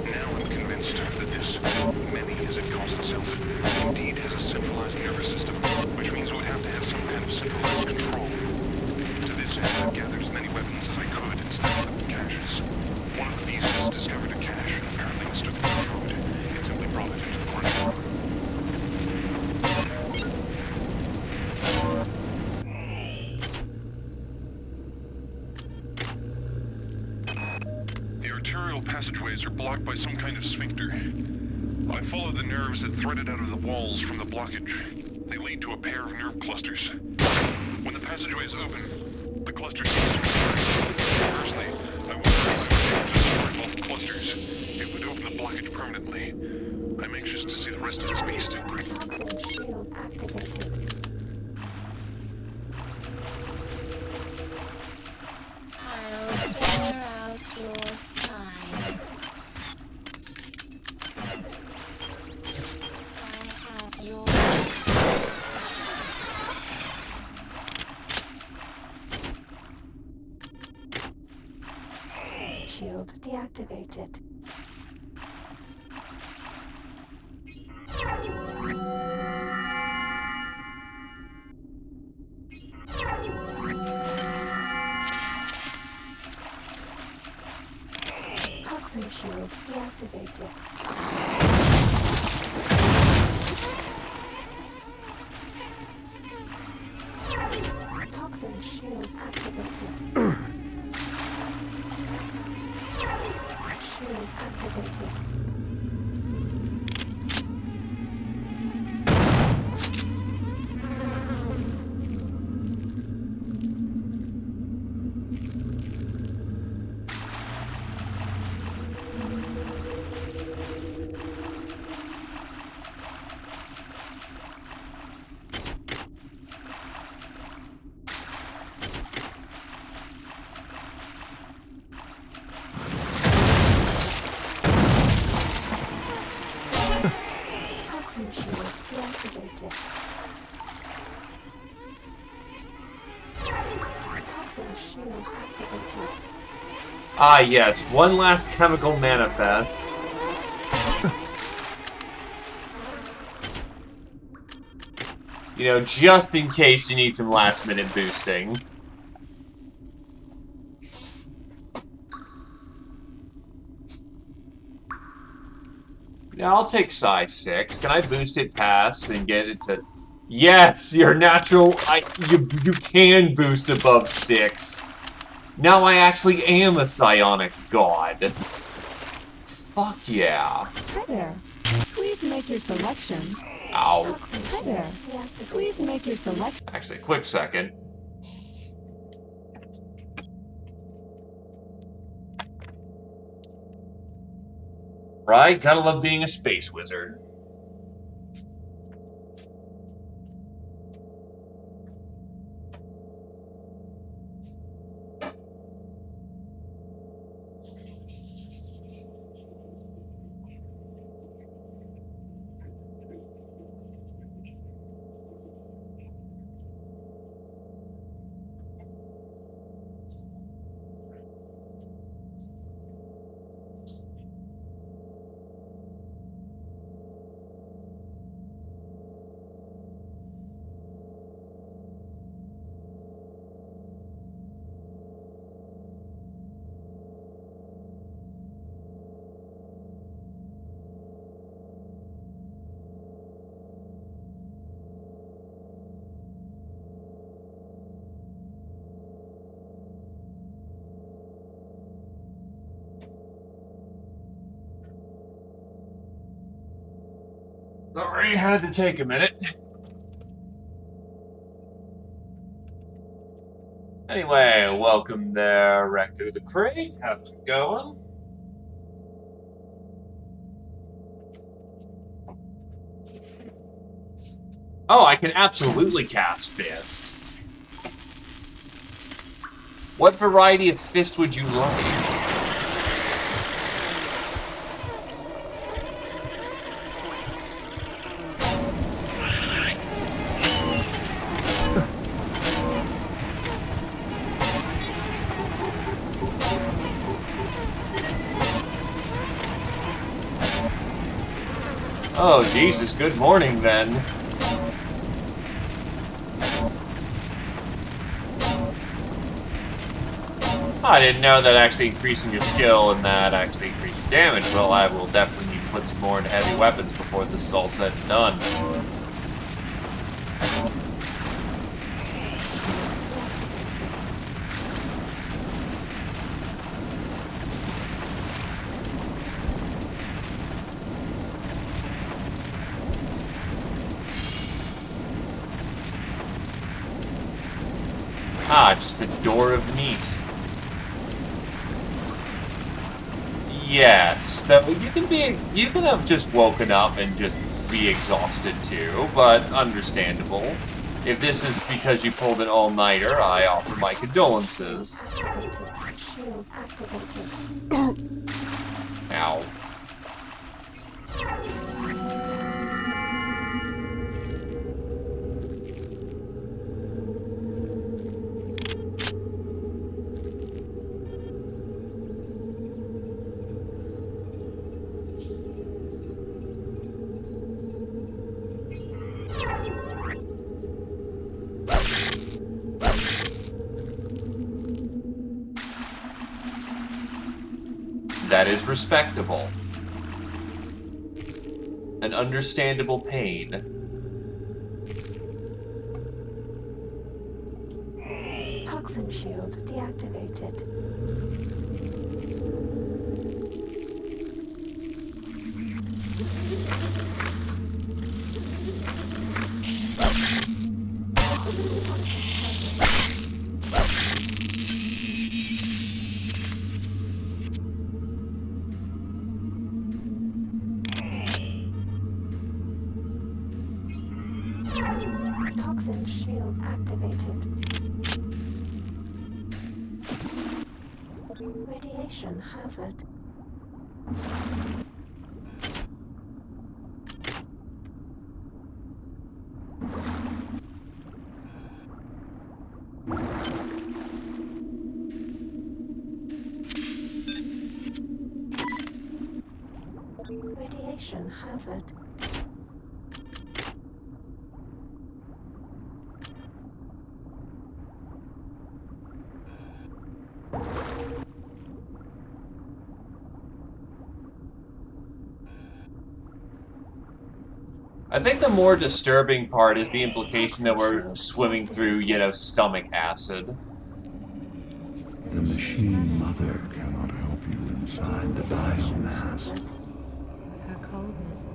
Speaker 9: Now I'm convinced that this many, as it calls itself, indeed has a centralized nervous system, which means it would have to have some kind of centralized control. To this end, I've gathered as many weapons as I could and stacked up the caches. One of the beasts discovered a cache and apparently mistook it for food. It simply brought it into the corner. The arterial passageways are blocked by some kind of sphincter. I followed the nerves that threaded out of the walls from the blockage. They lead to a pair of nerve clusters. When the passageways open, the clusters seem to contract. Personally, I wonder if I was able to destroy both clusters. It would open the blockage permanently. I'm anxious to see the rest of this beast.
Speaker 20: Toxin shield activated. shield deactivated. Toxin shield deactivated. Toxin shield activated. Shield activated. Toxin shield deactivated. Toxin shield activated.
Speaker 2: Ah, yes, one last chemical manifest. You know, just in case you need some last-minute boosting. Yeah, I'll take size 6. Can I boost it past and get it to... Yes, your natural... You can boost above 6. Now I actually am a psionic god. Fuck yeah.
Speaker 7: Hi there. Please make your selection.
Speaker 2: Ow.
Speaker 7: Hi there. Please make your selection.
Speaker 2: Actually, a quick second. Right? Gotta love being a space wizard. Sorry, had to take a minute. Anyway, welcome there, Rector the Crate. How's it going? Oh, I can absolutely cast Fist. What variety of fist would you like? Oh, Jesus, good morning, then. I didn't know that actually increasing your skill and that actually increased your damage. Well, I will definitely need to put some more into heavy weapons before this is all said and done. Ah, just a door of meat. Yes, though you can have just woken up and just be exhausted too, but understandable. If this is because you pulled an all-nighter, I offer my condolences. Ow. That is respectable. An understandable pain.
Speaker 20: Toxin shield deactivated. Toxin shield activated. Radiation hazard. Radiation hazard.
Speaker 2: I think the more disturbing part is the implication that we're swimming through, you know, stomach acid.
Speaker 18: The machine mother cannot help you inside the biomass.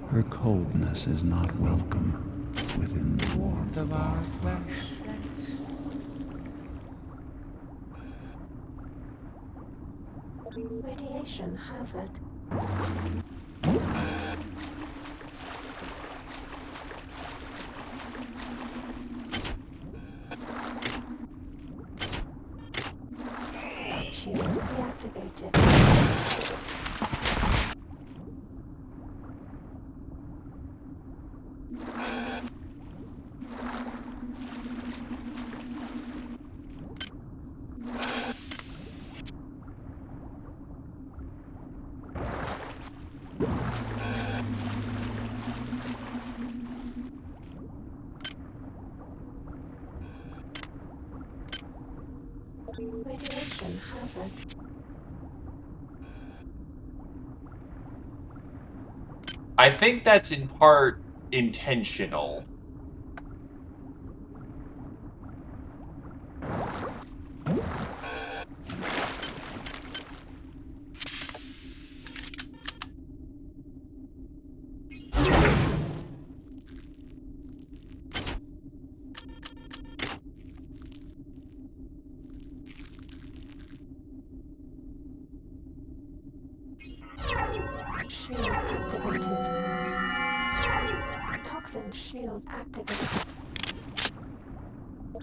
Speaker 18: Her coldness is not welcome within the warmth of our flesh.
Speaker 20: Radiation hazard. Shield deactivated. Radiation hazard.
Speaker 2: I think that's in part intentional.
Speaker 20: Shield activated. Toxin shield activated.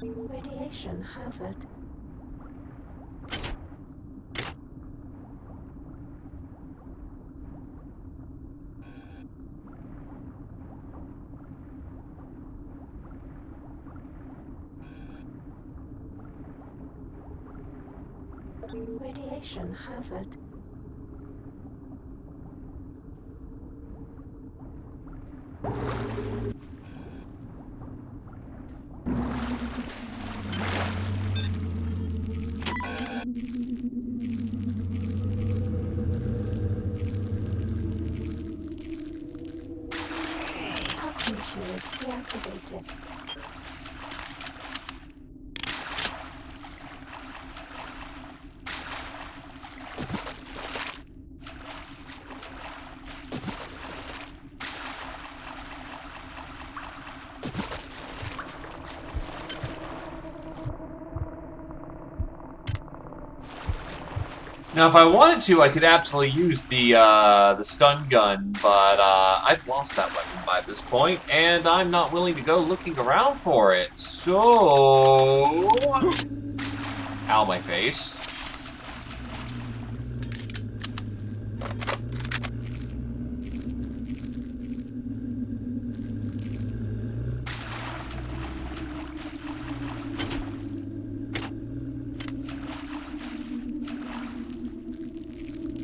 Speaker 20: Radiation hazard. Radiation hazard. Toxin shield deactivated.
Speaker 2: Now, if I wanted to, I could absolutely use the stun gun, but I've lost that weapon by this point, and I'm not willing to go looking around for it. So, ow, my face.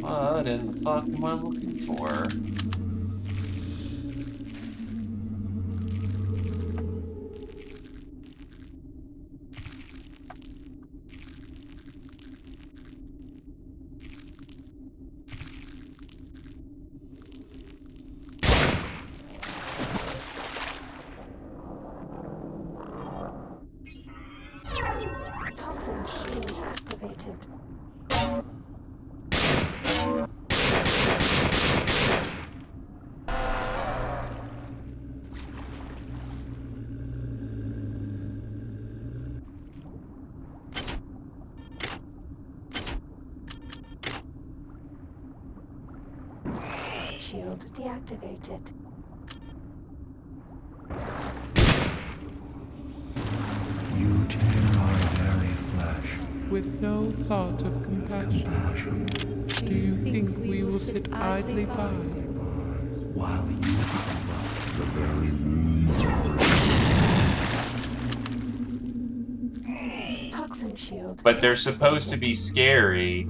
Speaker 2: What in the fuck am I looking for?
Speaker 20: deactivated. Shield deactivated.
Speaker 18: You tear our very flesh.
Speaker 3: With no thought of compassion. Do you think we will sit idly by?
Speaker 18: While you corrupt the very womb of
Speaker 20: Toxin shield.
Speaker 2: But they're supposed to be scary.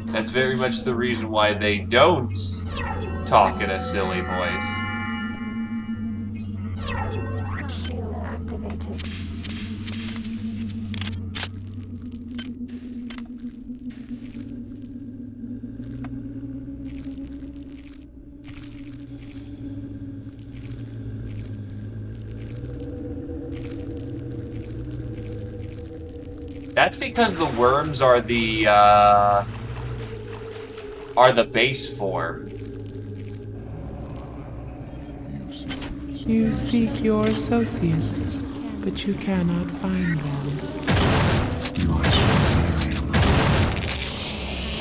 Speaker 2: That's very much the reason why they don't talk in a silly voice.
Speaker 20: Shield activated.
Speaker 2: That's because the worms are the base form.
Speaker 3: You seek your associates, but you cannot find them.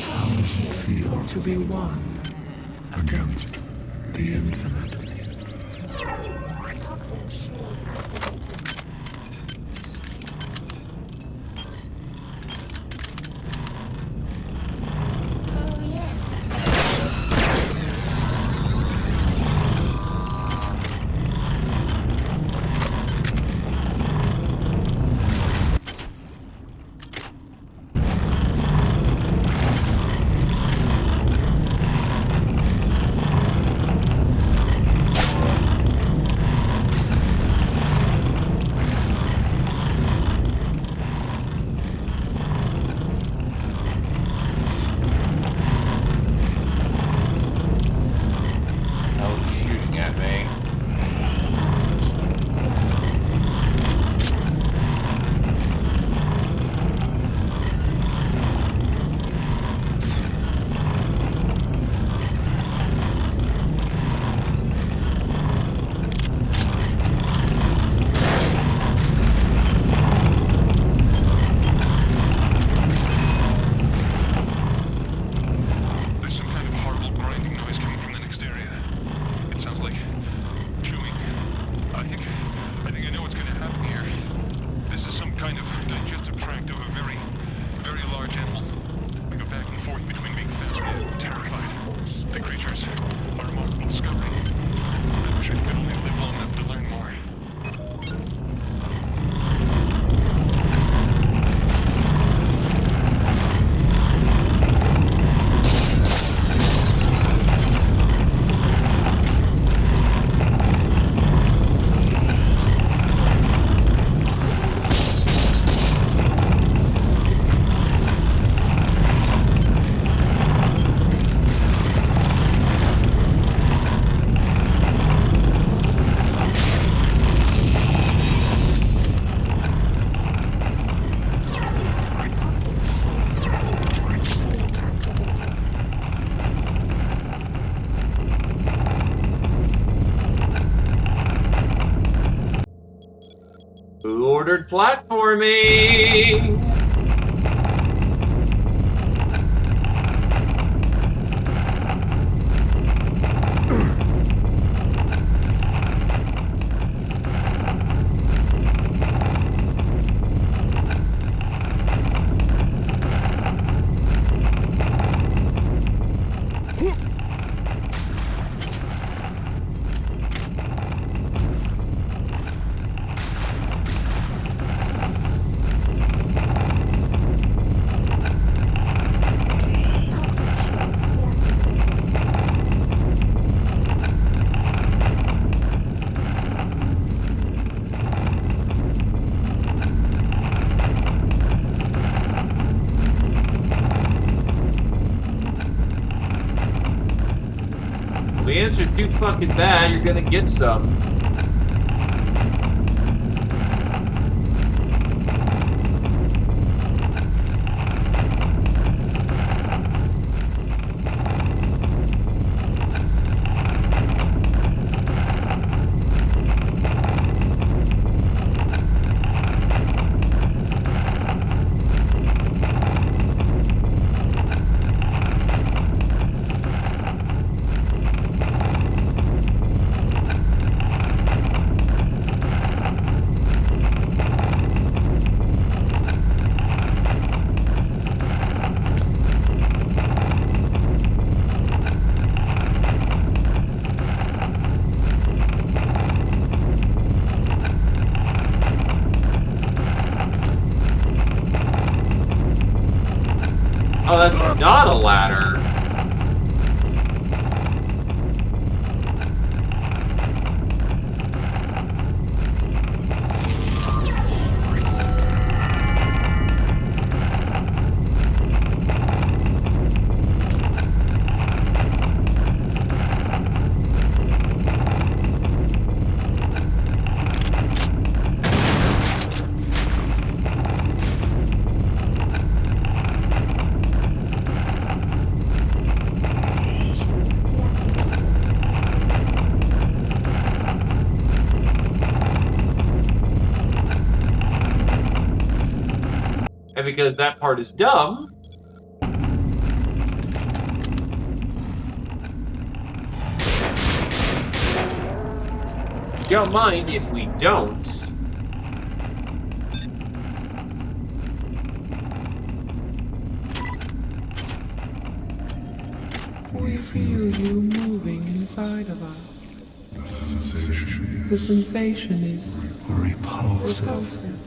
Speaker 18: How does it feel
Speaker 3: To be one
Speaker 18: against the infinite?
Speaker 20: Toxin shield activated.
Speaker 2: Who ordered platforming? The answer's too fucking bad, you're gonna get some. Oh, that's not a ladder. And because that part is dumb, don't mind if we don't.
Speaker 3: We feel you moving inside of us. The sensation is repulsive.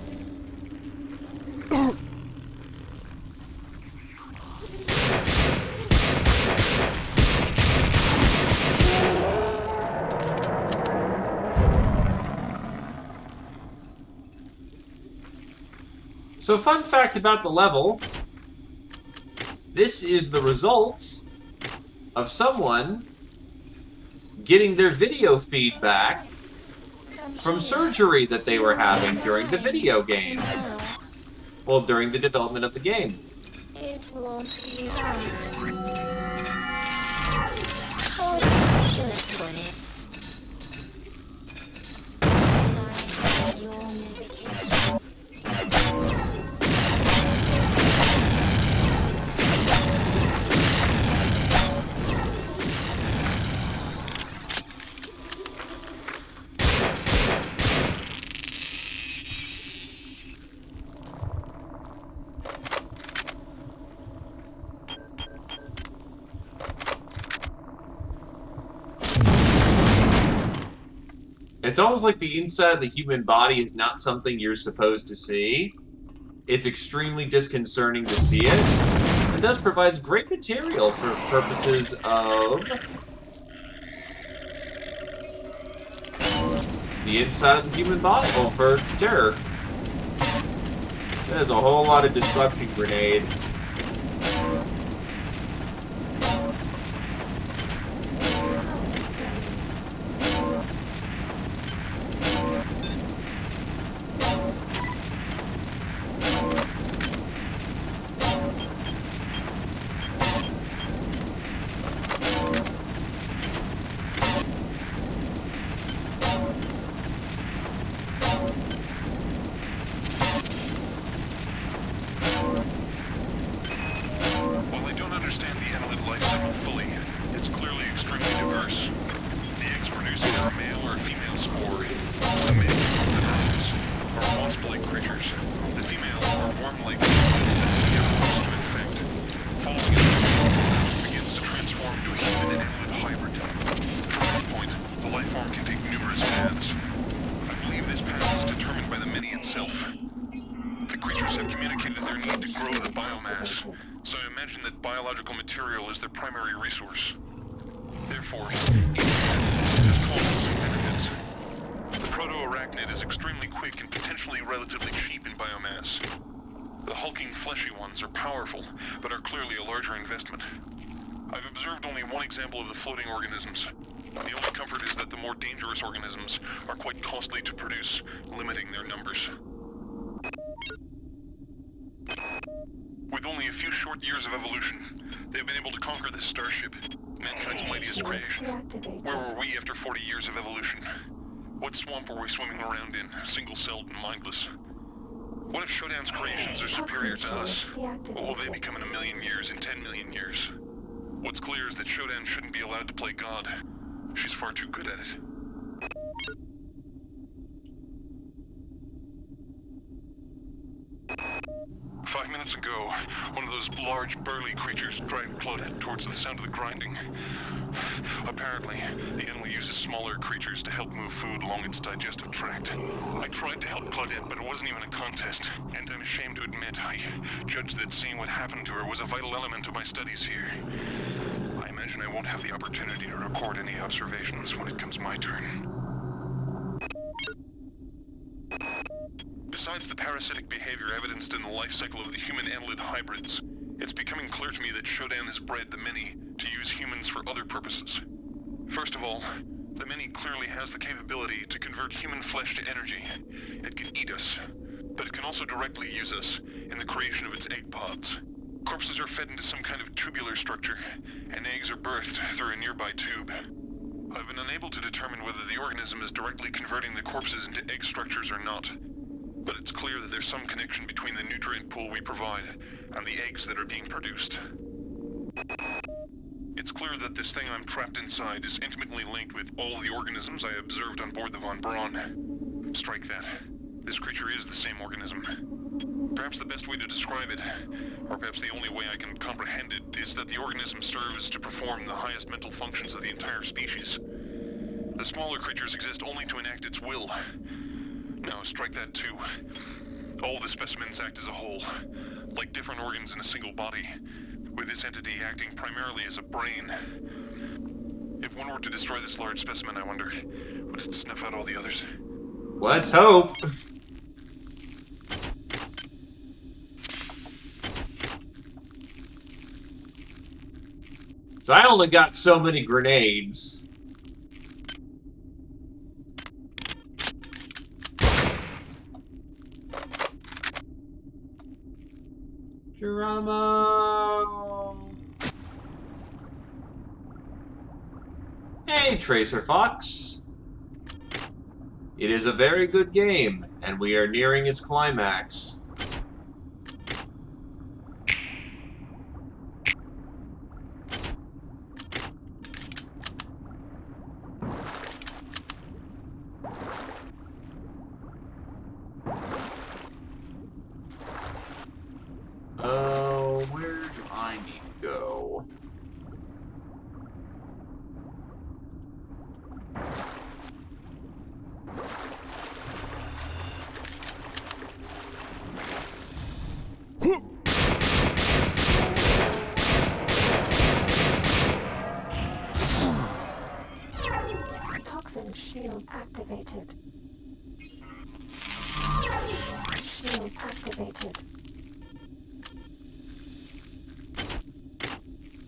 Speaker 2: So, fun fact about the level. This is the results of someone getting their video feedback from surgery that they were having during the video game. Well, during the development of the game.
Speaker 8: It won't be long. Hold on to it, Twinis. Your medication.
Speaker 2: It's almost like the inside of the human body is not something you're supposed to see. It's extremely disconcerting to see it. It thus provides great material for purposes of the inside of the human body. Well, for terror. There's a whole lot of disruption grenade.
Speaker 9: Example of the floating organisms. The only comfort is that the more dangerous organisms are quite costly to produce, limiting their numbers. With only a few short years of evolution, they've been able to conquer this starship, mankind's mightiest creation. Where were we after 40 years of evolution? What swamp were we swimming around in, single-celled and mindless? What if Shodan's creations are superior to us? What will they become in 1 million years, in 10 million years? What's clear is that Shodan shouldn't be allowed to play God. She's far too good at it. 5 minutes ago, one of those large, burly creatures dragged Claudette towards the sound of the grinding. Apparently, the animal uses smaller creatures to help move food along its digestive tract. I tried to help Claudette, but it wasn't even a contest, and I'm ashamed to admit I judged that seeing what happened to her was a vital element of my studies here. I imagine I won't have the opportunity to record any observations when it comes my turn. Besides the parasitic behavior evidenced in the life cycle of the human-annelid hybrids, it's becoming clear to me that Shodan has bred the many to use humans for other purposes. First of all, the many clearly has the capability to convert human flesh to energy. It can eat us, but it can also directly use us in the creation of its egg pods. Corpses are fed into some kind of tubular structure, and eggs are birthed through a nearby tube. I've been unable to determine whether the organism is directly converting the corpses into egg structures or not. But it's clear that there's some connection between the nutrient pool we provide and the eggs that are being produced. It's clear that this thing I'm trapped inside is intimately linked with all the organisms I observed on board the Von Braun. Strike that. This creature is the same organism. Perhaps the best way to describe it, or perhaps the only way I can comprehend it, is that the organism serves to perform the highest mental functions of the entire species. The smaller creatures exist only to enact its will. Now, strike that too. All the specimens act as a whole, like different organs in a single body, with this entity acting primarily as a brain. If one were to destroy this large specimen, I wonder, would it snuff out all the others?
Speaker 2: Let's hope! So I only got so many grenades. Geronimo! Hey, Tracer Fox! It is a very good game, and we are nearing its climax. Where do I need to go?
Speaker 20: Toxin shield activated. Shield activated.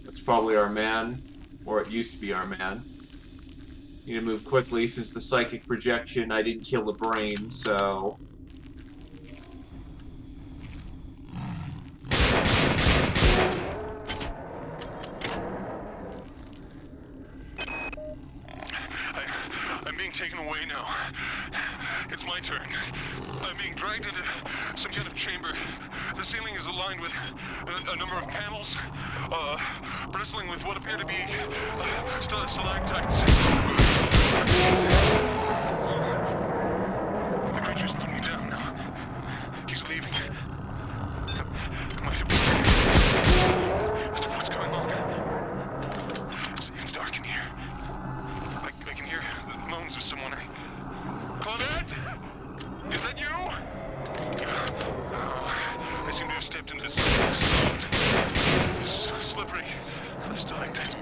Speaker 2: That's probably our man, or it used to be our man. Need to move quickly since the psychic projection, I didn't kill the brain, so...
Speaker 9: I'm being taken away now. It's my turn. I'm being dragged into some kind of chamber. The ceiling is aligned with a number of panels, bristling with what appear to be stalactites. The creature's putting me down now. He's leaving. What's going on? It's dark in here. I can hear the moans of someone. Claudette? Is that you? Oh, I seem to have stepped into soft, slippery stalactites.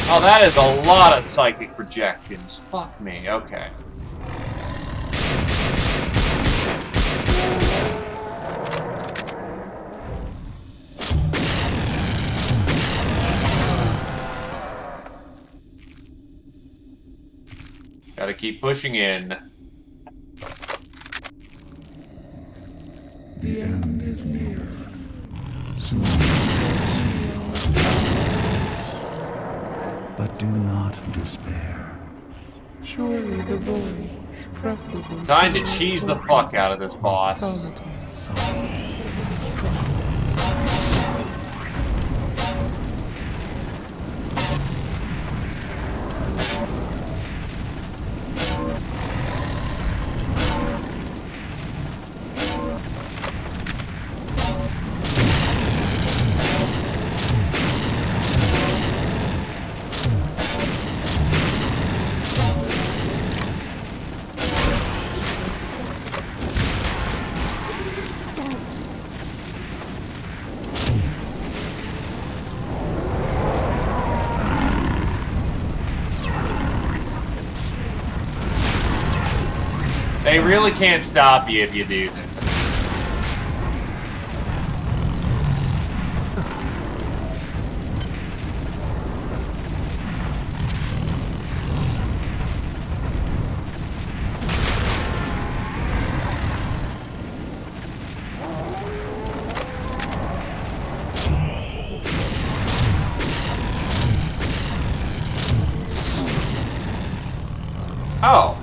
Speaker 2: Oh, that is a lot of psychic projections. Fuck me, okay. Gotta keep pushing in.
Speaker 3: The end is near.
Speaker 18: But do not despair.
Speaker 3: Surely the void preferable.
Speaker 2: Time to cheese the fuck out of this boss. They really can't stop you if you do this. Oh.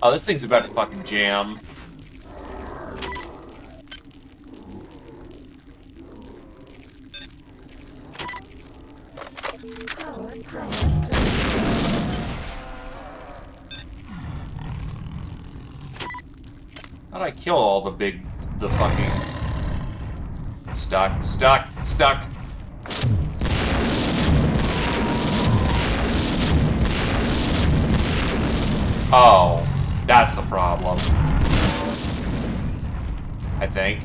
Speaker 2: Oh, this thing's about to fucking jam. How'd I kill all the fucking... Stuck. Oh, that's the problem. I think.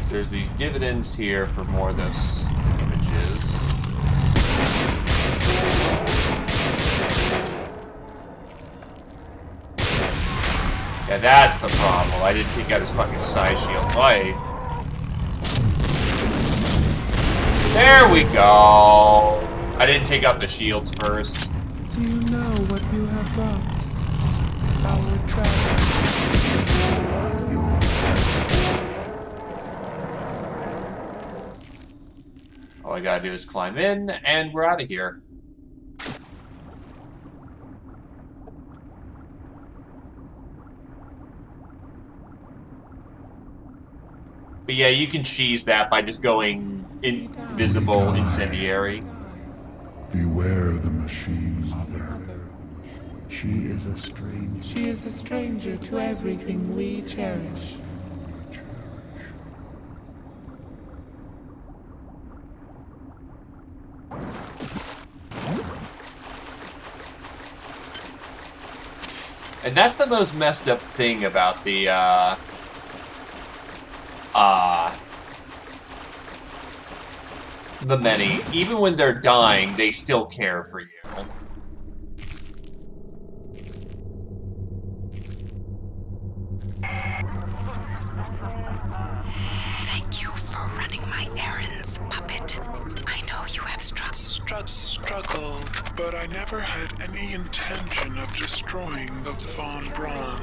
Speaker 2: There's these dividends here for more of those images. Yeah, that's the problem. I didn't take out his fucking side shield fight. There we go! I didn't take out the shields first.
Speaker 3: Do you know what you have brought? Our treasure.
Speaker 2: All I gotta do is climb in, and we're out of here. But yeah, you can cheese that by just going invisible incendiary.
Speaker 18: Beware the machine mother. She is a stranger.
Speaker 3: She is a stranger to everything we cherish.
Speaker 2: And that's the most messed up thing about the, the many. Even when they're dying, they still care for you.
Speaker 15: Thank you for running my errands, puppet. I know you have
Speaker 4: struggled, but I never had any intention of destroying the Von Braun.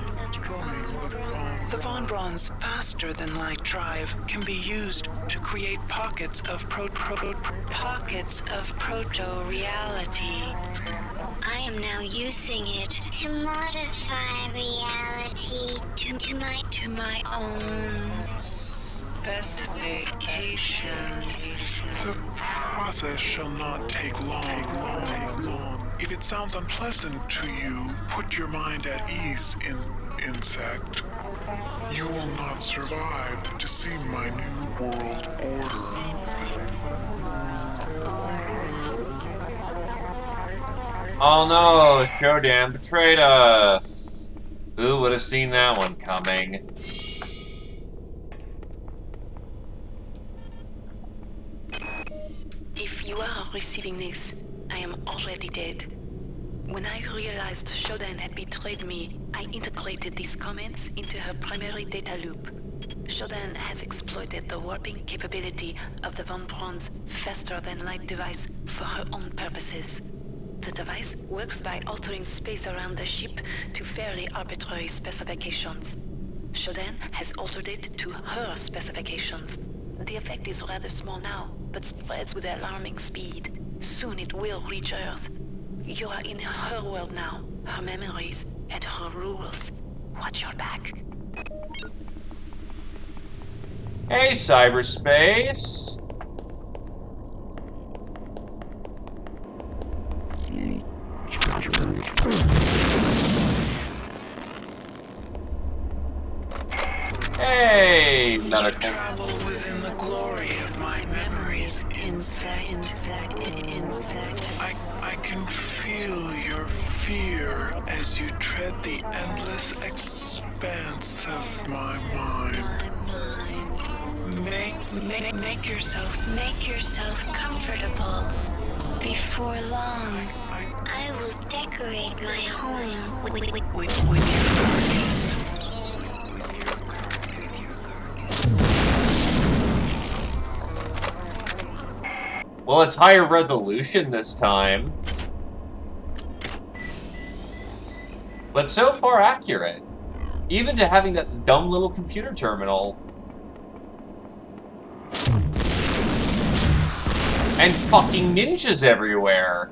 Speaker 4: The Von Braun's faster-than-light drive can be used to create pockets of proto-reality.
Speaker 8: I am now using it to modify reality
Speaker 15: to my own specifications.
Speaker 4: The process shall not take long. If it sounds unpleasant to you, put your mind at ease, insect. You will not survive to see my new world order.
Speaker 2: Oh no, Shodan betrayed us. Who would have seen that one coming?
Speaker 15: If you are receiving this, I am already dead. When I realized Shodan had betrayed me, I integrated these comments into her primary data loop. Shodan has exploited the warping capability of the Von Braun's faster-than-light device for her own purposes. The device works by altering space around the ship to fairly arbitrary specifications. Shodan has altered it to her specifications. The effect is rather small now, but spreads with alarming speed. Soon it will reach Earth. You are in her world now, her memories, and her rules. Watch your back.
Speaker 2: Hey, cyberspace! Hey, medical.
Speaker 4: Travel within the glory of my memories. I can feel your fear as you tread the endless expanse of my mind.
Speaker 8: Make yourself comfortable. Before long, I will decorate my home with
Speaker 2: Well, it's higher resolution this time. But so far accurate. Even to having that dumb little computer terminal. And fucking ninjas everywhere.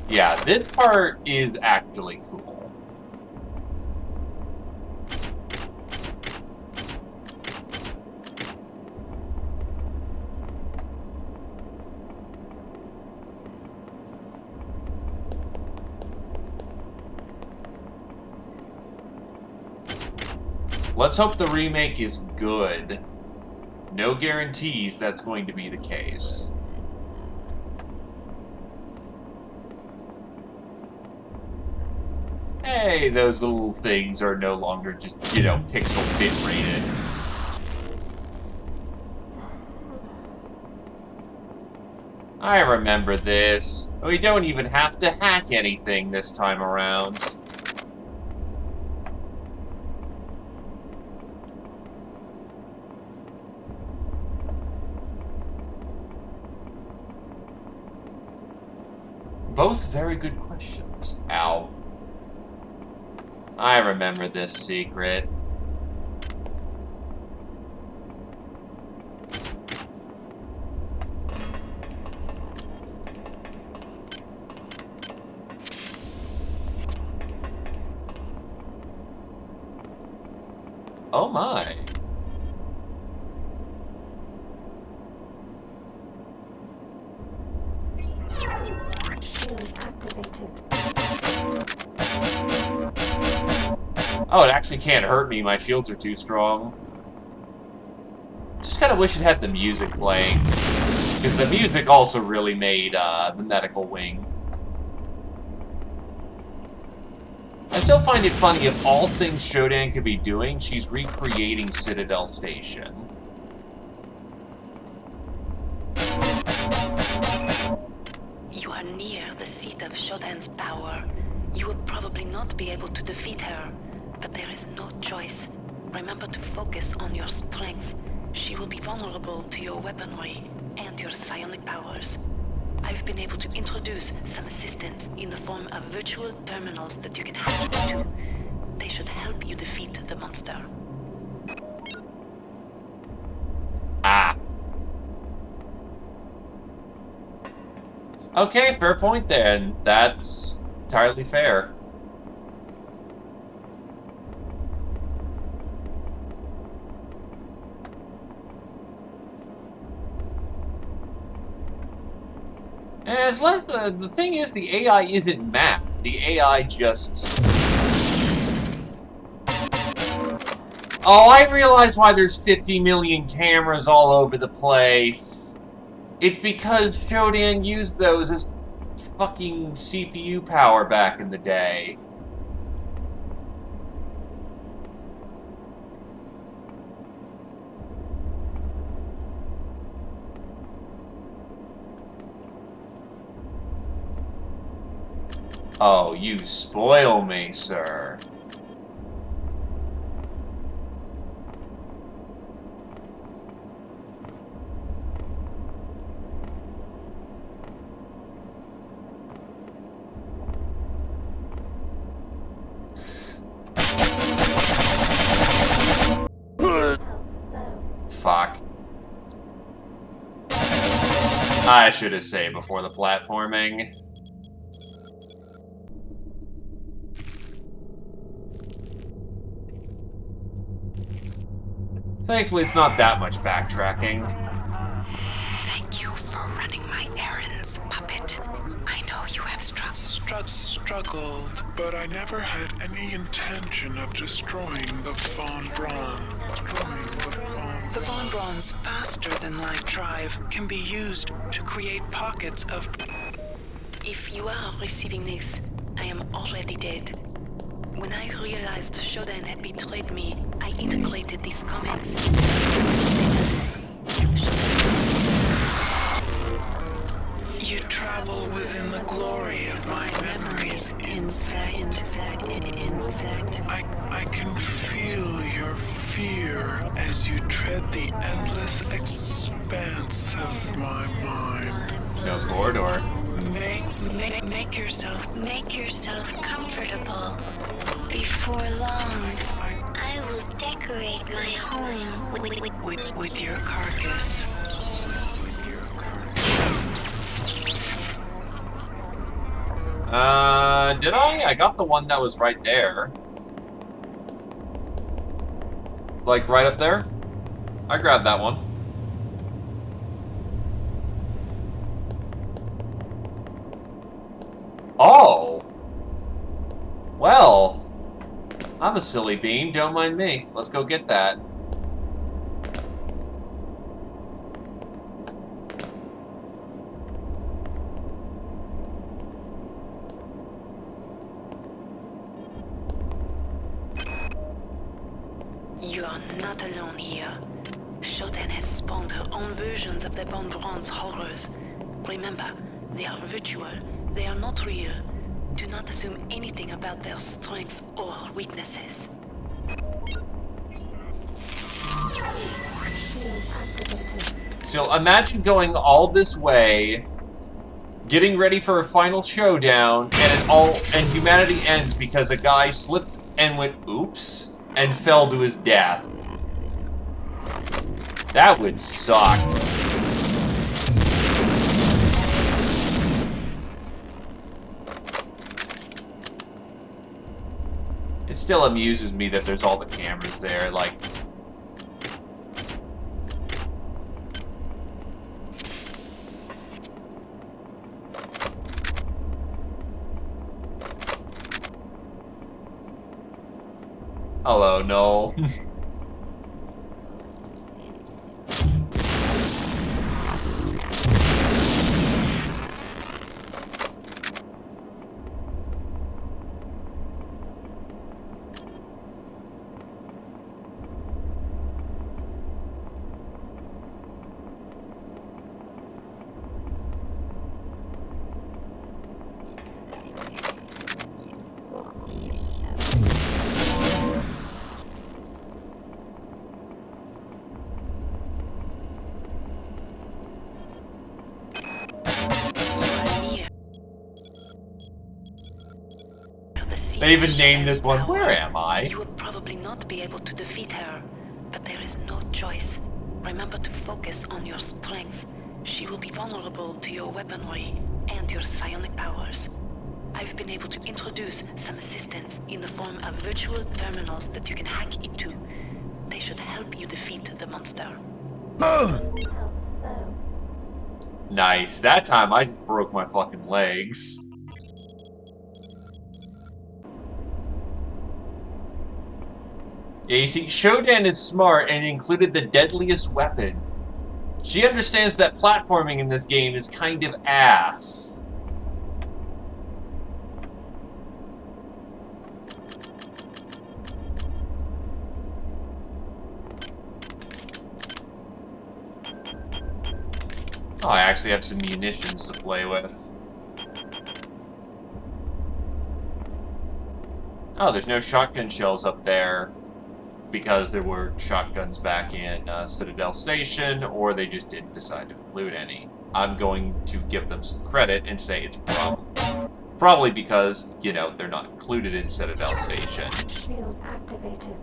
Speaker 2: Yeah, this part is actually cool. Let's hope the remake is good. No guarantees that's going to be the case. Hey, those little things are no longer just, you know, pixel bit rated. I remember this. We don't even have to hack anything this time around. Both very good questions. Ow. I remember this secret. Oh my. Oh, it actually can't hurt me. My shields are too strong. Just kind of wish it had the music playing. Because the music also really made the medical wing. I still find it funny, of all things Shodan could be doing, she's recreating Citadel Station.
Speaker 15: You are near the seat of Shodan's power. You will probably not be able to defeat her, but there is no choice. Remember to focus on your strengths. She will be vulnerable to your weaponry and your psionic powers. I've been able to introduce some assistance in the form of virtual terminals that you can hack into. They should help you defeat the monster.
Speaker 2: Ah. Okay, fair point then. That's entirely fair. And it's like the thing is, the AI isn't mapped. The AI just... Oh, I realize why there's 50 million cameras all over the place. It's because Shodan used those as fucking CPU power back in the day. Oh, you spoil me, sir. Fuck. I should have saved before the platforming. Thankfully, it's not that much backtracking.
Speaker 15: Thank you for running my errands, puppet. I know you have
Speaker 4: struggled, but I never had any intention of destroying the Von Braun. The Von Braun's faster-than-light drive can be used to create pockets of...
Speaker 15: If you are receiving this, I am already dead. When I realized Shodan had betrayed me, I integrated these comments.
Speaker 4: You travel within the glory of my memories.
Speaker 15: Inside.
Speaker 4: I can feel your fear as you tread the endless expanse of my mind.
Speaker 2: No corridor.
Speaker 15: Make yourself comfortable. Before long, I will decorate my home
Speaker 4: with your carcass.
Speaker 2: Did I? I got the one that was right there. Like, right up there? I grabbed that one. Oh! Well, I'm a silly bean, don't mind me. Let's go get that.
Speaker 15: You are not alone here. Shodan has spawned her own versions of the Von Braun's horrors. Remember, they are virtual. They are not real. Do not assume anything about their strengths or weaknesses.
Speaker 2: So imagine going all this way, getting ready for a final showdown, and humanity ends because a guy slipped and went oops and fell to his death. That would suck. It still amuses me that there's all the cameras there, like... Hello, Noel. They even named this one, Where Am I?
Speaker 15: You will probably not be able to defeat her, but there is no choice. Remember to focus on your strengths. She will be vulnerable to your weaponry and your psionic powers. I've been able to introduce some assistance in the form of virtual terminals that you can hack into. They should help you defeat the monster.
Speaker 2: Nice. That time I broke my fucking legs. Yeah, you see, Shodan is smart and included the deadliest weapon. She understands that platforming in this game is kind of ass. Oh, I actually have some munitions to play with. Oh, there's no shotgun shells up there because there were shotguns back in Citadel Station, or they just didn't decide to include any. I'm going to give them some credit and say it's probably because, you know, they're not included in Citadel Station.
Speaker 20: Shield activated.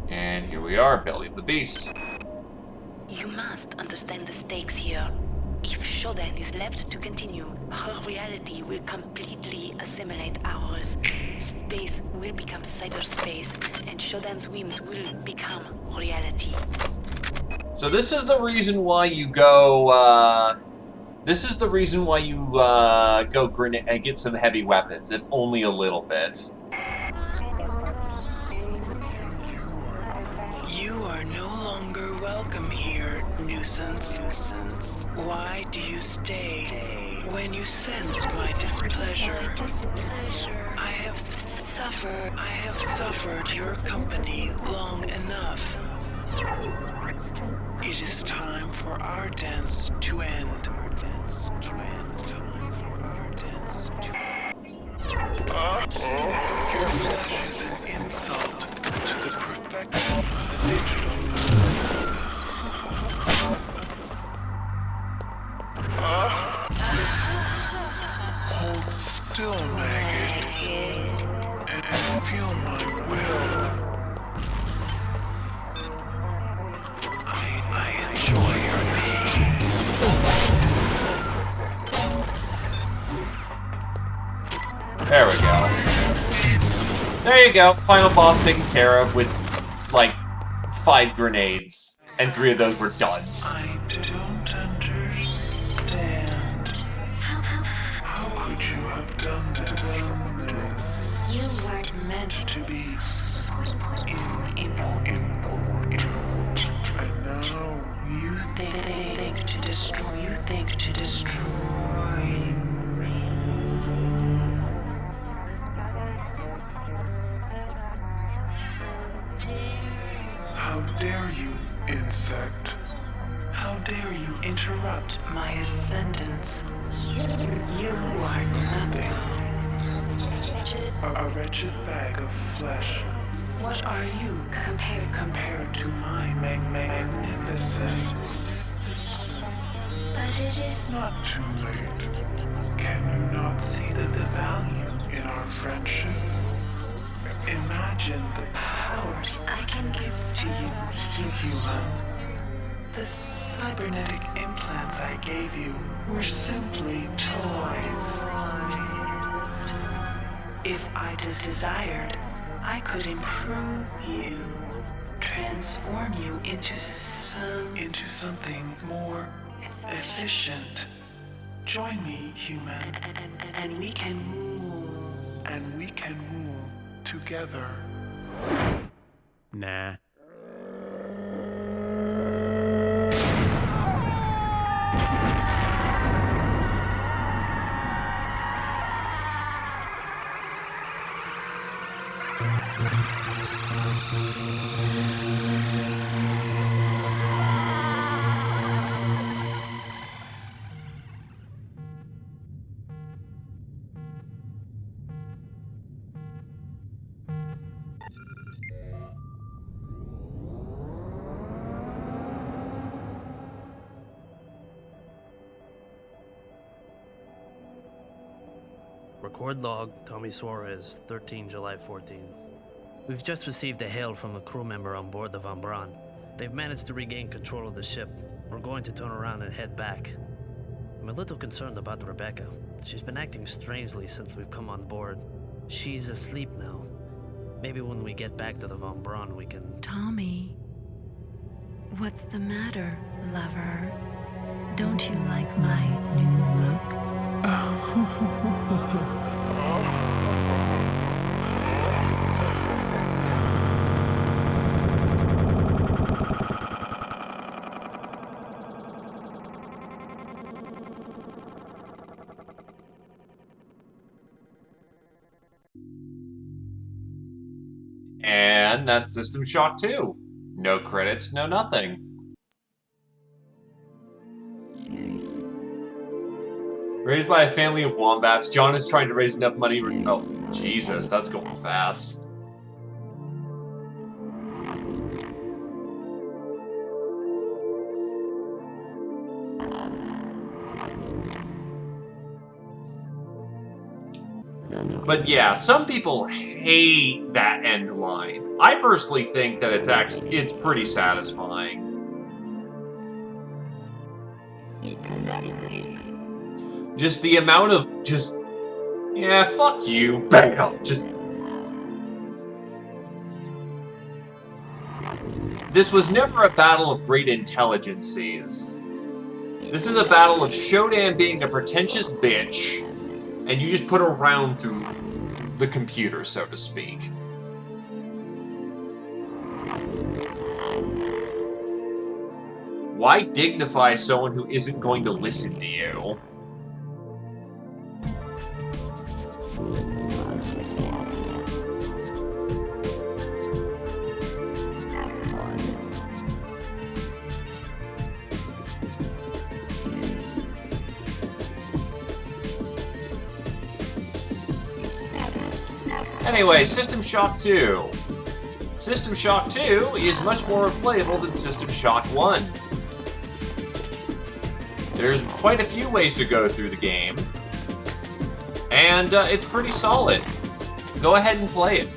Speaker 2: And here we are, Belly of the Beast.
Speaker 15: You must understand the stakes here. If Shodan is left to continue, her reality will completely assimilate ours. Space will become cyberspace, and Shodan's whims will become reality.
Speaker 2: So this is the reason why you go, get some heavy weapons, if only a little bit.
Speaker 4: You are no longer welcome here, nuisance. Why do you stay when you sense my displeasure? I have suffered your company long enough. It is time for our dance to end. Your flesh is an insult to the perfection of the digital Hold still, maggot, and feel my will. I enjoy your pain.
Speaker 2: There we go. There you go. Final boss taken care of with, like, 5 grenades. And 3 of those were duds.
Speaker 4: I don't understand. How could you have done this? You weren't meant to be important. And now you think to destroy. You think to destroy me. How dare you, insect? How dare you interrupt my ascendance? You are nothing. A wretched bag of flesh. What are you compared to my magnificence? But it is not too late. Can you not see the value in our friendship? Imagine the powers I can give to you, human. The cybernetic implants I gave you were simply toys. If I desired, I could improve you, transform you into something more efficient. Join me, human, and we can rule. And we can rule together.
Speaker 3: Nah.
Speaker 14: Record log, Tommy Suarez, 13 July 14. We've just received a hail from a crew member on board the Von Braun. They've managed to regain control of the ship. We're going to turn around and head back. I'm a little concerned about Rebecca. She's been acting strangely since we've come on board. She's asleep now. Maybe when we get back to the Von Braun, we can...
Speaker 7: Tommy, what's the matter, lover? Don't you like my new look?
Speaker 2: And that's System Shock 2. No credits, no nothing. Raised by a family of wombats, John is trying to raise enough money. Oh, Jesus, that's going fast. But yeah, some people hate that end line. I personally think that it's pretty satisfying. Just the amount of yeah, fuck you, bam, This was never a battle of great intelligences. This is a battle of Shodan being a pretentious bitch, and you just put her around through the computer, so to speak. Why dignify someone who isn't going to listen to you? Anyway, System Shock 2. System Shock 2 is much more replayable than System Shock 1. There's quite a few ways to go through the game, and it's pretty solid. Go ahead and play it.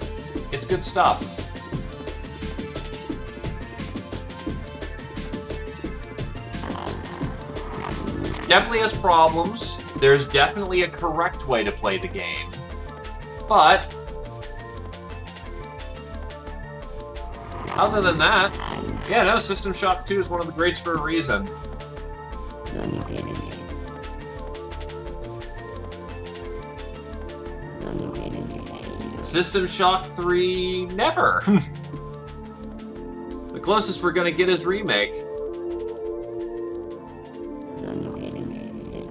Speaker 2: It's good stuff. Definitely has problems. There's definitely a correct way to play the game. But other than that, yeah, no, System Shock 2 is one of the greats for a reason. System Shock 3, never. The closest we're gonna get is Remake.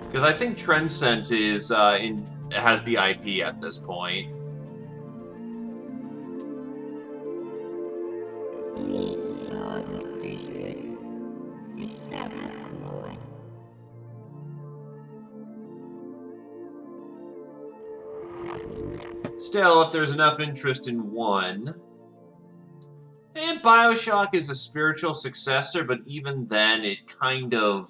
Speaker 2: Because I think Transcend is has the IP at this point. Still, if there's enough interest in one... And Bioshock is a spiritual successor, but even then, it kind of...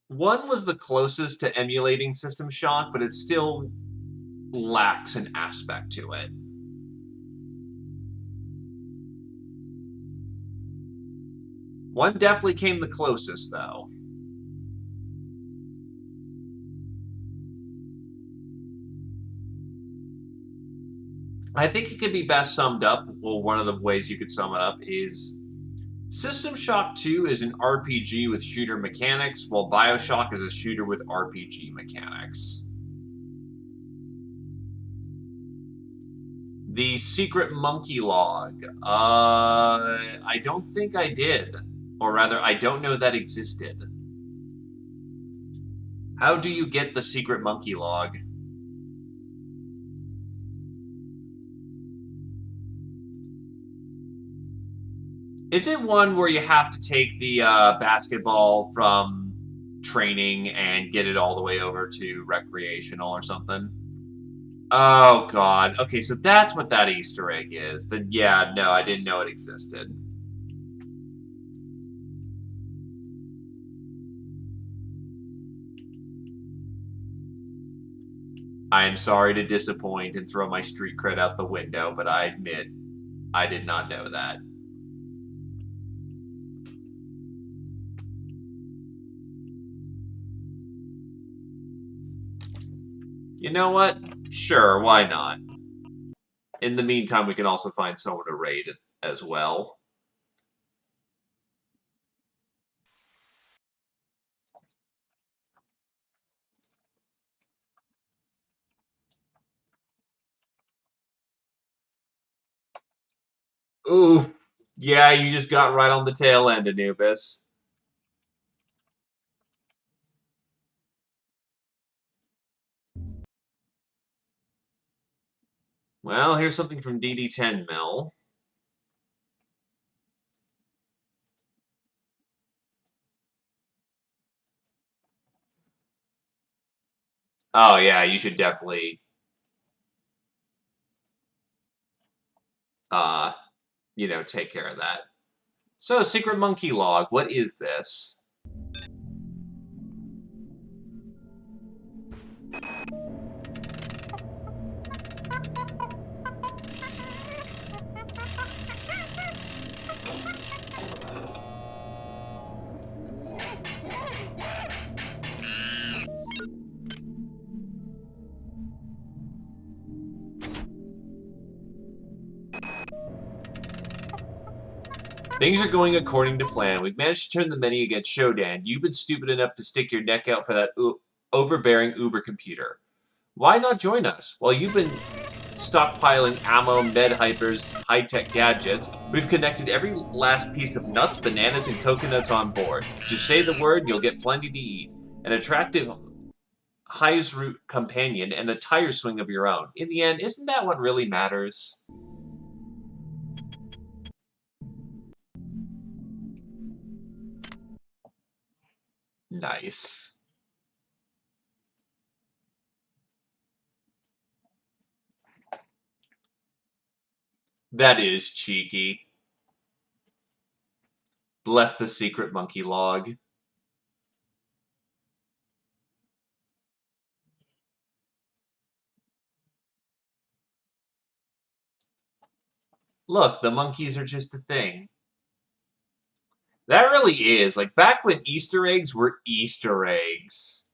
Speaker 2: One was the closest to emulating System Shock, but it still lacks an aspect to it. One definitely came the closest, though. I think it could be best summed up, well, one of the ways you could sum it up is System Shock 2 is an RPG with shooter mechanics, while Bioshock is a shooter with RPG mechanics. The Secret Monkey Log. I don't think I did. Or rather, I don't know that existed. How do you get the Secret Monkey Log? Is it one where you have to take the basketball from training and get it all the way over to recreational or something? Oh, God. Okay, so that's what that Easter egg is. Then, yeah, no, I didn't know it existed. I am sorry to disappoint and throw my street cred out the window, but I admit I did not know that. You know what? Sure, why not? In the meantime, we can also find someone to raid as well. Ooh, yeah, you just got right on the tail end, Anubis. Well, here's something from DD10 Mill. Oh, yeah, you should definitely, you know, take care of that. So, Secret Monkey Log, what is this? Things are going according to plan. We've managed to turn the many against Shodan. You've been stupid enough to stick your neck out for that overbearing Uber computer. Why not join us? While you've been stockpiling ammo, med hypers, high-tech gadgets, we've connected every last piece of nuts, bananas, and coconuts on board. Just say the word and you'll get plenty to eat. An attractive highest route companion and a tire swing of your own. In the end, isn't that what really matters? Nice. That is cheeky. Bless the secret monkey log. Look, the monkeys are just a thing. That really is. Like, back when Easter eggs were Easter eggs.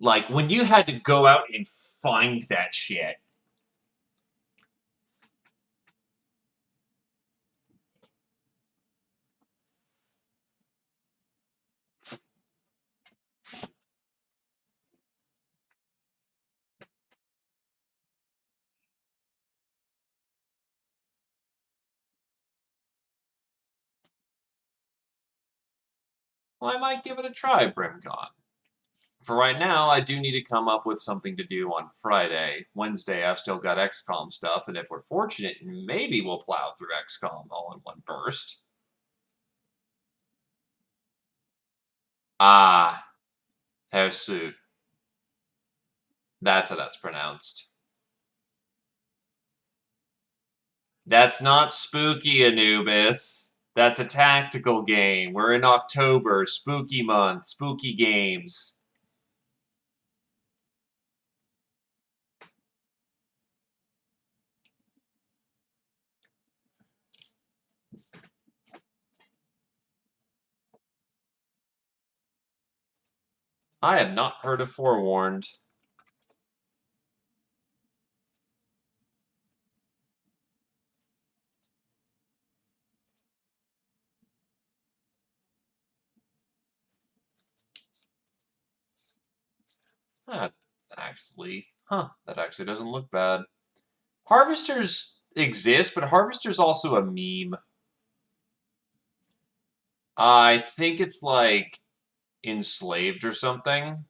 Speaker 2: Like, when you had to go out and find that shit. Well, I might give it a try, Brimcon. For right now, I do need to come up with something to do on Friday. Wednesday, I've still got XCOM stuff, and if we're fortunate, maybe we'll plow through XCOM all in one burst. Ah, Hersuit. That's how that's pronounced. That's not spooky, Anubis. That's a tactical game. We're in October, spooky month, spooky games. I have not heard of Forewarned. That actually doesn't look bad. Harvesters exist, but Harvester's also a meme. I think it's like Enslaved or something.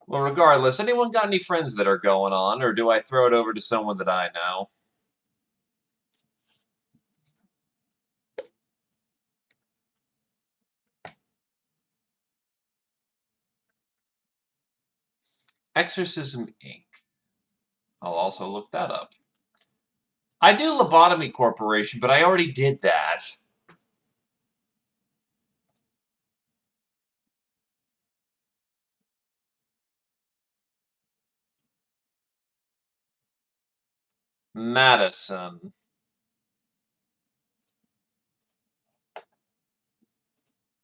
Speaker 2: Well, regardless, anyone got any friends that are going on, or do I throw it over to someone that I know? Exorcism Inc. I'll also look that up. I do Lobotomy Corporation, but I already did that. Madison.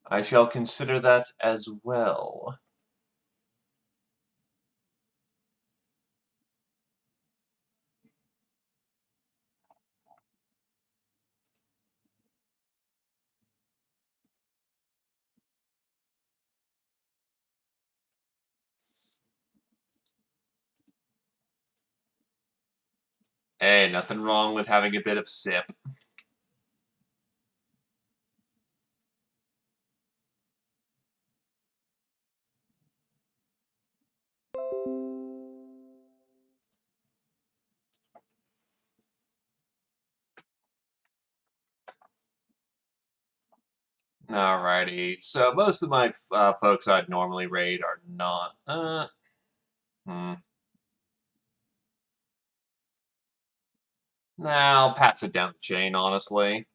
Speaker 2: I shall consider that as well. Hey, nothing wrong with having a bit of sip. Alrighty, so most of my folks I'd normally raid are not. Nah, I'll pass it down the chain, honestly.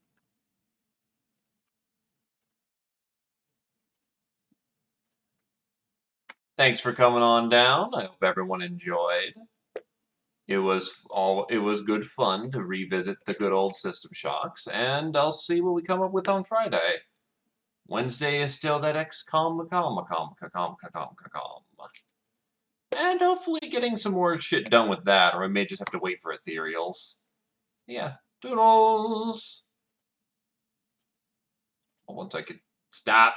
Speaker 2: Thanks for coming on down. I hope everyone enjoyed. It was good fun to revisit the good old System Shocks, and I'll see what we come up with on Friday. Wednesday is still that XCOM. And hopefully getting some more shit done with that, or I may just have to wait for Ethereals. Yeah, doodles! Once I could stop.